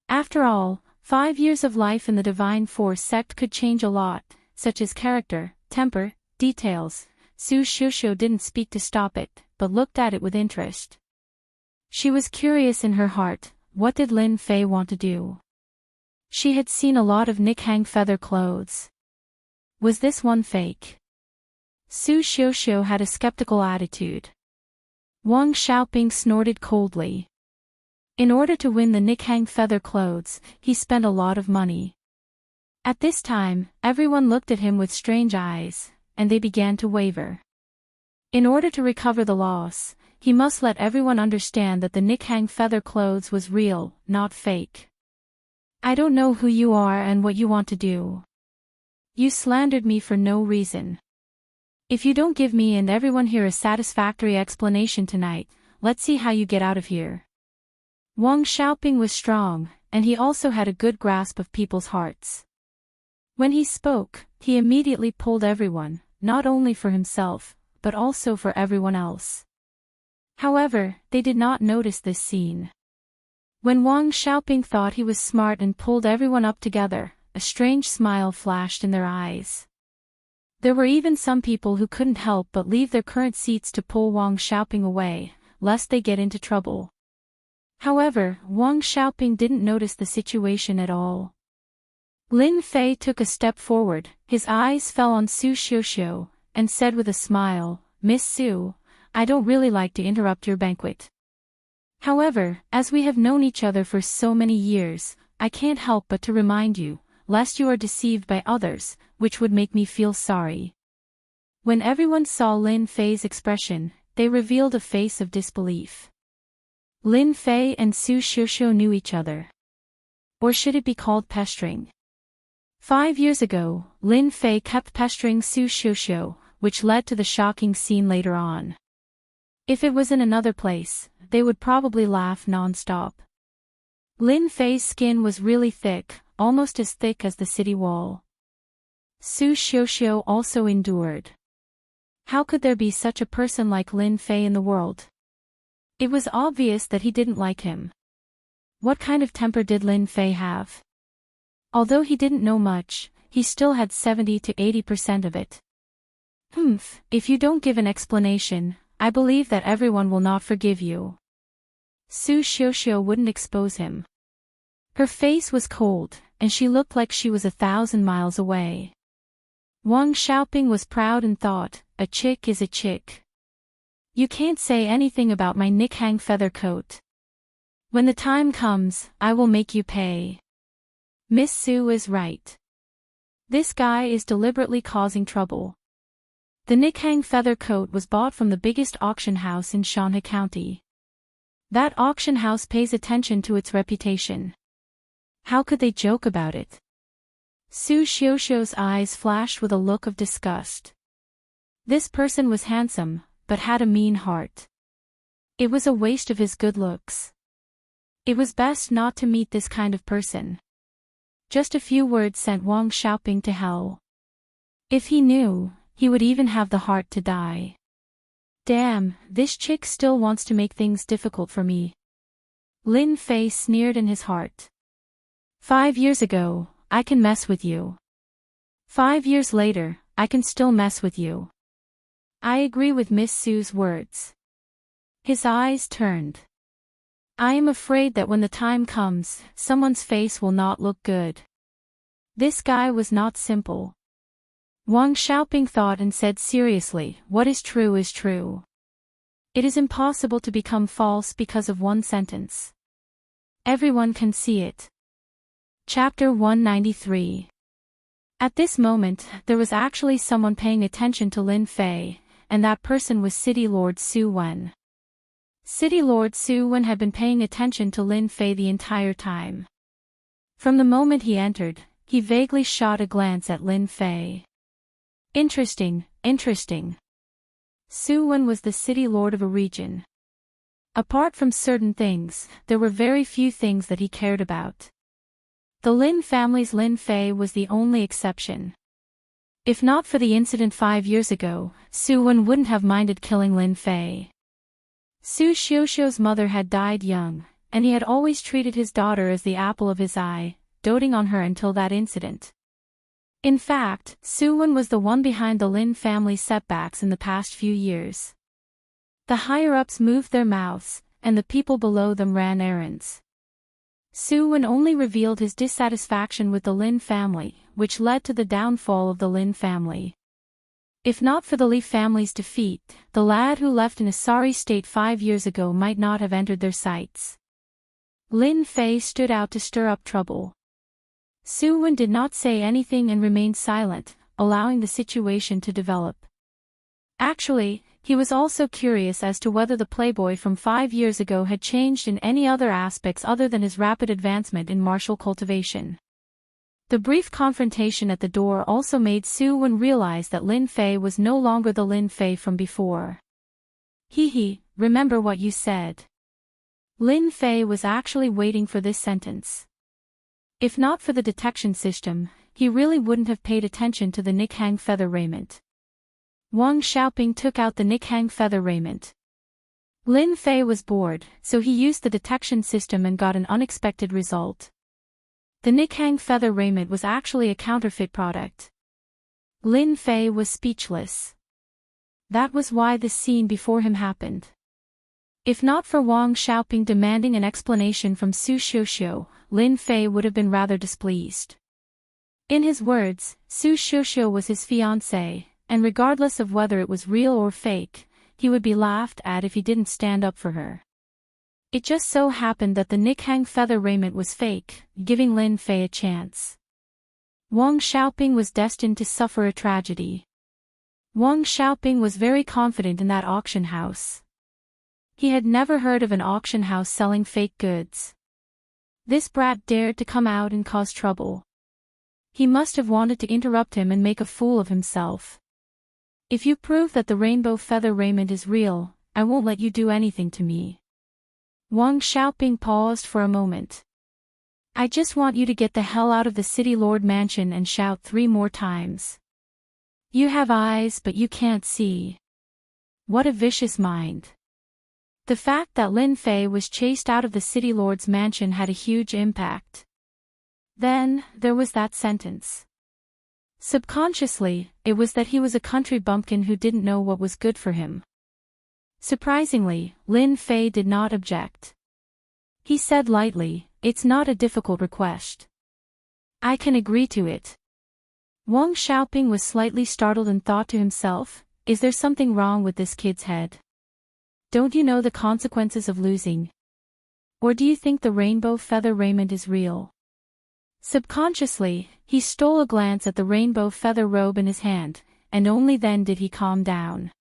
After all, 5 years of life in the Divine Force sect could change a lot, such as character, temper, details. Su Xiuxiu didn't speak to stop it, but looked at it with interest. She was curious in her heart, what did Lin Fei want to do? She had seen a lot of Nikhang feather clothes. Was this one fake? Su Xiuxiu had a skeptical attitude. Wang Xiaoping snorted coldly. In order to win the Nikhang feather clothes, he spent a lot of money. At this time, everyone looked at him with strange eyes, and they began to waver. In order to recover the loss, he must let everyone understand that the Nikhang feather clothes was real, not fake. I don't know who you are and what you want to do. You slandered me for no reason. If you don't give me and everyone here a satisfactory explanation tonight, let's see how you get out of here. Wang Xiaoping was strong, and he also had a good grasp of people's hearts. When he spoke, he immediately pulled everyone, not only for himself, but also for everyone else. However, they did not notice this scene. When Wang Xiaoping thought he was smart and pulled everyone up together, a strange smile flashed in their eyes. There were even some people who couldn't help but leave their current seats to pull Wang Xiaoping away, lest they get into trouble. However, Wang Xiaoping didn't notice the situation at all. Lin Fei took a step forward, his eyes fell on Su Xiuxiu, and said with a smile, "Miss Su, I don't really like to interrupt your banquet. However, as we have known each other for so many years, I can't help but to remind you, lest you are deceived by others, which would make me feel sorry." When everyone saw Lin Fei's expression, they revealed a face of disbelief. Lin Fei and Su Xiuxiu knew each other. Or should it be called pestering? 5 years ago, Lin Fei kept pestering Su Xiuxiu, which led to the shocking scene later on. If it was in another place, they would probably laugh non-stop. Lin Fei's skin was really thick, almost as thick as the city wall. Su Xiuxiu also endured. How could there be such a person like Lin Fei in the world? It was obvious that he didn't like him. What kind of temper did Lin Fei have? Although he didn't know much, he still had 70 to 80% of it. If you don't give an explanation, I believe that everyone will not forgive you. Su Xiuxiu wouldn't expose him. Her face was cold, and she looked like she was 1,000 miles away. Wang Xiaoping was proud and thought, a chick is a chick. You can't say anything about my Nikhang feather coat. When the time comes, I will make you pay. Miss Su is right. This guy is deliberately causing trouble. The Nikhang feather coat was bought from the biggest auction house in Shanhe County. That auction house pays attention to its reputation. How could they joke about it? Su Xiuxiu's eyes flashed with a look of disgust. This person was handsome, but had a mean heart. It was a waste of his good looks. It was best not to meet this kind of person. Just a few words sent Wang Xiaoping to hell. If he knew, he would even have the heart to die. Damn, this chick still wants to make things difficult for me. Lin Fei sneered in his heart. 5 years ago, I can mess with you. 5 years later, I can still mess with you. I agree with Miss Su's words. His eyes turned. I am afraid that when the time comes, someone's face will not look good. This guy was not simple. Wang Xiaoping thought and said seriously, what is true is true. It is impossible to become false because of one sentence. Everyone can see it. Chapter 193. At this moment, there was actually someone paying attention to Lin Fei, and that person was City Lord Su Wen. City Lord Su Wen had been paying attention to Lin Fei the entire time. From the moment he entered, he vaguely shot a glance at Lin Fei. Interesting, interesting. Su Wen was the city lord of a region. Apart from certain things, there were very few things that he cared about. The Lin family's Lin Fei was the only exception. If not for the incident 5 years ago, Su Wen wouldn't have minded killing Lin Fei. Su Xiuxiu's mother had died young, and he had always treated his daughter as the apple of his eye, doting on her until that incident. In fact, Su Wen was the one behind the Lin family's setbacks in the past few years. The higher-ups moved their mouths, and the people below them ran errands. Su Wen only revealed his dissatisfaction with the Lin family, which led to the downfall of the Lin family. If not for the Li family's defeat, the lad who left in a sorry state 5 years ago might not have entered their sights. Lin Fei stood out to stir up trouble. Su Wen did not say anything and remained silent, allowing the situation to develop. Actually, he was also curious as to whether the playboy from 5 years ago had changed in any other aspects other than his rapid advancement in martial cultivation. The brief confrontation at the door also made Su Wen realize that Lin Fei was no longer the Lin Fei from before. Remember what you said. Lin Fei was actually waiting for this sentence. If not for the detection system, he really wouldn't have paid attention to the Nikhang feather raiment. Wang Xiaoping took out the Nikhang feather raiment. Lin Fei was bored, so he used the detection system and got an unexpected result. The Nikhang feather raiment was actually a counterfeit product. Lin Fei was speechless. That was why the scene before him happened. If not for Wang Xiaoping demanding an explanation from Su Xiuxiu, Lin Fei would have been rather displeased. In his words, Su Xiuxiu was his fiancée, and regardless of whether it was real or fake, he would be laughed at if he didn't stand up for her. It just so happened that the Nikhang feather raiment was fake, giving Lin Fei a chance. Wang Xiaoping was destined to suffer a tragedy. Wang Xiaoping was very confident in that auction house. He had never heard of an auction house selling fake goods. This brat dared to come out and cause trouble. He must have wanted to interrupt him and make a fool of himself. If you prove that the rainbow feather raiment is real, I won't let you do anything to me. Wang Xiaoping paused for a moment. I just want you to get the hell out of the City Lord mansion and shout 3 more times. You have eyes but you can't see. What a vicious mind. The fact that Lin Fei was chased out of the City Lord's mansion had a huge impact. Then, there was that sentence. Subconsciously, it was that he was a country bumpkin who didn't know what was good for him. Surprisingly, Lin Fei did not object. He said lightly, it's not a difficult request. I can agree to it. Wang Xiaoping was slightly startled and thought to himself, is there something wrong with this kid's head? Don't you know the consequences of losing? Or do you think the rainbow feather raiment is real? Subconsciously, he stole a glance at the rainbow feather robe in his hand, and only then did he calm down.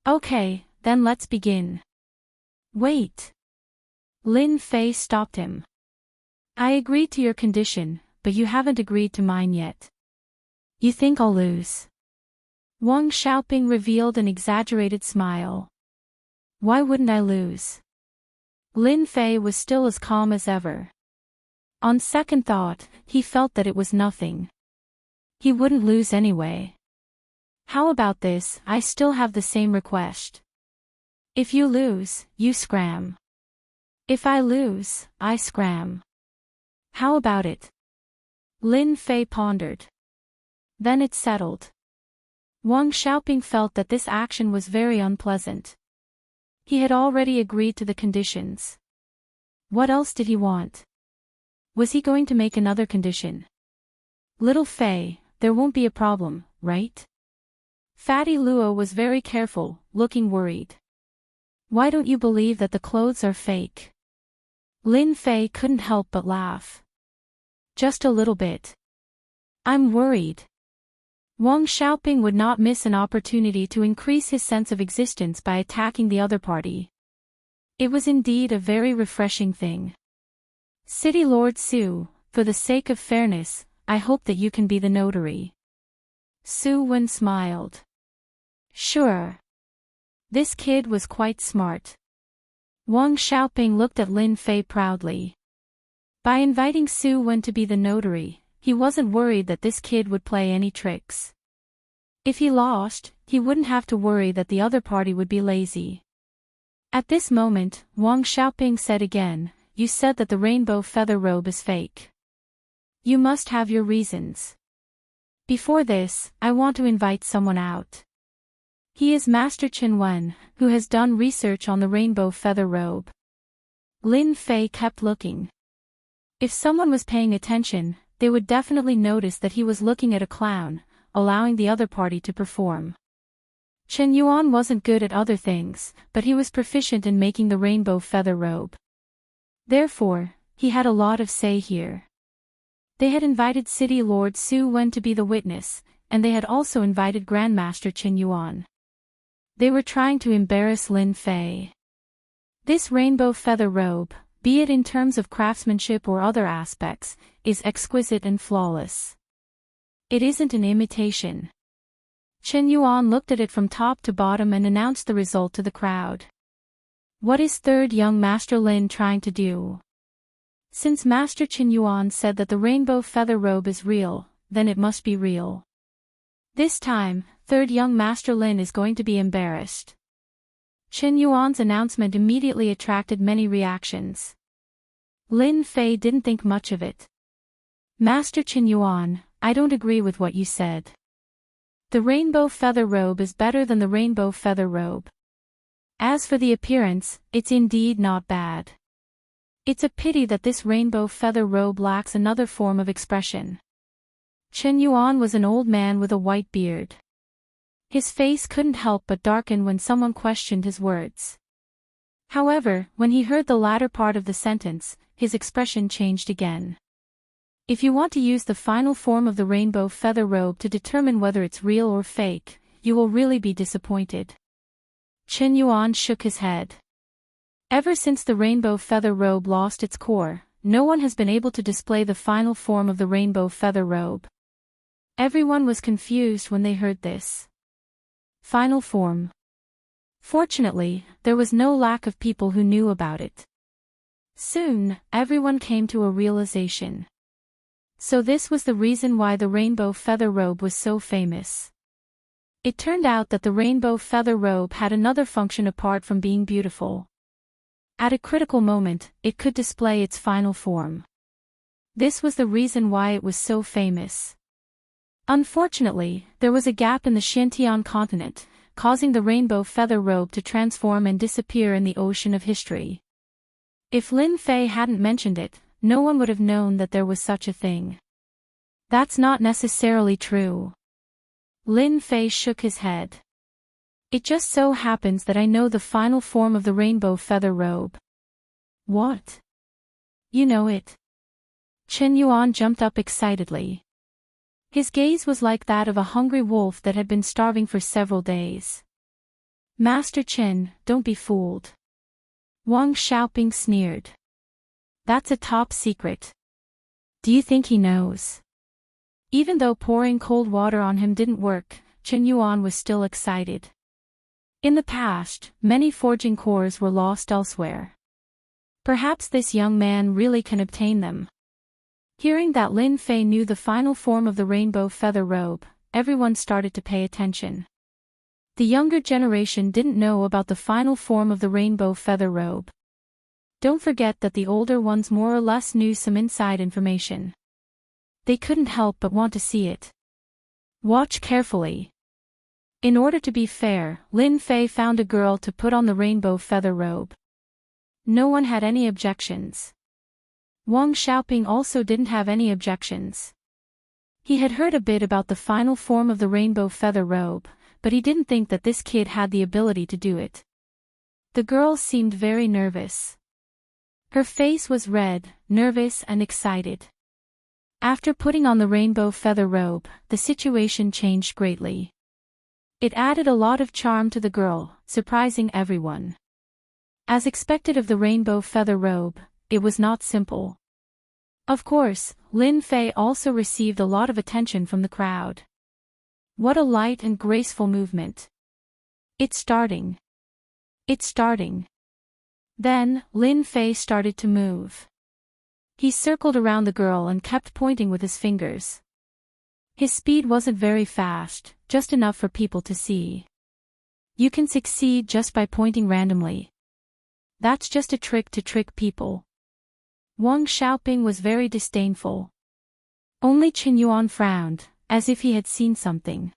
Okay, then let's begin. Wait. Lin Fei stopped him. I agreed to your condition, but you haven't agreed to mine yet. You think I'll lose? Wang Xiaoping revealed an exaggerated smile. Why wouldn't I lose? Lin Fei was still as calm as ever. On second thought, he felt that it was nothing. He wouldn't lose anyway. How about this? I still have the same request. If you lose, you scram. If I lose, I scram. How about it? Lin Fei pondered. Then it settled. Wang Xiaoping felt that this action was very unpleasant. He had already agreed to the conditions. What else did he want? Was he going to make another condition? Little Fei, there won't be a problem, right? Fatty Luo was very careful, looking worried. Why don't you believe that the clothes are fake? Lin Fei couldn't help but laugh. Just a little bit. I'm worried. Wang Xiaoping would not miss an opportunity to increase his sense of existence by attacking the other party. It was indeed a very refreshing thing. City Lord Su, for the sake of fairness, I hope that you can be the notary. Su Wen smiled. Sure. This kid was quite smart. Wang Xiaoping looked at Lin Fei proudly. By inviting Su Wen to be the notary, he wasn't worried that this kid would play any tricks. If he lost, he wouldn't have to worry that the other party would be lazy. At this moment, Wang Xiaoping said again, you said that the rainbow feather robe is fake. You must have your reasons. Before this, I want to invite someone out. He is Master Chen Wen, who has done research on the rainbow feather robe. Lin Fei kept looking. If someone was paying attention, they would definitely notice that he was looking at a clown, allowing the other party to perform. Chen Yuan wasn't good at other things, but he was proficient in making the rainbow feather robe. Therefore, he had a lot of say here. They had invited City Lord Su Wen to be the witness, and they had also invited Grandmaster Chen Yuan. They were trying to embarrass Lin Fei. This rainbow feather robe, be it in terms of craftsmanship or other aspects, is exquisite and flawless. It isn't an imitation. Chen Yuan looked at it from top to bottom and announced the result to the crowd. What is third young Master Lin trying to do? Since Master Chen Yuan said that the rainbow feather robe is real, then it must be real. This time, third young Master Lin is going to be embarrassed. Chen Yuan's announcement immediately attracted many reactions. Lin Fei didn't think much of it. Master Chen Yuan, I don't agree with what you said. The rainbow feather robe is better than the rainbow feather robe. As for the appearance, it's indeed not bad. It's a pity that this rainbow feather robe lacks another form of expression. Chen Yuan was an old man with a white beard. His face couldn't help but darken when someone questioned his words. However, when he heard the latter part of the sentence, his expression changed again. If you want to use the final form of the rainbow feather robe to determine whether it's real or fake, you will really be disappointed. Chen Yuan shook his head. Ever since the rainbow feather robe lost its core, no one has been able to display the final form of the rainbow feather robe. Everyone was confused when they heard this. Final form. Fortunately, there was no lack of people who knew about it. Soon, everyone came to a realization. So this was the reason why the rainbow feather robe was so famous. It turned out that the rainbow feather robe had another function apart from being beautiful. At a critical moment, it could display its final form. This was the reason why it was so famous. Unfortunately, there was a gap in the Xintian continent, causing the rainbow feather robe to transform and disappear in the ocean of history. If Lin Fei hadn't mentioned it, no one would have known that there was such a thing. That's not necessarily true. Lin Fei shook his head. It just so happens that I know the final form of the rainbow feather robe. What? You know it? Chen Yuan jumped up excitedly. His gaze was like that of a hungry wolf that had been starving for several days. Master Chen, don't be fooled. Wang Xiaoping sneered. That's a top secret. Do you think he knows? Even though pouring cold water on him didn't work, Chen Yuan was still excited. In the past, many forging cores were lost elsewhere. Perhaps this young man really can obtain them. Hearing that Lin Fei knew the final form of the rainbow feather robe, everyone started to pay attention. The younger generation didn't know about the final form of the rainbow feather robe. Don't forget that the older ones more or less knew some inside information. They couldn't help but want to see it. Watch carefully. In order to be fair, Lin Fei found a girl to put on the rainbow feather robe. No one had any objections. Wang Xiaoping also didn't have any objections. He had heard a bit about the final form of the rainbow feather robe, but he didn't think that this kid had the ability to do it. The girl seemed very nervous. Her face was red, nervous and excited. After putting on the rainbow feather robe, the situation changed greatly. It added a lot of charm to the girl, surprising everyone. As expected of the rainbow feather robe, it was not simple. Of course, Lin Fei also received a lot of attention from the crowd. What a light and graceful movement. It's starting. It's starting. Then, Lin Fei started to move. He circled around the girl and kept pointing with his fingers. His speed wasn't very fast, just enough for people to see. You can succeed just by pointing randomly. That's just a trick to trick people. Wang Xiaoping was very disdainful. Only Chen Yuan frowned, as if he had seen something.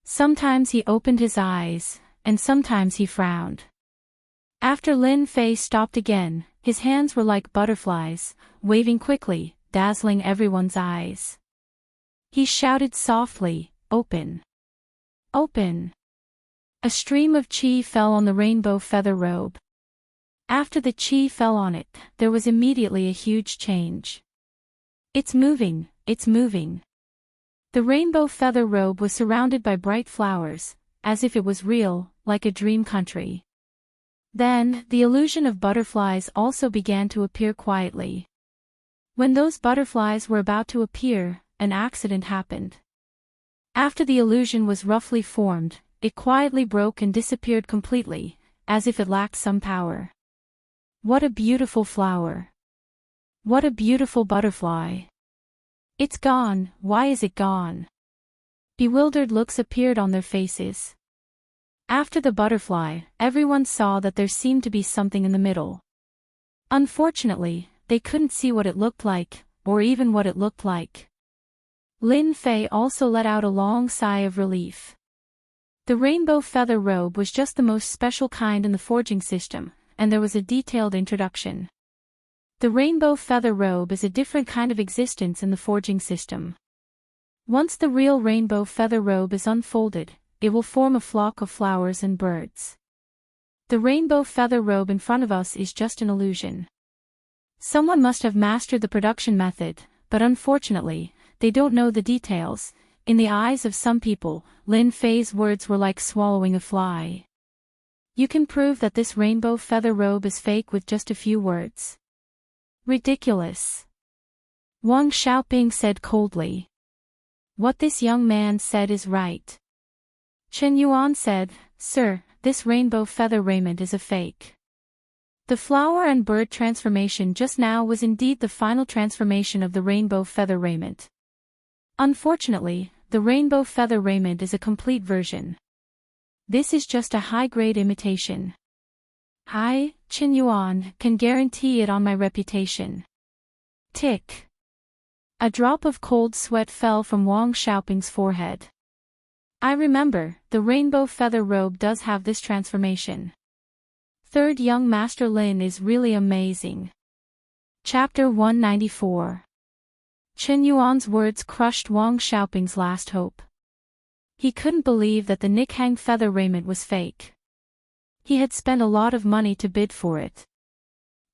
Sometimes he opened his eyes, and sometimes he frowned. After Lin Fei stopped again, his hands were like butterflies, waving quickly, dazzling everyone's eyes. He shouted softly, "Open! Open!" A stream of qi fell on the rainbow feather robe. After the qi fell on it, there was immediately a huge change. It's moving, it's moving. The rainbow feather robe was surrounded by bright flowers, as if it was real, like a dream country. Then, the illusion of butterflies also began to appear quietly. When those butterflies were about to appear, an accident happened. After the illusion was roughly formed, it quietly broke and disappeared completely, as if it lacked some power. What a beautiful flower! What a beautiful butterfly! It's gone, why is it gone? Bewildered looks appeared on their faces. After the butterfly, everyone saw that there seemed to be something in the middle. Unfortunately, they couldn't see what it looked like, or even what it looked like. Lin Fei also let out a long sigh of relief. The rainbow feather robe was just the most special kind in the forging system, and there was a detailed introduction. The rainbow feather robe is a different kind of existence in the forging system. Once the real rainbow feather robe is unfolded, it will form a flock of flowers and birds. The rainbow feather robe in front of us is just an illusion. Someone must have mastered the production method, but unfortunately, they don't know the details. In the eyes of some people, Lin Fei's words were like swallowing a fly. You can prove that this rainbow feather robe is fake with just a few words. Ridiculous. Wang Xiaoping said coldly. What this young man said is right. Chen Yuan said, Sir, this rainbow feather raiment is a fake. The flower and bird transformation just now was indeed the final transformation of the rainbow feather raiment. Unfortunately, the rainbow feather raiment is a complete version. This is just a high-grade imitation. I, Chen Yuan, can guarantee it on my reputation. Tick. A drop of cold sweat fell from Wang Xiaoping's forehead. I remember, the rainbow feather robe does have this transformation. Third young Master Lin is really amazing. Chapter 194. Chen Yuan's words crushed Wang Xiaoping's last hope. He couldn't believe that the Nikhang feather raiment was fake. He had spent a lot of money to bid for it.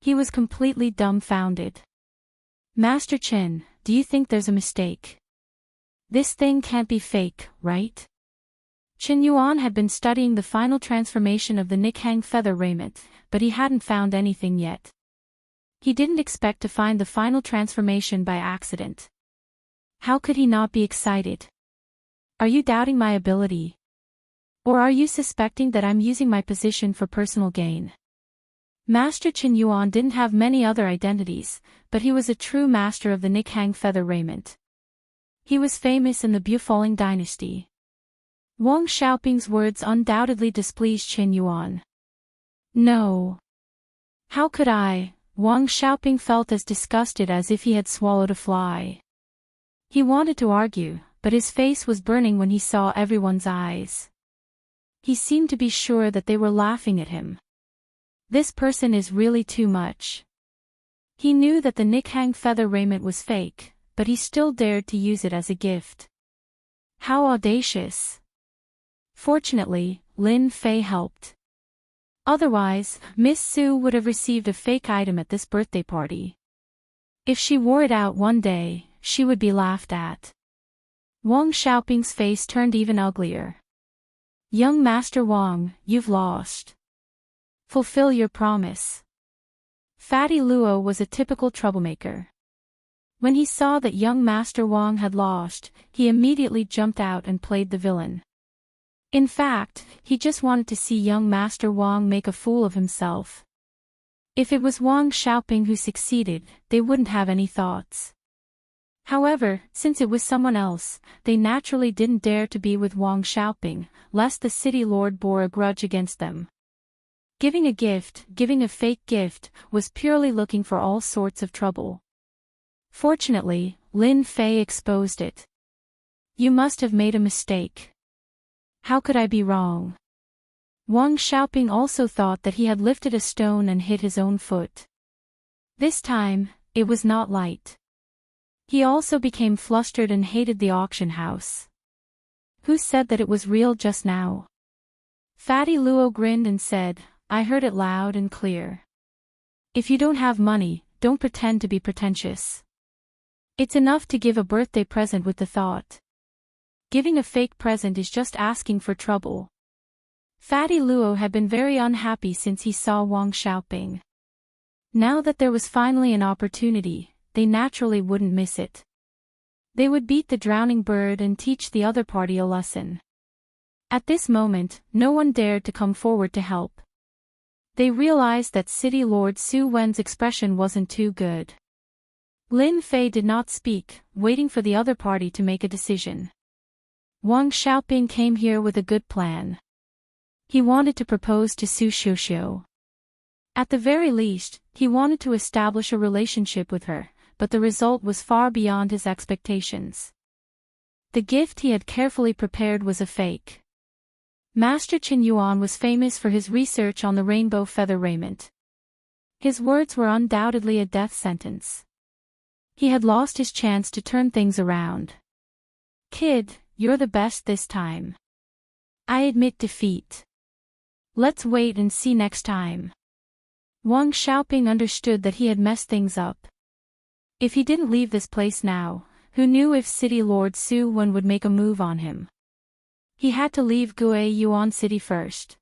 He was completely dumbfounded. Master Chen, do you think there's a mistake? This thing can't be fake, right? Chen Yuan had been studying the final transformation of the Nikhang feather raiment, but he hadn't found anything yet. He didn't expect to find the final transformation by accident. How could he not be excited? Are you doubting my ability? Or are you suspecting that I'm using my position for personal gain? Master Chen Yuan didn't have many other identities, but he was a true master of the Nikhang feather raiment. He was famous in the Bufalling dynasty. Wang Xiaoping's words undoubtedly displeased Chen Yuan. No. How could I? Wang Xiaoping felt as disgusted as if he had swallowed a fly. He wanted to argue, but his face was burning when he saw everyone's eyes. He seemed to be sure that they were laughing at him. This person is really too much. He knew that the Nikhang feather raiment was fake, but he still dared to use it as a gift. How audacious! Fortunately, Lin Fei helped. Otherwise, Miss Su would have received a fake item at this birthday party. If she wore it out one day, she would be laughed at. Wang Xiaoping's face turned even uglier. Young Master Wang, you've lost. Fulfill your promise. Fatty Luo was a typical troublemaker. When he saw that young Master Wang had lost, he immediately jumped out and played the villain. In fact, he just wanted to see young Master Wang make a fool of himself. If it was Wang Xiaoping who succeeded, they wouldn't have any thoughts. However, since it was someone else, they naturally didn't dare to be with Wang Xiaoping, lest the city lord bore a grudge against them. Giving a fake gift, was purely looking for all sorts of trouble. Fortunately, Lin Fei exposed it. You must have made a mistake. How could I be wrong? Wang Xiaoping also thought that he had lifted a stone and hit his own foot. This time, it was not light. He also became flustered and hated the auction house. Who said that it was real just now? Fatty Luo grinned and said, I heard it loud and clear. If you don't have money, don't pretend to be pretentious. It's enough to give a birthday present with the thought. Giving a fake present is just asking for trouble. Fatty Luo had been very unhappy since he saw Wang Xiaoping. Now that there was finally an opportunity, they naturally wouldn't miss it. They would beat the drowning bird and teach the other party a lesson. At this moment, no one dared to come forward to help. They realized that City Lord Su Wen's expression wasn't too good. Lin Fei did not speak, waiting for the other party to make a decision. Wang Xiaoping came here with a good plan. He wanted to propose to Su Xiuxiu. At the very least, he wanted to establish a relationship with her, but the result was far beyond his expectations. The gift he had carefully prepared was a fake. Master Chen Yuan was famous for his research on the rainbow feather raiment. His words were undoubtedly a death sentence. He had lost his chance to turn things around. Kid, you're the best this time. I admit defeat. Let's wait and see next time. Wang Xiaoping understood that he had messed things up. If he didn't leave this place now, who knew if City Lord Su Wen would make a move on him? He had to leave Gue Yuan City first.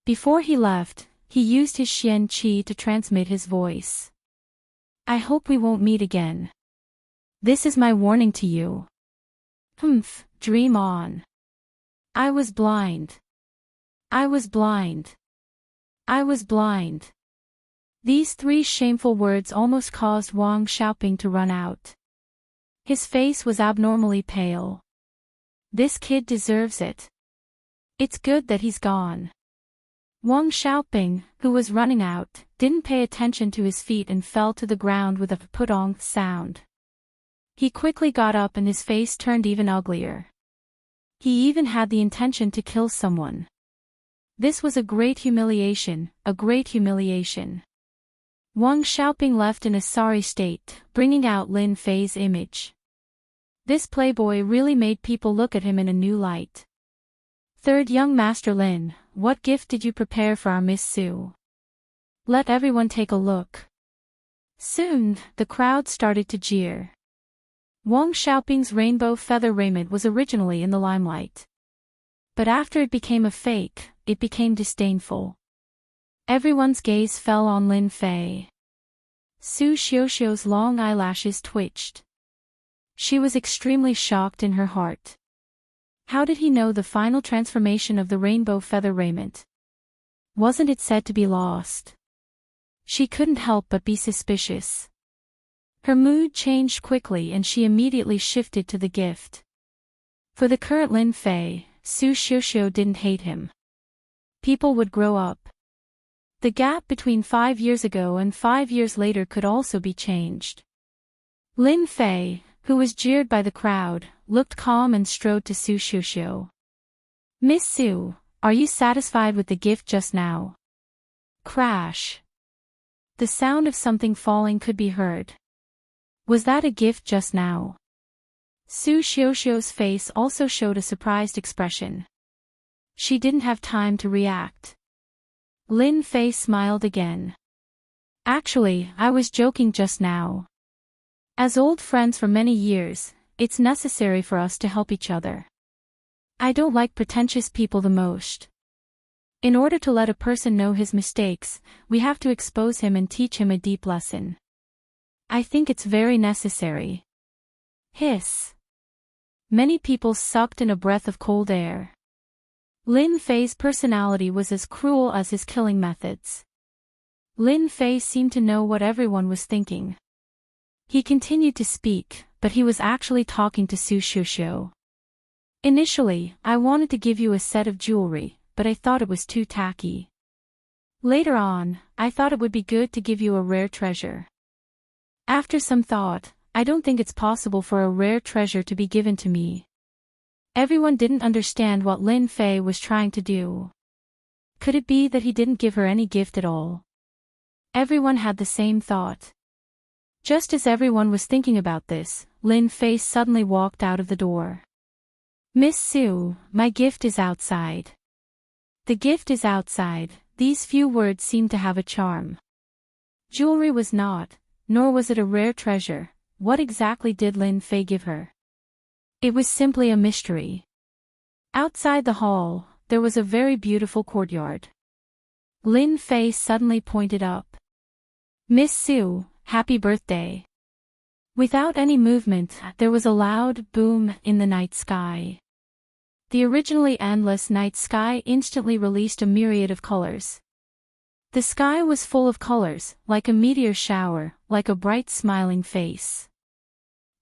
Before he left, he used his Xian Qi to transmit his voice. I hope we won't meet again. This is my warning to you. Dream on. I was blind. I was blind. I was blind. These three shameful words almost caused Wang Xiaoping to run out. His face was abnormally pale. This kid deserves it. It's good that he's gone. Wang Xiaoping, who was running out, didn't pay attention to his feet and fell to the ground with a pudong sound. He quickly got up and his face turned even uglier. He even had the intention to kill someone. This was a great humiliation, a great humiliation. Wang Xiaoping left in a sorry state, bringing out Lin Fei's image. This playboy really made people look at him in a new light. Third young Master Lin, what gift did you prepare for our Miss Su? Let everyone take a look. Soon, the crowd started to jeer. Wang Xiaoping's rainbow feather raiment was originally in the limelight. But after it became a fake, it became disdainful. Everyone's gaze fell on Lin Fei. Su Xiuxiu's long eyelashes twitched. She was extremely shocked in her heart. How did he know the final transformation of the rainbow feather raiment? Wasn't it said to be lost? She couldn't help but be suspicious. Her mood changed quickly and she immediately shifted to the gift. For the current Lin Fei, Su Xiuxiu didn't hate him. People would grow up. The gap between 5 years ago and 5 years later could also be changed. Lin Fei, who was jeered by the crowd, looked calm and strode to Su Xiuxiu. "Miss Su, are you satisfied with the gift just now?" Crash. The sound of something falling could be heard. Was that a gift just now? Su Xiuxiu's face also showed a surprised expression. She didn't have time to react. Lin Fei smiled again. "Actually, I was joking just now. As old friends for many years, it's necessary for us to help each other. I don't like pretentious people the most. In order to let a person know his mistakes, we have to expose him and teach him a deep lesson. I think it's very necessary." Hiss. Many people sucked in a breath of cold air. Lin Fei's personality was as cruel as his killing methods. Lin Fei seemed to know what everyone was thinking. He continued to speak, but he was actually talking to Su Xiuxiu. "Initially, I wanted to give you a set of jewelry, but I thought it was too tacky. Later on, I thought it would be good to give you a rare treasure. After some thought, I don't think it's possible for a rare treasure to be given to me." Everyone didn't understand what Lin Fei was trying to do. Could it be that he didn't give her any gift at all? Everyone had the same thought. Just as everyone was thinking about this, Lin Fei suddenly walked out of the door. "Miss Su, my gift is outside." The gift is outside. These few words seemed to have a charm. Jewelry was not, nor was it a rare treasure. What exactly did Lin Fei give her? It was simply a mystery. Outside the hall, there was a very beautiful courtyard. Lin Fei suddenly pointed up. "Miss Su, happy birthday." Without any movement, there was a loud boom in the night sky. The originally endless night sky instantly released a myriad of colors. The sky was full of colors, like a meteor shower, like a bright smiling face.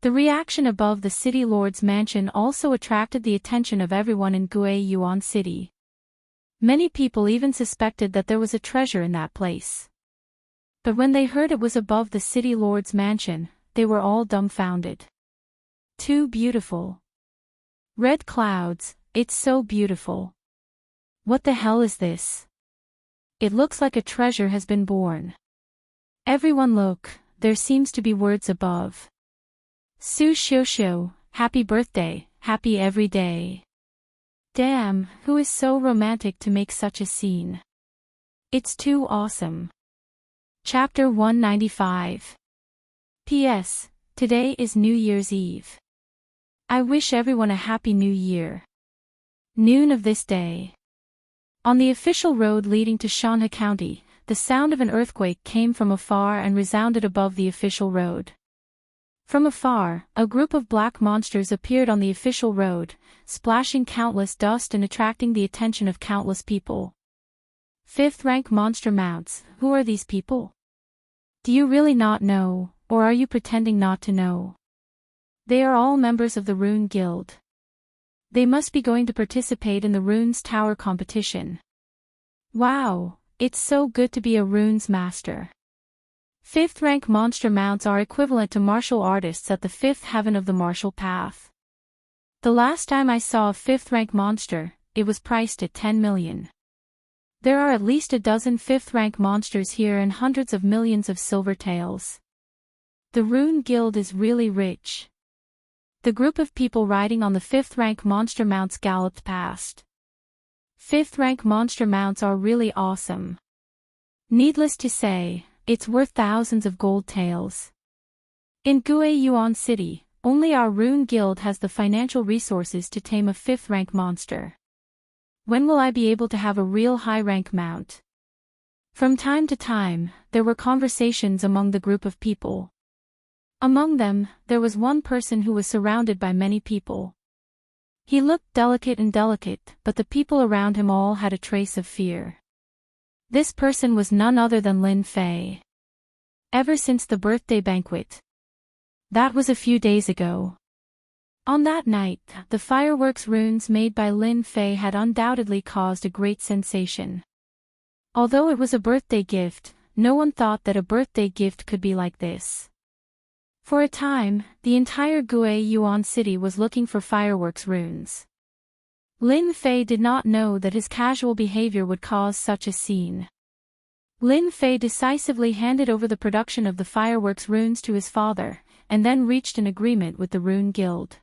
The reaction above the city lord's mansion also attracted the attention of everyone in Guiyuan City. Many people even suspected that there was a treasure in that place. But when they heard it was above the city lord's mansion, they were all dumbfounded. Too beautiful. Red clouds, it's so beautiful. What the hell is this? It looks like a treasure has been born. Everyone look, there seems to be words above. Su Xiuxiu, happy birthday, happy every day. Damn, who is so romantic to make such a scene? It's too awesome. Chapter 195. P.S. Today is New Year's Eve. I wish everyone a happy new year. Noon of this day. On the official road leading to Shanhe County, the sound of an earthquake came from afar and resounded above the official road. From afar, a group of black monsters appeared on the official road, splashing countless dust and attracting the attention of countless people. Fifth-rank monster mounts, who are these people? Do you really not know, or are you pretending not to know? They are all members of the Rune Guild. They must be going to participate in the Runes Tower competition. Wow, it's so good to be a Runes master. Fifth-rank monster mounts are equivalent to martial artists at the fifth heaven of the martial path. The last time I saw a fifth-rank monster, it was priced at 10 million. There are at least a dozen fifth-rank monsters here and hundreds of millions of silver tails. The Rune Guild is really rich. The group of people riding on the fifth-rank monster mounts galloped past. Fifth-rank monster mounts are really awesome. Needless to say, it's worth thousands of gold taels. In Guiyuan City, only our Rune Guild has the financial resources to tame a fifth-rank monster. When will I be able to have a real high-rank mount? From time to time, there were conversations among the group of people. Among them, there was one person who was surrounded by many people. He looked delicate, but the people around him all had a trace of fear. This person was none other than Lin Fei. Ever since the birthday banquet. That was a few days ago. On that night, the fireworks runes made by Lin Fei had undoubtedly caused a great sensation. Although it was a birthday gift, no one thought that a birthday gift could be like this. For a time, the entire Gui Yuan city was looking for fireworks runes. Lin Fei did not know that his casual behavior would cause such a scene. Lin Fei decisively handed over the production of the fireworks runes to his father, and then reached an agreement with the Rune Guild.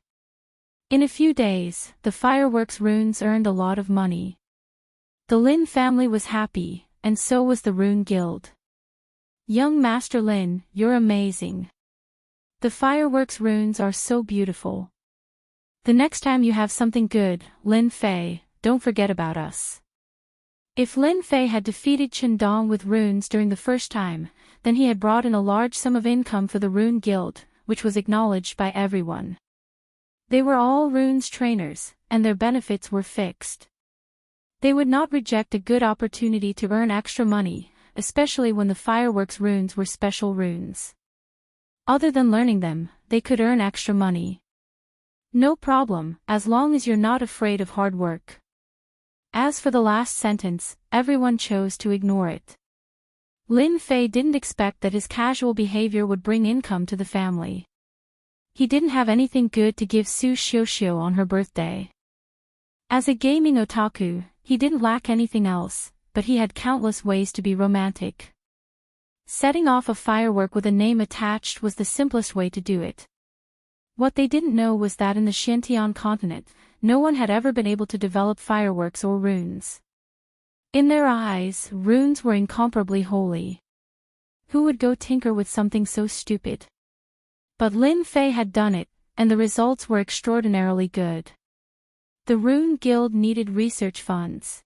In a few days, the fireworks runes earned a lot of money. The Lin family was happy, and so was the Rune Guild. Young Master Lin, you're amazing. The fireworks runes are so beautiful. The next time you have something good, Lin Fei, don't forget about us. If Lin Fei had defeated Chen Dong with runes during the first time, then he had brought in a large sum of income for the Rune Guild, which was acknowledged by everyone. They were all runes trainers, and their benefits were fixed. They would not reject a good opportunity to earn extra money, especially when the fireworks runes were special runes. Other than learning them, they could earn extra money. No problem, as long as you're not afraid of hard work. As for the last sentence, everyone chose to ignore it. Lin Fei didn't expect that his casual behavior would bring income to the family. He didn't have anything good to give Su Xiuxiu on her birthday. As a gaming otaku, he didn't lack anything else, but he had countless ways to be romantic. Setting off a firework with a name attached was the simplest way to do it. What they didn't know was that in the Xintian continent, no one had ever been able to develop fireworks or runes. In their eyes, runes were incomparably holy. Who would go tinker with something so stupid? But Lin Fei had done it, and the results were extraordinarily good. The Rune Guild needed research funds.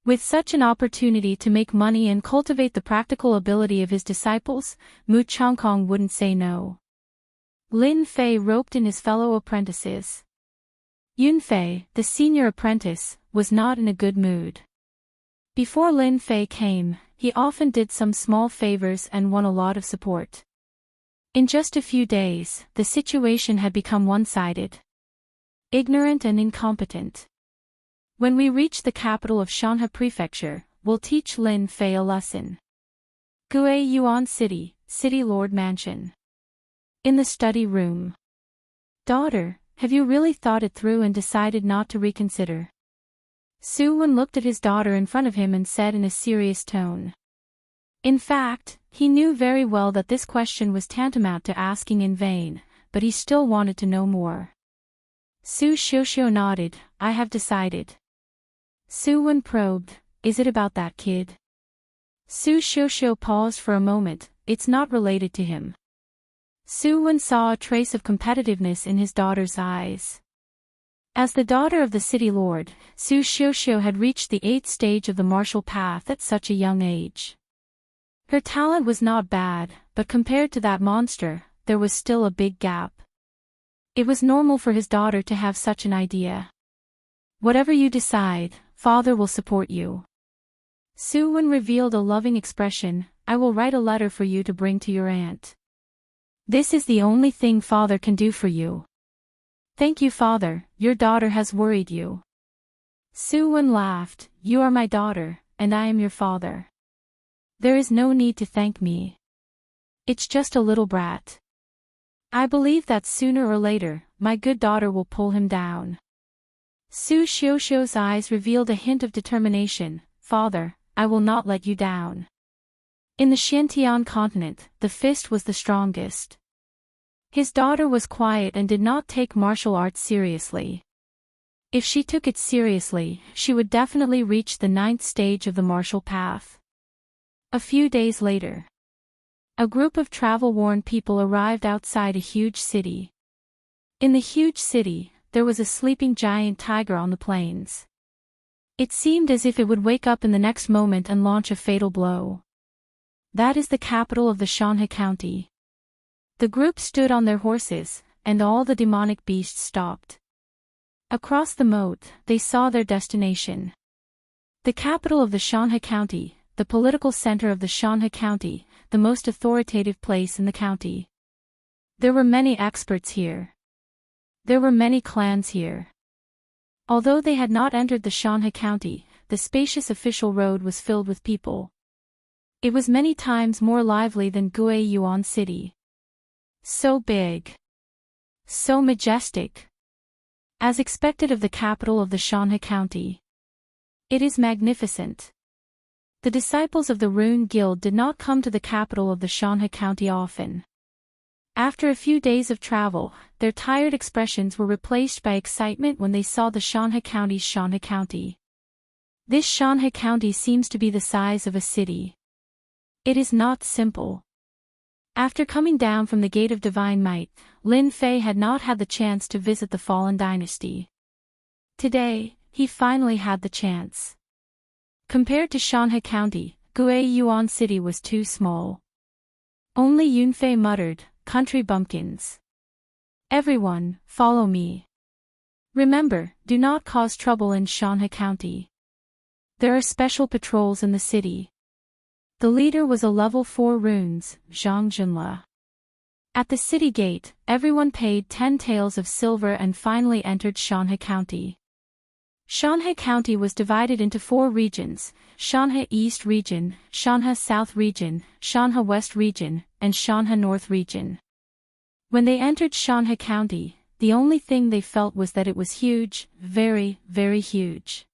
With such an opportunity to make money and cultivate the practical ability of his disciples, Mu Changkong wouldn't say no. Lin Fei roped in his fellow apprentices. Yun Fei, the senior apprentice, was not in a good mood. Before Lin Fei came, he often did some small favors and won a lot of support. In just a few days, the situation had become one-sided. Ignorant and incompetent. When we reach the capital of Shanhe Prefecture, we'll teach Lin Fei a lesson. Gui Yuan City, City Lord Mansion. In the study room. Daughter, have you really thought it through and decided not to reconsider? Su Wen looked at his daughter in front of him and said in a serious tone. In fact, he knew very well that this question was tantamount to asking in vain, but he still wanted to know more. Su Xiuxiu nodded, I have decided. Su Wen probed, is it about that kid? Su Xiuxiu paused for a moment, it's not related to him. Su Wen saw a trace of competitiveness in his daughter's eyes. As the daughter of the city lord, Su Xiuxiu had reached the 8th stage of the martial path at such a young age. Her talent was not bad, but compared to that monster, there was still a big gap. It was normal for his daughter to have such an idea. Whatever you decide, father will support you. Su Wen revealed a loving expression, I will write a letter for you to bring to your aunt. This is the only thing father can do for you. Thank you, father, your daughter has worried you. Su Wen laughed, you are my daughter, and I am your father. There is no need to thank me. It's just a little brat. I believe that sooner or later, my good daughter will pull him down. Su Xiuxiu's eyes revealed a hint of determination, father, I will not let you down. In the Xintian continent, the fist was the strongest. His daughter was quiet and did not take martial arts seriously. If she took it seriously, she would definitely reach the 9th stage of the martial path. A few days later, a group of travel-worn people arrived outside a huge city. In the huge city, there was a sleeping giant tiger on the plains. It seemed as if it would wake up in the next moment and launch a fatal blow. That is the capital of the Shanha County. The group stood on their horses, and all the demonic beasts stopped. Across the moat, they saw their destination. The capital of the Shanha County, the political center of the Shanha County, the most authoritative place in the county. There were many experts here. There were many clans here. Although they had not entered the Shanha County, the spacious official road was filled with people. It was many times more lively than Guiyuan City. So big. So majestic. As expected of the capital of the Shanha County. It is magnificent. The disciples of the Rune Guild did not come to the capital of the Shanha County often. After a few days of travel, their tired expressions were replaced by excitement when they saw the Shanha County's Shanha County. This Shanha County seems to be the size of a city. It is not simple. After coming down from the Gate of Divine Might, Lin Fei had not had the chance to visit the fallen dynasty. Today, he finally had the chance. Compared to Shanha County, Guiyuan City was too small. Only Yunfei muttered, "Country bumpkins. Everyone, follow me. Remember, do not cause trouble in Shanha County. There are special patrols in the city." The leader was a level 4 runes, Zhang Junle. At the city gate, everyone paid 10 taels of silver and finally entered Shanha County. Shanha County was divided into 4 regions: Shanha East Region, Shanha South Region, Shanha West Region, and Shanha North Region. When they entered Shanha County, the only thing they felt was that it was huge, very, very huge.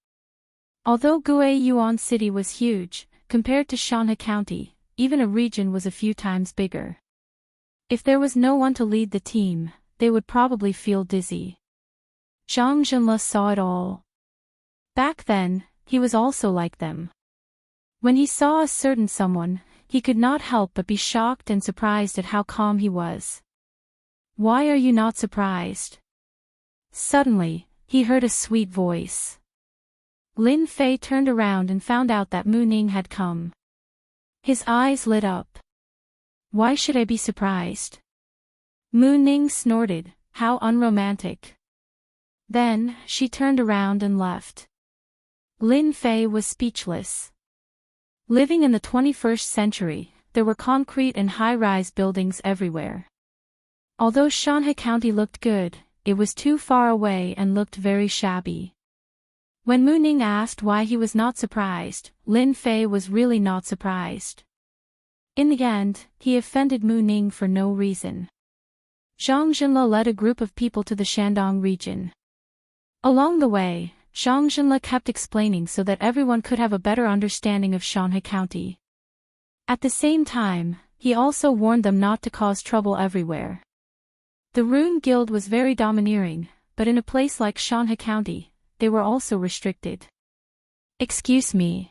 Although Guiyuan City was huge, compared to Shanha County, even a region was a few times bigger. If there was no one to lead the team, they would probably feel dizzy. Zhang Junle saw it all. Back then, he was also like them. When he saw a certain someone, he could not help but be shocked and surprised at how calm he was. "Why are you not surprised?" Suddenly, he heard a sweet voice. Lin Fei turned around and found out that Mu Ning had come. His eyes lit up. "Why should I be surprised?" Mu Ning snorted, "How unromantic." Then, she turned around and left. Lin Fei was speechless. Living in the 21st century, there were concrete and high-rise buildings everywhere. Although Shanha County looked good, it was too far away and looked very shabby. When Mu Ning asked why he was not surprised, Lin Fei was really not surprised. In the end, he offended Mu Ning for no reason. Zhang Junle led a group of people to the Shandong region. Along the way, Zhang Junle kept explaining so that everyone could have a better understanding of Shanha County. At the same time, he also warned them not to cause trouble everywhere. The Rune Guild was very domineering, but in a place like Shanha County, they were also restricted. "Excuse me.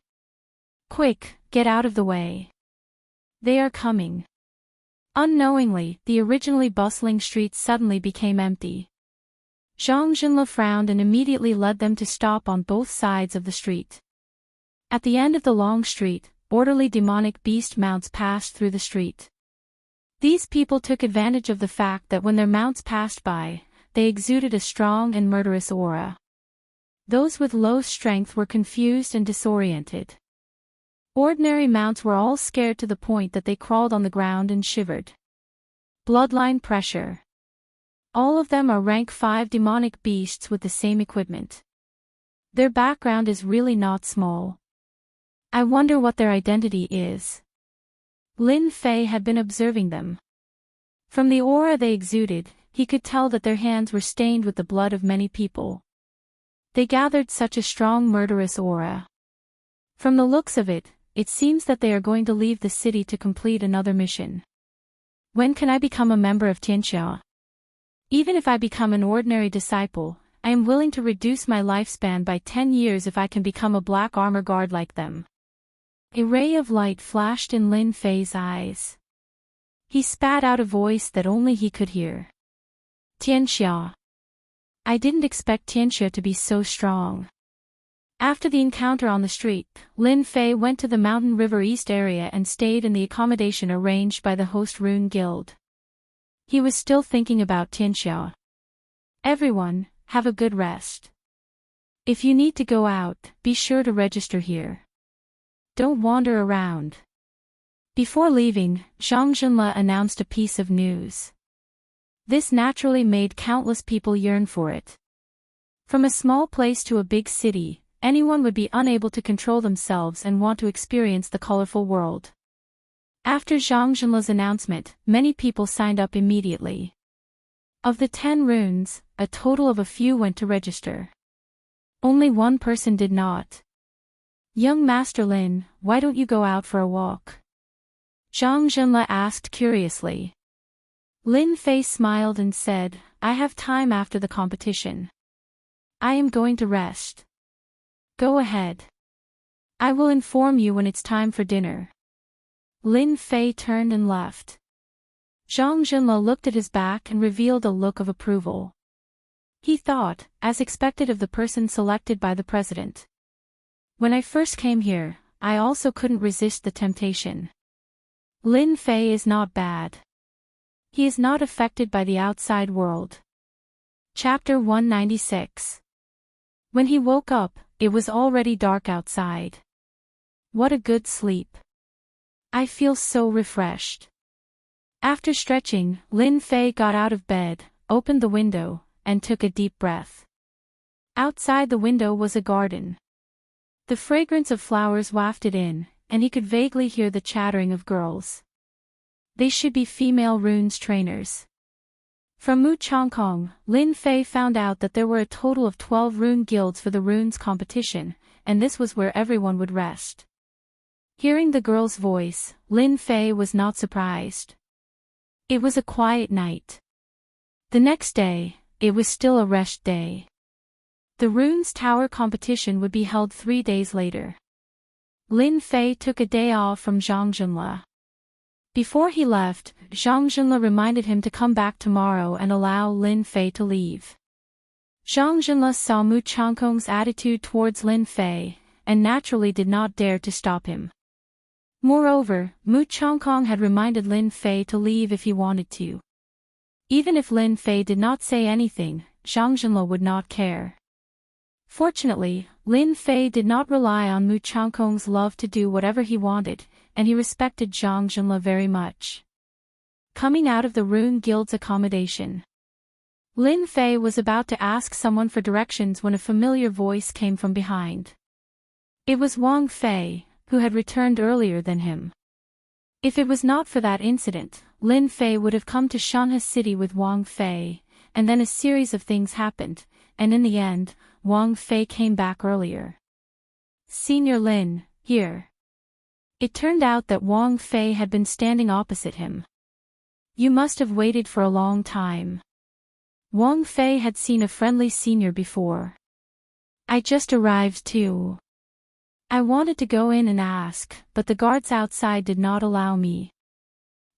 Quick, get out of the way. They are coming." Unknowingly, the originally bustling streets suddenly became empty. Zhang Junle frowned and immediately led them to stop on both sides of the street. At the end of the long street, orderly demonic beast mounts passed through the street. These people took advantage of the fact that when their mounts passed by, they exuded a strong and murderous aura. Those with low strength were confused and disoriented. Ordinary mounts were all scared to the point that they crawled on the ground and shivered. Bloodline pressure. All of them are rank 5 demonic beasts with the same equipment. Their background is really not small. I wonder what their identity is. Lin Fei had been observing them. From the aura they exuded, he could tell that their hands were stained with the blood of many people. They gathered such a strong murderous aura. From the looks of it, it seems that they are going to leave the city to complete another mission. When can I become a member of Tianxia? Even if I become an ordinary disciple, I am willing to reduce my lifespan by 10 years if I can become a black armor guard like them. A ray of light flashed in Lin Fei's eyes. He spat out a voice that only he could hear. Tianxia. I didn't expect Tianxia to be so strong. After the encounter on the street, Lin Fei went to the Mountain River East area and stayed in the accommodation arranged by the host Rune Guild. He was still thinking about Tianxia. Everyone, have a good rest. If you need to go out, be sure to register here. Don't wander around. Before leaving, Zhang Zhenle announced a piece of news. This naturally made countless people yearn for it. From a small place to a big city, anyone would be unable to control themselves and want to experience the colorful world. After Zhang Zhenle's announcement, many people signed up immediately. Of the 10 runes, a total of a few went to register. Only one person did not. Young Master Lin, why don't you go out for a walk? Zhang Zhenle asked curiously. Lin Fei smiled and said, I have time after the competition. I am going to rest. Go ahead. I will inform you when it's time for dinner. Lin Fei turned and left. Zhang Zhenle looked at his back and revealed a look of approval. He thought, as expected of the person selected by the president. When I first came here, I also couldn't resist the temptation. Lin Fei is not bad. He is not affected by the outside world. Chapter 196. When he woke up, it was already dark outside. What a good sleep. I feel so refreshed. After stretching, Lin Fei got out of bed, opened the window, and took a deep breath. Outside the window was a garden. The fragrance of flowers wafted in, and he could vaguely hear the chattering of girls. They should be female runes trainers. From Mu Chongkong, Lin Fei found out that there were a total of 12 rune guilds for the runes competition, and this was where everyone would rest. Hearing the girl's voice, Lin Fei was not surprised. It was a quiet night. The next day, it was still a rest day. The Runes Tower competition would be held 3 days later. Lin Fei took a day off from Zhang Zhenle. Before he left, Zhang Zhenle reminded him to come back tomorrow and allow Lin Fei to leave. Zhang Zhenle saw Mu Chongkong's attitude towards Lin Fei, and naturally did not dare to stop him. Moreover, Mu Chongkong had reminded Lin Fei to leave if he wanted to. Even if Lin Fei did not say anything, Zhang Zhenle would not care. Fortunately, Lin Fei did not rely on Mu Chongkong's love to do whatever he wanted, and he respected Zhang Zhenle very much. Coming out of the Rune Guild's accommodation, Lin Fei was about to ask someone for directions when a familiar voice came from behind. It was Wang Fei, who had returned earlier than him. If it was not for that incident, Lin Fei would have come to Shanhe City with Wang Fei, and then a series of things happened, and in the end, Wang Fei came back earlier. Senior Lin, here. It turned out that Wang Fei had been standing opposite him. You must have waited for a long time. Wang Fei had seen a friendly senior before. I just arrived too. I wanted to go in and ask, but the guards outside did not allow me.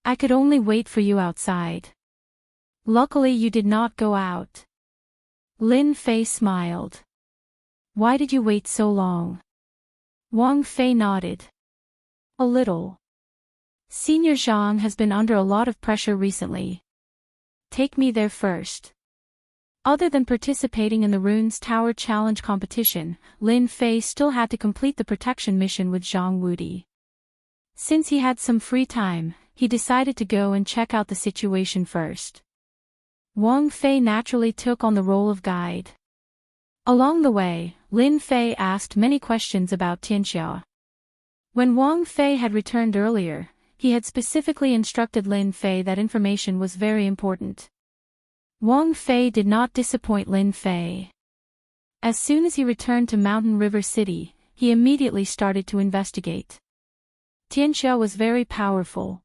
I could only wait for you outside. Luckily you did not go out. Lin Fei smiled. Why did you wait so long? Wang Fei nodded. A little. Senior Zhang has been under a lot of pressure recently. Take me there first. Other than participating in the Runes Tower Challenge competition, Lin Fei still had to complete the protection mission with Zhang Wudi. Since he had some free time, he decided to go and check out the situation first. Wang Fei naturally took on the role of guide. Along the way, Lin Fei asked many questions about Tianxia. When Wang Fei had returned earlier, he had specifically instructed Lin Fei that information was very important. Wang Fei did not disappoint Lin Fei. As soon as he returned to Mountain River City, he immediately started to investigate. Tianxia was very powerful.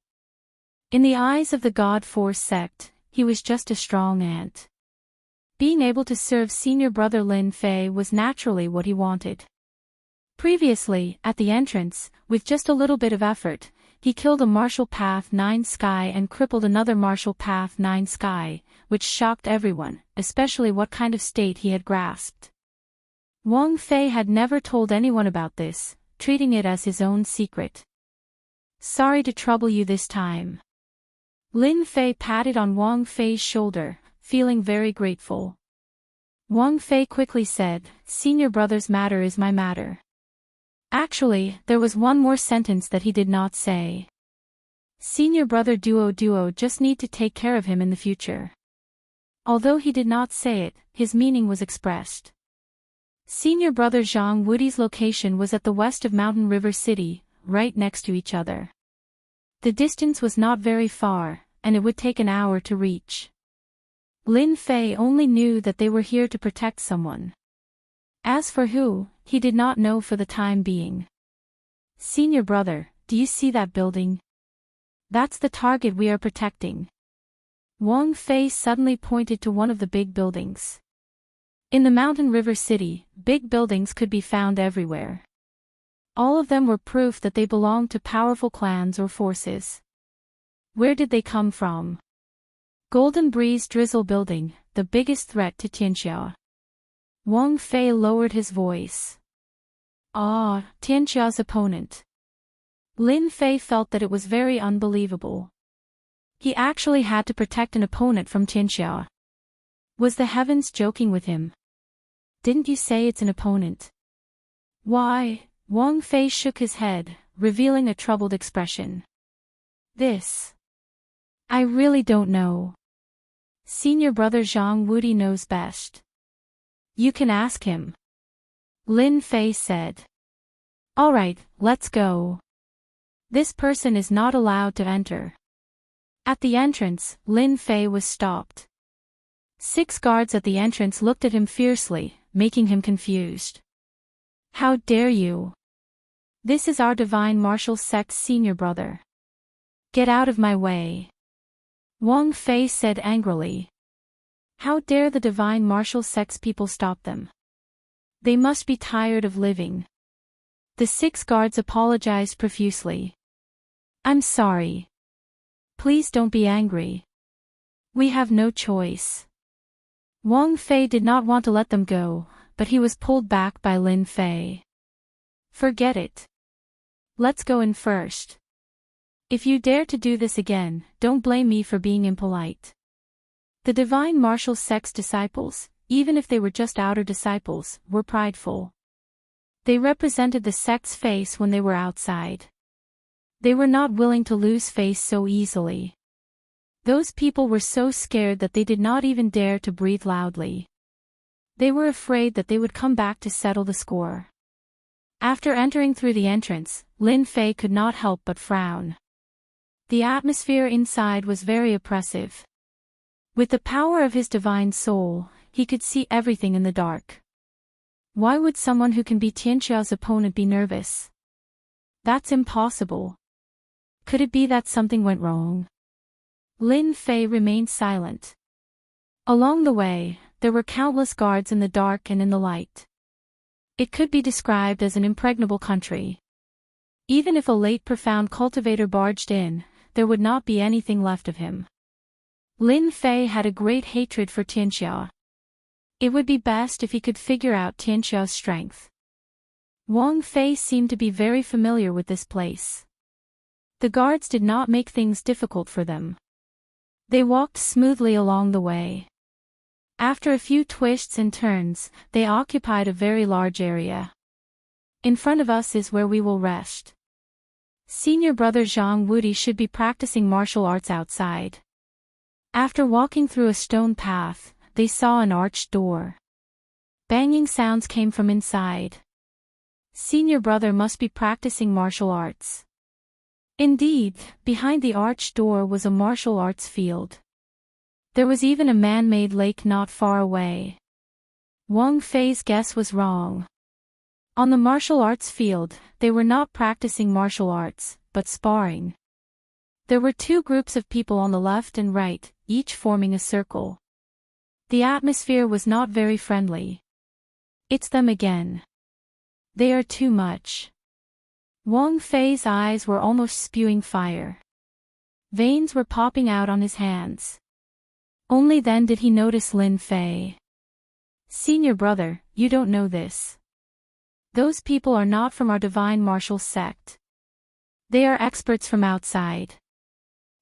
In the eyes of the God Force sect, he was just a strong ant. Being able to serve senior brother Lin Fei was naturally what he wanted. Previously, at the entrance, with just a little bit of effort, he killed a Martial Path 9 Sky and crippled another Martial Path 9 Sky, which shocked everyone, especially what kind of state he had grasped. Wang Fei had never told anyone about this, treating it as his own secret. Sorry to trouble you this time. Lin Fei patted on Wang Fei's shoulder, feeling very grateful. Wang Fei quickly said, Senior brother's matter is my matter. Actually, there was one more sentence that he did not say. Senior brother Duo just need to take care of him in the future. Although he did not say it, his meaning was expressed. Senior brother Zhang Wudi's location was at the west of Mountain River City, right next to each other. The distance was not very far, and it would take an hour to reach. Lin Fei only knew that they were here to protect someone. As for who, he did not know for the time being. Senior brother, do you see that building? That's the target we are protecting. Wang Fei suddenly pointed to one of the big buildings. In the Mountain River City, big buildings could be found everywhere. All of them were proof that they belonged to powerful clans or forces. Where did they come from? Golden Breeze Drizzle Building, the biggest threat to Tianxia. Wang Fei lowered his voice. Ah, Tianxia's opponent. Lin Fei felt that it was very unbelievable. He actually had to protect an opponent from Tianxia. Was the heavens joking with him? Didn't you say it's an opponent? Why? Wang Fei shook his head, revealing a troubled expression. This. I really don't know. Senior brother Zhang Wudi knows best. You can ask him. Lin Fei said. Alright, let's go. This person is not allowed to enter. At the entrance, Lin Fei was stopped. 6 guards at the entrance looked at him fiercely, making him confused. How dare you? This is our divine martial sect's senior brother. Get out of my way. Wang Fei said angrily. How dare the divine martial sect's people stop them? They must be tired of living. The 6 guards apologized profusely. I'm sorry. Please don't be angry. We have no choice. Wang Fei did not want to let them go, but he was pulled back by Lin Fei. Forget it. Let's go in first. If you dare to do this again, don't blame me for being impolite. The divine martial sect's disciples, even if they were just outer disciples, were prideful. They represented the sect's face when they were outside. They were not willing to lose face so easily. Those people were so scared that they did not even dare to breathe loudly. They were afraid that they would come back to settle the score. After entering through the entrance, Lin Fei could not help but frown. The atmosphere inside was very oppressive. With the power of his divine soul, he could see everything in the dark. Why would someone who can be Tianxia's opponent be nervous? That's impossible. Could it be that something went wrong? Lin Fei remained silent. Along the way, there were countless guards in the dark and in the light. It could be described as an impregnable country. Even if a late profound cultivator barged in, there would not be anything left of him. Lin Fei had a great hatred for Tianxia. It would be best if he could figure out Tianxia's strength. Wang Fei seemed to be very familiar with this place. The guards did not make things difficult for them. They walked smoothly along the way. After a few twists and turns, they occupied a very large area. In front of us is where we will rest. Senior brother Zhang Wudi should be practicing martial arts outside. After walking through a stone path, they saw an arched door. Banging sounds came from inside. Senior brother must be practicing martial arts. Indeed, behind the arched door was a martial arts field. There was even a man-made lake not far away. Wang Fei's guess was wrong. On the martial arts field, they were not practicing martial arts, but sparring. There were 2 groups of people on the left and right, each forming a circle. The atmosphere was not very friendly. It's them again. They are too much. Wang Fei's eyes were almost spewing fire. Veins were popping out on his hands. Only then did he notice Lin Fei. Senior brother, you don't know this. Those people are not from our divine martial sect. They are experts from outside.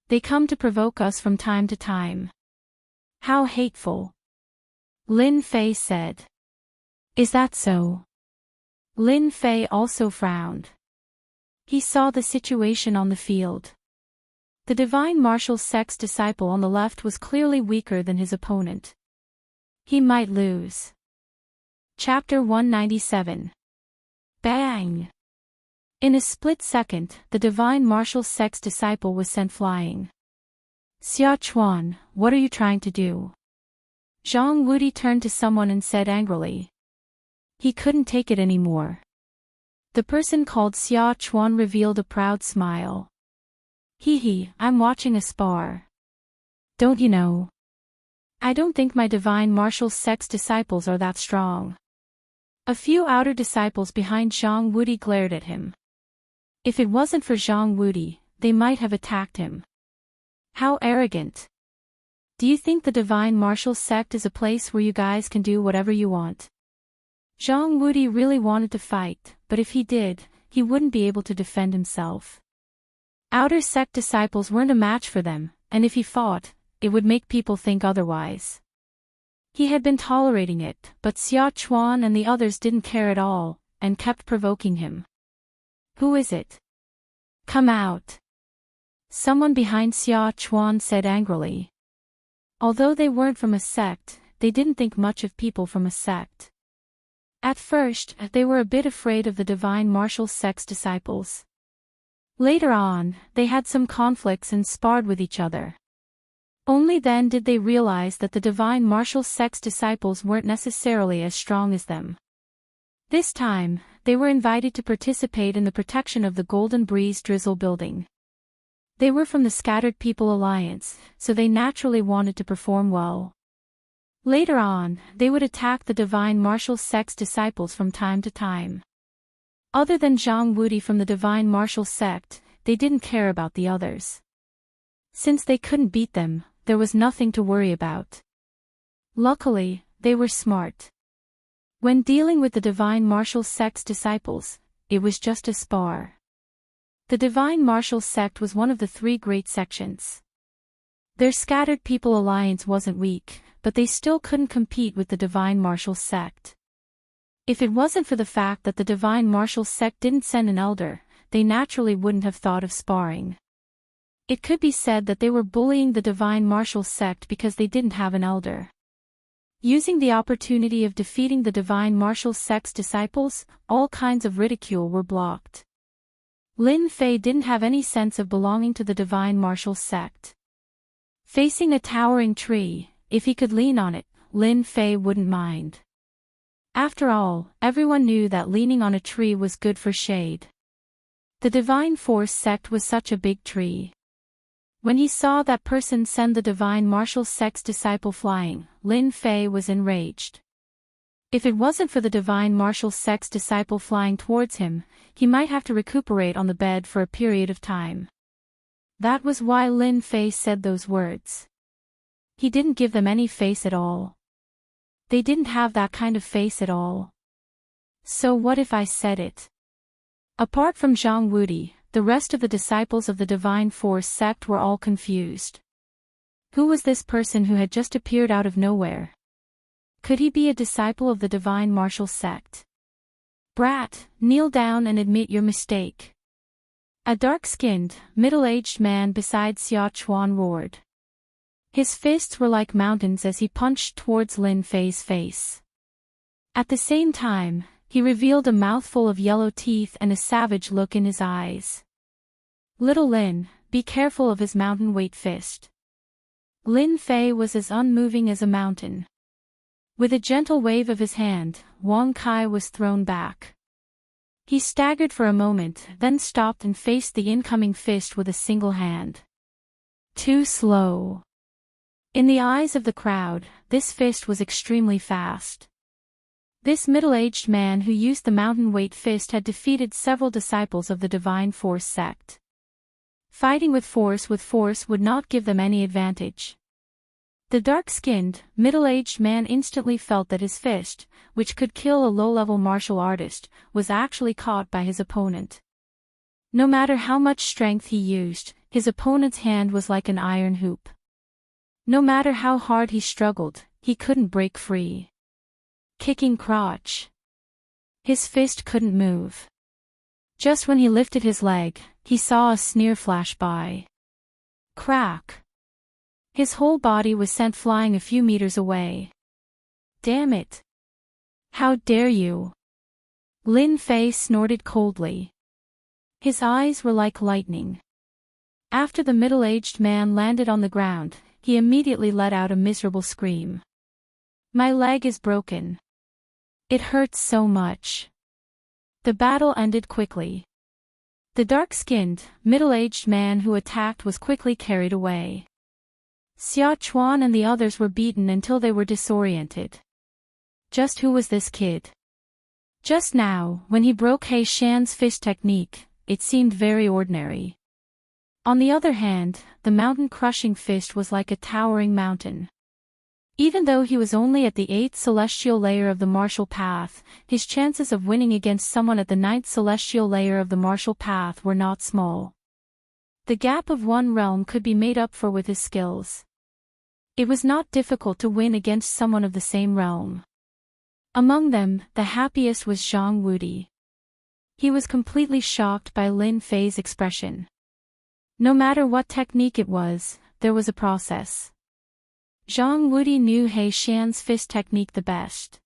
They come to provoke us from time to time. How hateful. Lin Fei said. Is that so? Lin Fei also frowned. He saw the situation on the field. The divine martial sect's disciple on the left was clearly weaker than his opponent. He might lose. Chapter 197. Bang! In a split second, the divine martial sect's disciple was sent flying. Xia Chuan, what are you trying to do? Zhang Wudi turned to someone and said angrily. He couldn't take it anymore. The person called Xia Chuan revealed a proud smile. Hee, I'm watching a spar. Don't you know? I don't think my divine martial sect's disciples are that strong. A few outer disciples behind Zhang Wudi glared at him. If it wasn't for Zhang Wudi, they might have attacked him. How arrogant. Do you think the divine martial sect is a place where you guys can do whatever you want? Zhang Wudi really wanted to fight, but if he did, he wouldn't be able to defend himself. Outer sect disciples weren't a match for them, and if he fought, it would make people think otherwise. He had been tolerating it, but Xia Chuan and the others didn't care at all, and kept provoking him. Who is it? Come out. Someone behind Xia Chuan said angrily. Although they weren't from a sect, they didn't think much of people from a sect. At first, they were a bit afraid of the divine martial sect's disciples. Later on, they had some conflicts and sparred with each other. Only then did they realize that the divine martial sect's disciples weren't necessarily as strong as them. This time, they were invited to participate in the protection of the Golden Breeze Drizzle building. They were from the Scattered People Alliance, so they naturally wanted to perform well. Later on, they would attack the divine martial sect's disciples from time to time. Other than Zhang Wudi from the divine martial sect, they didn't care about the others. Since they couldn't beat them, there was nothing to worry about. Luckily, they were smart. When dealing with the divine martial sect's disciples, it was just a spar. The divine martial sect was one of the three great sections. Their Scattered People Alliance wasn't weak, but they still couldn't compete with the divine martial sect. If it wasn't for the fact that the divine martial sect didn't send an elder, they naturally wouldn't have thought of sparring. It could be said that they were bullying the divine martial sect because they didn't have an elder. Using the opportunity of defeating the divine martial sect's disciples, all kinds of ridicule were blocked. Lin Fei didn't have any sense of belonging to the divine martial sect. Facing a towering tree, if he could lean on it, Lin Fei wouldn't mind. After all, everyone knew that leaning on a tree was good for shade. The Divine Force sect was such a big tree. When he saw that person send the divine martial sect's disciple flying, Lin Fei was enraged. If it wasn't for the divine martial sect's disciple flying towards him, he might have to recuperate on the bed for a period of time. That was why Lin Fei said those words. He didn't give them any face at all. They didn't have that kind of face at all. So what if I said it? Apart from Zhang Wudi, the rest of the disciples of the Divine Force sect were all confused. Who was this person who had just appeared out of nowhere? Could he be a disciple of the Divine Martial sect? Brat, kneel down and admit your mistake. A dark-skinned, middle-aged man beside Xia Chuan roared. His fists were like mountains as he punched towards Lin Fei's face. At the same time, he revealed a mouthful of yellow teeth and a savage look in his eyes. Little Lin, be careful of his mountain-weight fist. Lin Fei was as unmoving as a mountain. With a gentle wave of his hand, Wang Kai was thrown back. He staggered for a moment, then stopped and faced the incoming fist with a single hand. Too slow. In the eyes of the crowd, this fist was extremely fast. This middle-aged man who used the mountain-weight fist had defeated several disciples of the Divine Force sect. Fighting with force would not give them any advantage. The dark-skinned, middle-aged man instantly felt that his fist, which could kill a low-level martial artist, was actually caught by his opponent. No matter how much strength he used, his opponent's hand was like an iron hoop. No matter how hard he struggled, he couldn't break free. Kicking crotch. His fist couldn't move. Just when he lifted his leg, he saw a sneer flash by. Crack. His whole body was sent flying a few meters away. Damn it. How dare you? Lin Fei snorted coldly. His eyes were like lightning. After the middle-aged man landed on the ground, he immediately let out a miserable scream. My leg is broken. It hurts so much. The battle ended quickly. The dark-skinned, middle-aged man who attacked was quickly carried away. Xia Chuan and the others were beaten until they were disoriented. Just who was this kid? Just now, when he broke He Shan's fist technique, it seemed very ordinary. On the other hand, the mountain-crushing fist was like a towering mountain. Even though he was only at the 8th celestial layer of the martial path, his chances of winning against someone at the 9th celestial layer of the martial path were not small. The gap of one realm could be made up for with his skills. It was not difficult to win against someone of the same realm. Among them, the happiest was Zhang Wudi. He was completely shocked by Lin Fei's expression. No matter what technique it was, there was a process. Zhang Wudi knew He Shan's fist technique the best.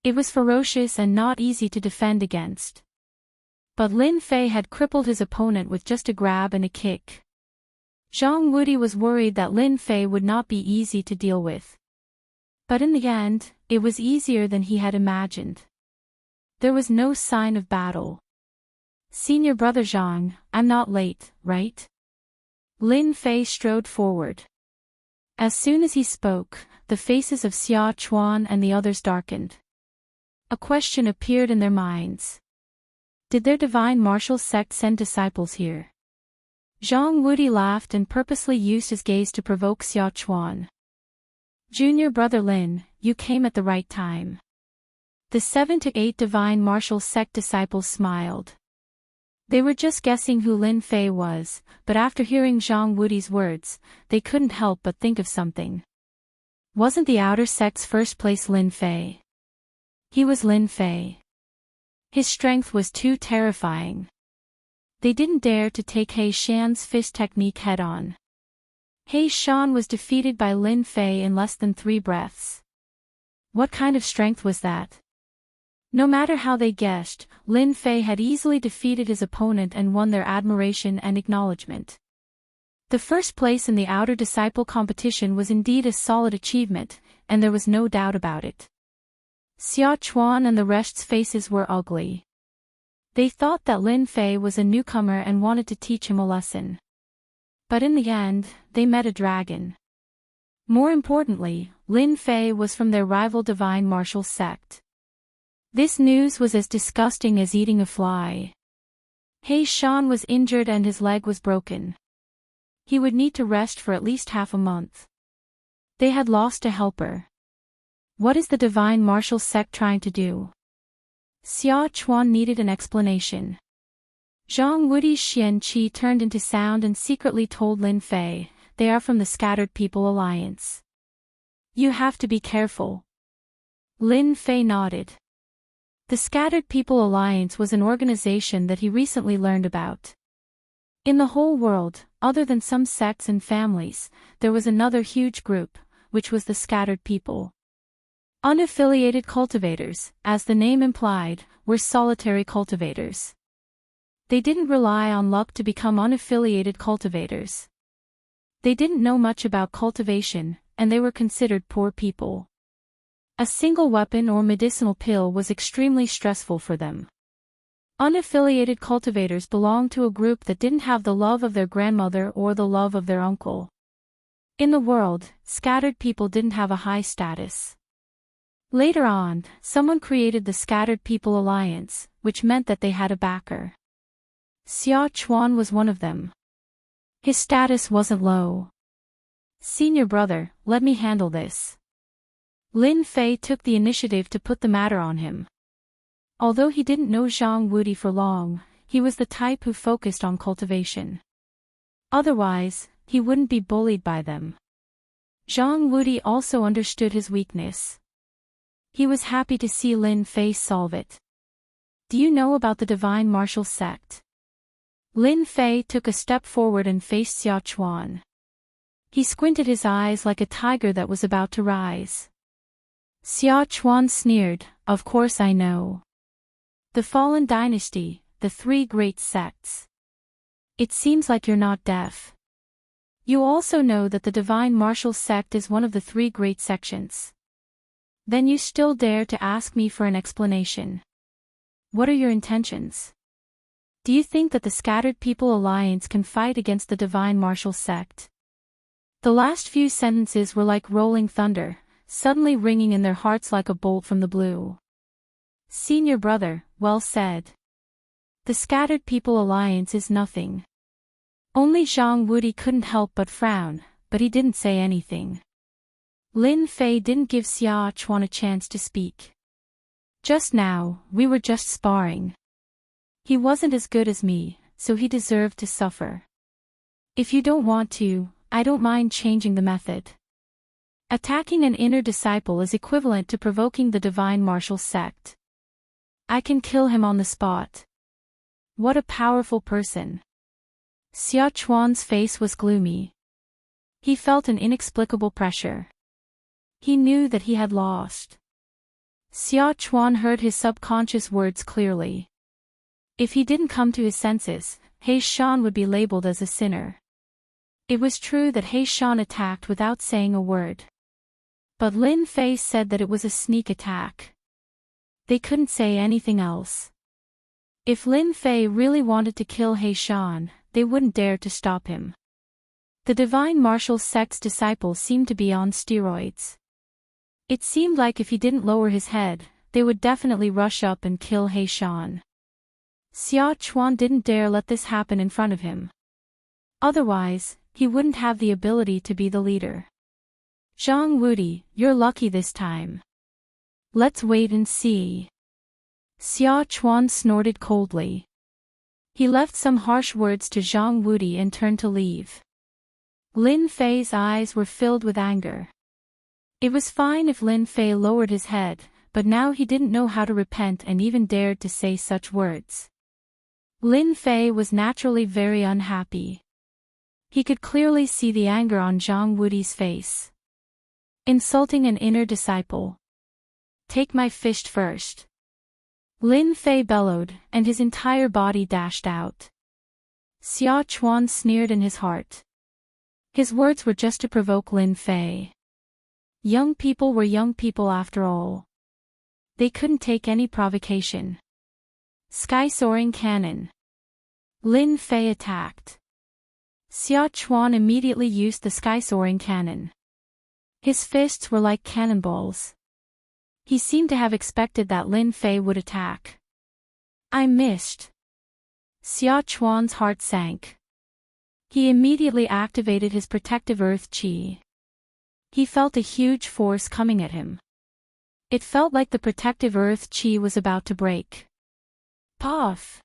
It was ferocious and not easy to defend against. But Lin Fei had crippled his opponent with just a grab and a kick. Zhang Wudi was worried that Lin Fei would not be easy to deal with. But in the end, it was easier than he had imagined. There was no sign of battle. Senior brother Zhang, I'm not late, right? Lin Fei strode forward. As soon as he spoke, the faces of Xia Chuan and the others darkened. A question appeared in their minds. Did their divine martial sect send disciples here? Zhang Wudi laughed and purposely used his gaze to provoke Xia Chuan. Junior brother Lin, you came at the right time. The 7 to 8 divine martial sect disciples smiled. They were just guessing who Lin Fei was, but after hearing Zhang Wudi's words, they couldn't help but think of something. Wasn't the outer sect's first place Lin Fei? He was Lin Fei. His strength was too terrifying. They didn't dare to take He Shan's fist technique head-on. He Shan was defeated by Lin Fei in less than 3 breaths. What kind of strength was that? No matter how they guessed, Lin Fei had easily defeated his opponent and won their admiration and acknowledgement. The first place in the outer disciple competition was indeed a solid achievement, and there was no doubt about it. Xia Chuan and the rest's faces were ugly. They thought that Lin Fei was a newcomer and wanted to teach him a lesson. But in the end, they met a dragon. More importantly, Lin Fei was from their rival divine martial sect. This news was as disgusting as eating a fly. He Shan was injured and his leg was broken. He would need to rest for at least half a month. They had lost a helper. What is the divine martial sect trying to do? Xia Chuan needed an explanation. Zhang Wudi's Xian Qi turned into sound and secretly told Lin Fei, they are from the Scattered People Alliance. You have to be careful. Lin Fei nodded. The Scattered People Alliance was an organization that he recently learned about. In the whole world, other than some sects and families, there was another huge group, which was the Scattered People. Unaffiliated cultivators, as the name implied, were solitary cultivators. They didn't rely on luck to become unaffiliated cultivators. They didn't know much about cultivation, and they were considered poor people. A single weapon or medicinal pill was extremely stressful for them. Unaffiliated cultivators belonged to a group that didn't have the love of their grandmother or the love of their uncle. In the world, scattered people didn't have a high status. Later on, someone created the Scattered People Alliance, which meant that they had a backer. Xia Chuan was one of them. His status wasn't low. Senior brother, let me handle this. Lin Fei took the initiative to put the matter on him. Although he didn't know Zhang Wudi for long, he was the type who focused on cultivation. Otherwise, he wouldn't be bullied by them. Zhang Wudi also understood his weakness. He was happy to see Lin Fei solve it. Do you know about the Divine Martial Sect? Lin Fei took a step forward and faced Xia Chuan. He squinted his eyes like a tiger that was about to rise. Xia Chuan sneered, of course I know. The Fallen Dynasty, the three great sects. It seems like you're not deaf. You also know that the Divine Martial Sect is one of the three great sections. Then you still dare to ask me for an explanation. What are your intentions? Do you think that the Scattered People Alliance can fight against the Divine Martial Sect? The last few sentences were like rolling thunder, suddenly ringing in their hearts like a bolt from the blue. Senior brother, well said. The Scattered People Alliance is nothing. Only Zhang Wudi couldn't help but frown, but he didn't say anything. Lin Fei didn't give Xia Chuan a chance to speak. Just now, we were just sparring. He wasn't as good as me, so he deserved to suffer. If you don't want to, I don't mind changing the method. Attacking an inner disciple is equivalent to provoking the Divine Martial Sect. I can kill him on the spot. What a powerful person. Xia Chuan's face was gloomy. He felt an inexplicable pressure. He knew that he had lost. Xia Chuan heard his subconscious words clearly. If he didn't come to his senses, He Shan would be labeled as a sinner. It was true that He Shan attacked without saying a word. But Lin Fei said that it was a sneak attack. They couldn't say anything else. If Lin Fei really wanted to kill He Shan, they wouldn't dare to stop him. The Divine Martial Sect's disciples seemed to be on steroids. It seemed like if he didn't lower his head, they would definitely rush up and kill He Shan. Xia Chuan didn't dare let this happen in front of him. Otherwise, he wouldn't have the ability to be the leader. Zhang Wudi, you're lucky this time. Let's wait and see. Xia Chuan snorted coldly. He left some harsh words to Zhang Wudi and turned to leave. Lin Fei's eyes were filled with anger. It was fine if Lin Fei lowered his head, but now he didn't know how to repent and even dared to say such words. Lin Fei was naturally very unhappy. He could clearly see the anger on Zhang Wudi's face. Insulting an inner disciple. Take my fist first. Lin Fei bellowed, and his entire body dashed out. Xia Chuan sneered in his heart. His words were just to provoke Lin Fei. Young people were young people after all. They couldn't take any provocation. Sky-soaring cannon. Lin Fei attacked. Xia Chuan immediately used the sky-soaring cannon. His fists were like cannonballs. He seemed to have expected that Lin Fei would attack. I missed. Xia Chuan's heart sank. He immediately activated his protective earth chi. He felt a huge force coming at him. It felt like the protective earth chi was about to break. Puff!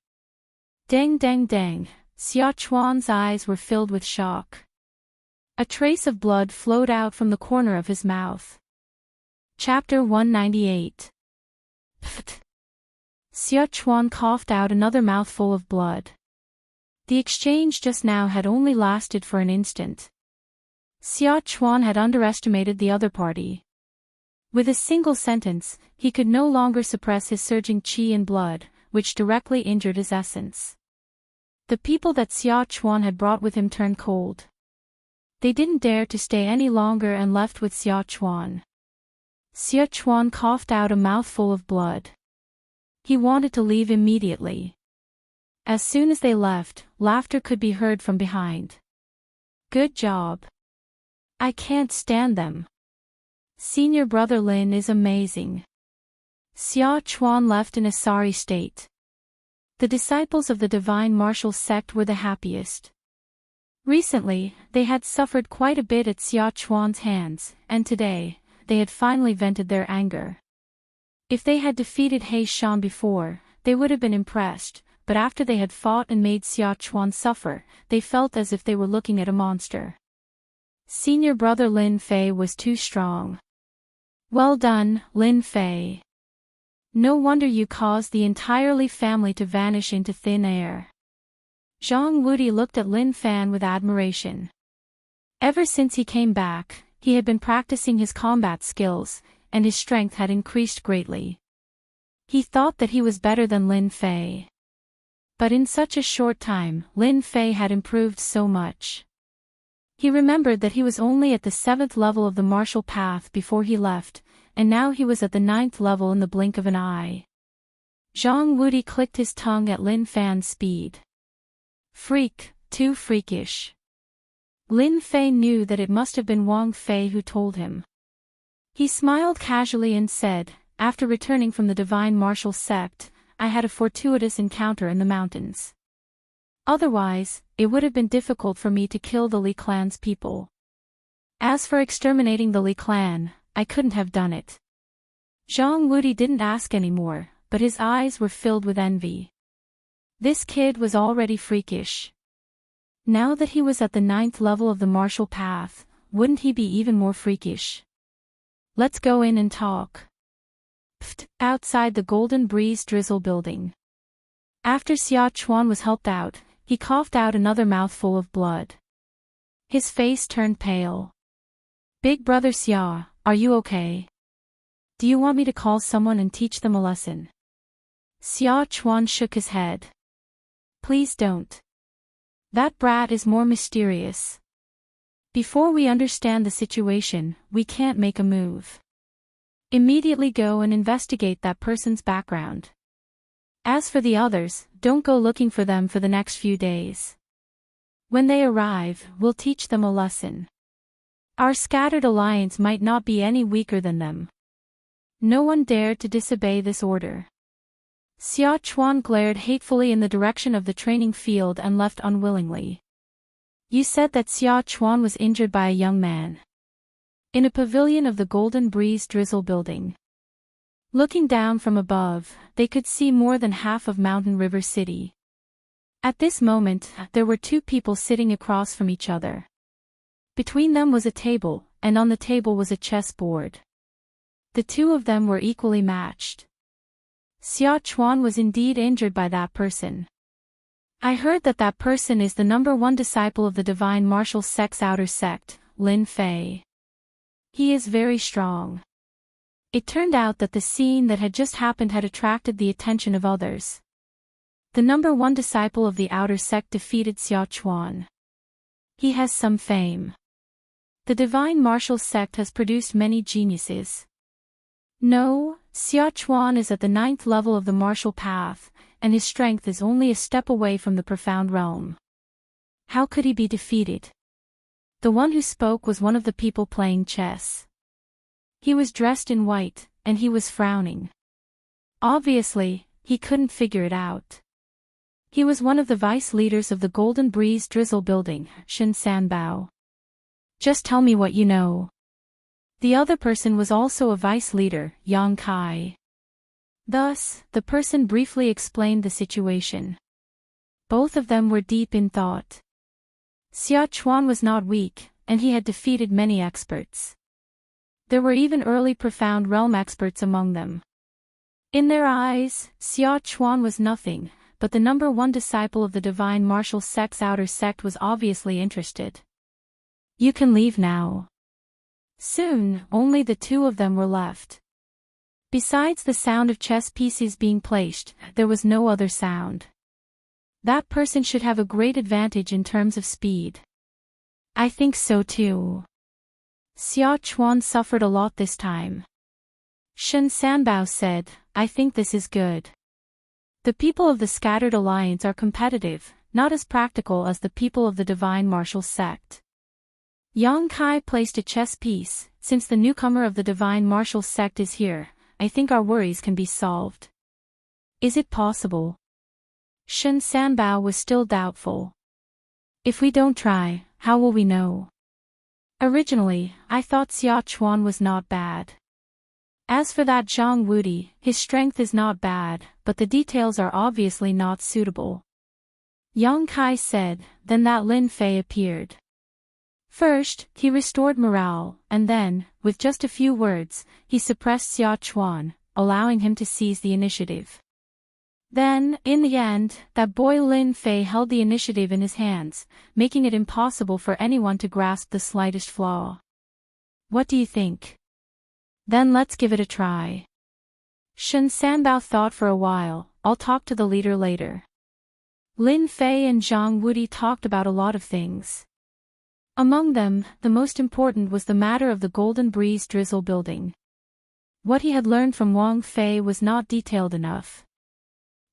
Dang dang dang, Xia Chuan's eyes were filled with shock. A trace of blood flowed out from the corner of his mouth. Chapter 198. Pfft! Xia Chuan coughed out another mouthful of blood. The exchange just now had only lasted for an instant. Xia Chuan had underestimated the other party. With a single sentence, he could no longer suppress his surging qi and blood, which directly injured his essence. The people that Xia Chuan had brought with him turned cold. They didn't dare to stay any longer and left with Xia Chuan. Xia Chuan coughed out a mouthful of blood. He wanted to leave immediately. As soon as they left, laughter could be heard from behind. Good job. I can't stand them. Senior brother Lin is amazing. Xia Chuan left in a sorry state. The disciples of the Divine Martial Sect were the happiest. Recently, they had suffered quite a bit at Xia Chuan's hands, and today, they had finally vented their anger. If they had defeated He Shan before, they would have been impressed, but after they had fought and made Xia Chuan suffer, they felt as if they were looking at a monster. Senior brother Lin Fei was too strong. Well done, Lin Fei. No wonder you caused the entire Li family to vanish into thin air. Zhang Wudi looked at Lin Fan with admiration. Ever since he came back, he had been practicing his combat skills, and his strength had increased greatly. He thought that he was better than Lin Fei. But in such a short time, Lin Fei had improved so much. He remembered that he was only at the 7th level of the martial path before he left, and now he was at the 9th level in the blink of an eye. Zhang Wudi clicked his tongue at Lin Fan's speed. Freak, too freakish. Lin Fei knew that it must have been Wang Fei who told him. He smiled casually and said, after returning from the divine martial sect, I had a fortuitous encounter in the mountains. Otherwise, it would have been difficult for me to kill the Li clan's people. As for exterminating the Li clan, I couldn't have done it. Zhang Wudi didn't ask anymore, but his eyes were filled with envy. This kid was already freakish. Now that he was at the 9th level of the martial path, wouldn't he be even more freakish? Let's go in and talk. Pfft, outside the Golden Breeze Drizzle building. After Xia Chuan was helped out, he coughed out another mouthful of blood. His face turned pale. Big brother Xia, are you okay? Do you want me to call someone and teach them a lesson? Xia Chuan shook his head. Please don't. That brat is more mysterious. Before we understand the situation, we can't make a move. Immediately go and investigate that person's background. As for the others, don't go looking for them for the next few days. When they arrive, we'll teach them a lesson. Our scattered alliance might not be any weaker than them. No one dared to disobey this order. Xia Chuan glared hatefully in the direction of the training field and left unwillingly. You said that Xia Chuan was injured by a young man. In a pavilion of the Golden Breeze Drizzle building. Looking down from above, they could see more than half of Mountain River City. At this moment, there were two people sitting across from each other. Between them was a table, and on the table was a chessboard. The two of them were equally matched. Xia Chuan was indeed injured by that person. I heard that that person is the #1 disciple of the divine martial sect's outer sect, Lin Fei. He is very strong. It turned out that the scene that had just happened had attracted the attention of others. The #1 disciple of the outer sect defeated Xia Chuan. He has some fame. The divine martial sect has produced many geniuses. No, Xia Chuan is at the 9th level of the martial path, and his strength is only a step away from the profound realm. How could he be defeated? The one who spoke was one of the people playing chess. He was dressed in white, and he was frowning. Obviously, he couldn't figure it out. He was one of the vice leaders of the Golden Breeze Drizzle building, Shen Sanbao. Just tell me what you know. The other person was also a vice leader, Yang Kai. Thus, the person briefly explained the situation. Both of them were deep in thought. Xia Chuan was not weak, and he had defeated many experts. There were even early profound realm experts among them. In their eyes, Xia Chuan was nothing, but the #1 disciple of the divine martial sect's outer sect was obviously interested. You can leave now. Soon, only the two of them were left. Besides the sound of chess pieces being placed, there was no other sound. That person should have a great advantage in terms of speed. I think so too. Xia Chuan suffered a lot this time. Shen Sanbao said, I think this is good. The people of the Scattered Alliance are competitive, not as practical as the people of the Divine Martial Sect. Yang Kai placed a chess piece. Since the newcomer of the Divine Martial Sect is here, I think our worries can be solved. Is it possible? Shen Sanbao was still doubtful. If we don't try, how will we know? Originally, I thought Xia Chuan was not bad. As for that Zhang Wudi, his strength is not bad, but the details are obviously not suitable. Yang Kai said, then that Lin Fei appeared. First, he restored morale, and then, with just a few words, he suppressed Xia Chuan, allowing him to seize the initiative. Then, in the end, that boy Lin Fei held the initiative in his hands, making it impossible for anyone to grasp the slightest flaw. What do you think? Then let's give it a try. Shen Sanbao thought for a while. I'll talk to the leader later. Lin Fei and Zhang Wudi talked about a lot of things. Among them, the most important was the matter of the Golden Breeze Drizzle building. What he had learned from Wang Fei was not detailed enough.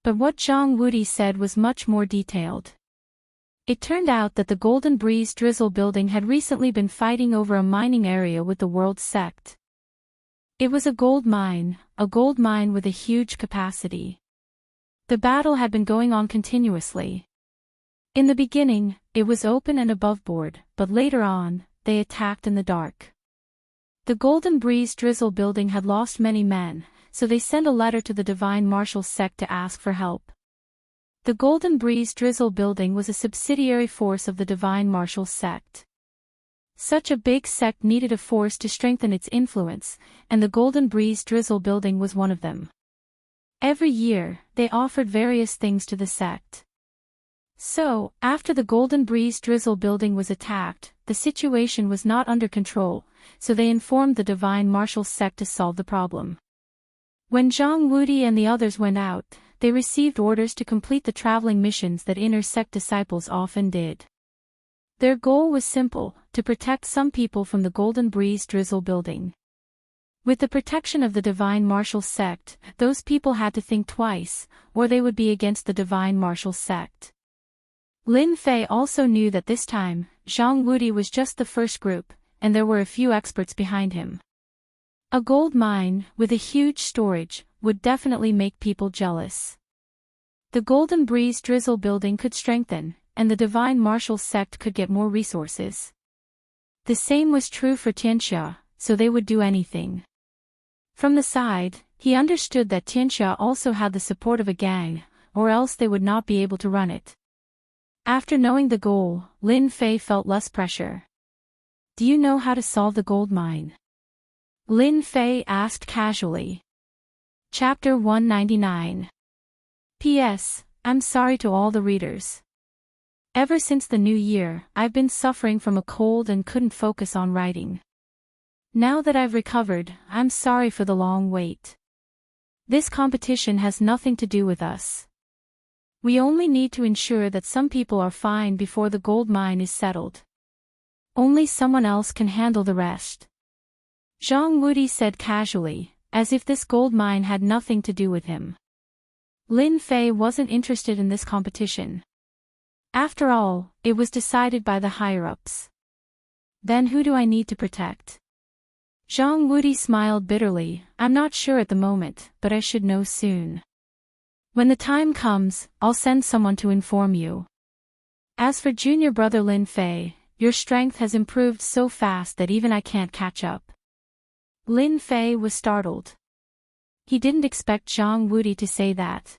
But what Zhang Wudi said was much more detailed. It turned out that the Golden Breeze Drizzle building had recently been fighting over a mining area with the World Sect. It was a gold mine with a huge capacity. The battle had been going on continuously. In the beginning, it was open and above board, but later on, they attacked in the dark. The Golden Breeze Drizzle building had lost many men, so they sent a letter to the Divine Martial Sect to ask for help. The Golden Breeze Drizzle building was a subsidiary force of the Divine Martial Sect. Such a big sect needed a force to strengthen its influence, and the Golden Breeze Drizzle building was one of them. Every year, they offered various things to the sect. So, after the Golden Breeze Drizzle building was attacked, the situation was not under control, so they informed the Divine Martial Sect to solve the problem. When Zhang Wudi and the others went out, they received orders to complete the traveling missions that inner sect disciples often did. Their goal was simple, to protect some people from the Golden Breeze Drizzle building. With the protection of the Divine Martial Sect, those people had to think twice, or they would be against the Divine Martial Sect. Lin Fei also knew that this time, Zhang Wudi was just the first group, and there were a few experts behind him. A gold mine, with a huge storage, would definitely make people jealous. The Golden Breeze Drizzle building could strengthen, and the Divine Martial Sect could get more resources. The same was true for Tianxia, so they would do anything. From the side, he understood that Tianxia also had the support of a gang, or else they would not be able to run it. After knowing the goal, Lin Fei felt less pressure. Do you know how to solve the gold mine? Lin Fei asked casually. Chapter 199. P.S. I'm sorry to all the readers. Ever since the new year, I've been suffering from a cold and couldn't focus on writing. Now that I've recovered, I'm sorry for the long wait. This competition has nothing to do with us. We only need to ensure that some people are fine before the gold mine is settled. Only someone else can handle the rest. Zhang Wudi said casually, as if this gold mine had nothing to do with him. Lin Fei wasn't interested in this competition. After all, it was decided by the higher-ups. Then who do I need to protect? Zhang Wudi smiled bitterly. I'm not sure at the moment, but I should know soon. When the time comes, I'll send someone to inform you. As for junior brother Lin Fei, your strength has improved so fast that even I can't catch up. Lin Fei was startled. He didn't expect Zhang Wudi to say that.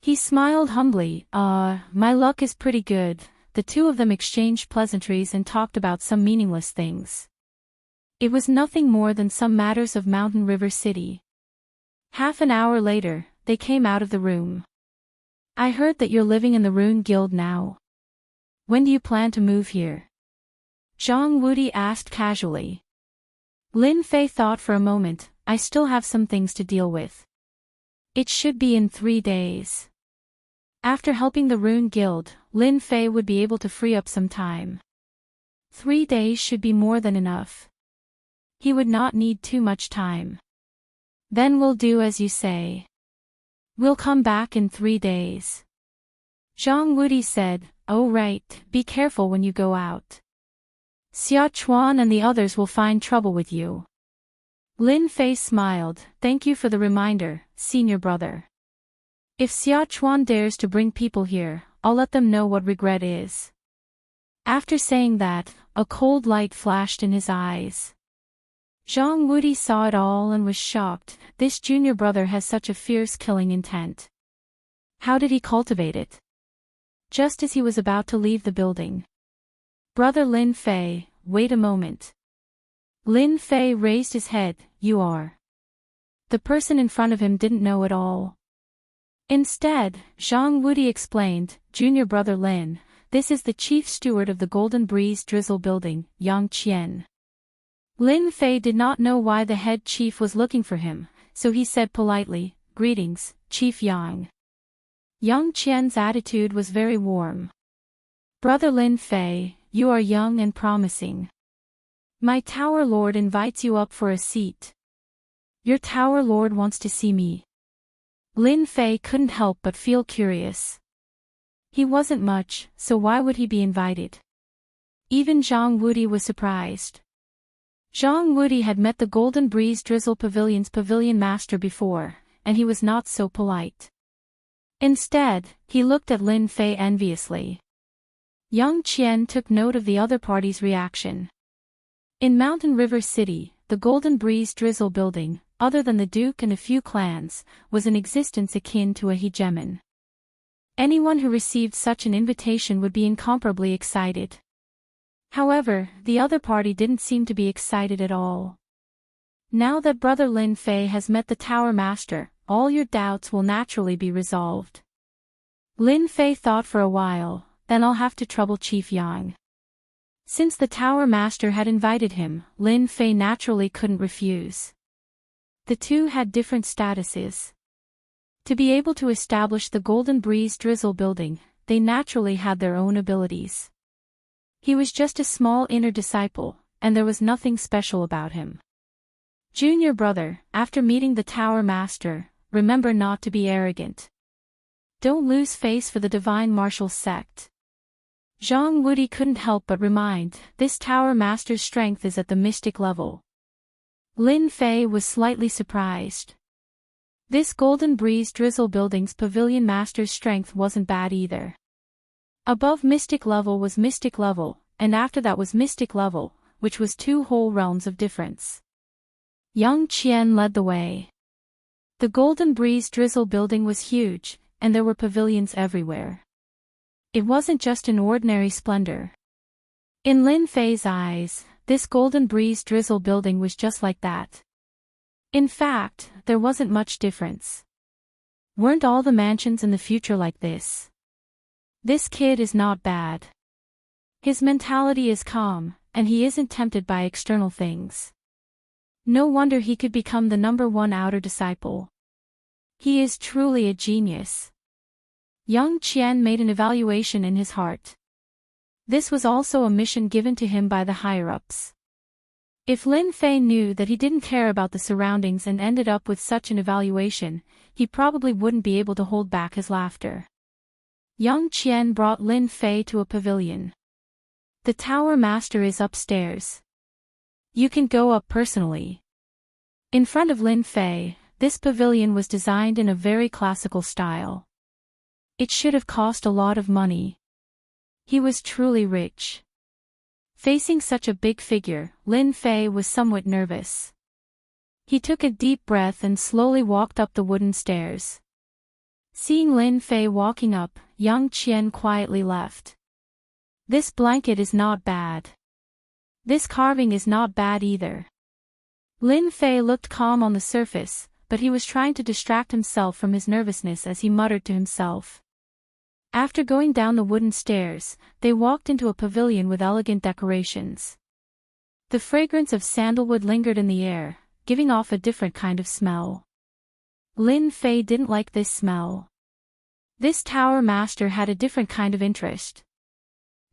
He smiled humbly. My luck is pretty good. The two of them exchanged pleasantries and talked about some meaningless things. It was nothing more than some matters of Mountain River City. Half an hour later, they came out of the room. I heard that you're living in the Rune Guild now. When do you plan to move here? Zhang Wudi asked casually. Lin Fei thought for a moment. I still have some things to deal with. It should be in 3 days. After helping the Rune Guild, Lin Fei would be able to free up some time. 3 days should be more than enough. He would not need too much time. Then we'll do as you say. We'll come back in 3 days. Zhang Wudi said, Oh right, be careful when you go out. Xia Chuan and the others will find trouble with you. Lin Fei smiled. Thank you for the reminder, senior brother. If Xia Chuan dares to bring people here, I'll let them know what regret is. After saying that, a cold light flashed in his eyes. Zhang Wudi saw it all and was shocked. This junior brother has such a fierce killing intent. How did he cultivate it? Just as he was about to leave the building. Brother Lin Fei, wait a moment. Lin Fei raised his head. You are. The person in front of him didn't know at all. Instead, Zhang Wudi explained, Junior brother Lin, this is the chief steward of the Golden Breeze Drizzle building, Yang Qian. Lin Fei did not know why the head chief was looking for him, so he said politely, Greetings, Chief Yang. Yang Qian's attitude was very warm. Brother Lin Fei, you are young and promising. My Tower Lord invites you up for a seat. Your Tower Lord wants to see me. Lin Fei couldn't help but feel curious. He wasn't much, so why would he be invited? Even Zhang Wudi was surprised. Zhang Wudi had met the Golden Breeze Drizzle Pavilion's pavilion master before, and he was not so polite. Instead, he looked at Lin Fei enviously. Yang Qian took note of the other party's reaction. In Mountain River City, the Golden Breeze Drizzle building, other than the Duke and a few clans, was in existence akin to a hegemon. Anyone who received such an invitation would be incomparably excited. However, the other party didn't seem to be excited at all. Now that Brother Lin Fei has met the Tower Master, all your doubts will naturally be resolved. Lin Fei thought for a while, then I'll have to trouble Chief Yang. Since the Tower Master had invited him, Lin Fei naturally couldn't refuse. The two had different statuses. To be able to establish the Golden Breeze Drizzle building, they naturally had their own abilities. He was just a small inner disciple, and there was nothing special about him. Junior brother, after meeting the Tower Master, remember not to be arrogant. Don't lose face for the Divine Martial Sect. Zhang Wudi couldn't help but remind, this Tower Master's strength is at the mystic level. Lin Fei was slightly surprised. This Golden Breeze Drizzle building's pavilion master's strength wasn't bad either. Above mystic level was mystic level, and after that was mystic level, which was 2 whole realms of difference. Yang Qian led the way. The Golden Breeze Drizzle building was huge, and there were pavilions everywhere. It wasn't just an ordinary splendor. In Lin Fei's eyes, this Golden Breeze Drizzle building was just like that. In fact, there wasn't much difference. Weren't all the mansions in the future like this? This kid is not bad. His mentality is calm, and he isn't tempted by external things. No wonder he could become the #1 outer disciple. He is truly a genius. Yang Qian made an evaluation in his heart. This was also a mission given to him by the higher-ups. If Lin Fei knew that he didn't care about the surroundings and ended up with such an evaluation, he probably wouldn't be able to hold back his laughter. Yang Qian brought Lin Fei to a pavilion. The Tower Master is upstairs. You can go up personally. In front of Lin Fei, this pavilion was designed in a very classical style. It should have cost a lot of money. He was truly rich. Facing such a big figure, Lin Fei was somewhat nervous. He took a deep breath and slowly walked up the wooden stairs. Seeing Lin Fei walking up, Yang Qian quietly left. This blanket is not bad. This carving is not bad either. Lin Fei looked calm on the surface, but he was trying to distract himself from his nervousness as he muttered to himself. After going down the wooden stairs, they walked into a pavilion with elegant decorations. The fragrance of sandalwood lingered in the air, giving off a different kind of smell. Lin Fei didn't like this smell. This Tower Master had a different kind of interest.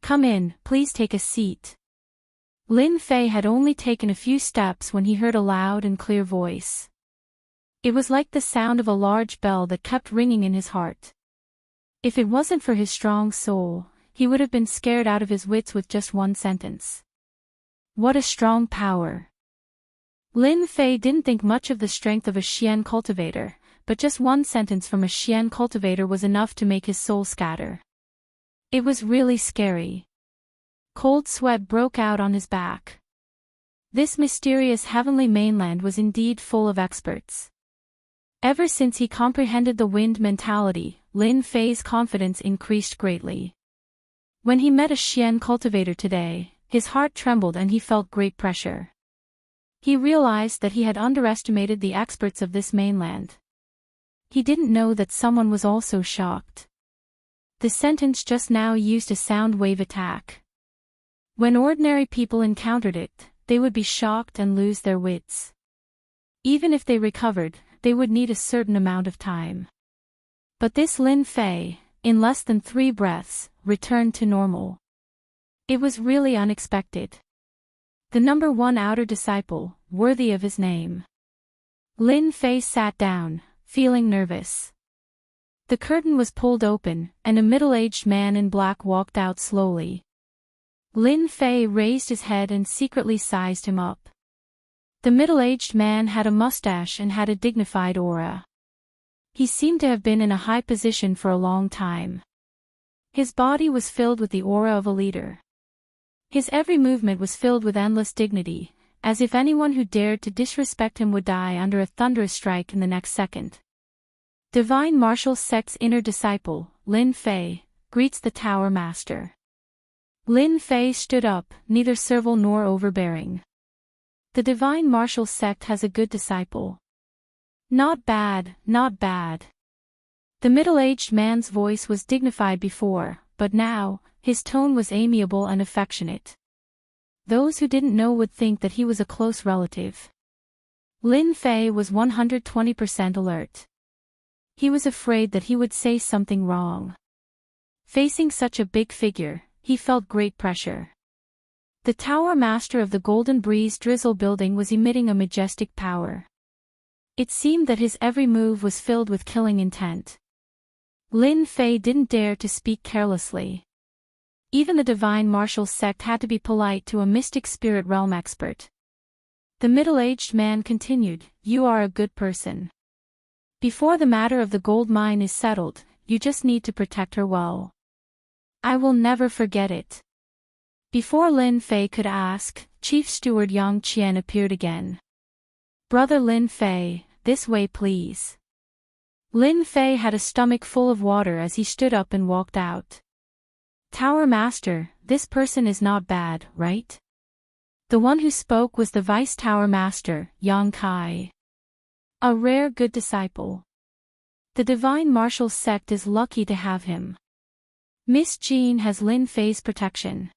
Come in, please take a seat. Lin Fei had only taken a few steps when he heard a loud and clear voice. It was like the sound of a large bell that kept ringing in his heart. If it wasn't for his strong soul, he would have been scared out of his wits with just one sentence. What a strong power! Lin Fei didn't think much of the strength of a Xian cultivator, but just one sentence from a Xian cultivator was enough to make his soul scatter. It was really scary. Cold sweat broke out on his back. This mysterious heavenly mainland was indeed full of experts. Ever since he comprehended the wind mentality, Lin Fei's confidence increased greatly. When he met a Xian cultivator today, his heart trembled and he felt great pressure. He realized that he had underestimated the experts of this mainland. He didn't know that someone was also shocked. The sentence just now used a sound wave attack. When ordinary people encountered it, they would be shocked and lose their wits. Even if they recovered, they would need a certain amount of time. But this Lin Fei, in less than 3 breaths, returned to normal. It was really unexpected. The number 1 outer disciple, worthy of his name. Lin Fei sat down, feeling nervous. The curtain was pulled open, and a middle-aged man in black walked out slowly. Lin Fei raised his head and secretly sized him up. The middle-aged man had a mustache and had a dignified aura. He seemed to have been in a high position for a long time. His body was filled with the aura of a leader. His every movement was filled with endless dignity, as if anyone who dared to disrespect him would die under a thunderous strike in the next second. Divine Martial Sect's inner disciple, Lin Fei, greets the Tower Master. Lin Fei stood up, neither servile nor overbearing. The Divine Martial Sect has a good disciple. Not bad, not bad. The middle-aged man's voice was dignified before, but now, his tone was amiable and affectionate. Those who didn't know would think that he was a close relative. Lin Fei was 120% alert. He was afraid that he would say something wrong. Facing such a big figure, he felt great pressure. The Tower Master of the Golden Breeze Drizzle building was emitting a majestic power. It seemed that his every move was filled with killing intent. Lin Fei didn't dare to speak carelessly. Even the Divine Martial Sect had to be polite to a mystic spirit realm expert. The middle-aged man continued, "You are a good person. Before the matter of the gold mine is settled, you just need to protect her well. I will never forget it." Before Lin Fei could ask, Chief Steward Yang Qian appeared again. "Brother Lin Fei, this way please." Lin Fei had a stomach full of water as he stood up and walked out. "Tower Master, this person is not bad, right?" The one who spoke was the Vice Tower Master, Yang Kai. A rare good disciple. The Divine Martial Sect is lucky to have him. Miss Jean has Lin Fei's protection.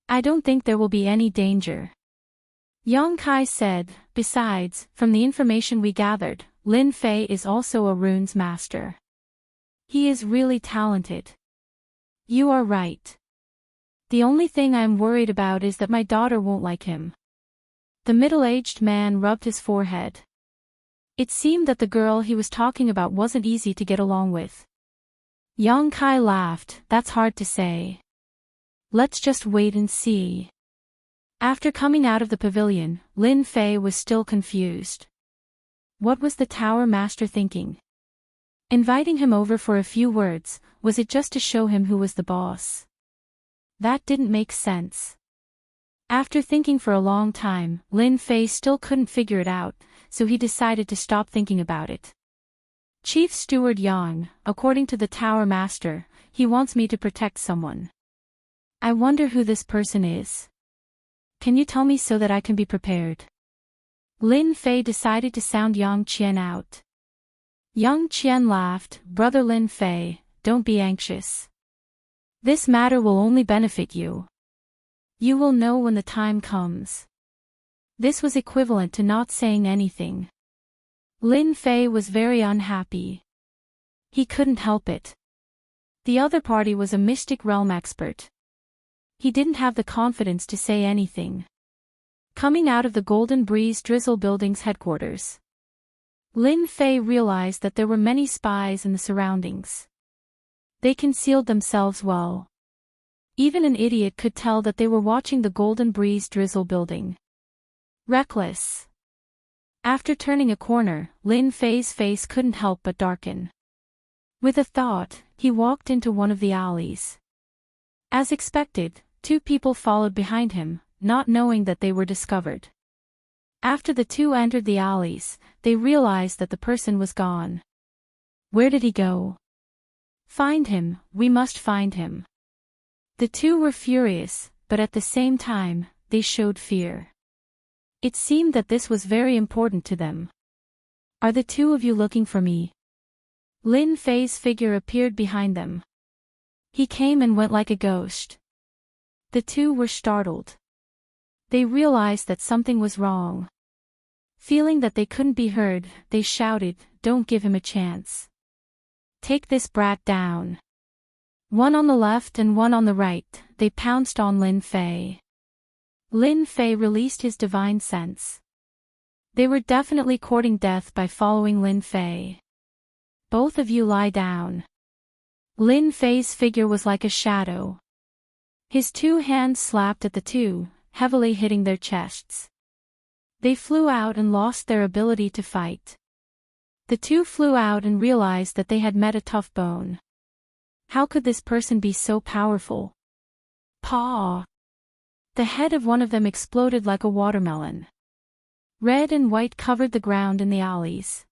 I don't think there will be any danger. Yang Kai said, "Besides, from the information we gathered, Lin Fei is also a runes master. He is really talented." "You are right. The only thing I am worried about is that my daughter won't like him." The middle-aged man rubbed his forehead. It seemed that the girl he was talking about wasn't easy to get along with. Yang Kai laughed, "That's hard to say. Let's just wait and see." After coming out of the pavilion, Lin Fei was still confused. What was the Tower Master thinking? Inviting him over for a few words, was it just to show him who was the boss? That didn't make sense. After thinking for a long time, Lin Fei still couldn't figure it out, so he decided to stop thinking about it. "Chief Steward Yang, according to the Tower Master, he wants me to protect someone. I wonder who this person is. Can you tell me so that I can be prepared?" Lin Fei decided to sound Yang Qian out. Yang Qian laughed, "Brother Lin Fei, don't be anxious. This matter will only benefit you. You will know when the time comes." This was equivalent to not saying anything. Lin Fei was very unhappy. He couldn't help it. The other party was a mystic realm expert. He didn't have the confidence to say anything. Coming out of the Golden Breeze Drizzle building's headquarters, Lin Fei realized that there were many spies in the surroundings. They concealed themselves well. Even an idiot could tell that they were watching the Golden Breeze Drizzle building. Reckless. After turning a corner, Lin Fei's face couldn't help but darken. With a thought, he walked into one of the alleys. As expected, 2 people followed behind him, not knowing that they were discovered. After the 2 entered the alleys, they realized that the person was gone. Where did he go? Find him, we must find him. The 2 were furious, but at the same time, they showed fear. It seemed that this was very important to them. Are the 2 of you looking for me? Lin Fei's figure appeared behind them. He came and went like a ghost. The 2 were startled. They realized that something was wrong. Feeling that they couldn't be heard, they shouted, "Don't give him a chance. Take this brat down." One on the left and one on the right, they pounced on Lin Fei. Lin Fei released his divine sense. They were definitely courting death by following Lin Fei. "Both of you lie down." Lin Fei's figure was like a shadow. His 2 hands slapped at the 2, heavily hitting their chests. They flew out and lost their ability to fight. The 2 flew out and realized that they had met a tough bone. How could this person be so powerful? Paw! The head of one of them exploded like a watermelon. Red and white covered the ground in the alleys.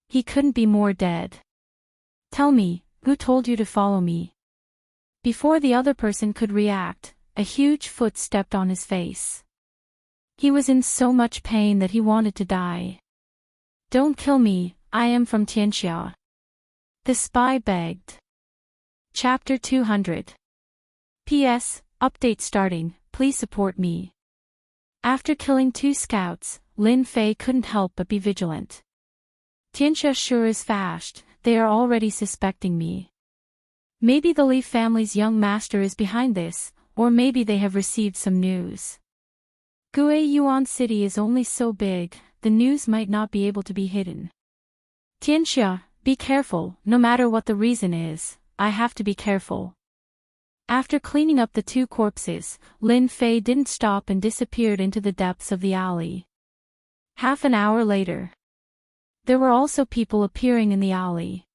He couldn't be more dead. "Tell me, who told you to follow me?" Before the other person could react, a huge foot stepped on his face. He was in so much pain that he wanted to die. "Don't kill me, I am from Tianxia." The spy begged. Chapter 200. P.S. Update starting, please support me. After killing 2 scouts, Lin Fei couldn't help but be vigilant. Tianxia sure is fast, they are already suspecting me. Maybe the Li family's young master is behind this, or maybe they have received some news. Guiyuan City is only so big, the news might not be able to be hidden. Tianxia, be careful, no matter what the reason is, I have to be careful. After cleaning up the 2 corpses, Lin Fei didn't stop and disappeared into the depths of the alley. Half an hour later. There were also people appearing in the alley.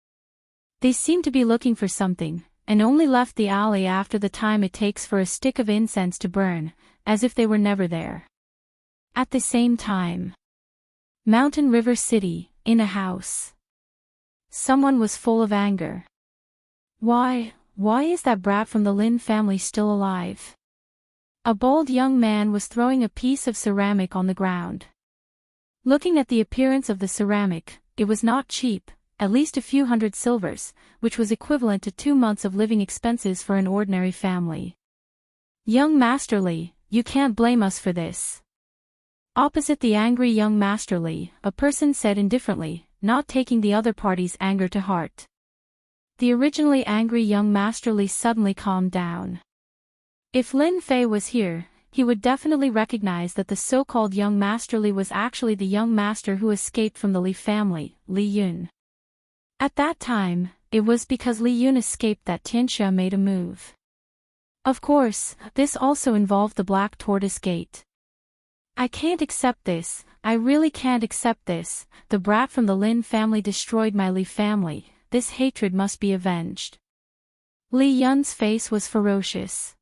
They seemed to be looking for something, and only left the alley after the time it takes for a stick of incense to burn, as if they were never there. At the same time. Mountain River City, in a house. Someone was full of anger. Why is that brat from the Lin family still alive? A bald young man was throwing a piece of ceramic on the ground. Looking at the appearance of the ceramic, it was not cheap, at least a few hundred silvers, which was equivalent to 2 months of living expenses for an ordinary family. "Young Masterly, you can't blame us for this." Opposite the angry young Masterly, a person said indifferently, not taking the other party's anger to heart. The originally angry young Masterly suddenly calmed down. If Lin Fei was here, he would definitely recognize that the so-called young Masterly was actually the young master who escaped from the Li family, Li Yun. At that time, it was because Li Yun escaped that Tianxia made a move. Of course, this also involved the Black Tortoise Gate. "I can't accept this, I really can't accept this, the brat from the Lin family destroyed my Li family, this hatred must be avenged." Li Yun's face was ferocious.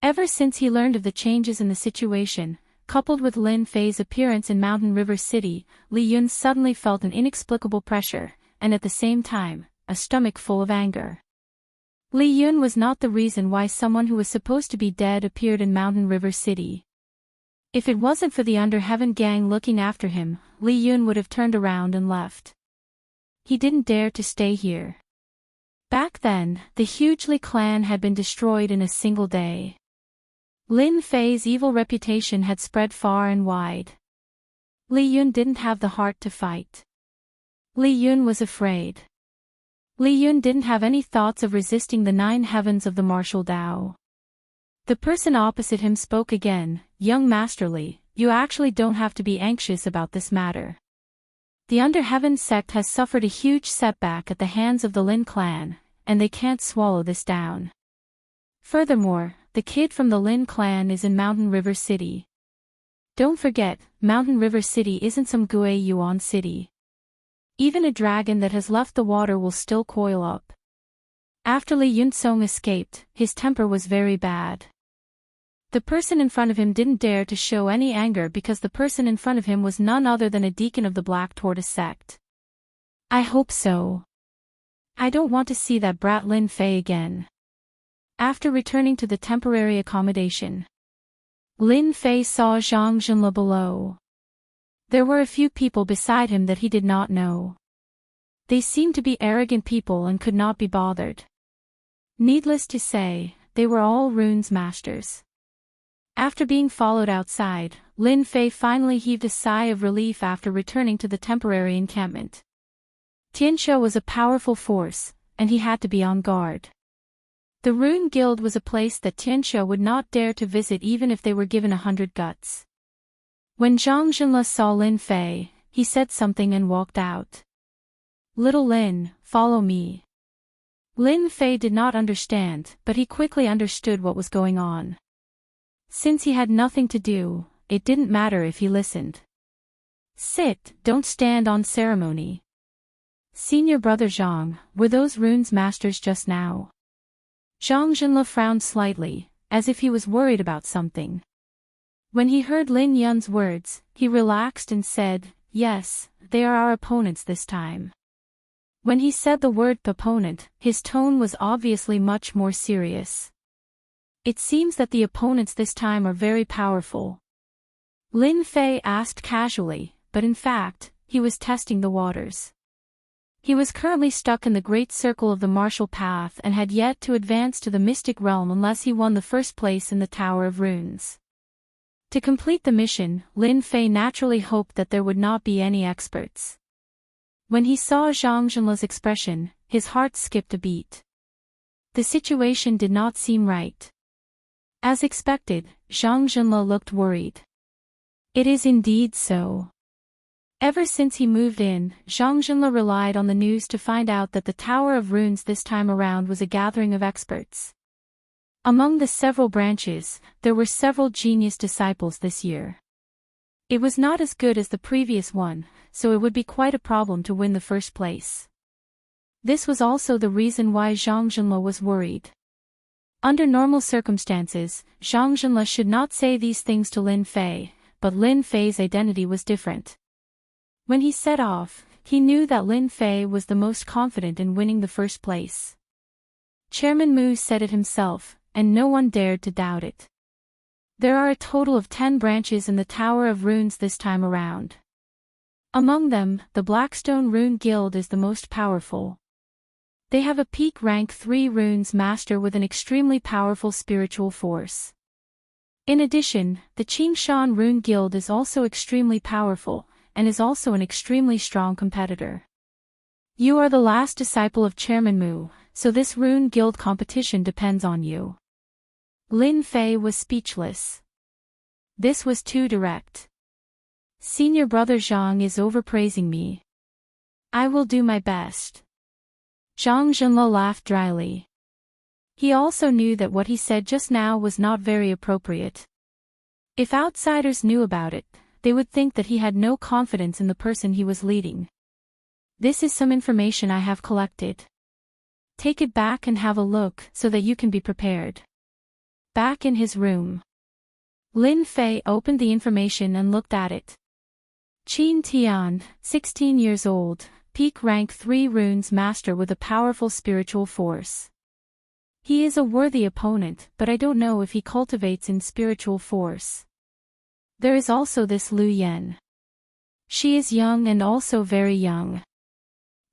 Ever since he learned of the changes in the situation, coupled with Lin Fei's appearance in Mountain River City, Li Yun suddenly felt an inexplicable pressure, and at the same time, a stomach full of anger. Li Yun was not the reason why someone who was supposed to be dead appeared in Mountain River City. If it wasn't for the Under Heaven gang looking after him, Li Yun would have turned around and left. He didn't dare to stay here. Back then, the huge Li clan had been destroyed in a single day. Lin Fei's evil reputation had spread far and wide. Li Yun didn't have the heart to fight. Li Yun was afraid. Li Yun didn't have any thoughts of resisting the 9 heavens of the martial Tao. The person opposite him spoke again, "Young Master Li, you actually don't have to be anxious about this matter. The Under Heaven sect has suffered a huge setback at the hands of the Lin clan, and they can't swallow this down. Furthermore, the kid from the Lin clan is in Mountain River City. Don't forget, Mountain River City isn't some Guiyuan city. Even a dragon that has left the water will still coil up." After Li Yunsong escaped, his temper was very bad. The person in front of him didn't dare to show any anger because the person in front of him was none other than a deacon of the Black Tortoise sect. I hope so. I don't want to see that brat Lin Fei again. After returning to the temporary accommodation, Lin Fei saw Zhang Zhenle below. There were a few people beside him that he did not know. They seemed to be arrogant people and could not be bothered. Needless to say, they were all runes masters. After being followed outside, Lin Fei finally heaved a sigh of relief after returning to the temporary encampment. Tianxia was a powerful force, and he had to be on guard. The Rune Guild was a place that Tianxia would not dare to visit even if they were given 100 guts. When Zhang Zhenle saw Lin Fei, he said something and walked out. Little Lin, follow me. Lin Fei did not understand, but he quickly understood what was going on. Since he had nothing to do, it didn't matter if he listened. Sit, don't stand on ceremony. Senior brother Zhang, were those runes masters just now? Zhang Zhenle frowned slightly, as if he was worried about something. When he heard Lin Yun's words, he relaxed and said, yes, they are our opponents this time. When he said the word opponent, his tone was obviously much more serious. It seems that the opponents this time are very powerful. Lin Fei asked casually, but in fact, he was testing the waters. He was currently stuck in the great circle of the martial path and had yet to advance to the mystic realm unless he won the first place in the Tower of Runes. To complete the mission, Lin Fei naturally hoped that there would not be any experts. When he saw Zhang Zhenle's expression, his heart skipped a beat. The situation did not seem right. As expected, Zhang Zhenle looked worried. It is indeed so. Ever since he moved in, Zhang Zhenle relied on the news to find out that the Tower of Runes this time around was a gathering of experts. Among the several branches, there were several genius disciples this year. It was not as good as the previous one, so it would be quite a problem to win the first place. This was also the reason why Zhang Zhenle was worried. Under normal circumstances, Zhang Zhenle should not say these things to Lin Fei, but Lin Fei's identity was different. When he set off, he knew that Lin Fei was the most confident in winning the first place. Chairman Mu said it himself, and no one dared to doubt it. There are a total of 10 branches in the Tower of Runes this time around. Among them, the Blackstone Rune Guild is the most powerful. They have a peak rank 3 runes master with an extremely powerful spiritual force. In addition, the Qingshan Rune Guild is also extremely powerful, and is also an extremely strong competitor. You are the last disciple of Chairman Mu, so this Rune Guild competition depends on you. Lin Fei was speechless. This was too direct. Senior brother Zhang is overpraising me. I will do my best. Zhang Zhenle laughed dryly. He also knew that what he said just now was not very appropriate. If outsiders knew about it, they would think that he had no confidence in the person he was leading. This is some information I have collected. Take it back and have a look so that you can be prepared. Back in his room, Lin Fei opened the information and looked at it. Qin Tian, 16 years old, peak rank 3 runes master with a powerful spiritual force. He is a worthy opponent, but I don't know if he cultivates in spiritual force. There is also this Lu Yan. She is young and also very young.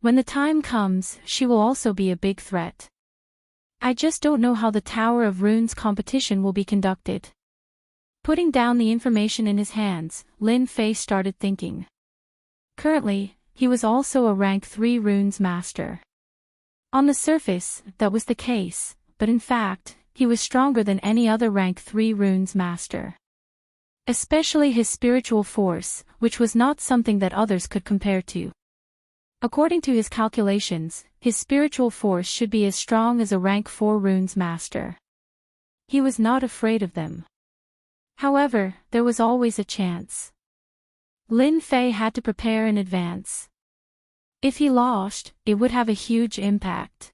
When the time comes, she will also be a big threat. I just don't know how the Tower of Runes competition will be conducted. Putting down the information in his hands, Lin Fei started thinking. Currently, he was also a rank 3 runes master. On the surface, that was the case, but in fact, he was stronger than any other rank 3 runes master. Especially his spiritual force, which was not something that others could compare to. According to his calculations, his spiritual force should be as strong as a rank 4 runes master. He was not afraid of them. However, there was always a chance. Lin Fei had to prepare in advance. If he lost, it would have a huge impact.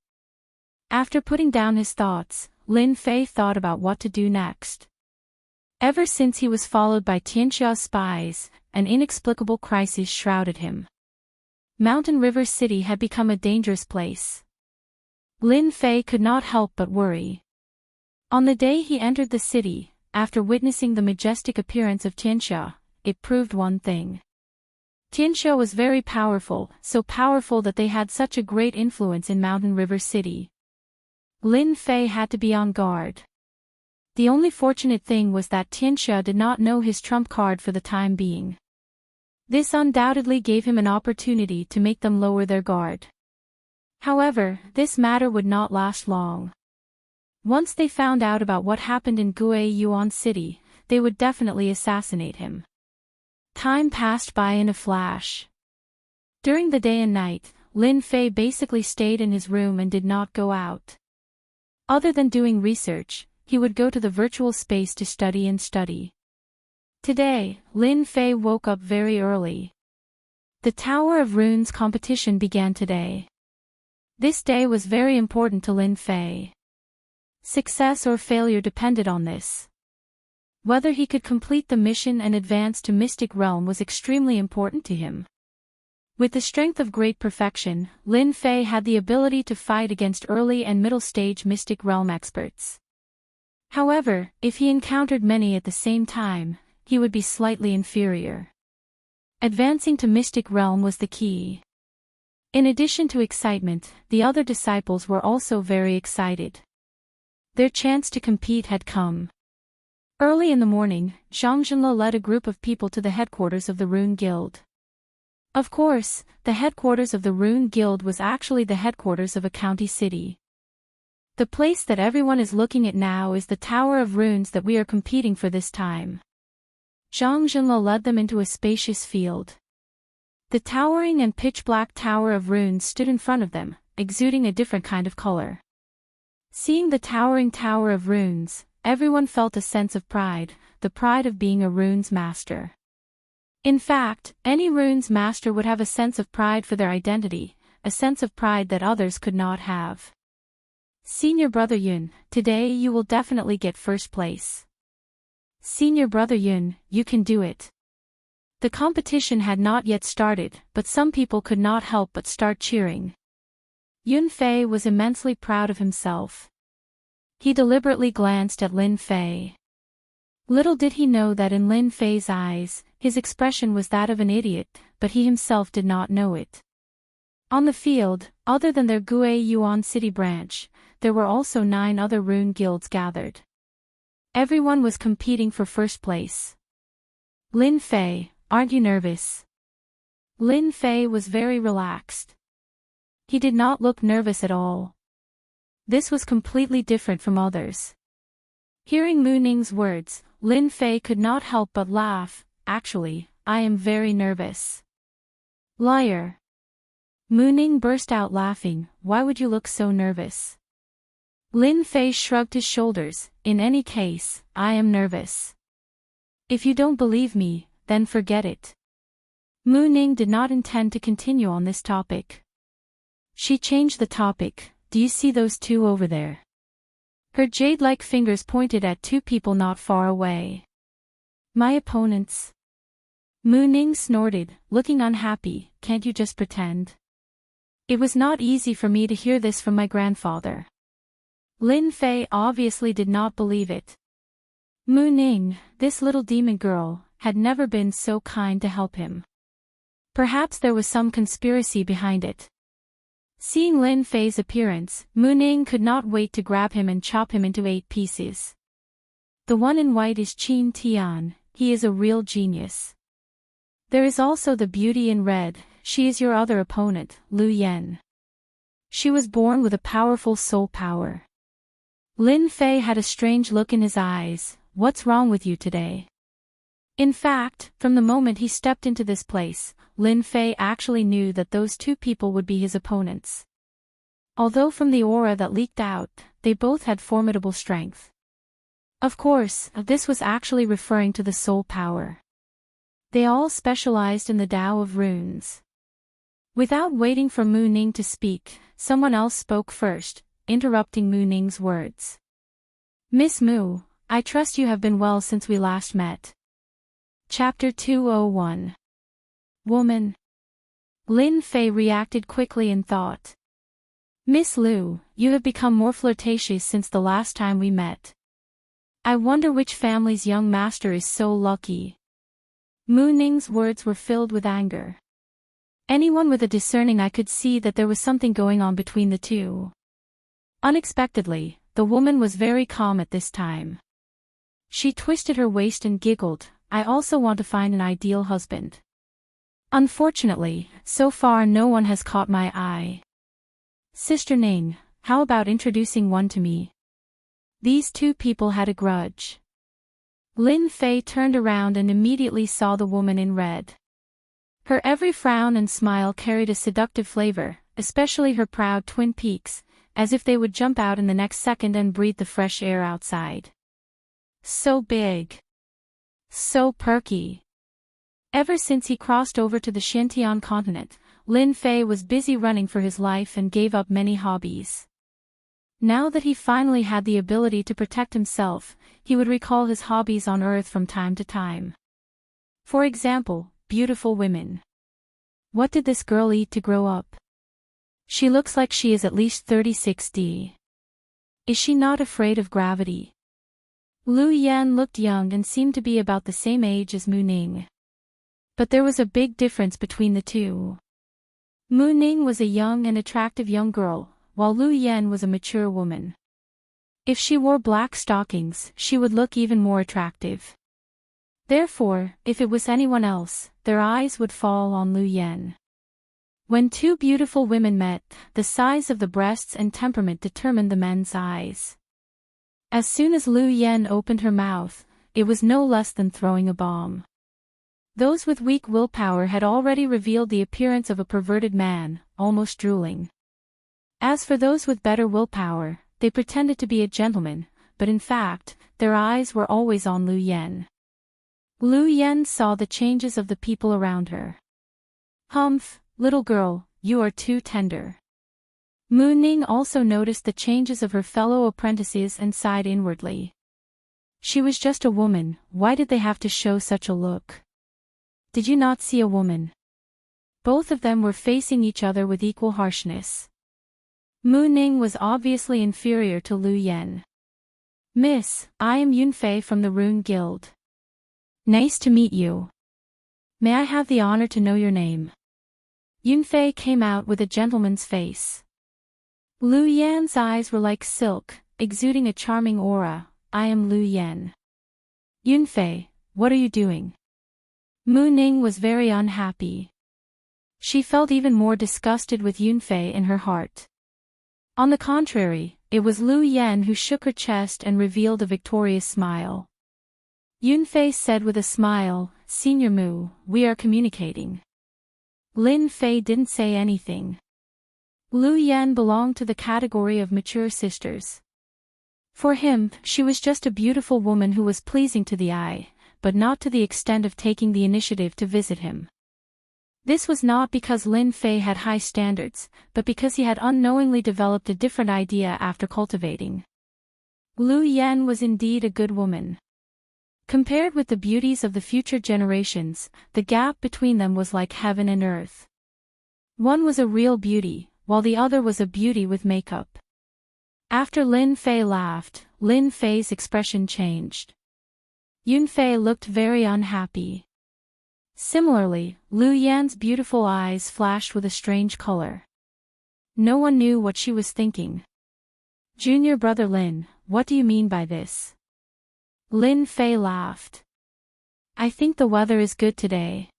After putting down his thoughts, Lin Fei thought about what to do next. Ever since he was followed by Tianxia's spies, an inexplicable crisis shrouded him. Mountain River City had become a dangerous place. Lin Fei could not help but worry. On the day he entered the city, after witnessing the majestic appearance of Tianxia, it proved one thing. Tianxia was very powerful, so powerful that they had such a great influence in Mountain River City. Lin Fei had to be on guard. The only fortunate thing was that Tianxia did not know his trump card for the time being. This undoubtedly gave him an opportunity to make them lower their guard. However, this matter would not last long. Once they found out about what happened in Guiyuan City, they would definitely assassinate him. Time passed by in a flash. During the day and night, Lin Fei basically stayed in his room and did not go out. Other than doing research, he would go to the virtual space to study and study. Today, Lin Fei woke up very early. The Tower of Runes competition began today. This day was very important to Lin Fei. Success or failure depended on this. Whether he could complete the mission and advance to Mystic Realm was extremely important to him. With the strength of great perfection, Lin Fei had the ability to fight against early and middle stage Mystic Realm experts. However, if he encountered many at the same time, he would be slightly inferior. Advancing to Mystic Realm was the key. In addition to excitement, the other disciples were also very excited. Their chance to compete had come. Early in the morning, Zhang Zhenle led a group of people to the headquarters of the Rune Guild. Of course, the headquarters of the Rune Guild was actually the headquarters of a county city. The place that everyone is looking at now is the Tower of Runes that we are competing for this time. Zhang Zhenle led them into a spacious field. The towering and pitch-black Tower of Runes stood in front of them, exuding a different kind of color. Seeing the towering Tower of Runes, everyone felt a sense of pride, the pride of being a runes master. In fact, any runes master would have a sense of pride for their identity, a sense of pride that others could not have. Senior Brother Yun, today you will definitely get first place. Senior Brother Yun, you can do it. The competition had not yet started, but some people could not help but start cheering. Yun Fei was immensely proud of himself. He deliberately glanced at Lin Fei. Little did he know that in Lin Fei's eyes, his expression was that of an idiot, but he himself did not know it. On the field, other than their Guiyuan City branch, there were also 9 other rune guilds gathered. Everyone was competing for first place. Lin Fei, aren't you nervous? Lin Fei was very relaxed. He did not look nervous at all. This was completely different from others. Hearing Mu Ning's words, Lin Fei could not help but laugh. Actually, I am very nervous. Liar. Mu Ning burst out laughing. Why would you look so nervous? Lin Fei shrugged his shoulders. In any case, I am nervous. If you don't believe me, then forget it. Mu Ning did not intend to continue on this topic. She changed the topic. Do you see those 2 over there? Her jade-like fingers pointed at 2 people not far away. My opponents. Mu Ning snorted, looking unhappy. Can't you just pretend? It was not easy for me to hear this from my grandfather. Lin Fei obviously did not believe it. Mu Ning, this little demon girl, had never been so kind to help him. Perhaps there was some conspiracy behind it. Seeing Lin Fei's appearance, Mu Ning could not wait to grab him and chop him into 8 pieces. The one in white is Qin Tian, he is a real genius. There is also the beauty in red, she is your other opponent, Lu Yan. She was born with a powerful soul power. Lin Fei had a strange look in his eyes. What's wrong with you today? In fact, from the moment he stepped into this place, Lin Fei actually knew that those 2 people would be his opponents. Although from the aura that leaked out, they both had formidable strength. Of course, this was actually referring to the soul power. They all specialized in the Tao of Runes. Without waiting for Mu Ning to speak, someone else spoke first, interrupting Mu Ning's words. Miss Mu, I trust you have been well since we last met. Chapter 201. Woman. Lin Fei reacted quickly and thought. Miss Liu, you have become more flirtatious since the last time we met. I wonder which family's young master is so lucky. Mu Ning's words were filled with anger. Anyone with a discerning eye could see that there was something going on between the two. Unexpectedly, the woman was very calm at this time. She twisted her waist and giggled, I also want to find an ideal husband. Unfortunately, so far no one has caught my eye. Sister Ning, how about introducing one to me? These two people had a grudge. Lin Fei turned around and immediately saw the woman in red. Her every frown and smile carried a seductive flavor, especially her proud twin peaks, as if they would jump out in the next second and breathe the fresh air outside. So big. So perky. Ever since he crossed over to the Xintian continent, Lin Fei was busy running for his life and gave up many hobbies. Now that he finally had the ability to protect himself, he would recall his hobbies on Earth from time to time. For example, beautiful women. What did this girl eat to grow up? She looks like she is at least 36D. Is she not afraid of gravity? Lu Yan looked young and seemed to be about the same age as Mu Ning. But there was a big difference between the two. Mu Ning was a young and attractive young girl, while Lu Yan was a mature woman. If she wore black stockings, she would look even more attractive. Therefore, if it was anyone else, their eyes would fall on Lu Yan. When two beautiful women met, the size of the breasts and temperament determined the men's eyes. As soon as Lu Yan opened her mouth, it was no less than throwing a bomb. Those with weak willpower had already revealed the appearance of a perverted man, almost drooling. As for those with better willpower, they pretended to be a gentleman, but in fact, their eyes were always on Lu Yan. Lu Yan saw the changes of the people around her. Humph, little girl, you are too tender. Mu Ning also noticed the changes of her fellow apprentices and sighed inwardly. She was just a woman, why did they have to show such a look? Did you not see a woman? Both of them were facing each other with equal harshness. Mu Ning was obviously inferior to Lu Yan. Miss, I am Yunfei from the Rune Guild. Nice to meet you. May I have the honor to know your name? Yunfei came out with a gentleman's face. Lu Yan's eyes were like silk, exuding a charming aura. I am Lu Yan. Yunfei, what are you doing? Mu Ning was very unhappy. She felt even more disgusted with Yunfei in her heart. On the contrary, it was Lu Yan who shook her chest and revealed a victorious smile. Yunfei said with a smile, Senior Mu, we are communicating. Lin Fei didn't say anything. Lu Yan belonged to the category of mature sisters. For him, she was just a beautiful woman who was pleasing to the eye, but not to the extent of taking the initiative to visit him. This was not because Lin Fei had high standards, but because he had unknowingly developed a different idea after cultivating. Lu Yan was indeed a good woman. Compared with the beauties of the future generations, the gap between them was like heaven and earth. One was a real beauty, while the other was a beauty with makeup. After Lin Fei laughed, Lin Fei's expression changed. Yunfei looked very unhappy. Similarly, Lu Yan's beautiful eyes flashed with a strange color. No one knew what she was thinking. Junior brother Lin, what do you mean by this? Lin Fei laughed. I think the weather is good today.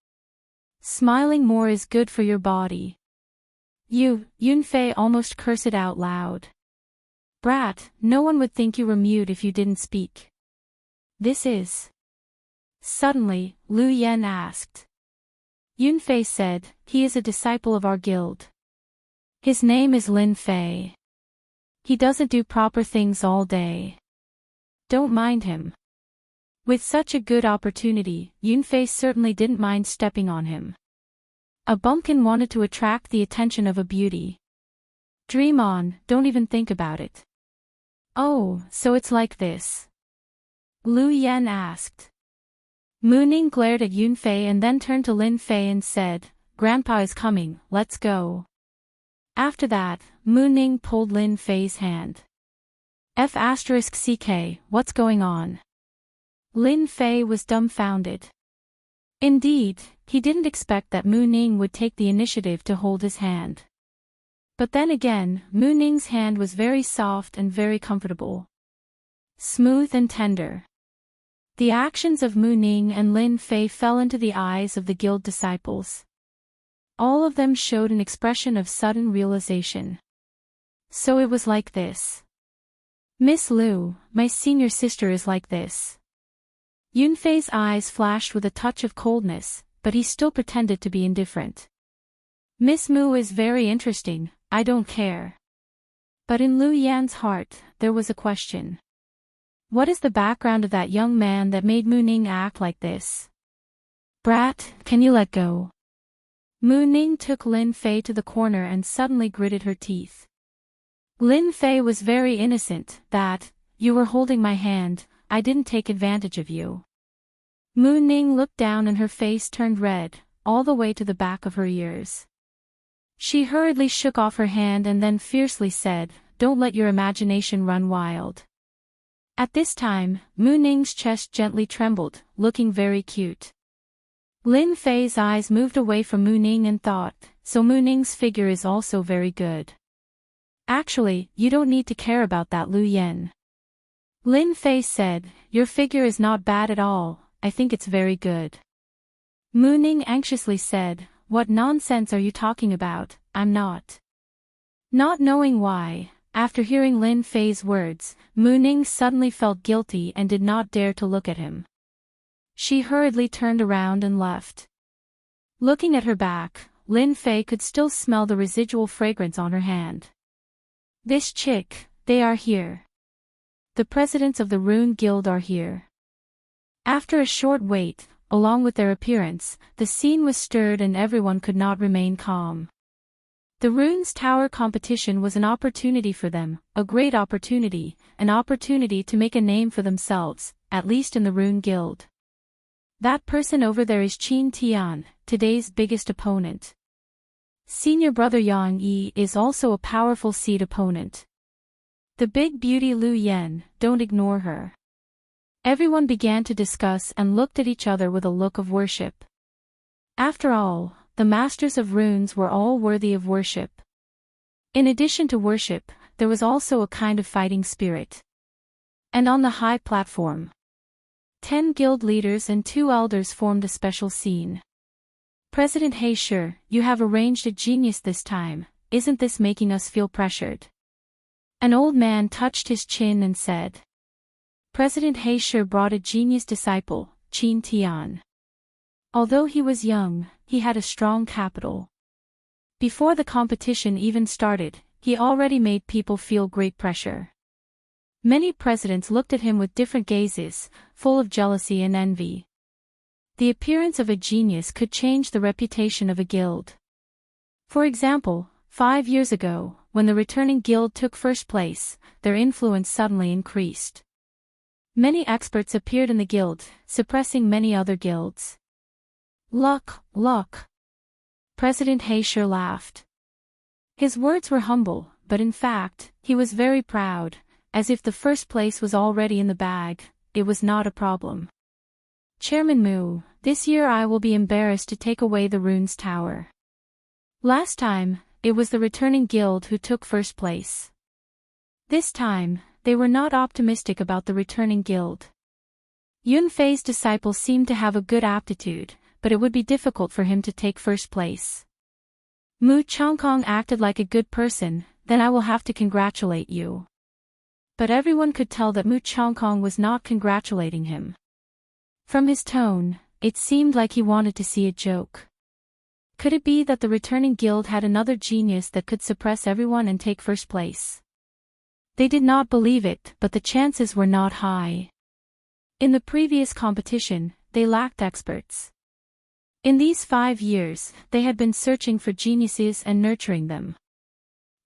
Smiling more is good for your body. Yunfei almost cursed out loud. Brat, no one would think you were mute if you didn't speak. This is. Suddenly, Lu Yan asked. Yunfei said, he is a disciple of our guild. His name is Lin Fei. He doesn't do proper things all day. Don't mind him. With such a good opportunity, Yunfei certainly didn't mind stepping on him. A bumpkin wanted to attract the attention of a beauty. Dream on, don't even think about it. Oh, so it's like this. Lu Yan asked. Mu Ning glared at Yun Fei and then turned to Lin Fei and said, Grandpa is coming, let's go. After that, Mu Ning pulled Lin Fei's hand. F***CK, what's going on? Lin Fei was dumbfounded. Indeed, he didn't expect that Mu Ning would take the initiative to hold his hand. But then again, Mu Ning's hand was very soft and very comfortable. Smooth and tender. The actions of Mu Ning and Lin Fei fell into the eyes of the guild disciples. All of them showed an expression of sudden realization. So it was like this. Miss Lu, my senior sister is like this. Yun Fei's eyes flashed with a touch of coldness, but he still pretended to be indifferent. Miss Mu is very interesting, I don't care. But in Lu Yan's heart, there was a question. What is the background of that young man that made Mu Ning act like this? Brat, can you let go? Mu Ning took Lin Fei to the corner and suddenly gritted her teeth. Lin Fei was very innocent, that, you were holding my hand, I didn't take advantage of you. Mu Ning looked down and her face turned red, all the way to the back of her ears. She hurriedly shook off her hand and then fiercely said, Don't let your imagination run wild. At this time, Mu Ning's chest gently trembled, looking very cute. Lin Fei's eyes moved away from Mu Ning and thought, so Mu Ning's figure is also very good. Actually, you don't need to care about that, Lu Yan. Lin Fei said, Your figure is not bad at all, I think it's very good. Mu Ning anxiously said, What nonsense are you talking about, I'm not. Not knowing why, after hearing Lin Fei's words, Mu Ning suddenly felt guilty and did not dare to look at him. She hurriedly turned around and left. Looking at her back, Lin Fei could still smell the residual fragrance on her hand. This chick, they are here. The presidents of the Rune Guild are here. After a short wait, along with their appearance, the scene was stirred and everyone could not remain calm. The Runes Tower competition was an opportunity for them, a great opportunity, an opportunity to make a name for themselves, at least in the Rune Guild. That person over there is Qin Tian, today's biggest opponent. Senior brother Yang Yi is also a powerful seed opponent. The big beauty Lu Yan, don't ignore her. Everyone began to discuss and looked at each other with a look of worship. After all, the masters of runes were all worthy of worship. In addition to worship, there was also a kind of fighting spirit. And on the high platform, 10 guild leaders and 2 elders formed a special scene. President He Shi, you have arranged a genius this time, isn't this making us feel pressured? An old man touched his chin and said. President He Shi brought a genius disciple, Qin Tian. Although he was young, he had a strong capital. Before the competition even started, he already made people feel great pressure. Many presidents looked at him with different gazes, full of jealousy and envy. The appearance of a genius could change the reputation of a guild. For example, 5 years ago, when the returning guild took first place, their influence suddenly increased. Many experts appeared in the guild, suppressing many other guilds. Luck. President He Shi laughed. His words were humble, but in fact, he was very proud, as if the first place was already in the bag, it was not a problem. Chairman Mu, this year I will be embarrassed to take away the Runes Tower. Last time, it was the returning guild who took first place. This time, they were not optimistic about the returning guild. Yun Fei's disciple seemed to have a good aptitude, but it would be difficult for him to take first place. Mu Changkong acted like a good person, then I will have to congratulate you. But everyone could tell that Mu Changkong was not congratulating him. From his tone, it seemed like he wanted to see a joke. Could it be that the returning guild had another genius that could suppress everyone and take first place? They did not believe it, but the chances were not high. In the previous competition, they lacked experts. In these 5 years, they had been searching for geniuses and nurturing them.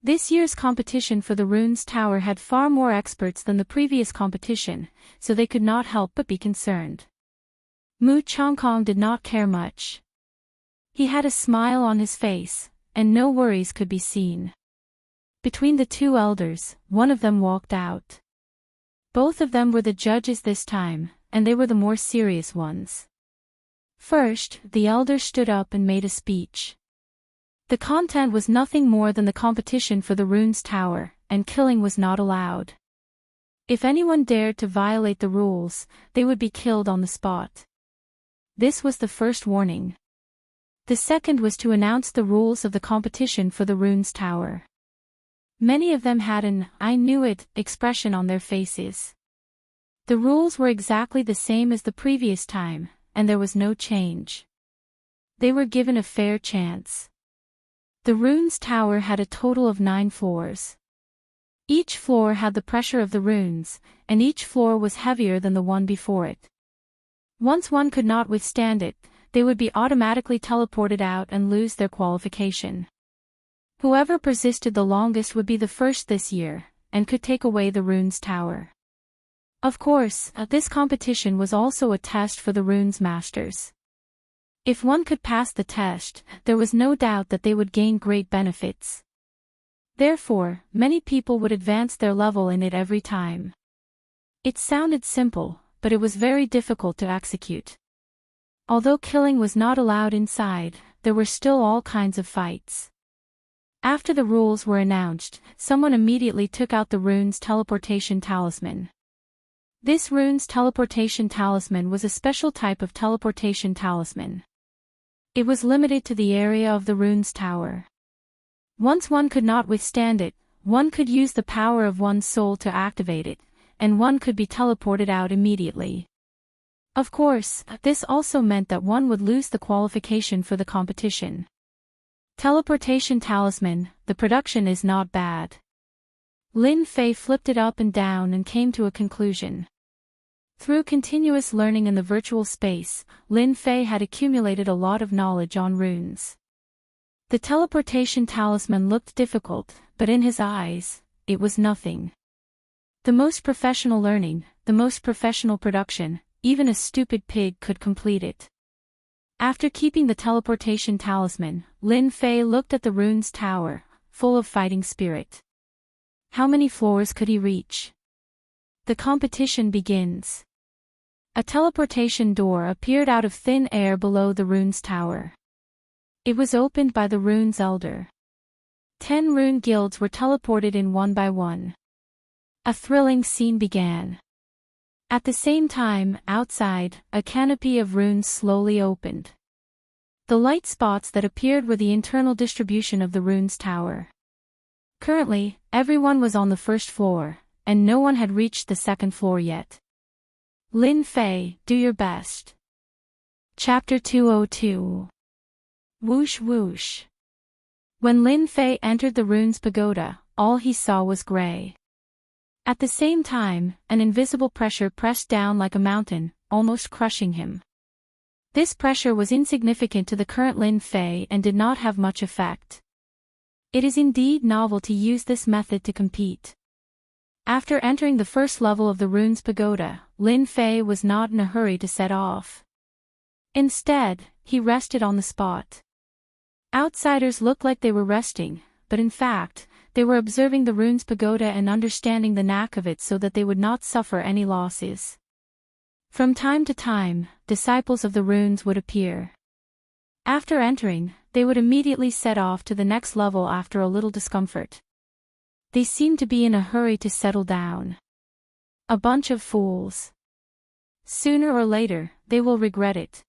This year's competition for the Runes Tower had far more experts than the previous competition, so they could not help but be concerned. Mu Chongkong did not care much. He had a smile on his face, and no worries could be seen. Between the two elders, one of them walked out. Both of them were the judges this time, and they were the more serious ones. First, the elder stood up and made a speech. The content was nothing more than the competition for the Runes Tower, and killing was not allowed. If anyone dared to violate the rules, they would be killed on the spot. This was the first warning. The second was to announce the rules of the competition for the Runes Tower. Many of them had an "I knew it" expression on their faces. The rules were exactly the same as the previous time, and there was no change. They were given a fair chance. The Runes Tower had a total of 9 floors. Each floor had the pressure of the runes, and each floor was heavier than the one before it. Once one could not withstand it, they would be automatically teleported out and lose their qualification. Whoever persisted the longest would be the first this year, and could take away the Runes Tower. Of course, this competition was also a test for the Runes Masters. If one could pass the test, there was no doubt that they would gain great benefits. Therefore, many people would advance their level in it every time. It sounded simple, but it was very difficult to execute. Although killing was not allowed inside, there were still all kinds of fights. After the rules were announced, someone immediately took out the Runes Teleportation Talisman. This Runes Teleportation Talisman was a special type of teleportation talisman. It was limited to the area of the Runes Tower. Once one could not withstand it, one could use the power of one's soul to activate it, and one could be teleported out immediately. Of course, this also meant that one would lose the qualification for the competition. Teleportation Talisman, the production is not bad. Lin Fei flipped it up and down and came to a conclusion. Through continuous learning in the virtual space, Lin Fei had accumulated a lot of knowledge on runes. The teleportation talisman looked difficult, but in his eyes, it was nothing. The most professional learning, the most professional production, even a stupid pig could complete it. After keeping the teleportation talisman, Lin Fei looked at the Runes Tower, full of fighting spirit. How many floors could he reach? The competition begins. A teleportation door appeared out of thin air below the Runes Tower. It was opened by the Runes Elder. 10 rune guilds were teleported in one by one. A thrilling scene began. At the same time, outside, a canopy of runes slowly opened. The light spots that appeared were the internal distribution of the Runes Tower. Currently, everyone was on the first floor, and no one had reached the second floor yet. Lin Fei, do your best. Chapter 202. Whoosh whoosh. When Lin Fei entered the Runes Pagoda, all he saw was gray. At the same time, an invisible pressure pressed down like a mountain, almost crushing him. This pressure was insignificant to the current Lin Fei and did not have much effect. It is indeed novel to use this method to compete. After entering the first level of the Runes Pagoda, Lin Fei was not in a hurry to set off. Instead, he rested on the spot. Outsiders looked like they were resting, but in fact, they were observing the Runes Pagoda and understanding the knack of it so that they would not suffer any losses. From time to time, disciples of the runes would appear. After entering, they would immediately set off to the next level after a little discomfort. They seemed to be in a hurry to settle down. A bunch of fools. Sooner or later, they will regret it.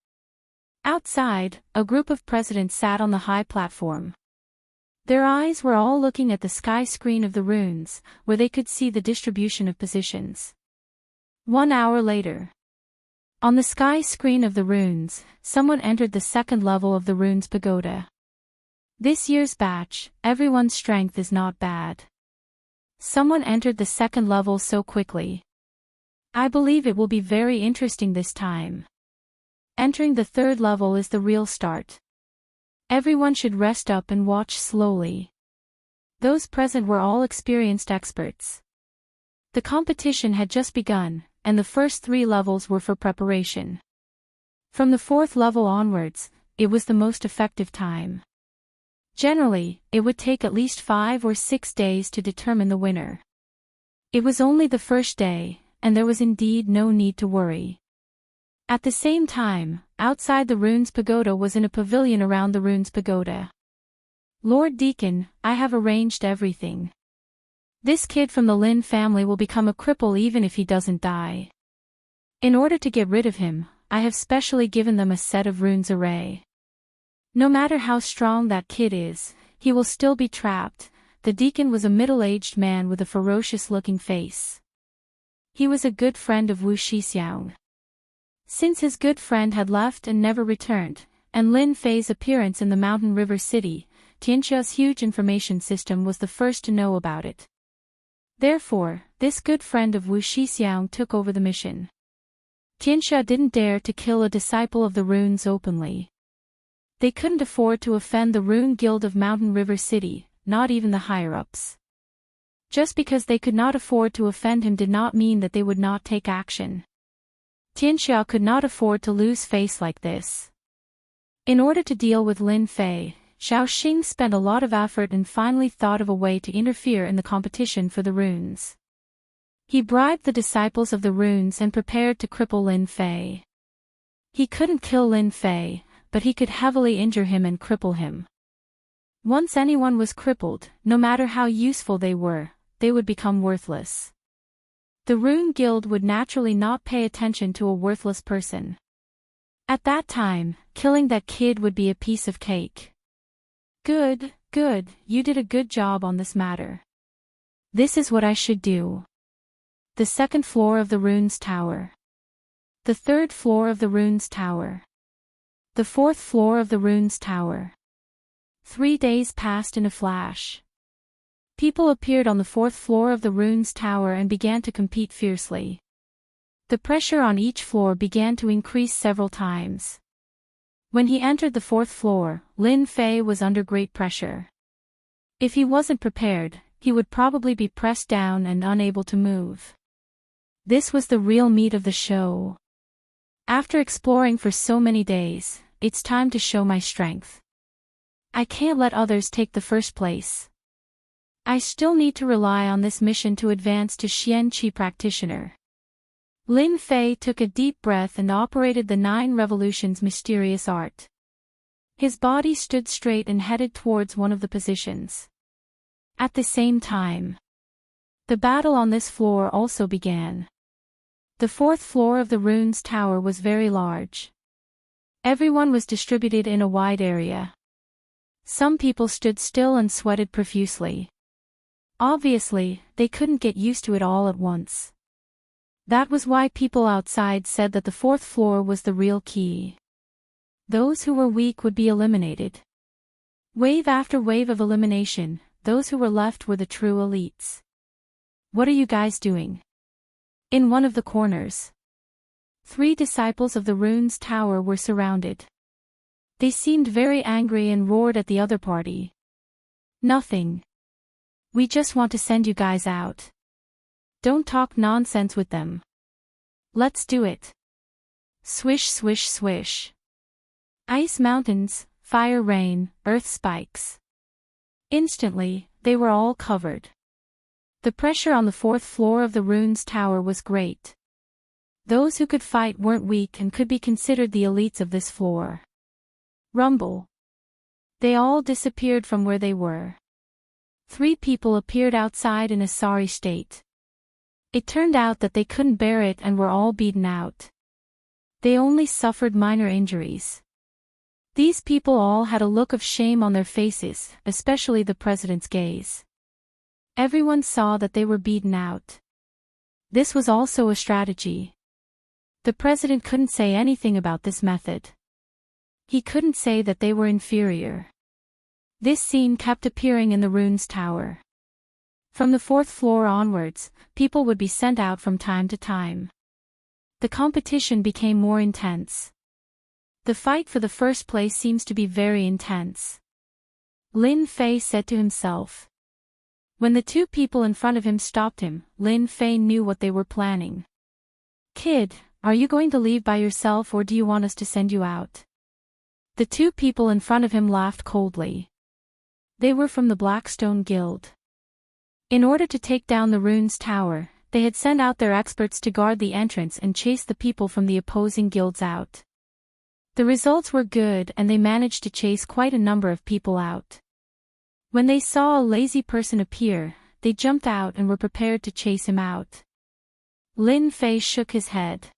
Outside, a group of presidents sat on the high platform. Their eyes were all looking at the sky screen of the runes, where they could see the distribution of positions. 1 hour later. On the sky screen of the runes, someone entered the second level of the Runes Pagoda. This year's batch, everyone's strength is not bad. Someone entered the second level so quickly. I believe it will be very interesting this time. Entering the third level is the real start. Everyone should rest up and watch slowly. Those present were all experienced experts. The competition had just begun, and the first 3 levels were for preparation. From the 4th level onwards, it was the most effective time. Generally, it would take at least 5 or 6 days to determine the winner. It was only the first day, and there was indeed no need to worry. At the same time, outside the Runes Pagoda was in a pavilion around the Runes Pagoda. Lord Deacon, I have arranged everything. This kid from the Lin family will become a cripple even if he doesn't die. In order to get rid of him, I have specially given them a set of runes array. No matter how strong that kid is, he will still be trapped. The deacon was a middle-aged man with a ferocious-looking face. He was a good friend of Wu Shixiang. Since his good friend had left and never returned, and Lin Fei's appearance in the Mountain River City, Tianxia's huge information system was the first to know about it. Therefore, this good friend of Wu Shixiang took over the mission. Tianxia didn't dare to kill a disciple of the runes openly. They couldn't afford to offend the Rune Guild of Mountain River City, not even the higher-ups. Just because they could not afford to offend him did not mean that they would not take action. Tianxia could not afford to lose face like this. In order to deal with Lin Fei, Xiao Xing spent a lot of effort and finally thought of a way to interfere in the competition for the runes. He bribed the disciples of the runes and prepared to cripple Lin Fei. He couldn't kill Lin Fei, but he could heavily injure him and cripple him. Once anyone was crippled, no matter how useful they were, they would become worthless. The Rune Guild would naturally not pay attention to a worthless person. At that time, killing that kid would be a piece of cake. Good, you did a good job on this matter. This is what I should do. The 2nd floor of the Runes Tower. The 3rd floor of the Runes Tower. The 4th floor of the Runes Tower. 3 days passed in a flash. People appeared on the 4th floor of the Runes Tower and began to compete fiercely. The pressure on each floor began to increase several times. When he entered the 4th floor, Lin Fei was under great pressure. If he wasn't prepared, he would probably be pressed down and unable to move. This was the real meat of the show. After exploring for so many days, it's time to show my strength. I can't let others take the first place. I still need to rely on this mission to advance to Xian Qi Practitioner. Lin Fei took a deep breath and operated the 9 Revolutions mysterious art. His body stood straight and headed towards one of the positions. At the same time, the battle on this floor also began. The 4th floor of the Runes Tower was very large. Everyone was distributed in a wide area. Some people stood still and sweated profusely. Obviously, they couldn't get used to it all at once. That was why people outside said that the 4th floor was the real key. Those who were weak would be eliminated. Wave after wave of elimination, those who were left were the true elites. What are you guys doing? In one of the corners, 3 disciples of the Runes Tower were surrounded. They seemed very angry and roared at the other party. Nothing. We just want to send you guys out. Don't talk nonsense with them. Let's do it. Swish swish swish. Ice mountains, fire rain, earth spikes. Instantly, they were all covered. The pressure on the 4th floor of the Runes Tower was great. Those who could fight weren't weak and could be considered the elites of this floor. Rumble. They all disappeared from where they were. 3 people appeared outside in a sorry state. It turned out that they couldn't bear it and were all beaten out. They only suffered minor injuries. These people all had a look of shame on their faces, especially the president's gaze. Everyone saw that they were beaten out. This was also a strategy. The president couldn't say anything about this method. He couldn't say that they were inferior. This scene kept appearing in the Runes Tower. From the 4th floor onwards, people would be sent out from time to time. The competition became more intense. The fight for the first place seems to be very intense. Lin Fei said to himself. When the two people in front of him stopped him, Lin Fei knew what they were planning. "Kid, are you going to leave by yourself or do you want us to send you out?" The two people in front of him laughed coldly. They were from the Blackstone Guild. In order to take down the rune's tower, they had sent out their experts to guard the entrance and chase the people from the opposing guilds out. The results were good and they managed to chase quite a number of people out. When they saw a lazy person appear, they jumped out and were prepared to chase him out. Lin Fei shook his head.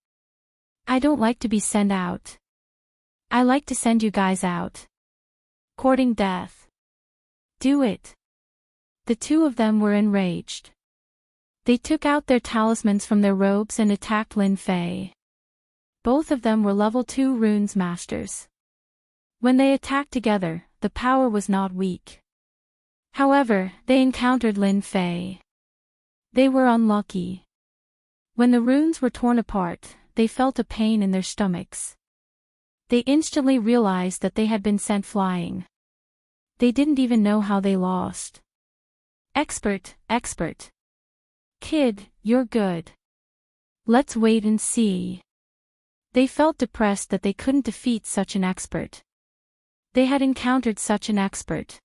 "I don't like to be sent out. I like to send you guys out. Courting death. Do it." The two of them were enraged. They took out their talismans from their robes and attacked Lin Fei. Both of them were level 2 runes masters. When they attacked together, the power was not weak. However, they encountered Lin Fei. They were unlucky. When the runes were torn apart, they felt a pain in their stomachs. They instantly realized that they had been sent flying. They didn't even know how they lost. Expert. Kid, you're good. Let's wait and see." They felt depressed that they couldn't defeat such an expert. They had encountered such an expert.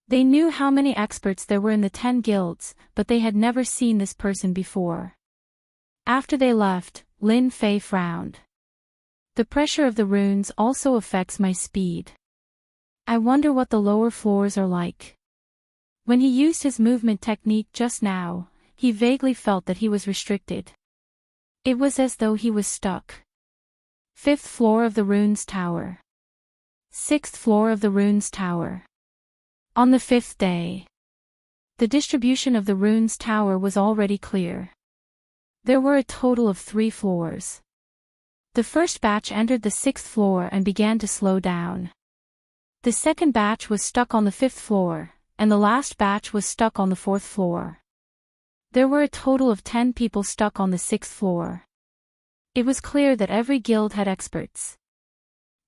They knew how many experts there were in the 10 guilds, but they had never seen this person before. After they left, Lin Fei frowned. "The pressure of the runes also affects my speed. I wonder what the lower floors are like." When he used his movement technique just now, he vaguely felt that he was restricted. It was as though he was stuck. 5th floor of the runes tower. 6th floor of the runes tower. On the 5th day, the distribution of the runes tower was already clear. There were a total of 3 floors. The first batch entered the 6th floor and began to slow down. The second batch was stuck on the 5th floor, and the last batch was stuck on the 4th floor. There were a total of 10 people stuck on the 6th floor. It was clear that every guild had experts.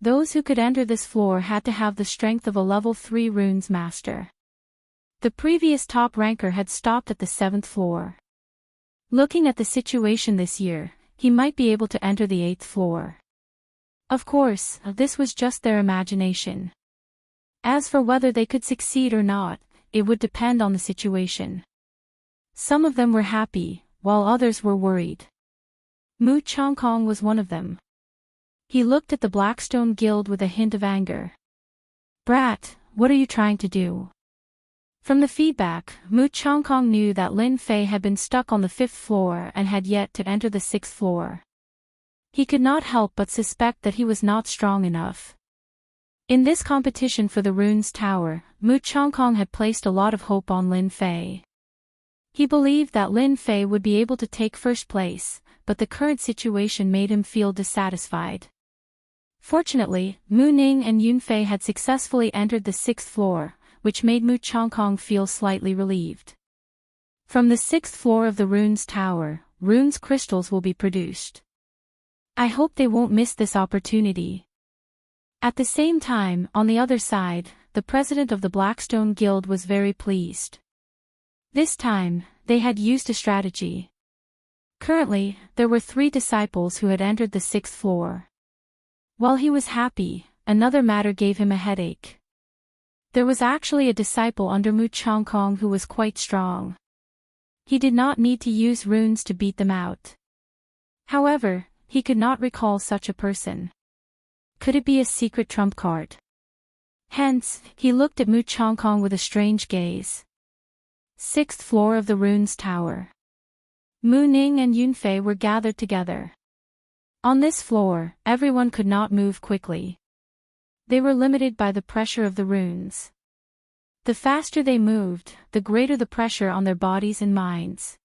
Those who could enter this floor had to have the strength of a level 3 runes master. The previous top ranker had stopped at the 7th floor. Looking at the situation this year, he might be able to enter the 8th floor. Of course, this was just their imagination. As for whether they could succeed or not, it would depend on the situation. Some of them were happy, while others were worried. Mu Chongkong was one of them. He looked at the Blackstone Guild with a hint of anger. "Brat, what are you trying to do?" From the feedback, Mu Chongkong knew that Lin Fei had been stuck on the 5th floor and had yet to enter the 6th floor. He could not help but suspect that he was not strong enough. In this competition for the runes tower, Mu Chongkong had placed a lot of hope on Lin Fei. He believed that Lin Fei would be able to take first place, but the current situation made him feel dissatisfied. Fortunately, Mu Ning and Yun Fei had successfully entered the 6th floor, which made Mu Chongkong feel slightly relieved. From the 6th floor of the runes tower, runes crystals will be produced. I hope they won't miss this opportunity. At the same time, on the other side, the president of the Blackstone Guild was very pleased. This time, they had used a strategy. Currently, there were 3 disciples who had entered the 6th floor. While he was happy, another matter gave him a headache. There was actually a disciple under Mu Chongkong who was quite strong. He did not need to use runes to beat them out. However, he could not recall such a person. Could it be a secret trump card? Hence, he looked at Mu Chongkong with a strange gaze. 6th floor of the runes tower. Mu Ning and Yun Fei were gathered together. On this floor, everyone could not move quickly. They were limited by the pressure of the runes. The faster they moved, the greater the pressure on their bodies and minds.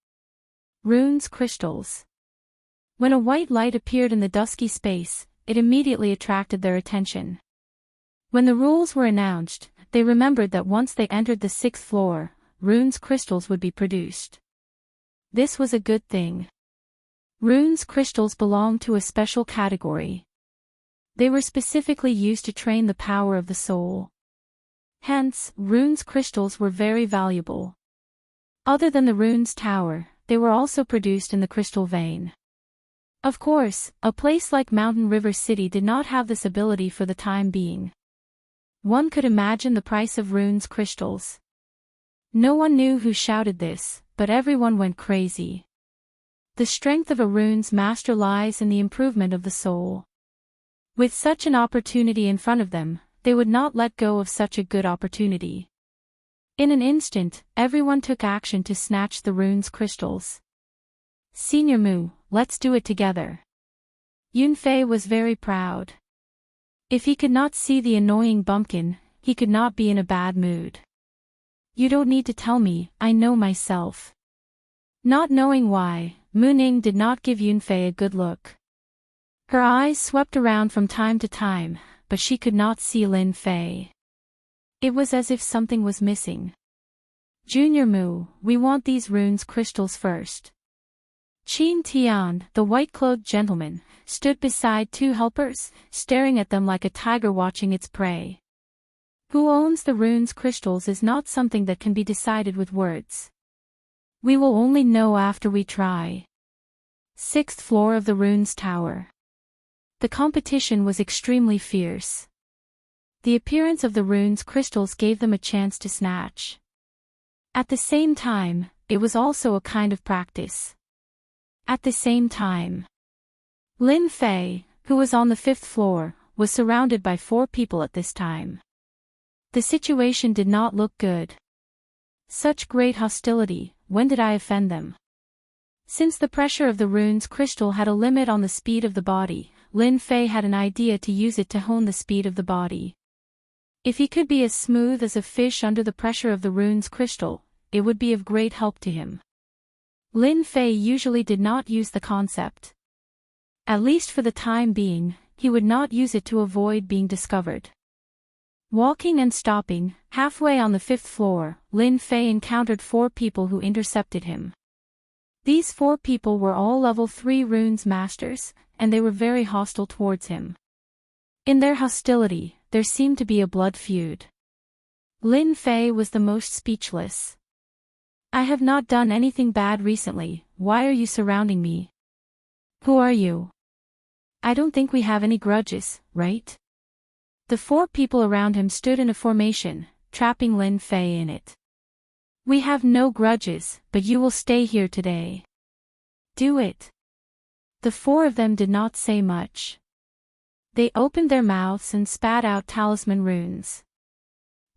Runes crystals. When a white light appeared in the dusky space, it immediately attracted their attention. When the rules were announced, they remembered that once they entered the 6th floor, runes crystals would be produced. This was a good thing. Runes crystals belonged to a special category. They were specifically used to train the power of the soul. Hence, runes crystals were very valuable. Other than the rune's tower, they were also produced in the crystal vein. Of course, a place like Mountain River City did not have this ability for the time being. One could imagine the price of runes crystals. No one knew who shouted this, but everyone went crazy. The strength of a rune's master lies in the improvement of the soul. With such an opportunity in front of them, they would not let go of such a good opportunity. In an instant, everyone took action to snatch the rune's crystals. Senior Mu, let's do it together. Yunfei was very proud. If he could not see the annoying bumpkin, he could not be in a bad mood. You don't need to tell me, I know myself. Not knowing why, Muning did not give Yunfei a good look. Her eyes swept around from time to time, but she could not see Lin Fei. It was as if something was missing. Junior Mu, we want these runes crystals first. Qin Tian, the white-clothed gentleman, stood beside two helpers, staring at them like a tiger watching its prey. Who owns the runes crystals is not something that can be decided with words. We will only know after we try. 6th floor of the runes tower. The competition was extremely fierce. The appearance of the runes crystals gave them a chance to snatch. At the same time, it was also a kind of practice. At the same time, Lin Fei, who was on the 5th floor, was surrounded by 4 people at this time. The situation did not look good. Such great hostility, when did I offend them? Since the pressure of the rune's crystal had a limit on the speed of the body, Lin Fei had an idea to use it to hone the speed of the body. If he could be as smooth as a fish under the pressure of the rune's crystal, it would be of great help to him. Lin Fei usually did not use the concept. At least for the time being, he would not use it to avoid being discovered. Walking and stopping, halfway on the 5th floor, Lin Fei encountered 4 people who intercepted him. These 4 people were all level 3 runes masters, and they were very hostile towards him. In their hostility, there seemed to be a blood feud. Lin Fei was the most speechless. I have not done anything bad recently, why are you surrounding me? Who are you? I don't think we have any grudges, right? The 4 people around him stood in a formation, trapping Lin Fei in it. We have no grudges, but you will stay here today. Do it. The 4 of them did not say much. They opened their mouths and spat out talisman runes.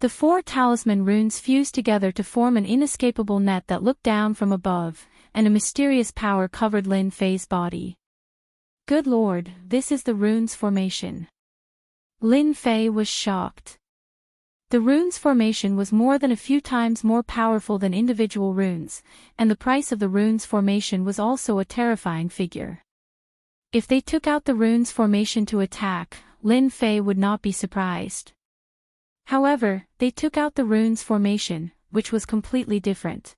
The 4 talisman runes fused together to form an inescapable net that looked down from above, and a mysterious power covered Lin Fei's body. Good Lord, this is the runes formation. Lin Fei was shocked. The runes formation was more than a few times more powerful than individual runes, and the price of the runes formation was also a terrifying figure. If they took out the runes formation to attack, Lin Fei would not be surprised. However, they took out the runes formation, which was completely different.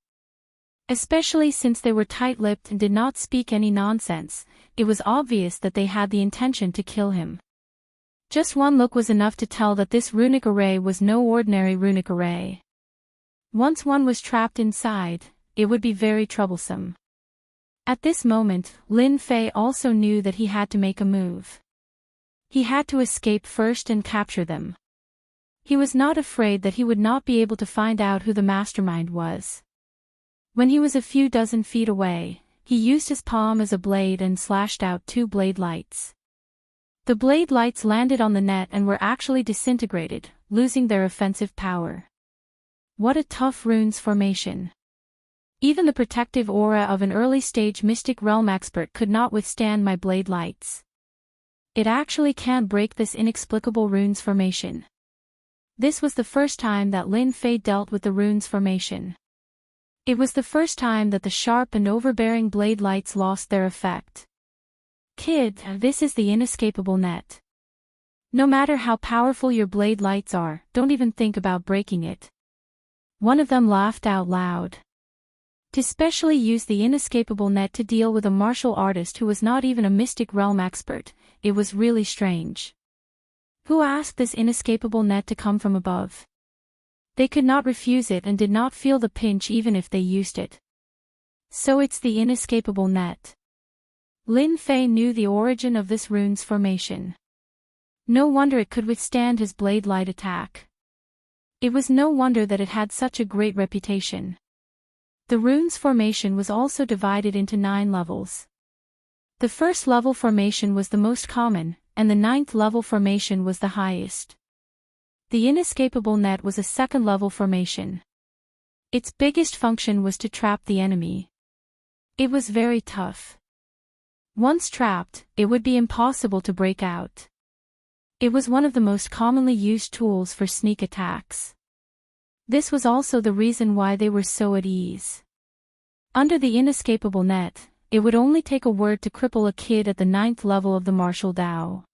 Especially since they were tight-lipped and did not speak any nonsense, it was obvious that they had the intention to kill him. Just one look was enough to tell that this runic array was no ordinary runic array. Once one was trapped inside, it would be very troublesome. At this moment, Lin Fei also knew that he had to make a move. He had to escape first and capture them. He was not afraid that he would not be able to find out who the mastermind was. When he was a few dozen feet away, he used his palm as a blade and slashed out 2 blade lights. The blade lights landed on the net and were actually disintegrated, losing their offensive power. What a tough runes formation. Even the protective aura of an early-stage Mystic Realm expert could not withstand my blade lights. It actually can't break this inexplicable runes formation. This was the first time that Lin Fei dealt with the runes formation. It was the first time that the sharp and overbearing blade lights lost their effect. Kid, this is the inescapable net. No matter how powerful your blade lights are, don't even think about breaking it. One of them laughed out loud. To specially use the inescapable net to deal with a martial artist who was not even a Mystic Realm expert, it was really strange. Who asked this inescapable net to come from above? They could not refuse it and did not feel the pinch even if they used it. So it's the inescapable net. Lin Fei knew the origin of this rune's formation. No wonder it could withstand his blade light attack. It was no wonder that it had such a great reputation. The rune's formation was also divided into 9 levels. The first level formation was the most common, and the 9th level formation was the highest. The inescapable net was a 2nd level formation. Its biggest function was to trap the enemy. It was very tough. Once trapped, it would be impossible to break out. It was one of the most commonly used tools for sneak attacks. This was also the reason why they were so at ease. Under the inescapable net, it would only take a word to cripple a kid at the 9th level of the martial Dao.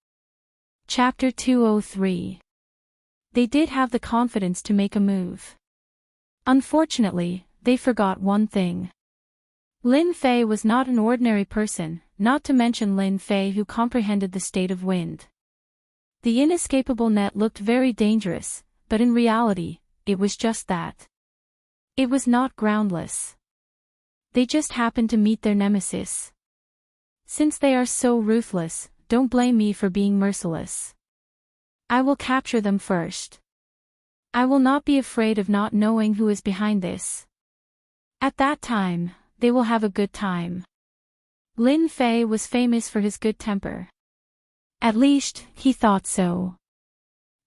Chapter 203. They did have the confidence to make a move. Unfortunately, they forgot one thing. Lin Fei was not an ordinary person, not to mention Lin Fei who comprehended the state of wind. The inescapable net looked very dangerous, but in reality, it was just that. It was not groundless. They just happened to meet their nemesis. Since they are so ruthless, don't blame me for being merciless. I will capture them first. I will not be afraid of not knowing who is behind this. At that time, they will have a good time. Lin Fei was famous for his good temper. At least, he thought so.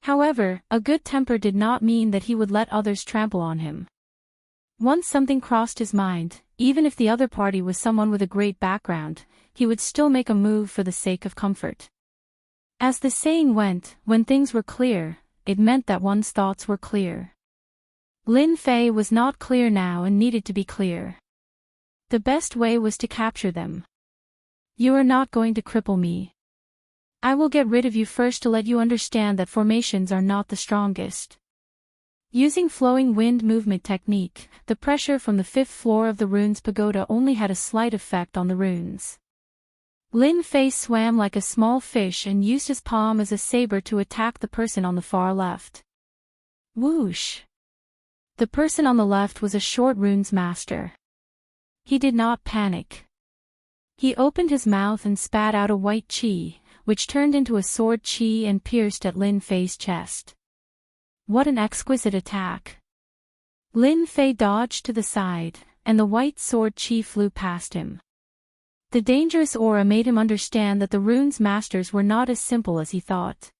However, a good temper did not mean that he would let others trample on him. Once something crossed his mind, even if the other party was someone with a great background, he would still make a move for the sake of comfort. As the saying went, when things were clear, it meant that one's thoughts were clear. Lin Fei was not clear now and needed to be clear. The best way was to capture them. You are not going to cripple me. I will get rid of you first to let you understand that formations are not the strongest. Using flowing wind movement technique, the pressure from the 5th floor of the rune's pagoda only had a slight effect on the runes. Lin Fei swam like a small fish and used his palm as a saber to attack the person on the far left. Whoosh! The person on the left was a short runes master. He did not panic. He opened his mouth and spat out a white qi, which turned into a sword qi and pierced at Lin Fei's chest. What an exquisite attack! Lin Fei dodged to the side, and the white sword qi flew past him. The dangerous aura made him understand that the rune's masters were not as simple as he thought.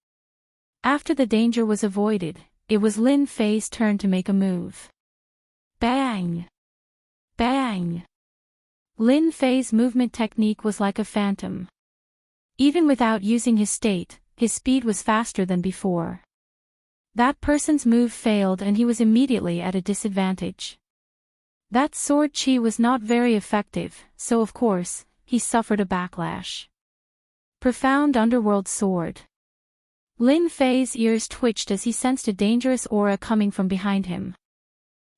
After the danger was avoided, it was Lin Fei's turn to make a move. Bang! Bang! Lin Fei's movement technique was like a phantom. Even without using his state, his speed was faster than before. That person's move failed and he was immediately at a disadvantage. That sword qi was not very effective, so of course, he suffered a backlash. Profound underworld sword. Lin Fei's ears twitched as he sensed a dangerous aura coming from behind him.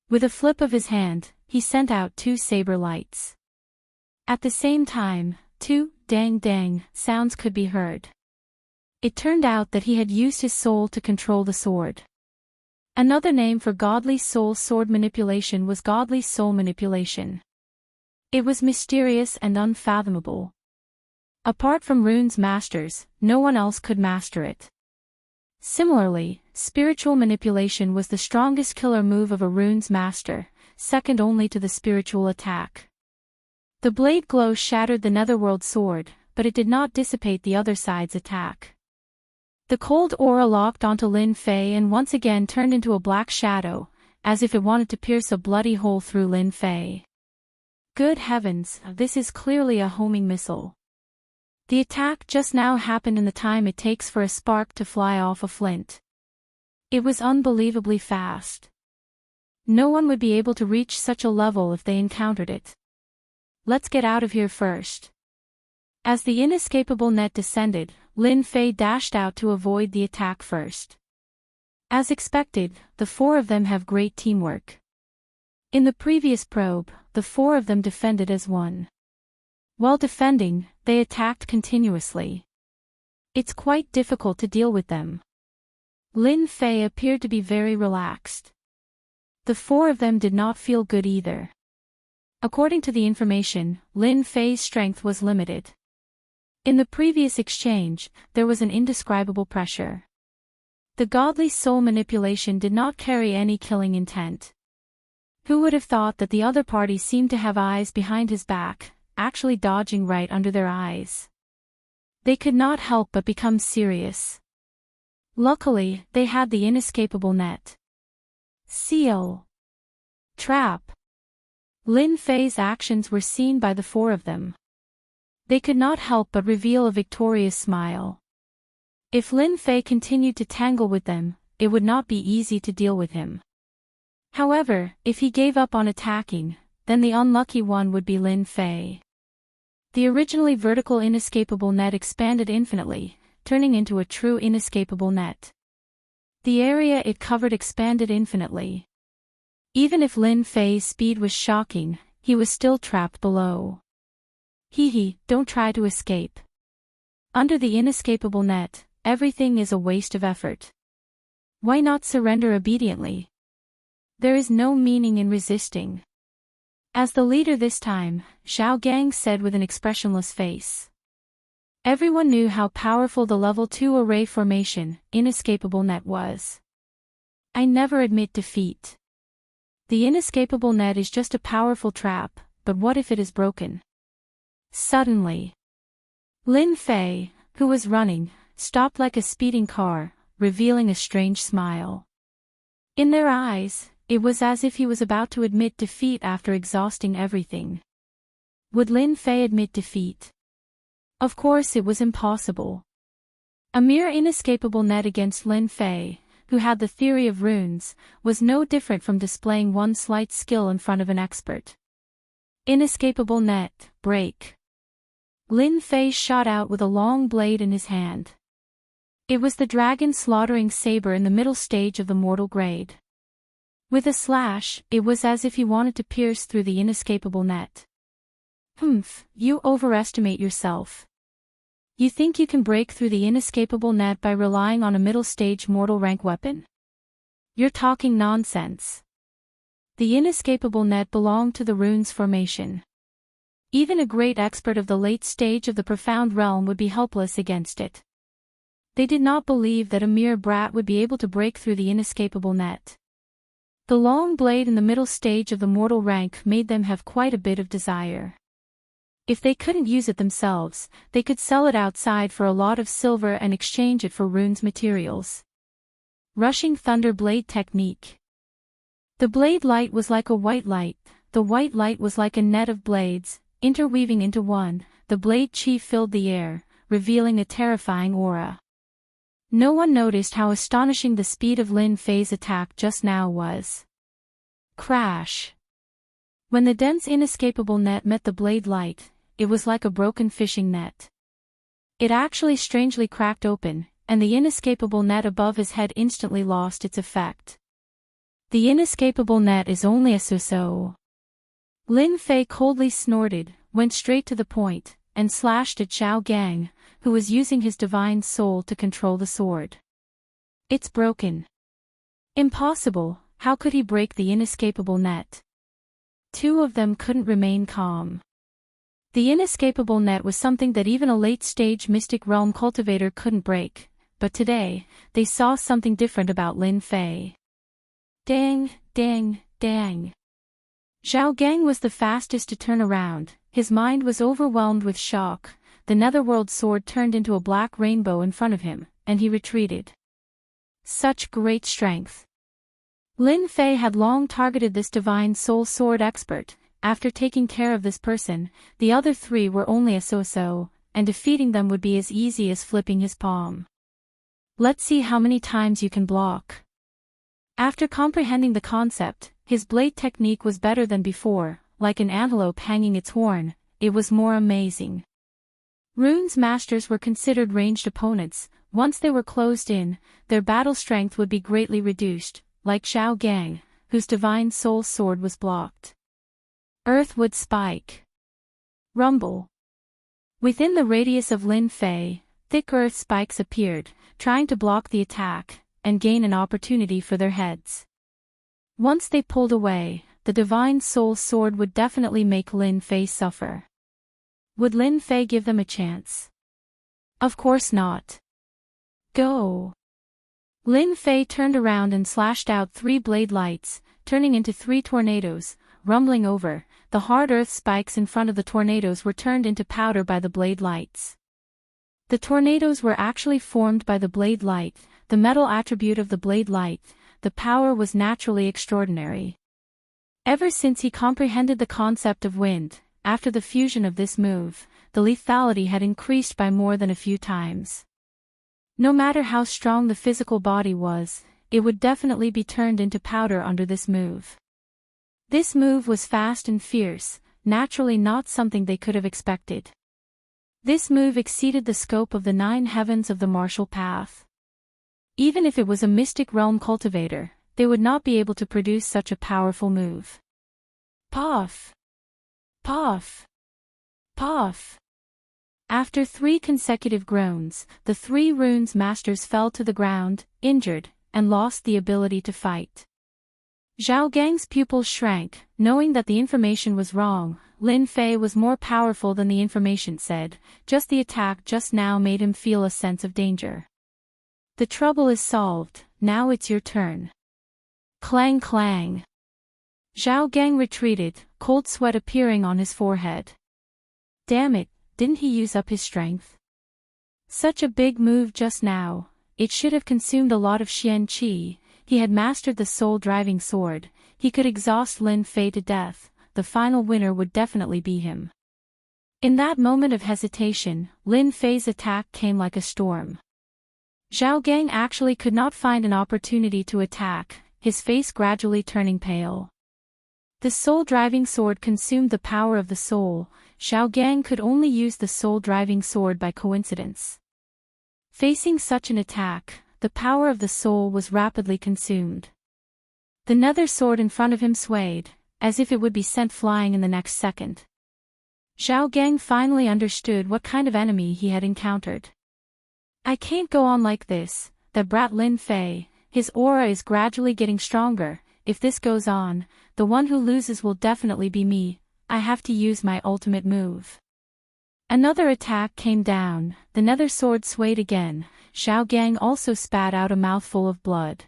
With a flip of his hand, he sent out 2 saber lights. At the same time, 2 dang sounds could be heard. It turned out that he had used his soul to control the sword. Another name for godly soul sword manipulation was godly soul manipulation. It was mysterious and unfathomable. Apart from rune's masters, no one else could master it. Similarly, spiritual manipulation was the strongest killer move of a rune's master, second only to the spiritual attack. The blade glow shattered the netherworld sword, but it did not dissipate the other side's attack. The cold aura locked onto Lin Fei and once again turned into a black shadow, as if it wanted to pierce a bloody hole through Lin Fei. Good heavens, this is clearly a homing missile. The attack just now happened in the time it takes for a spark to fly off a flint. It was unbelievably fast. No one would be able to reach such a level if they encountered it. Let's get out of here first. As the inescapable net descended, Lin Fei dashed out to avoid the attack first. As expected, the 4 of them have great teamwork. In the previous probe, the 4 of them defended as one. While defending, they attacked continuously. It's quite difficult to deal with them. Lin Fei appeared to be very relaxed. The four of them did not feel good either. According to the information, Lin Fei's strength was limited. In the previous exchange, there was an indescribable pressure. The godly soul manipulation did not carry any killing intent. Who would have thought that the other party seemed to have eyes behind his back, actually dodging right under their eyes? They could not help but become serious. Luckily, they had the inescapable net. Seal. Trap. Lin Fei's actions were seen by the four of them. They could not help but reveal a victorious smile. If Lin Fei continued to tangle with them, it would not be easy to deal with him. However, if he gave up on attacking, then the unlucky one would be Lin Fei. The originally vertical inescapable net expanded infinitely, turning into a true inescapable net. The area it covered expanded infinitely. Even if Lin Fei's speed was shocking, he was still trapped below. Don't try to escape. Under the inescapable net, everything is a waste of effort. Why not surrender obediently? There is no meaning in resisting. As the leader this time, Zhao Gang said with an expressionless face. Everyone knew how powerful the level 2 array formation, inescapable net was. I never admit defeat. The inescapable net is just a powerful trap, but what if it is broken? Suddenly, Lin Fei, who was running, stopped like a speeding car, revealing a strange smile. In their eyes, it was as if he was about to admit defeat after exhausting everything. Would Lin Fei admit defeat? Of course it was impossible. A mere inescapable net against Lin Fei, who had the theory of runes, was no different from displaying one slight skill in front of an expert. Inescapable net, break. Lin Fei shot out with a long blade in his hand. It was the dragon slaughtering saber in the middle stage of the mortal grade. With a slash, it was as if he wanted to pierce through the inescapable net. You overestimate yourself. You think you can break through the inescapable net by relying on a middle-stage mortal rank weapon? You're talking nonsense. The inescapable net belonged to the runes formation. Even a great expert of the late stage of the profound realm would be helpless against it. They did not believe that a mere brat would be able to break through the inescapable net. The long blade in the middle stage of the mortal rank made them have quite a bit of desire. If they couldn't use it themselves, they could sell it outside for a lot of silver and exchange it for runes materials. Rushing Thunder Blade Technique. The blade light was like a white light, the white light was like a net of blades, interweaving into one, the blade chi filled the air, revealing a terrifying aura. No one noticed how astonishing the speed of Lin Fei's attack just now was. Crash. When the dense inescapable net met the blade light, it was like a broken fishing net. It actually strangely cracked open, and the inescapable net above his head instantly lost its effect. The inescapable net is only a so-so. Lin Fei coldly snorted, went straight to the point, and slashed at Zhao Gang, who was using his divine soul to control the sword. It's broken. Impossible, how could he break the inescapable net? Two of them couldn't remain calm. The inescapable net was something that even a late-stage mystic realm cultivator couldn't break, but today, they saw something different about Lin Fei. Dang, dang, dang. Zhao Gang was the fastest to turn around, his mind was overwhelmed with shock, the netherworld sword turned into a black rainbow in front of him, and he retreated. Such great strength. Lin Fei had long targeted this divine soul sword expert. After taking care of this person, the other three were only a so-so, and defeating them would be as easy as flipping his palm. Let's see how many times you can block. After comprehending the concept, his blade technique was better than before, like an antelope hanging its horn, it was more amazing. Runes masters were considered ranged opponents. Once they were closed in, their battle strength would be greatly reduced, like Zhao Gang, whose divine soul sword was blocked. Earthwood Spike. Rumble. Within the radius of Lin Fei, thick earth spikes appeared, trying to block the attack, and gain an opportunity for their heads. Once they pulled away, the Divine Soul Sword would definitely make Lin Fei suffer. Would Lin Fei give them a chance? Of course not. Go! Lin Fei turned around and slashed out 3 blade lights, turning into 3 tornadoes, rumbling over. The hard earth spikes in front of the tornadoes were turned into powder by the blade lights. The tornadoes were actually formed by the blade light, the metal attribute of the blade light. The power was naturally extraordinary. Ever since he comprehended the concept of wind, after the fusion of this move, the lethality had increased by more than a few times. No matter how strong the physical body was, it would definitely be turned into powder under this move. This move was fast and fierce, naturally not something they could have expected. This move exceeded the scope of the 9 heavens of the martial path. Even if it was a mystic realm cultivator, they would not be able to produce such a powerful move. Puff! Puff! Puff! After 3 consecutive groans, the 3 runes masters fell to the ground, injured, and lost the ability to fight. Zhao Gang's pupils shrank, knowing that the information was wrong. Lin Fei was more powerful than the information said, just the attack just now made him feel a sense of danger. The trouble is solved, now it's your turn. Clang clang. Zhao Gang retreated, cold sweat appearing on his forehead. Damn it, didn't he use up his strength? Such a big move just now, it should have consumed a lot of Xian Qi. He had mastered the soul-driving sword, he could exhaust Lin Fei to death, the final winner would definitely be him. In that moment of hesitation, Lin Fei's attack came like a storm. Zhao Gang actually could not find an opportunity to attack, his face gradually turning pale. The soul-driving sword consumed the power of the soul. Zhao Gang could only use the soul-driving sword by coincidence. Facing such an attack, the power of the soul was rapidly consumed. The nether sword in front of him swayed, as if it would be sent flying in the next second. Zhao Gang finally understood what kind of enemy he had encountered. I can't go on like this, that brat Lin Fei, his aura is gradually getting stronger. If this goes on, the one who loses will definitely be me. I have to use my ultimate move. Another attack came down, the nether sword swayed again. Zhao Gang also spat out a mouthful of blood.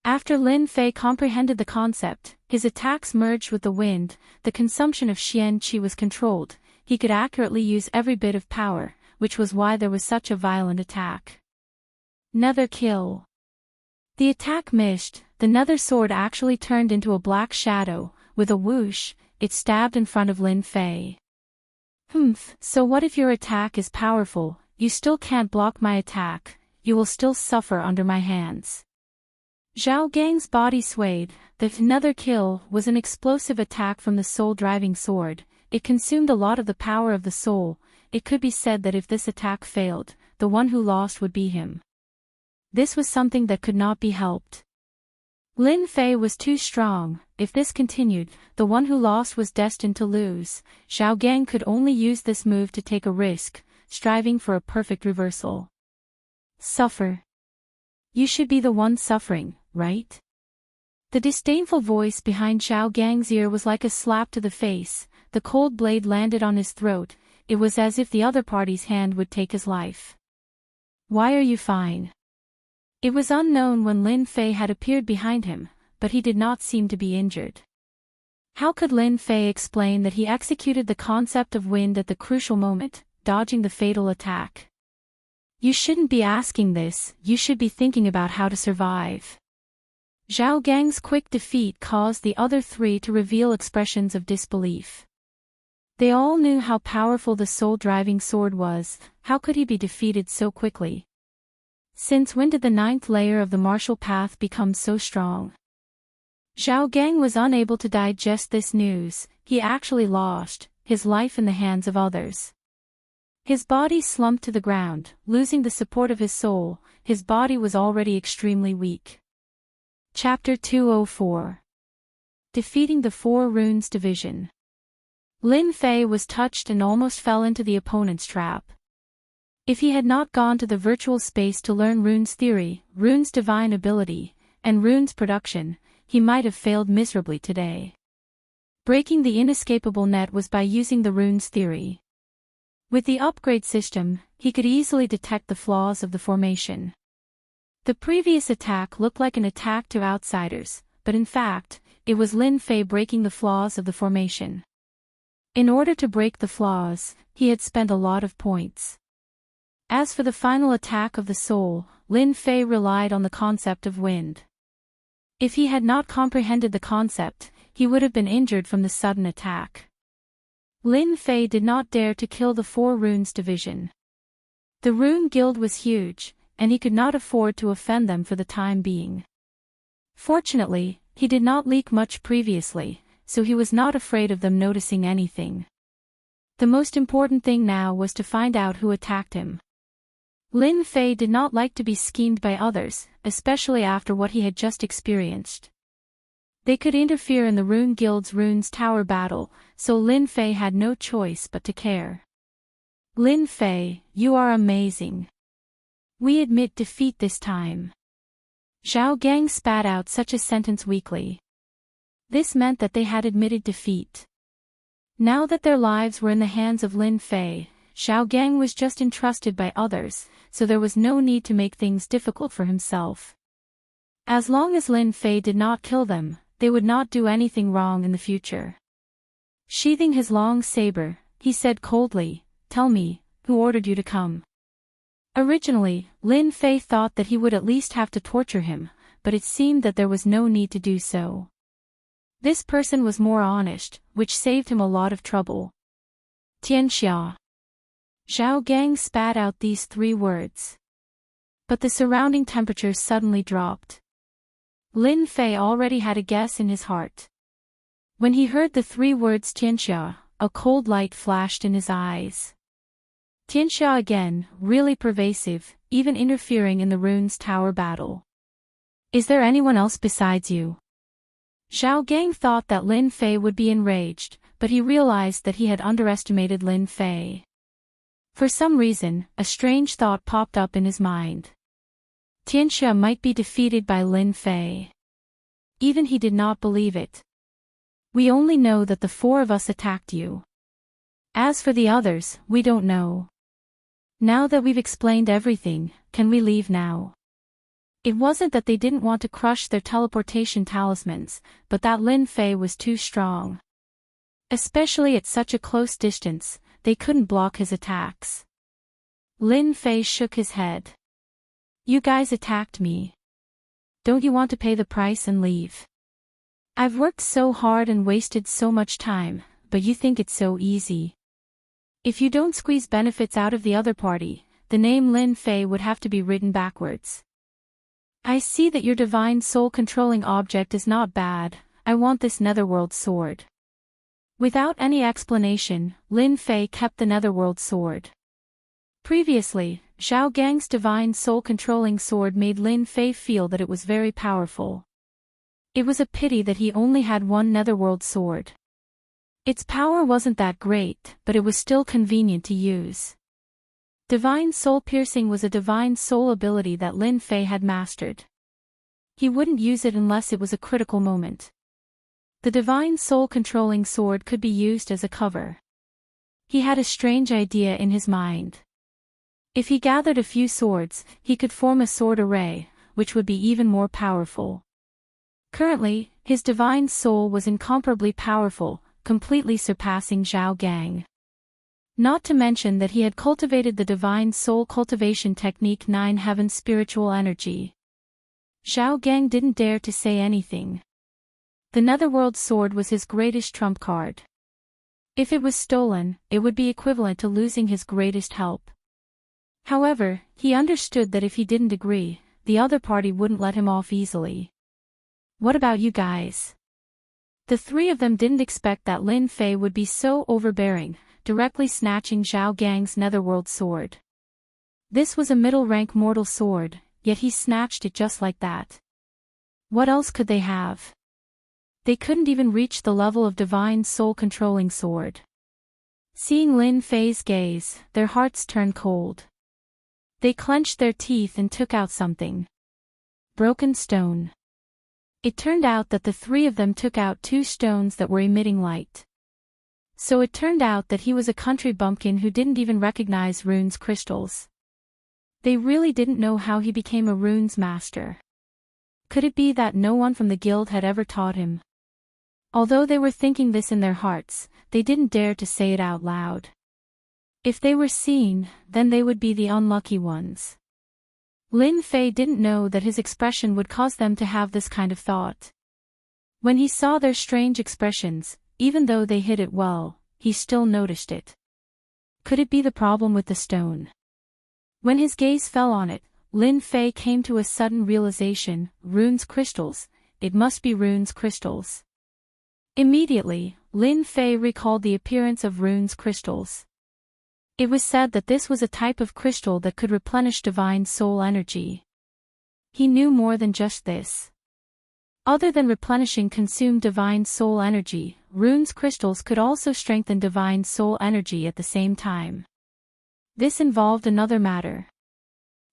After Lin Fei comprehended the concept, his attacks merged with the wind, the consumption of Xian Qi was controlled, he could accurately use every bit of power, which was why there was such a violent attack. Nether kill. The attack missed, the nether sword actually turned into a black shadow, with a whoosh, it stabbed in front of Lin Fei. So what if your attack is powerful, you still can't block my attack, you will still suffer under my hands. Zhao Gang's body swayed, the nether kill was an explosive attack from the soul-driving sword, it consumed a lot of the power of the soul, it could be said that if this attack failed, the one who lost would be him. This was something that could not be helped. Lin Fei was too strong, if this continued, the one who lost was destined to lose. Zhao Gang could only use this move to take a risk, striving for a perfect reversal. Suffer. You should be the one suffering, right? The disdainful voice behind Zhao Gang's ear was like a slap to the face, the cold blade landed on his throat, it was as if the other party's hand would take his life. Why are you fine? It was unknown when Lin Fei had appeared behind him, but he did not seem to be injured. How could Lin Fei explain that he executed the concept of wind at the crucial moment, dodging the fatal attack? You shouldn't be asking this, you should be thinking about how to survive. Zhao Gang's quick defeat caused the other 3 to reveal expressions of disbelief. They all knew how powerful the soul-driving sword was, how could he be defeated so quickly? Since when did the 9th layer of the martial path become so strong? Zhao Gang was unable to digest this news, he actually lost his life in the hands of others. His body slumped to the ground, losing the support of his soul, his body was already extremely weak. Chapter 204. Defeating the 4 Runes Division. Lin Fei was touched and almost fell into the opponent's trap. If he had not gone to the virtual space to learn runes theory, runes divine ability, and runes production, he might have failed miserably today. Breaking the inescapable net was by using the runes theory. With the upgrade system, he could easily detect the flaws of the formation. The previous attack looked like an attack to outsiders, but in fact, it was Lin Fei breaking the flaws of the formation. In order to break the flaws, he had spent a lot of points. As for the final attack of the soul, Lin Fei relied on the concept of wind. If he had not comprehended the concept, he would have been injured from the sudden attack. Lin Fei did not dare to kill the 4 runes division. The rune guild was huge, and he could not afford to offend them for the time being. Fortunately, he did not leak much previously, so he was not afraid of them noticing anything. The most important thing now was to find out who attacked him. Lin Fei did not like to be schemed by others, especially after what he had just experienced. They could interfere in the Rune Guild's Runes Tower battle, so Lin Fei had no choice but to care. Lin Fei, you are amazing. We admit defeat this time. Zhao Gang spat out such a sentence weakly. This meant that they had admitted defeat. Now that their lives were in the hands of Lin Fei, Zhao Gang was just entrusted by others, so there was no need to make things difficult for himself. As long as Lin Fei did not kill them, they would not do anything wrong in the future. Sheathing his long saber, he said coldly, "Tell me, who ordered you to come?" Originally, Lin Fei thought that he would at least have to torture him, but it seemed that there was no need to do so. This person was more honest, which saved him a lot of trouble. Tianxia. Zhao Gang spat out these 3 words. But the surrounding temperature suddenly dropped. Lin Fei already had a guess in his heart. When he heard the 3 words Tianxia, a cold light flashed in his eyes. Tianxia again, really pervasive, even interfering in the Runes Tower battle. Is there anyone else besides you? Zhao Gang thought that Lin Fei would be enraged, but he realized that he had underestimated Lin Fei. For some reason, a strange thought popped up in his mind. Tianxia might be defeated by Lin Fei. Even he did not believe it. We only know that the 4 of us attacked you. As for the others, we don't know. Now that we've explained everything, can we leave now? It wasn't that they didn't want to crush their teleportation talismans, but that Lin Fei was too strong. Especially at such a close distance, they couldn't block his attacks. Lin Fei shook his head. You guys attacked me. Don't you want to pay the price and leave? I've worked so hard and wasted so much time, but you think it's so easy. If you don't squeeze benefits out of the other party, the name Lin Fei would have to be written backwards. I see that your divine soul-controlling object is not bad. I want this netherworld sword. Without any explanation, Lin Fei kept the netherworld sword. Previously, Zhao Gang's divine soul-controlling sword made Lin Fei feel that it was very powerful. It was a pity that he only had one netherworld sword. Its power wasn't that great, but it was still convenient to use. Divine soul piercing was a divine soul ability that Lin Fei had mastered. He wouldn't use it unless it was a critical moment. The divine soul-controlling sword could be used as a cover. He had a strange idea in his mind. If he gathered a few swords, he could form a sword array, which would be even more powerful. Currently, his divine soul was incomparably powerful, completely surpassing Zhao Gang. Not to mention that he had cultivated the divine soul cultivation technique 9 Heaven spiritual energy. Zhao Gang didn't dare to say anything. The netherworld sword was his greatest trump card. If it was stolen, it would be equivalent to losing his greatest help. However, he understood that if he didn't agree, the other party wouldn't let him off easily. What about you guys? The 3 of them didn't expect that Lin Fei would be so overbearing, directly snatching Zhao Gang's netherworld sword. This was a middle-rank mortal sword, yet he snatched it just like that. What else could they have? They couldn't even reach the level of divine soul-controlling sword. Seeing Lin Fei's gaze, their hearts turned cold. They clenched their teeth and took out something. Broken stone. It turned out that the three of them took out two stones that were emitting light. So it turned out that he was a country bumpkin who didn't even recognize runes crystals. They really didn't know how he became a runes master. Could it be that no one from the guild had ever taught him? Although they were thinking this in their hearts, they didn't dare to say it out loud. If they were seen, then they would be the unlucky ones. Lin Fei didn't know that his expression would cause them to have this kind of thought. When he saw their strange expressions, even though they hid it well, he still noticed it. Could it be the problem with the stone? When his gaze fell on it, Lin Fei came to a sudden realization: runes crystals, it must be runes crystals. Immediately, Lin Fei recalled the appearance of runes crystals. It was said that this was a type of crystal that could replenish divine soul energy. He knew more than just this. Other than replenishing consumed divine soul energy, runes crystals could also strengthen divine soul energy at the same time. This involved another matter.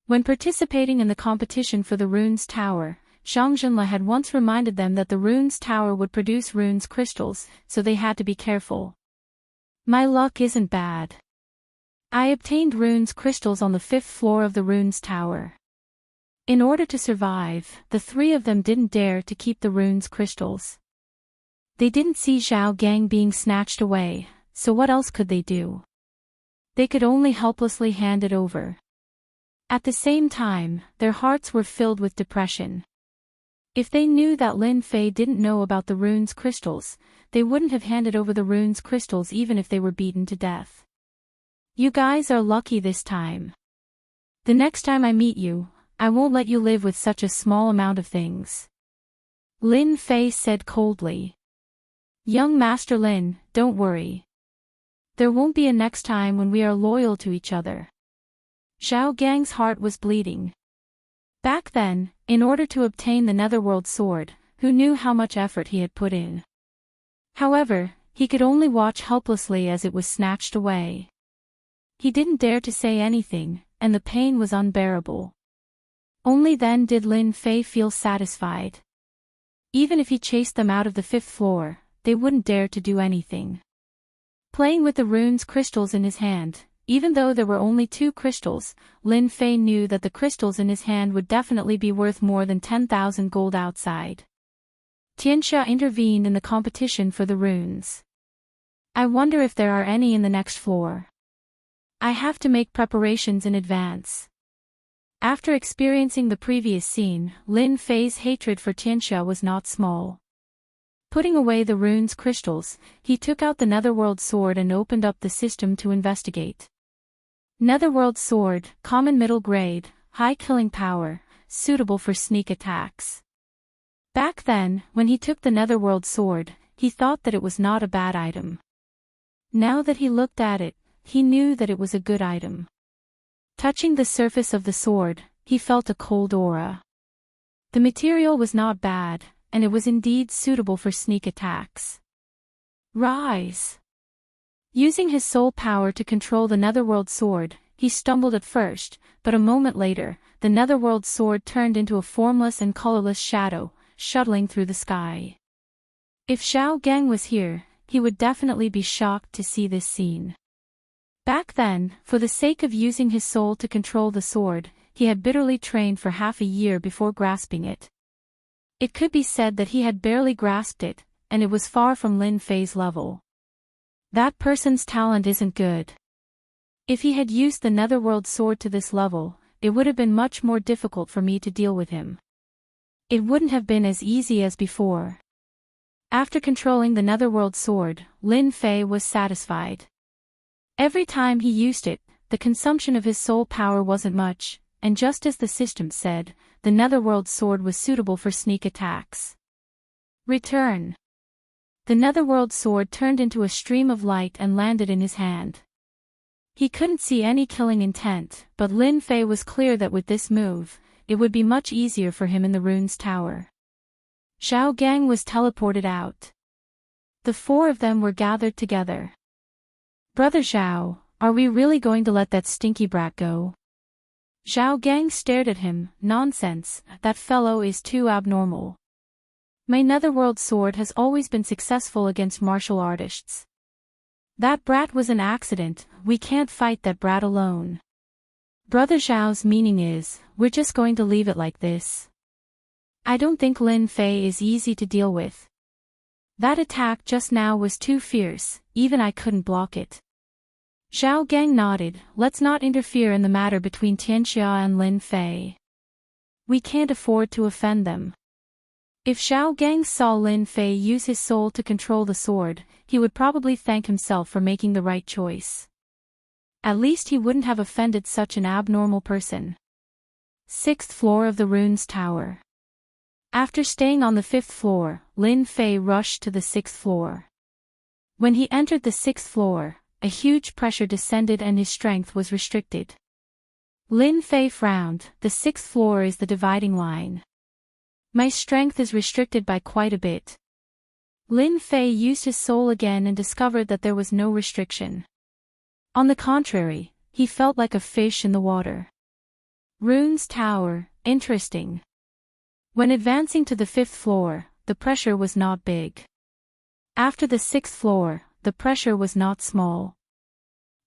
When participating in the competition for the runes tower, Zhang Zhenle had once reminded them that the runes tower would produce runes crystals, so they had to be careful. My luck isn't bad. I obtained runes crystals on the 5th floor of the runes tower. In order to survive, the three of them didn't dare to keep the runes crystals. They didn't see Zhao Gang being snatched away, so what else could they do? They could only helplessly hand it over. At the same time, their hearts were filled with depression. If they knew that Lin Fei didn't know about the runes crystals, they wouldn't have handed over the runes crystals even if they were beaten to death. You guys are lucky this time. The next time I meet you, I won't let you live with such a small amount of things. Lin Fei said coldly. Young Master Lin, don't worry. There won't be a next time when we are loyal to each other. Zhao Gang's heart was bleeding. Back then, in order to obtain the Netherworld sword, who knew how much effort he had put in? However, he could only watch helplessly as it was snatched away. He didn't dare to say anything, and the pain was unbearable. Only then did Lin Fei feel satisfied. Even if he chased them out of the 5th floor, they wouldn't dare to do anything. Playing with the runes crystals in his hand, even though there were only 2 crystals, Lin Fei knew that the crystals in his hand would definitely be worth more than 10,000 gold outside. Tianxia intervened in the competition for the runes. I wonder if there are any in the next floor. I have to make preparations in advance. After experiencing the previous scene, Lin Fei's hatred for Tianxia was not small. Putting away the runes crystals, he took out the Netherworld sword and opened up the system to investigate. Netherworld sword, common middle grade, high killing power, suitable for sneak attacks. Back then, when he took the Netherworld sword, he thought that it was not a bad item. Now that he looked at it, he knew that it was a good item. Touching the surface of the sword, he felt a cold aura. The material was not bad, and it was indeed suitable for sneak attacks. Rise! Using his soul power to control the Netherworld sword, he stumbled at first, but a moment later, the Netherworld sword turned into a formless and colorless shadow, shuttling through the sky. If Zhao Gang was here, he would definitely be shocked to see this scene. Back then, for the sake of using his soul to control the sword, he had bitterly trained for half a year before grasping it. It could be said that he had barely grasped it, and it was far from Lin Fei's level. That person's talent isn't good. If he had used the Netherworld sword to this level, it would have been much more difficult for me to deal with him. It wouldn't have been as easy as before. After controlling the Netherworld sword, Lin Fei was satisfied. Every time he used it, the consumption of his soul power wasn't much, and just as the system said, the Netherworld sword was suitable for sneak attacks. Return. The Netherworld sword turned into a stream of light and landed in his hand. He couldn't see any killing intent, but Lin Fei was clear that with this move, it would be much easier for him in the runes tower. Zhao Gang was teleported out. The 4 of them were gathered together. Brother Zhao, are we really going to let that stinky brat go? Zhao Gang stared at him. Nonsense, that fellow is too abnormal. My netherworld sword has always been successful against martial artists. That brat was an accident, we can't fight that brat alone. Brother Zhao's meaning is, we're just going to leave it like this. I don't think Lin Fei is easy to deal with. That attack just now was too fierce, even I couldn't block it. Zhao Gang nodded, let's not interfere in the matter between Tianxia and Lin Fei. We can't afford to offend them. If Zhao Gang saw Lin Fei use his soul to control the sword, he would probably thank himself for making the right choice. At least he wouldn't have offended such an abnormal person. 6th floor of the runes tower. After staying on the 5th floor, Lin Fei rushed to the 6th floor. When he entered the 6th floor, a huge pressure descended and his strength was restricted. Lin Fei frowned, the 6th floor is the dividing line. My strength is restricted by quite a bit. Lin Fei used his soul again and discovered that there was no restriction. On the contrary, he felt like a fish in the water. Runes Tower, interesting. When advancing to the 5th floor, the pressure was not big. After the 6th floor, the pressure was not small.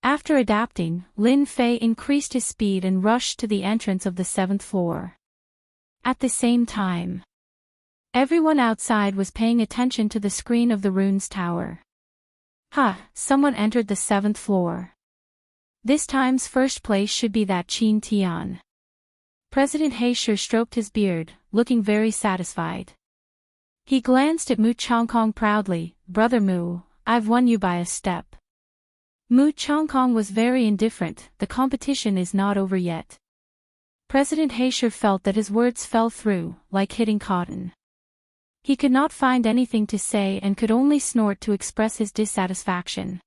After adapting, Lin Fei increased his speed and rushed to the entrance of the 7th floor. At the same time, everyone outside was paying attention to the screen of the runes tower. Someone entered the 7th floor. This time's first place should be that Qin Tian. President Heisher stroked his beard, looking very satisfied. He glanced at Mu Chongkong proudly, Brother Mu, I've won you by a step. Mu Chongkong was very indifferent, the competition is not over yet. President Heisher felt that his words fell through, like hitting cotton. He could not find anything to say and could only snort to express his dissatisfaction.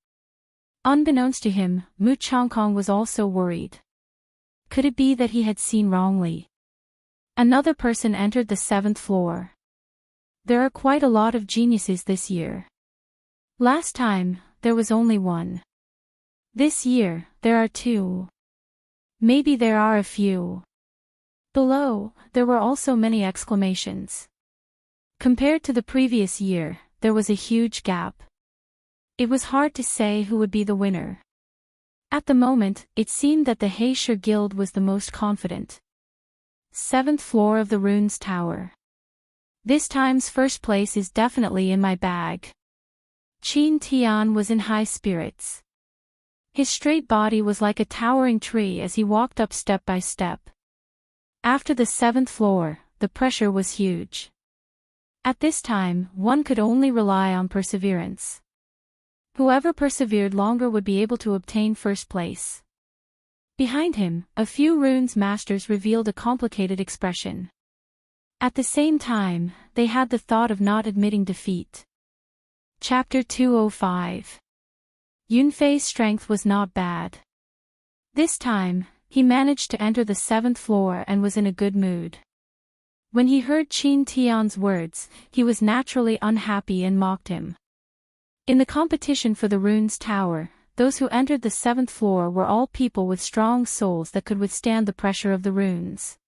Unbeknownst to him, Mu Chongkong was also worried. Could it be that he had seen wrongly? Another person entered the 7th floor. There are quite a lot of geniuses this year. Last time, there was only one. This year, there are 2. Maybe there are a few. Below, there were also many exclamations. Compared to the previous year, there was a huge gap. It was hard to say who would be the winner. At the moment, it seemed that the Heisher Guild was the most confident. 7th floor of the runes tower. This time's first place is definitely in my bag. Qin Tian was in high spirits. His straight body was like a towering tree as he walked up step by step. After the 7th floor, the pressure was huge. At this time, one could only rely on perseverance. Whoever persevered longer would be able to obtain first place. Behind him, a few runes masters revealed a complicated expression. At the same time, they had the thought of not admitting defeat. Chapter 205. Yunfei's strength was not bad. This time, he managed to enter the 7th floor and was in a good mood. When he heard Qin Tian's words, he was naturally unhappy and mocked him. In the competition for the runes tower, those who entered the 7th floor were all people with strong souls that could withstand the pressure of the runes.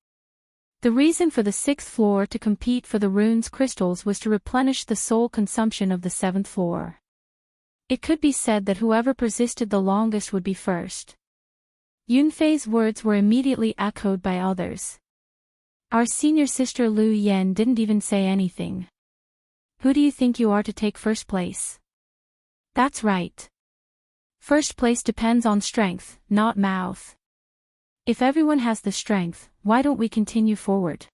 The reason for the 6th floor to compete for the runes crystals was to replenish the soul consumption of the 7th floor. It could be said that whoever persisted the longest would be first. Yunfei's words were immediately echoed by others. Our senior sister Lu Yan didn't even say anything. Who do you think you are to take first place? That's right. First place depends on strength, not mouth. If everyone has the strength, why don't we continue forward?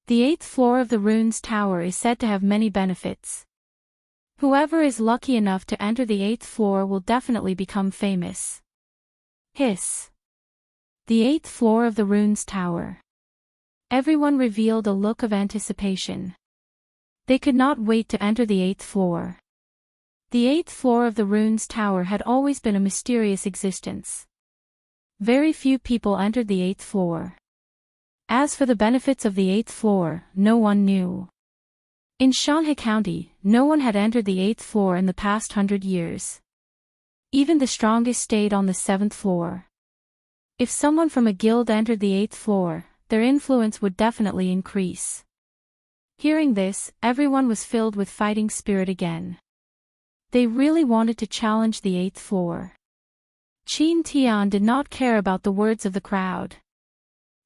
The 8th floor of the runes tower is said to have many benefits. Whoever is lucky enough to enter the 8th floor will definitely become famous. Hiss. The 8th floor of the runes tower. Everyone revealed a look of anticipation. They could not wait to enter the 8th floor. The 8th floor of the runes tower had always been a mysterious existence. Very few people entered the 8th floor. As for the benefits of the 8th floor, no one knew. In Shanghai County, no one had entered the 8th floor in the past 100 years. Even the strongest stayed on the 7th floor. If someone from a guild entered the 8th floor, their influence would definitely increase. Hearing this, everyone was filled with fighting spirit again. They really wanted to challenge the 8th floor. Qin Tian did not care about the words of the crowd.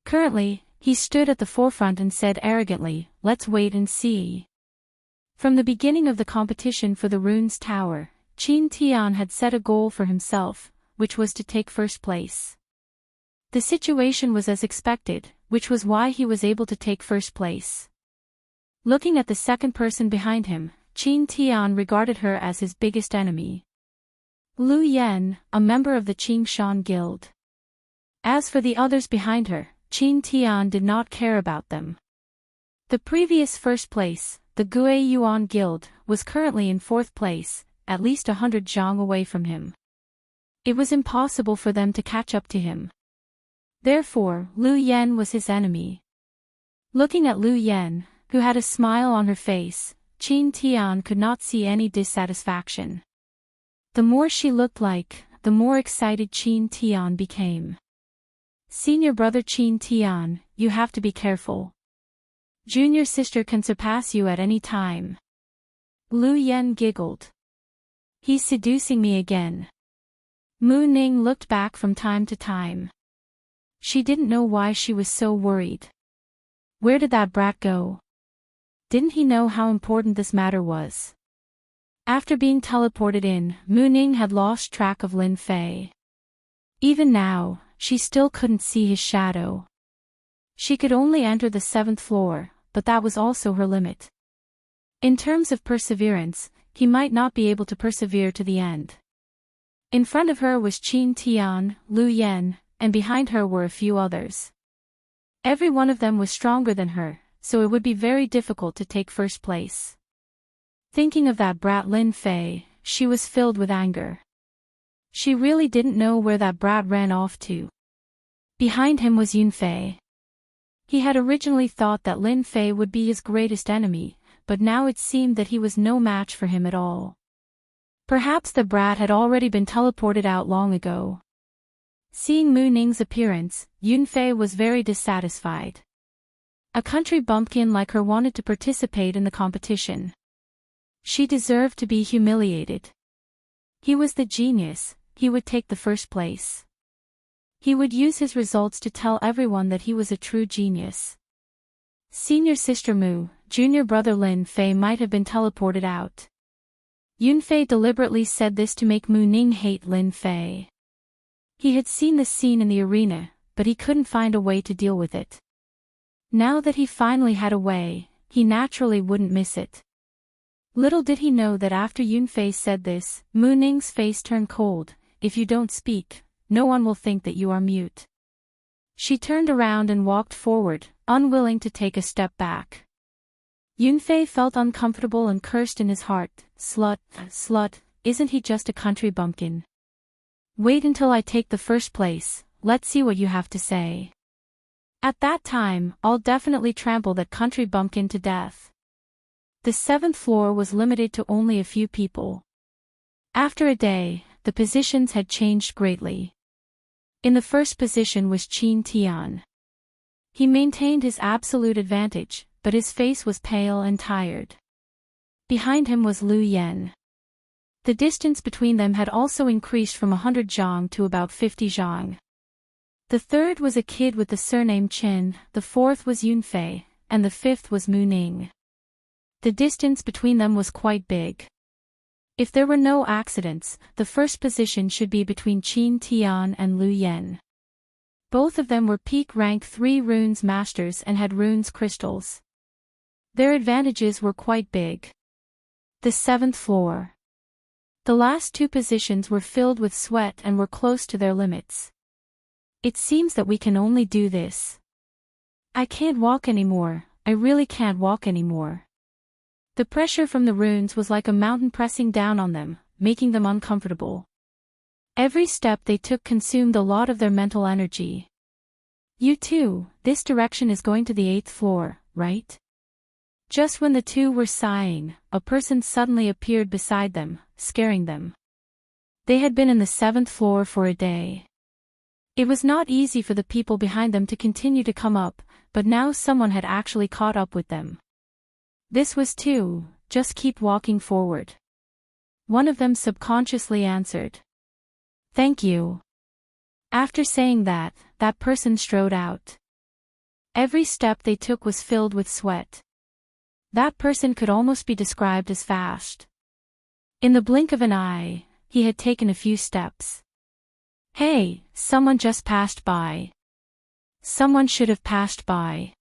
Currently, he stood at the forefront and said arrogantly, "Let's wait and see." From the beginning of the competition for the Runes Tower, Qin Tian had set a goal for himself, which was to take first place. The situation was as expected, which was why he was able to take first place. Looking at the second person behind him, Qin Tian regarded her as his biggest enemy. Lu Yan, a member of the Qingshan Guild. As for the others behind her, Qin Tian did not care about them. The previous first place, the Gue Yuan Guild, was currently in 4th place, at least 100 zhang away from him. It was impossible for them to catch up to him. Therefore, Lu Yan was his enemy. Looking at Lu Yan, who had a smile on her face, Qin Tian could not see any dissatisfaction. The more she looked like, the more excited Qin Tian became. "Senior brother Qin Tian, you have to be careful. Junior sister can surpass you at any time." Lu Yan giggled. "He's seducing me again." Mu Ning looked back from time to time. She didn't know why she was so worried. Where did that brat go? Didn't he know how important this matter was? After being teleported in, Mu Ning had lost track of Lin Fei. Even now, she still couldn't see his shadow. She could only enter the 7th floor, but that was also her limit. In terms of perseverance, he might not be able to persevere to the end. In front of her was Qin Tian, Lu Yan, and behind her were a few others. Every one of them was stronger than her, so it would be very difficult to take first place. Thinking of that brat Lin Fei, she was filled with anger. She really didn't know where that brat ran off to. Behind him was Yun Fei. He had originally thought that Lin Fei would be his greatest enemy, but now it seemed that he was no match for him at all. Perhaps the brat had already been teleported out long ago. Seeing Mu Ning's appearance, Yun Fei was very dissatisfied. A country bumpkin like her wanted to participate in the competition. She deserved to be humiliated. He was the genius, he would take the first place. He would use his results to tell everyone that he was a true genius. Senior sister Mu, junior brother Lin Fei might have been teleported out. Yun Fei deliberately said this to make Mu Ning hate Lin Fei. He had seen this scene in the arena, but he couldn't find a way to deal with it. Now that he finally had a way, he naturally wouldn't miss it. Little did he know that after Yun Fei said this, Mu Ning's face turned cold. "If you don't speak, no one will think that you are mute." She turned around and walked forward, unwilling to take a step back. Yun Fei felt uncomfortable and cursed in his heart. Slut, isn't he just a country bumpkin? Wait until I take the first place, let's see what you have to say. At that time, I'll definitely trample that country bumpkin to death. The 7th floor was limited to only a few people. After a day, the positions had changed greatly. In the first position was Qin Tian. He maintained his absolute advantage, but his face was pale and tired. Behind him was Lu Yan. The distance between them had also increased from 100 zhang to about 50 zhang. The third was a kid with the surname Chen, the fourth was Yun Fei, and the fifth was Mu Ning. The distance between them was quite big. If there were no accidents, the first position should be between Qin Tian and Lu Yan. Both of them were peak rank 3 runes masters and had runes crystals. Their advantages were quite big. The 7th floor. The last 2 positions were filled with sweat and were close to their limits. It seems that we can only do this. I can't walk anymore, I really can't walk anymore. The pressure from the runes was like a mountain pressing down on them, making them uncomfortable. Every step they took consumed a lot of their mental energy. You too, this direction is going to the 8th floor, right? Just when the two were sighing, a person suddenly appeared beside them, scaring them. They had been in the 7th floor for a day. It was not easy for the people behind them to continue to come up, but now someone had actually caught up with them. This was two, just keep walking forward. One of them subconsciously answered. Thank you. After saying that, that person strode out. Every step they took was filled with sweat. That person could almost be described as fast. In the blink of an eye, he had taken a few steps. Hey, someone just passed by. Someone should have passed by.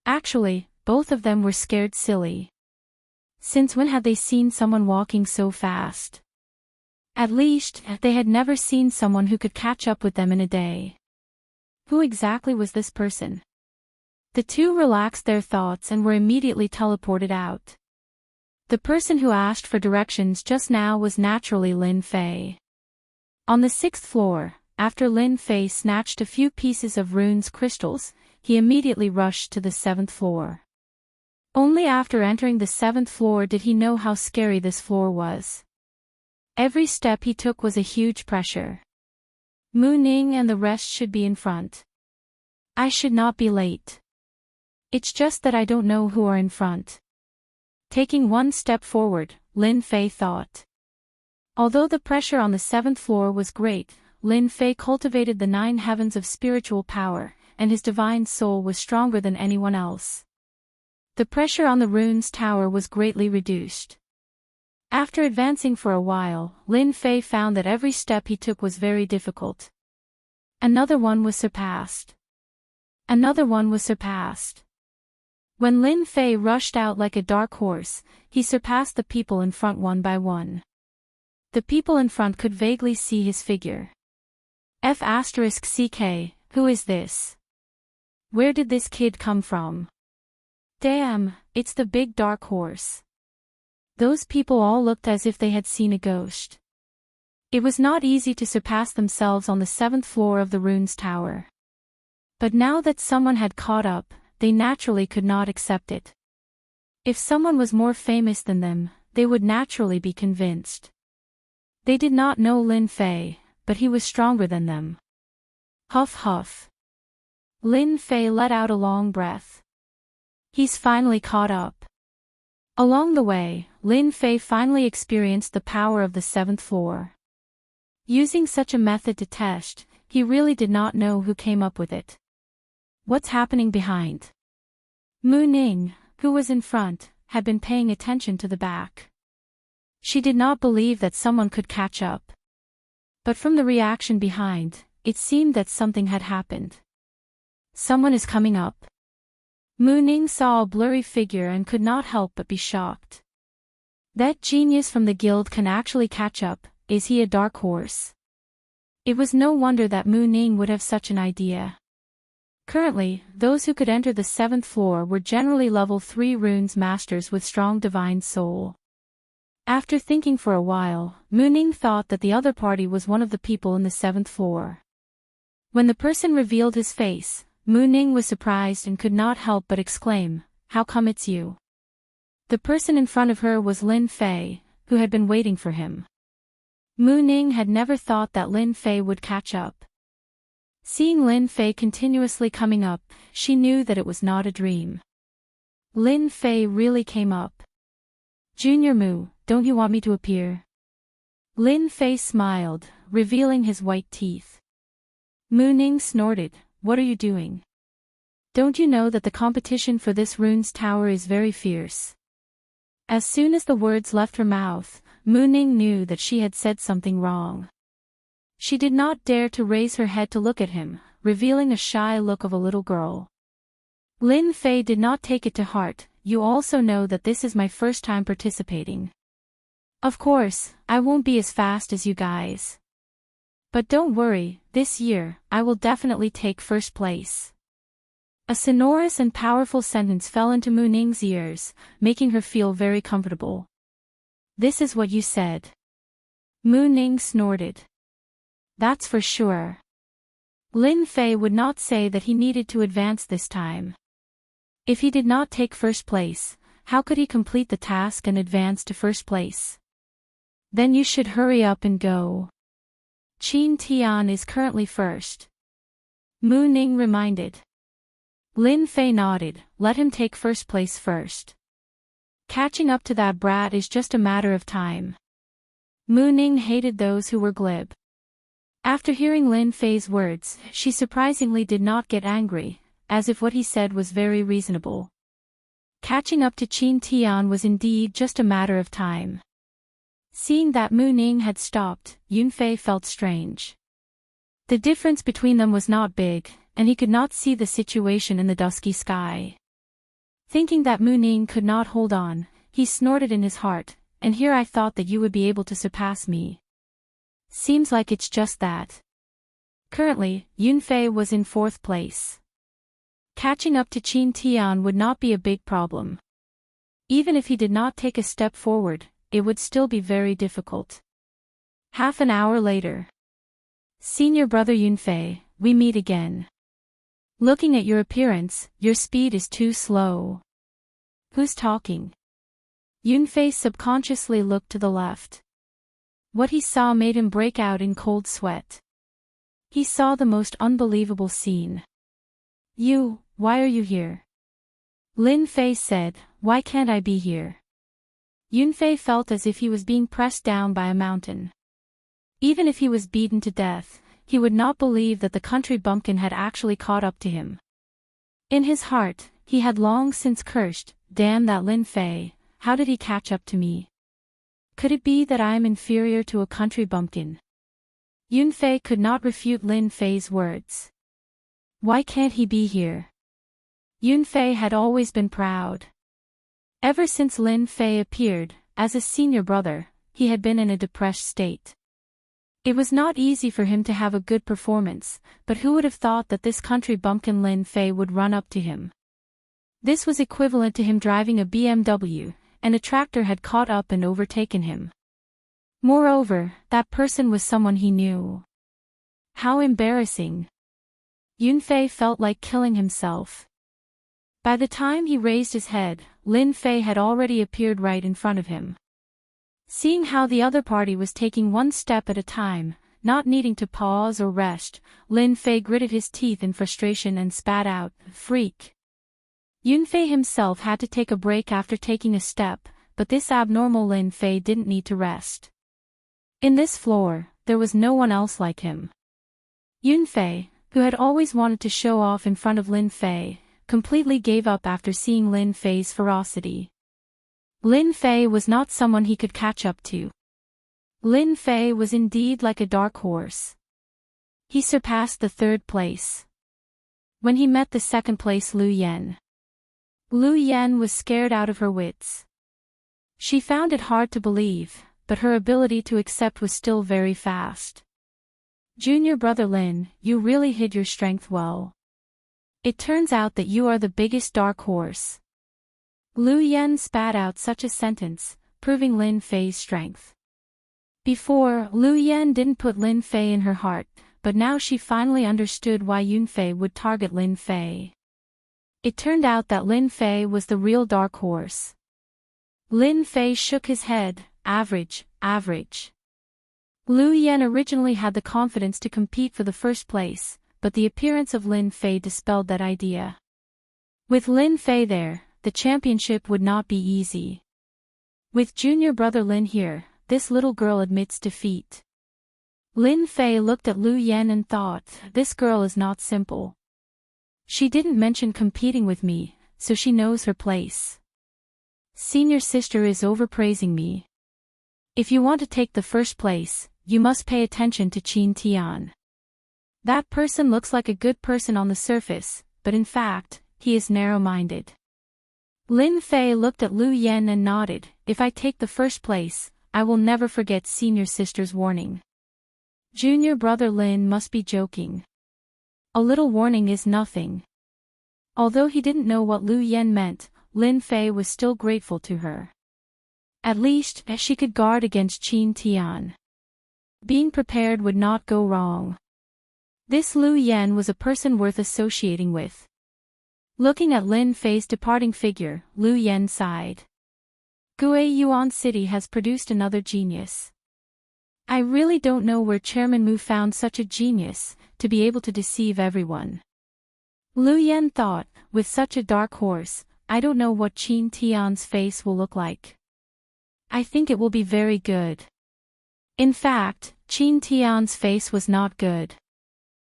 Actually, both of them were scared silly. Since when had they seen someone walking so fast? At least, they had never seen someone who could catch up with them in a day. Who exactly was this person? The two relaxed their thoughts and were immediately teleported out. The person who asked for directions just now was naturally Lin Fei. On the 6th floor, after Lin Fei snatched a few pieces of runes crystals, he immediately rushed to the 7th floor. Only after entering the 7th floor did he know how scary this floor was. Every step he took was a huge pressure. Mu Ning and the rest should be in front. I should not be late. It's just that I don't know who are in front. Taking one step forward, Lin Fei thought. Although the pressure on the 7th floor was great, Lin Fei cultivated the 9 heavens of spiritual power, and his divine soul was stronger than anyone else. The pressure on the runes tower was greatly reduced. After advancing for a while, Lin Fei found that every step he took was very difficult. Another one was surpassed. Another one was surpassed. When Lin Fei rushed out like a dark horse, he surpassed the people in front one by one. The people in front could vaguely see his figure. F***CK, who is this? Where did this kid come from? Damn, it's the big dark horse. Those people all looked as if they had seen a ghost. It was not easy to surpass themselves on the 7th floor of the runes tower. But now that someone had caught up, they naturally could not accept it. If someone was more famous than them, they would naturally be convinced. They did not know Lin Fei, but he was stronger than them. Huff huff. Lin Fei let out a long breath. He's finally caught up. Along the way, Lin Fei finally experienced the power of the 7th floor. Using such a method to test, he really did not know who came up with it. What's happening behind? Mu Ning, who was in front, had been paying attention to the back. She did not believe that someone could catch up. But from the reaction behind, it seemed that something had happened. Someone is coming up. Mu Ning saw a blurry figure and could not help but be shocked. That genius from the guild can actually catch up, is he a dark horse? It was no wonder that Mu Ning would have such an idea. Currently, those who could enter the 7th floor were generally level 3 runes masters with strong divine soul. After thinking for a while, Mu Ning thought that the other party was one of the people in the 7th floor. When the person revealed his face, Mu Ning was surprised and could not help but exclaim, "How come it's you?" The person in front of her was Lin Fei, who had been waiting for him. Mu Ning had never thought that Lin Fei would catch up. Seeing Lin Fei continuously coming up, she knew that it was not a dream. Lin Fei really came up. "Junior Mu, don't you want me to appear?" Lin Fei smiled, revealing his white teeth. Mu Ning snorted, "What are you doing? Don't you know that the competition for this runes tower is very fierce?" As soon as the words left her mouth, Mu Ning knew that she had said something wrong. She did not dare to raise her head to look at him, revealing a shy look of a little girl. Lin Fei did not take it to heart. "You also know that this is my first time participating. Of course, I won't be as fast as you guys. But don't worry, this year, I will definitely take first place." A sonorous and powerful sentence fell into Mu Ning's ears, making her feel very comfortable. "This is what you said." Mu Ning snorted. "That's for sure." Lin Fei would not say that he needed to advance this time. If he did not take first place, how could he complete the task and advance to first place? "Then you should hurry up and go. Qin Tian is currently first," Mu Ning reminded. Lin Fei nodded, "Let him take first place first." Catching up to that brat is just a matter of time. Mu Ning hated those who were glib. After hearing Lin Fei's words, she surprisingly did not get angry, as if what he said was very reasonable. Catching up to Qin Tian was indeed just a matter of time. Seeing that Mu Ning had stopped, Yunfei felt strange. The difference between them was not big, and he could not see the situation in the dusky sky. Thinking that Mu Ning could not hold on, he snorted in his heart, and here I thought that you would be able to surpass me. Seems like it's just that. Currently, Yunfei was in 4th place. Catching up to Qin Tian would not be a big problem. Even if he did not take a step forward, it would still be very difficult. Half an hour later. Senior brother Yunfei, we meet again. Looking at your appearance, your speed is too slow. Who's talking? Yunfei subconsciously looked to the left. What he saw made him break out in cold sweat. He saw the most unbelievable scene. You, why are you here? Lin Fei said, why can't I be here? Yunfei felt as if he was being pressed down by a mountain. Even if he was beaten to death, he would not believe that the country bumpkin had actually caught up to him. In his heart, he had long since cursed, damn that Lin Fei, how did he catch up to me? Could it be that I am inferior to a country bumpkin? Yunfei could not refute Lin Fei's words. Why can't he be here? Yunfei had always been proud. Ever since Lin Fei appeared, as a senior brother, he had been in a depressed state. It was not easy for him to have a good performance, but who would have thought that this country bumpkin Lin Fei would run up to him? This was equivalent to him driving a BMW, and a tractor had caught up and overtaken him. Moreover, that person was someone he knew. How embarrassing. Yunfei felt like killing himself. By the time he raised his head, Lin Fei had already appeared right in front of him. Seeing how the other party was taking one step at a time, not needing to pause or rest, Lin Fei gritted his teeth in frustration and spat out, "Freak." Yunfei himself had to take a break after taking a step, but this abnormal Lin Fei didn't need to rest. In this floor, there was no one else like him. Yunfei, who had always wanted to show off in front of Lin Fei, completely gave up after seeing Lin Fei's ferocity. Lin Fei was not someone he could catch up to. Lin Fei was indeed like a dark horse. He surpassed the 3rd place. When he met the 2nd place Lu Yan. Lu Yan was scared out of her wits. She found it hard to believe, but her ability to accept was still very fast. Junior brother Lin, you really hid your strength well. It turns out that you are the biggest dark horse. Lu Yan spat out such a sentence, proving Lin Fei's strength. Before, Lu Yan didn't put Lin Fei in her heart, but now she finally understood why Yunfei would target Lin Fei. It turned out that Lin Fei was the real dark horse. Lin Fei shook his head, average. Lu Yan originally had the confidence to compete for the 1st place, but the appearance of Lin Fei dispelled that idea. With Lin Fei there, the championship would not be easy. With junior brother Lin here, this little girl admits defeat. Lin Fei looked at Lu Yan and thought, this girl is not simple. She didn't mention competing with me, so she knows her place. Senior sister is overpraising me. If you want to take the 1st place, you must pay attention to Qin Tian. That person looks like a good person on the surface, but in fact, he is narrow-minded. Lin Fei looked at Lu Yan and nodded, if I take the 1st place, I will never forget senior sister's warning. Junior brother Lin must be joking. A little warning is nothing. Although he didn't know what Lu Yan meant, Lin Fei was still grateful to her. At least, she could guard against Qin Tian. Being prepared would not go wrong. This Lu Yan was a person worth associating with. Looking at Lin Fei's departing figure, Lu Yan sighed. Guiyuan City has produced another genius. I really don't know where Chairman Mu found such a genius, to be able to deceive everyone. Lu Yan thought, with such a dark horse, I don't know what Qin Tian's face will look like. I think it will be very good. In fact, Qin Tian's face was not good.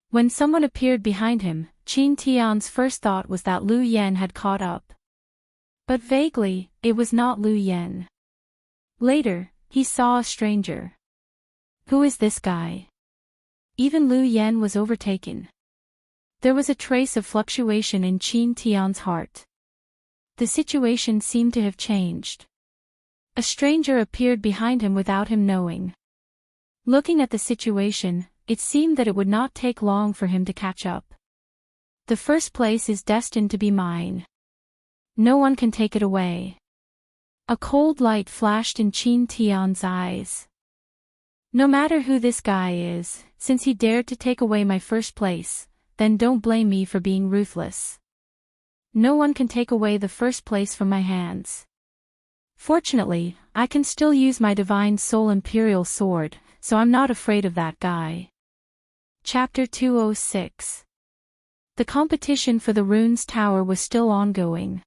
When someone appeared behind him, Qin Tian's first thought was that Lu Yan had caught up. But vaguely, it was not Lu Yan. Later, he saw a stranger. Who is this guy? Even Lu Yan was overtaken. There was a trace of fluctuation in Qin Tian's heart. The situation seemed to have changed. A stranger appeared behind him without him knowing. Looking at the situation, it seemed that it would not take long for him to catch up. The first place is destined to be mine. No one can take it away. A cold light flashed in Qin Tian's eyes. No matter who this guy is, since he dared to take away my first place, then don't blame me for being ruthless. No one can take away the first place from my hands. Fortunately, I can still use my Divine Soul Imperial Sword, so I'm not afraid of that guy. Chapter 206. The competition for the Runes Tower was still ongoing.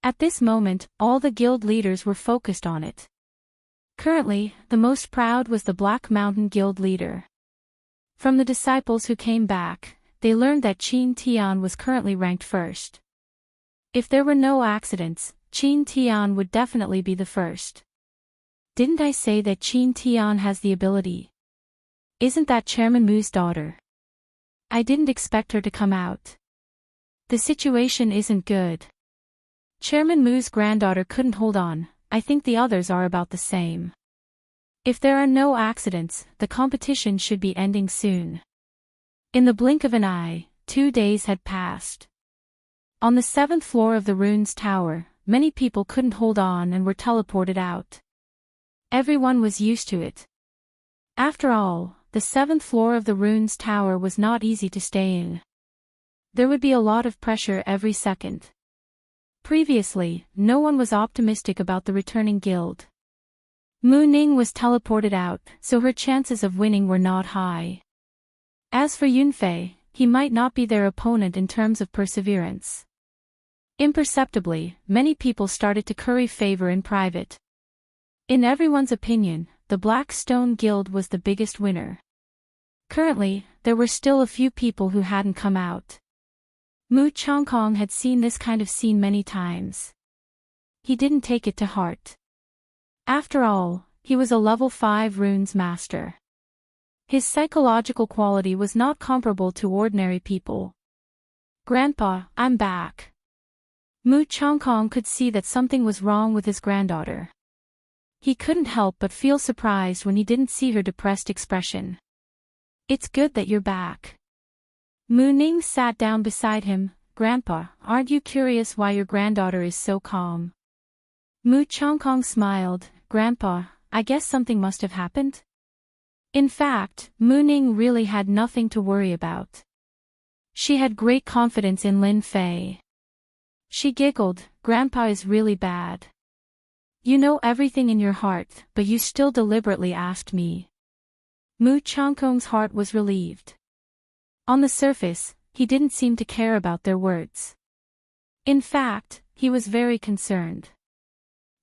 At this moment, all the guild leaders were focused on it. Currently, the most proud was the Black Mountain Guild leader. From the disciples who came back, they learned that Qin Tian was currently ranked first. If there were no accidents, Qin Tian would definitely be the first. Didn't I say that Qin Tian has the ability? Isn't that Chairman Mu's daughter? I didn't expect her to come out. The situation isn't good. Chairman Mu's granddaughter couldn't hold on. I think the others are about the same. If there are no accidents, the competition should be ending soon. In the blink of an eye, 2 days had passed. On the 7th floor of the Runes Tower, many people couldn't hold on and were teleported out. Everyone was used to it. After all, the 7th floor of the Runes Tower was not easy to stay in. There would be a lot of pressure every second. Previously, no one was optimistic about the returning guild. Mu Ning was teleported out, so her chances of winning were not high. As for Yunfei, he might not be their opponent in terms of perseverance. Imperceptibly, many people started to curry favor in private. In everyone's opinion, the Black Stone Guild was the biggest winner. Currently, there were still a few people who hadn't come out. Mu Chongkong had seen this kind of scene many times. He didn't take it to heart. After all, he was a level 5 runes master. His psychological quality was not comparable to ordinary people. Grandpa, I'm back. Mu Chongkong could see that something was wrong with his granddaughter. He couldn't help but feel surprised when he didn't see her depressed expression. It's good that you're back. Mu Ning sat down beside him. Grandpa, aren't you curious why your granddaughter is so calm? Mu Chongkong smiled. Grandpa, I guess something must have happened? In fact, Mu Ning really had nothing to worry about. She had great confidence in Lin Fei. She giggled. Grandpa is really bad. You know everything in your heart, but you still deliberately asked me. Mu Chongkong's heart was relieved. On the surface, he didn't seem to care about their words. In fact, he was very concerned.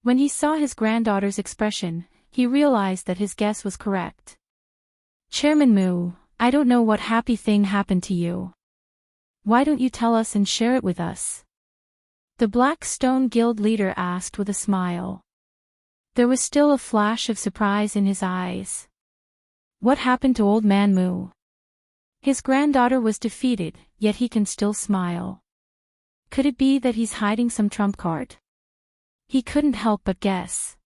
When he saw his granddaughter's expression, he realized that his guess was correct. Chairman Mu, I don't know what happy thing happened to you. Why don't you tell us and share it with us? The Black Stone Guild leader asked with a smile. There was still a flash of surprise in his eyes. What happened to old man Mu? His granddaughter was defeated, yet he can still smile. Could it be that he's hiding some trump card? He couldn't help but guess.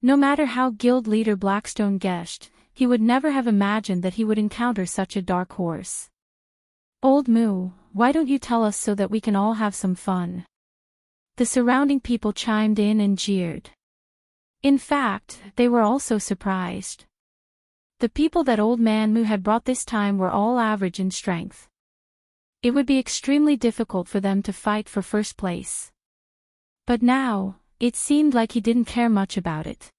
No matter how guild leader Blackstone guessed, he would never have imagined that he would encounter such a dark horse. Old Mu, why don't you tell us so that we can all have some fun? The surrounding people chimed in and jeered. In fact, they were also surprised. The people that old man Mu had brought this time were all average in strength. It would be extremely difficult for them to fight for first place. But now, it seemed like he didn't care much about it.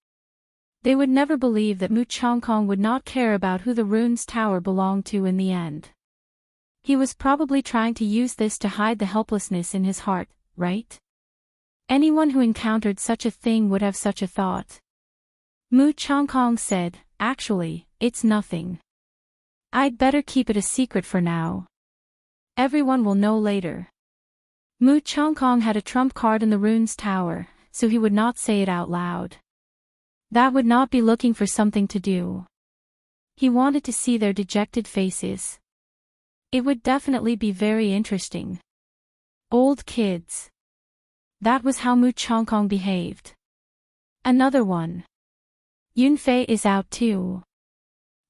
They would never believe that Mu Chongkong would not care about who the Runes Tower belonged to in the end. He was probably trying to use this to hide the helplessness in his heart, right? Anyone who encountered such a thing would have such a thought. Mu Changkong said, "Actually, it's nothing. I'd better keep it a secret for now. Everyone will know later." Mu Changkong had a trump card in the rune's tower, so he would not say it out loud. That would not be looking for something to do. He wanted to see their dejected faces. It would definitely be very interesting. Old kids. That was how Mu Changkong behaved. Another one. Yunfei is out too.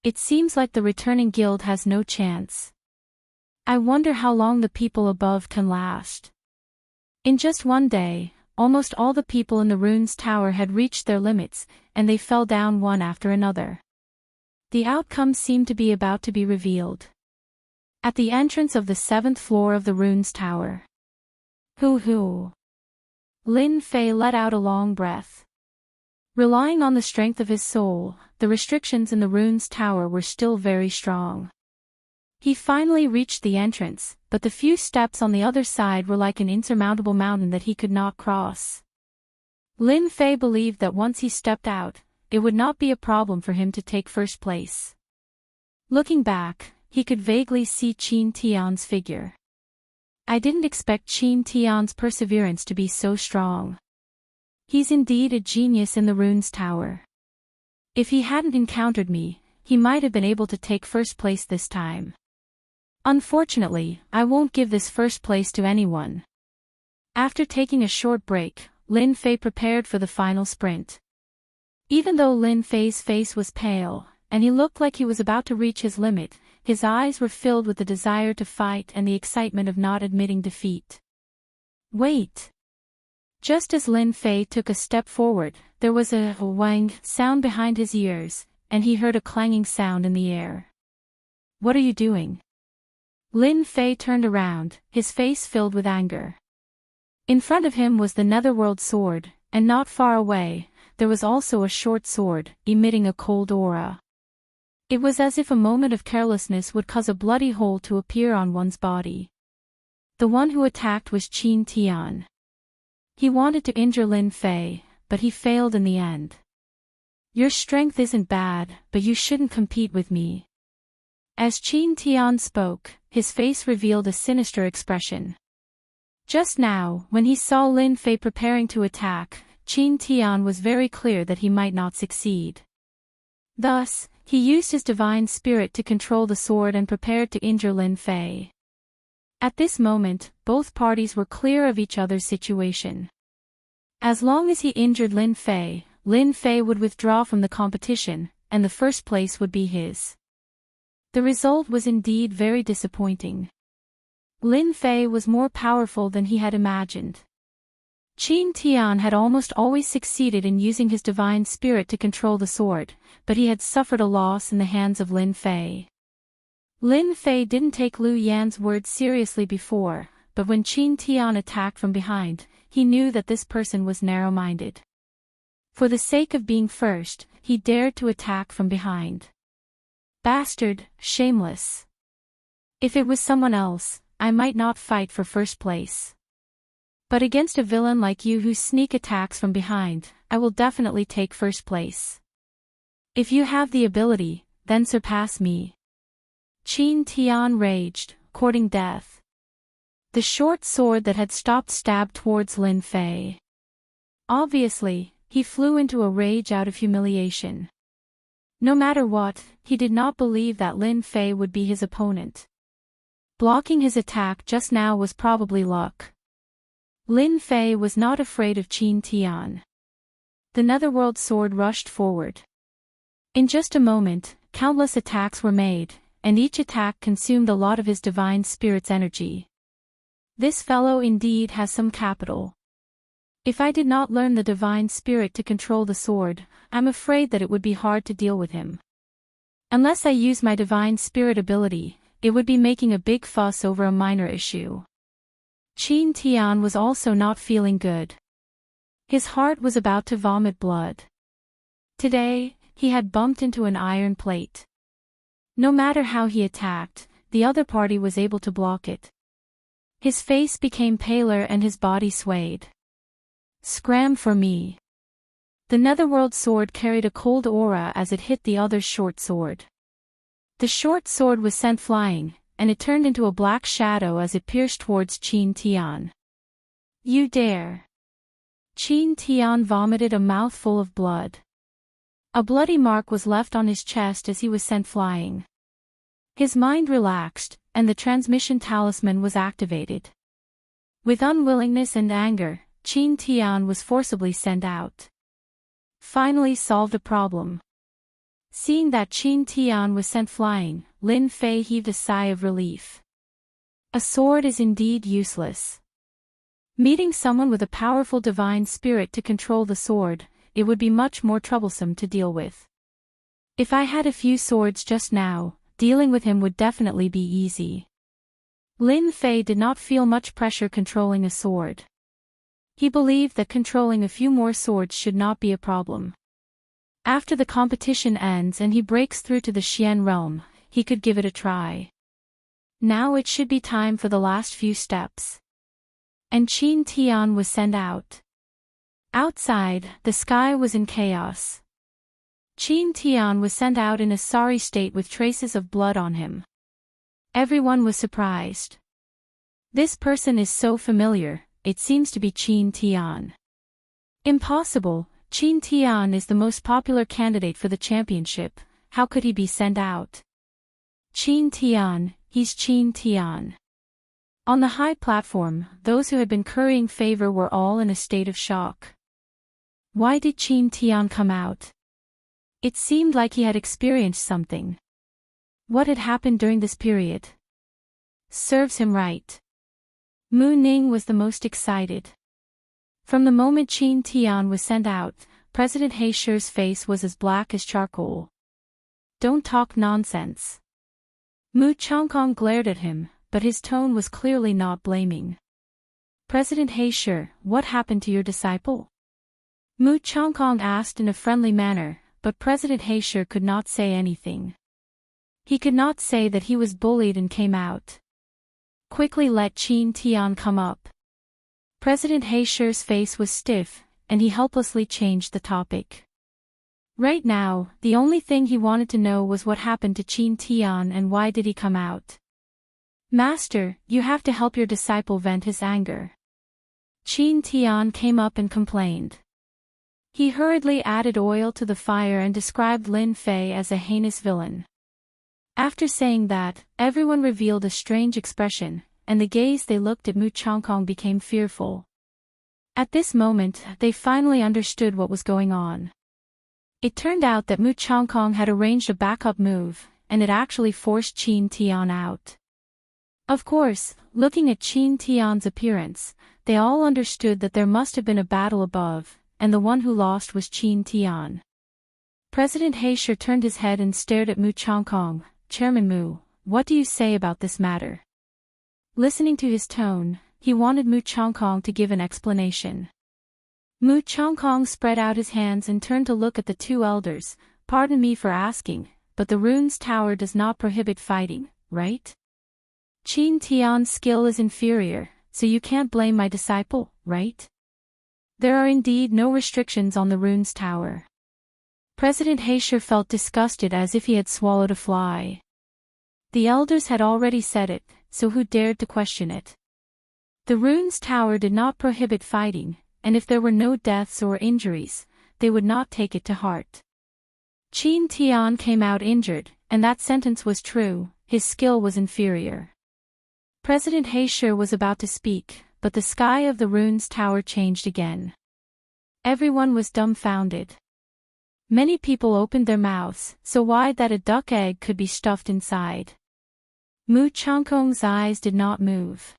It seems like the returning guild has no chance. I wonder how long the people above can last. In just one day, almost all the people in the rune's tower had reached their limits, and they fell down one after another. The outcome seemed to be about to be revealed. At the entrance of the 7th floor of the rune's tower. Hoo. Lin Fei let out a long breath. Relying on the strength of his soul, the restrictions in the rune's tower were still very strong. He finally reached the entrance, but the few steps on the other side were like an insurmountable mountain that he could not cross. Lin Fei believed that once he stepped out, it would not be a problem for him to take first place. Looking back, he could vaguely see Qin Tian's figure. I didn't expect Qin Tian's perseverance to be so strong. He's indeed a genius in the rune's tower. If he hadn't encountered me, he might have been able to take first place this time. Unfortunately, I won't give this first place to anyone. After taking a short break, Lin Fei prepared for the final sprint. Even though Lin Fei's face was pale, and he looked like he was about to reach his limit, his eyes were filled with the desire to fight and the excitement of not admitting defeat. Wait! Just as Lin Fei took a step forward, there was a wang sound behind his ears, and he heard a clanging sound in the air. What are you doing? Lin Fei turned around, his face filled with anger. In front of him was the netherworld sword, and not far away, there was also a short sword, emitting a cold aura. It was as if a moment of carelessness would cause a bloody hole to appear on one's body. The one who attacked was Qin Tian. He wanted to injure Lin Fei, but he failed in the end. Your strength isn't bad, but you shouldn't compete with me. As Qin Tian spoke, his face revealed a sinister expression. Just now, when he saw Lin Fei preparing to attack, Qin Tian was very clear that he might not succeed. Thus, he used his divine spirit to control the sword and prepared to injure Lin Fei. At this moment, both parties were clear of each other's situation. As long as he injured Lin Fei would withdraw from the competition, and the first place would be his. The result was indeed very disappointing. Lin Fei was more powerful than he had imagined. Qin Tian had almost always succeeded in using his divine spirit to control the sword, but he had suffered a loss in the hands of Lin Fei. Lin Fei didn't take Lu Yan's words seriously before, but when Qin Tian attacked from behind, he knew that this person was narrow-minded. For the sake of being first, he dared to attack from behind. Bastard, shameless. If it was someone else, I might not fight for first place. But against a villain like you who sneak attacks from behind, I will definitely take first place. If you have the ability, then surpass me. Qin Tian raged, courting death. The short sword that had stopped stabbed towards Lin Fei. Obviously, he flew into a rage out of humiliation. No matter what, he did not believe that Lin Fei would be his opponent. Blocking his attack just now was probably luck. Lin Fei was not afraid of Qin Tian. The netherworld sword rushed forward. In just a moment, countless attacks were made, and each attack consumed a lot of his divine spirit's energy. This fellow indeed has some capital. If I did not learn the divine spirit to control the sword, I'm afraid that it would be hard to deal with him. Unless I use my divine spirit ability, it would be making a big fuss over a minor issue. Qin Tian was also not feeling good. His heart was about to vomit blood. Today, he had bumped into an iron plate. No matter how he attacked, the other party was able to block it. His face became paler and his body swayed. Scram for me. The netherworld sword carried a cold aura as it hit the other's short sword. The short sword was sent flying, and it turned into a black shadow as it pierced towards Qin Tian. You dare. Qin Tian vomited a mouthful of blood. A bloody mark was left on his chest as he was sent flying. His mind relaxed, and the transmission talisman was activated. With unwillingness and anger, Qin Tian was forcibly sent out. Finally solved a problem. Seeing that Qin Tian was sent flying, Lin Fei heaved a sigh of relief. A sword is indeed useless. Meeting someone with a powerful divine spirit to control the sword, it would be much more troublesome to deal with. If I had a few swords just now, dealing with him would definitely be easy. Lin Fei did not feel much pressure controlling a sword. He believed that controlling a few more swords should not be a problem. After the competition ends and he breaks through to the Xian realm, he could give it a try. Now it should be time for the last few steps. And Qin Tian was sent out. Outside, the sky was in chaos. Qin Tian was sent out in a sorry state with traces of blood on him. Everyone was surprised. This person is so familiar, it seems to be Qin Tian. Impossible, Qin Tian is the most popular candidate for the championship, how could he be sent out? Qin Tian, he's Qin Tian. On the high platform, those who had been currying favor were all in a state of shock. Why did Qin Tian come out? It seemed like he had experienced something. What had happened during this period? Serves him right. Mu Ning was the most excited. From the moment Qin Tian was sent out, President He Shi's face was as black as charcoal. Don't talk nonsense. Mu Changkong glared at him, but his tone was clearly not blaming. President He Shi, what happened to your disciple? Mu Changkong asked in a friendly manner, but President He Shi could not say anything. He could not say that he was bullied and came out. Quickly let Qin Tian come up. President He Shi's face was stiff, and he helplessly changed the topic. Right now, the only thing he wanted to know was what happened to Qin Tian and why did he come out. Master, you have to help your disciple vent his anger. Qin Tian came up and complained. He hurriedly added oil to the fire and described Lin Fei as a heinous villain. After saying that, everyone revealed a strange expression, and the gaze they looked at Mu Changkong became fearful. At this moment, they finally understood what was going on. It turned out that Mu Changkong had arranged a backup move, and it actually forced Qin Tian out. Of course, looking at Qin Tian's appearance, they all understood that there must have been a battle above, and the one who lost was Qin Tian. President He Shi turned his head and stared at Mu Changkong. Chairman Mu, what do you say about this matter? Listening to his tone, he wanted Mu Changkong to give an explanation. Mu Changkong spread out his hands and turned to look at the two elders. Pardon me for asking, but the rune's tower does not prohibit fighting, right? Qin Tian's skill is inferior, so you can't blame my disciple, right? There are indeed no restrictions on the rune's tower. President He Shi felt disgusted as if he had swallowed a fly. The elders had already said it, so who dared to question it? The rune's tower did not prohibit fighting, and if there were no deaths or injuries, they would not take it to heart. Qin Tian came out injured, and that sentence was true, his skill was inferior. President He Shi was about to speak, but the sky of the rune's tower changed again. Everyone was dumbfounded. Many people opened their mouths, so wide that a duck egg could be stuffed inside. Mu Changkong's eyes did not move.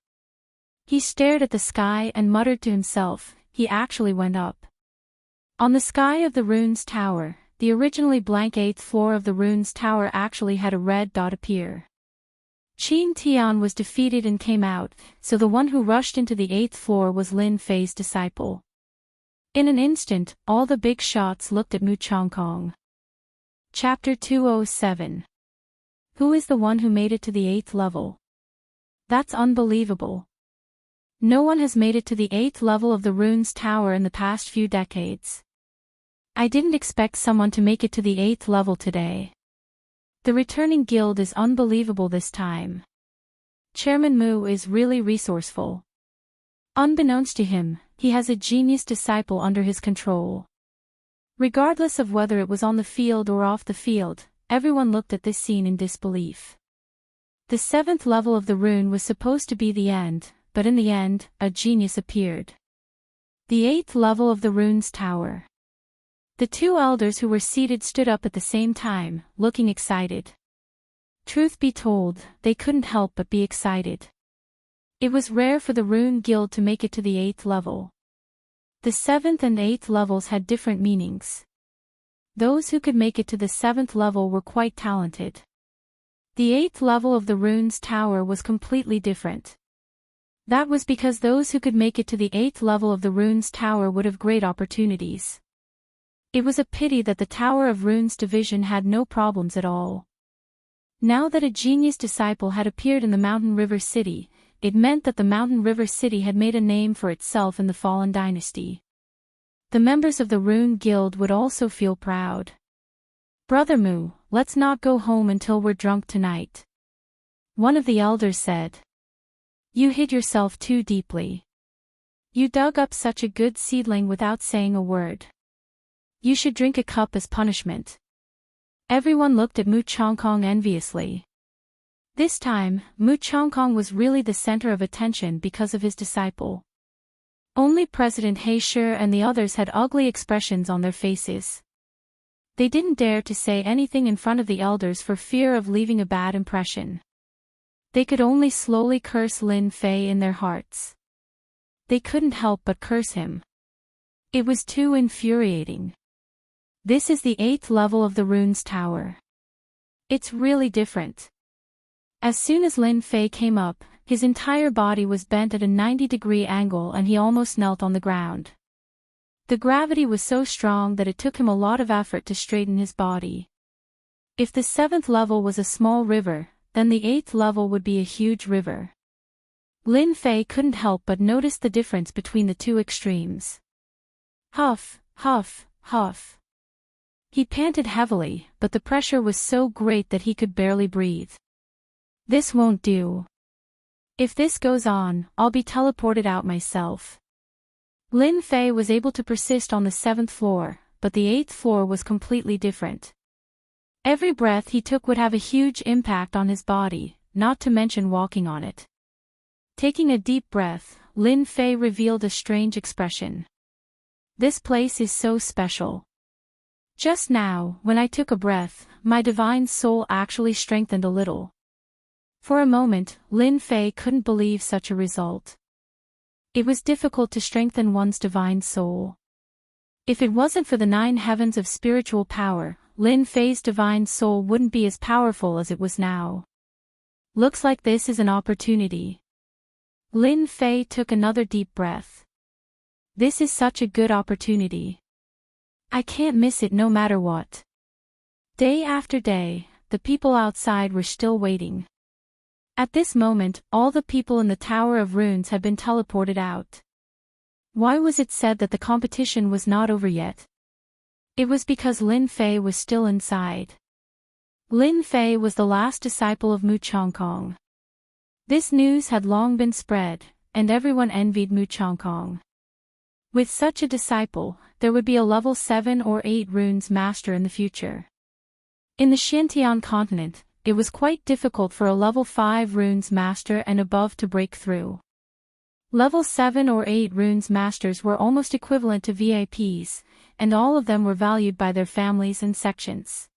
He stared at the sky and muttered to himself, he actually went up. On the sky of the rune's tower, the originally blank 8th floor of the rune's tower actually had a red dot appear. Qin Tian was defeated and came out, so the one who rushed into the 8th floor was Lin Fei's disciple. In an instant, all the big shots looked at Mu Changkong. Chapter 207. Who is the one who made it to the 8th level? That's unbelievable. No one has made it to the 8th level of the Runes Tower in the past few decades. I didn't expect someone to make it to the 8th level today. The returning guild is unbelievable this time. Chairman Mu is really resourceful. Unbeknownst to him, he has a genius disciple under his control. Regardless of whether it was on the field or off the field, everyone looked at this scene in disbelief. The 7th level of the rune was supposed to be the end, but in the end, a genius appeared. The 8th level of the Runes Tower. The two elders who were seated stood up at the same time, looking excited. Truth be told, they couldn't help but be excited. It was rare for the Rune Guild to make it to the 8th level. The 7th and 8th levels had different meanings. Those who could make it to the 7th level were quite talented. The 8th level of the Runes Tower was completely different. That was because those who could make it to the 8th level of the Runes Tower would have great opportunities. It was a pity that the Tower of Runes division had no problems at all. Now that a genius disciple had appeared in the Mountain River City, it meant that the Mountain River City had made a name for itself in the Fallen Dynasty. The members of the Rune Guild would also feel proud. Brother Mu, let's not go home until we're drunk tonight. One of the elders said. You hid yourself too deeply. You dug up such a good seedling without saying a word. You should drink a cup as punishment. Everyone looked at Mu Chongkong enviously. This time, Mu Chongkong was really the center of attention because of his disciple. Only President He and the others had ugly expressions on their faces. They didn't dare to say anything in front of the elders for fear of leaving a bad impression. They could only slowly curse Lin Fei in their hearts. They couldn't help but curse him. It was too infuriating. This is the 8th level of the Runes Tower. It's really different. As soon as Lin Fei came up, his entire body was bent at a 90-degree angle and he almost knelt on the ground. The gravity was so strong that it took him a lot of effort to straighten his body. If the 7th level was a small river, then the 8th level would be a huge river. Lin Fei couldn't help but notice the difference between the two extremes. Huff, huff, huff. He panted heavily, but the pressure was so great that he could barely breathe. This won't do. If this goes on, I'll be teleported out myself. Lin Fei was able to persist on the 7th floor, but the 8th floor was completely different. Every breath he took would have a huge impact on his body, not to mention walking on it. Taking a deep breath, Lin Fei revealed a strange expression. This place is so special. Just now, when I took a breath, my divine soul actually strengthened a little. For a moment, Lin Fei couldn't believe such a result. It was difficult to strengthen one's divine soul. If it wasn't for the 9 heavens of spiritual power, Lin Fei's divine soul wouldn't be as powerful as it was now. Looks like this is an opportunity. Lin Fei took another deep breath. This is such a good opportunity. I can't miss it no matter what. Day after day, the people outside were still waiting. At this moment, all the people in the Tower of Runes had been teleported out. Why was it said that the competition was not over yet? It was because Lin Fei was still inside. Lin Fei was the last disciple of Mu Chongkong. This news had long been spread, and everyone envied Mu Chongkong. With such a disciple, there would be a level 7 or 8 runes master in the future. In the Xiantian continent, it was quite difficult for a level 5 runes master and above to break through. Level 7 or 8 runes masters were almost equivalent to VIPs, and all of them were valued by their families and sections.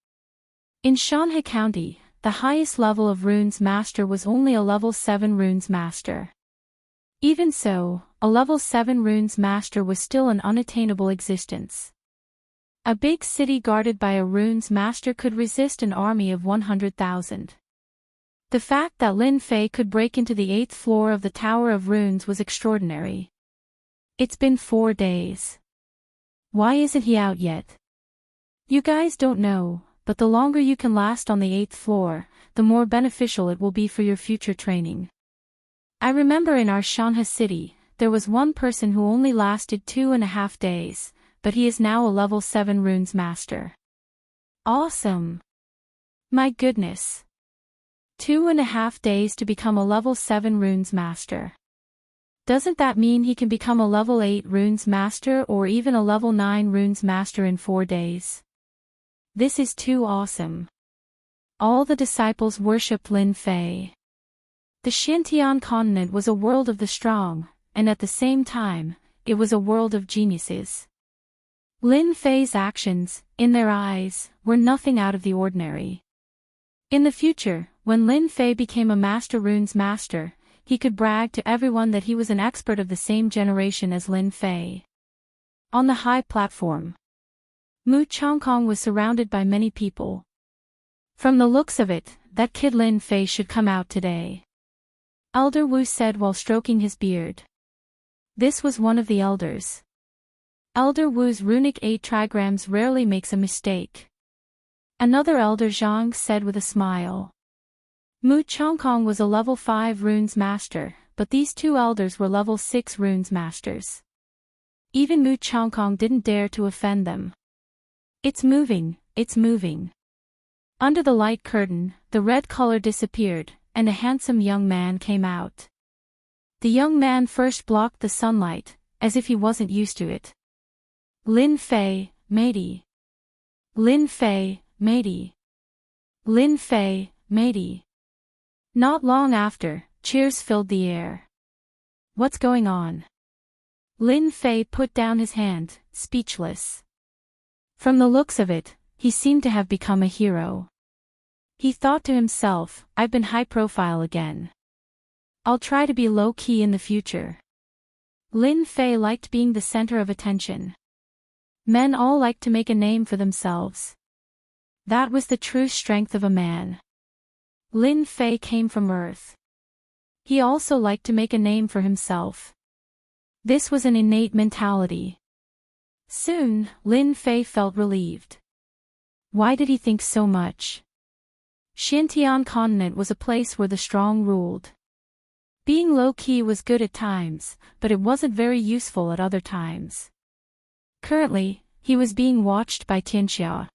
In Shanhe County, the highest level of runes master was only a level 7 runes master. Even so, a level 7 runes master was still an unattainable existence. A big city guarded by a runes master could resist an army of 100,000. The fact that Lin Fei could break into the 8th floor of the Tower of Runes was extraordinary. It's been 4 days. Why isn't he out yet? You guys don't know, but the longer you can last on the 8th floor, the more beneficial it will be for your future training. I remember in our Shanha city, there was one person who only lasted 2.5 days, but he is now a level 7 runes master. Awesome! My goodness. 2.5 days to become a level 7 runes master. Doesn't that mean he can become a level 8 runes master or even a level 9 runes master in 4 days? This is too awesome. All the disciples worshipped Lin Fei. The Xintian continent was a world of the strong, and at the same time, it was a world of geniuses. Lin Fei's actions, in their eyes, were nothing out of the ordinary. In the future, when Lin Fei became a Master Runes Master, he could brag to everyone that he was an expert of the same generation as Lin Fei. On the high platform, Mu Chongkong was surrounded by many people. From the looks of it, that kid Lin Fei should come out today, Elder Wu said while stroking his beard. This was one of the elders. Elder Wu's runic 8 trigrams rarely makes a mistake. Another elder Zhang said with a smile. Mu Chongkong was a level 5 runes master, but these two elders were level 6 runes masters. Even Mu Chongkong didn't dare to offend them. It's moving, it's moving. Under the light curtain, the red color disappeared, and a handsome young man came out. The young man first blocked the sunlight, as if he wasn't used to it. Lin Fei, matey. Lin Fei, matey. Lin Fei, matey. Not long after, cheers filled the air. What's going on? Lin Fei put down his hand, speechless. From the looks of it, he seemed to have become a hero. He thought to himself, I've been high profile again. I'll try to be low-key in the future. Lin Fei liked being the center of attention. Men all like to make a name for themselves. That was the true strength of a man. Lin Fei came from Earth. He also liked to make a name for himself. This was an innate mentality. Soon, Lin Fei felt relieved. Why did he think so much? Xintian continent was a place where the strong ruled. Being low-key was good at times, but it wasn't very useful at other times. Currently, he was being watched by Tianxia.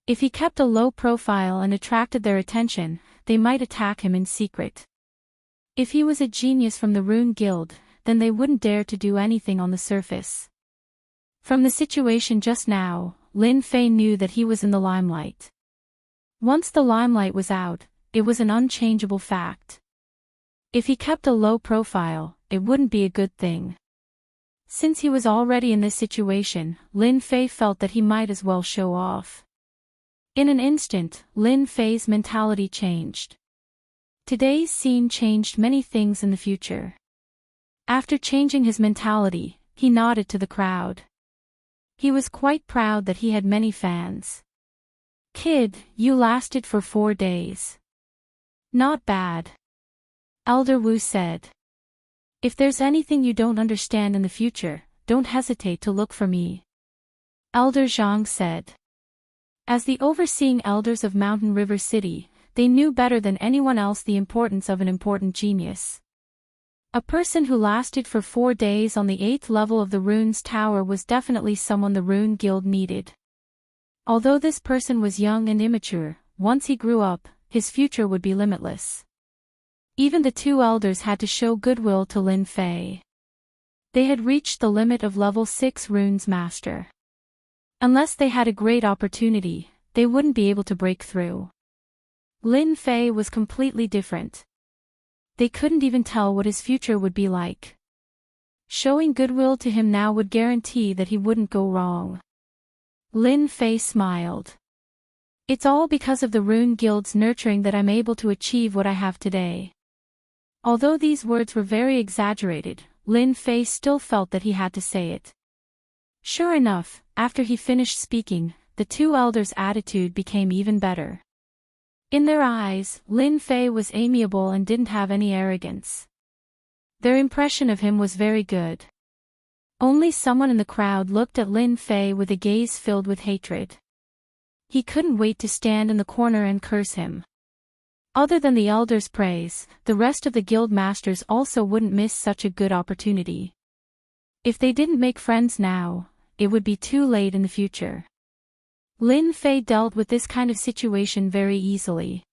If he kept a low profile and attracted their attention, they might attack him in secret. If he was a genius from the Rune Guild, then they wouldn't dare to do anything on the surface. From the situation just now, Lin Fei knew that he was in the limelight. Once the limelight was out, it was an unchangeable fact. If he kept a low profile, it wouldn't be a good thing. Since he was already in this situation, Lin Fei felt that he might as well show off. In an instant, Lin Fei's mentality changed. Today's scene changed many things in the future. After changing his mentality, he nodded to the crowd. He was quite proud that he had many fans. Kid, you lasted for 4 days. Not bad. Elder Wu said. If there's anything you don't understand in the future, don't hesitate to look for me. Elder Zhang said. As the overseeing elders of Mountain River City, they knew better than anyone else the importance of an important genius. A person who lasted for 4 days on the 8th level of the Runes Tower was definitely someone the Rune Guild needed. Although this person was young and immature, once he grew up, his future would be limitless. Even the two elders had to show goodwill to Lin Fei. They had reached the limit of level 6 Runes Master. Unless they had a great opportunity, they wouldn't be able to break through. Lin Fei was completely different. They couldn't even tell what his future would be like. Showing goodwill to him now would guarantee that he wouldn't go wrong. Lin Fei smiled. It's all because of the Rune Guild's nurturing that I'm able to achieve what I have today. Although these words were very exaggerated, Lin Fei still felt that he had to say it. Sure enough, after he finished speaking, the two elders' attitude became even better. In their eyes, Lin Fei was amiable and didn't have any arrogance. Their impression of him was very good. Only someone in the crowd looked at Lin Fei with a gaze filled with hatred. He couldn't wait to stand in the corner and curse him. Other than the elder's praise, the rest of the guild masters also wouldn't miss such a good opportunity. If they didn't make friends now, it would be too late in the future. Lin Fei dealt with this kind of situation very easily.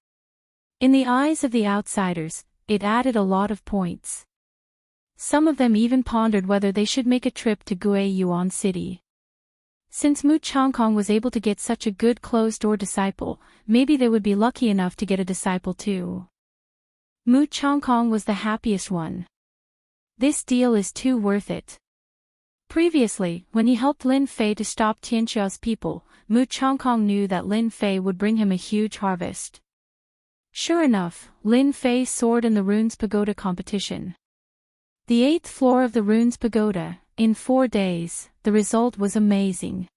In the eyes of the outsiders, it added a lot of points. Some of them even pondered whether they should make a trip to Guiyuan City. Since Mu Changkong was able to get such a good closed-door disciple, maybe they would be lucky enough to get a disciple too. Mu Changkong was the happiest one. This deal is too worth it. Previously, when he helped Lin Fei to stop Tianxia's people, Mu Changkong knew that Lin Fei would bring him a huge harvest. Sure enough, Lin Fei soared in the Runes Pagoda competition. The 8th floor of the Runes Pagoda, in 4 days, the result was amazing.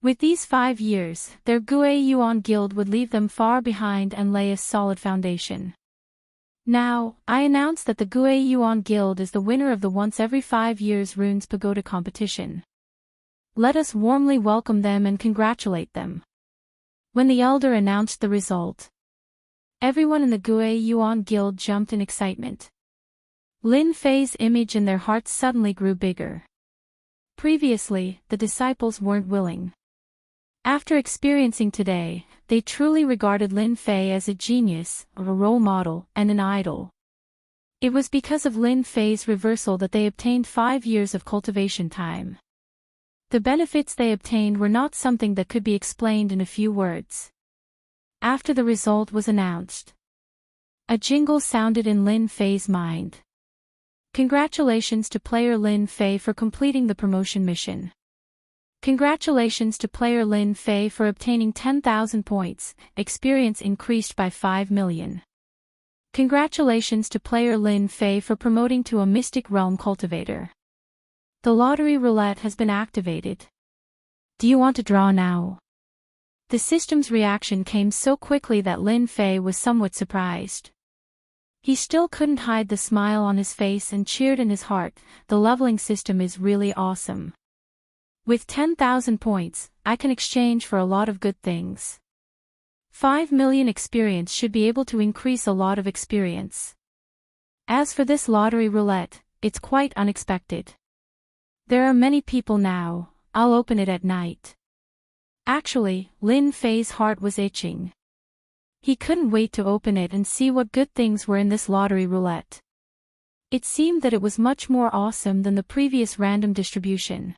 With these 5 years, their Guiyuan guild would leave them far behind and lay a solid foundation. Now, I announce that the Guiyuan guild is the winner of the once every 5 years Runes Pagoda competition. Let us warmly welcome them and congratulate them. When the elder announced the result, everyone in the Guiyuan guild jumped in excitement. Lin Fei's image in their hearts suddenly grew bigger. Previously, the disciples weren't willing. After experiencing today, they truly regarded Lin Fei as a genius, a role model, and an idol. It was because of Lin Fei's reversal that they obtained 5 years of cultivation time. The benefits they obtained were not something that could be explained in a few words. After the result was announced, a jingle sounded in Lin Fei's mind. Congratulations to player Lin Fei for completing the promotion mission. Congratulations to player Lin Fei for obtaining 10,000 points, experience increased by 5 million. Congratulations to player Lin Fei for promoting to a Mystic Realm Cultivator. The lottery roulette has been activated. Do you want to draw now? The system's reaction came so quickly that Lin Fei was somewhat surprised. He still couldn't hide the smile on his face and cheered in his heart. The leveling system is really awesome. With 10,000 points, I can exchange for a lot of good things. 5 million experience should be able to increase a lot of experience. As for this lottery roulette, it's quite unexpected. There are many people now, I'll open it at night. Actually, Lin Fei's heart was itching. He couldn't wait to open it and see what good things were in this lottery roulette. It seemed that it was much more awesome than the previous random distribution.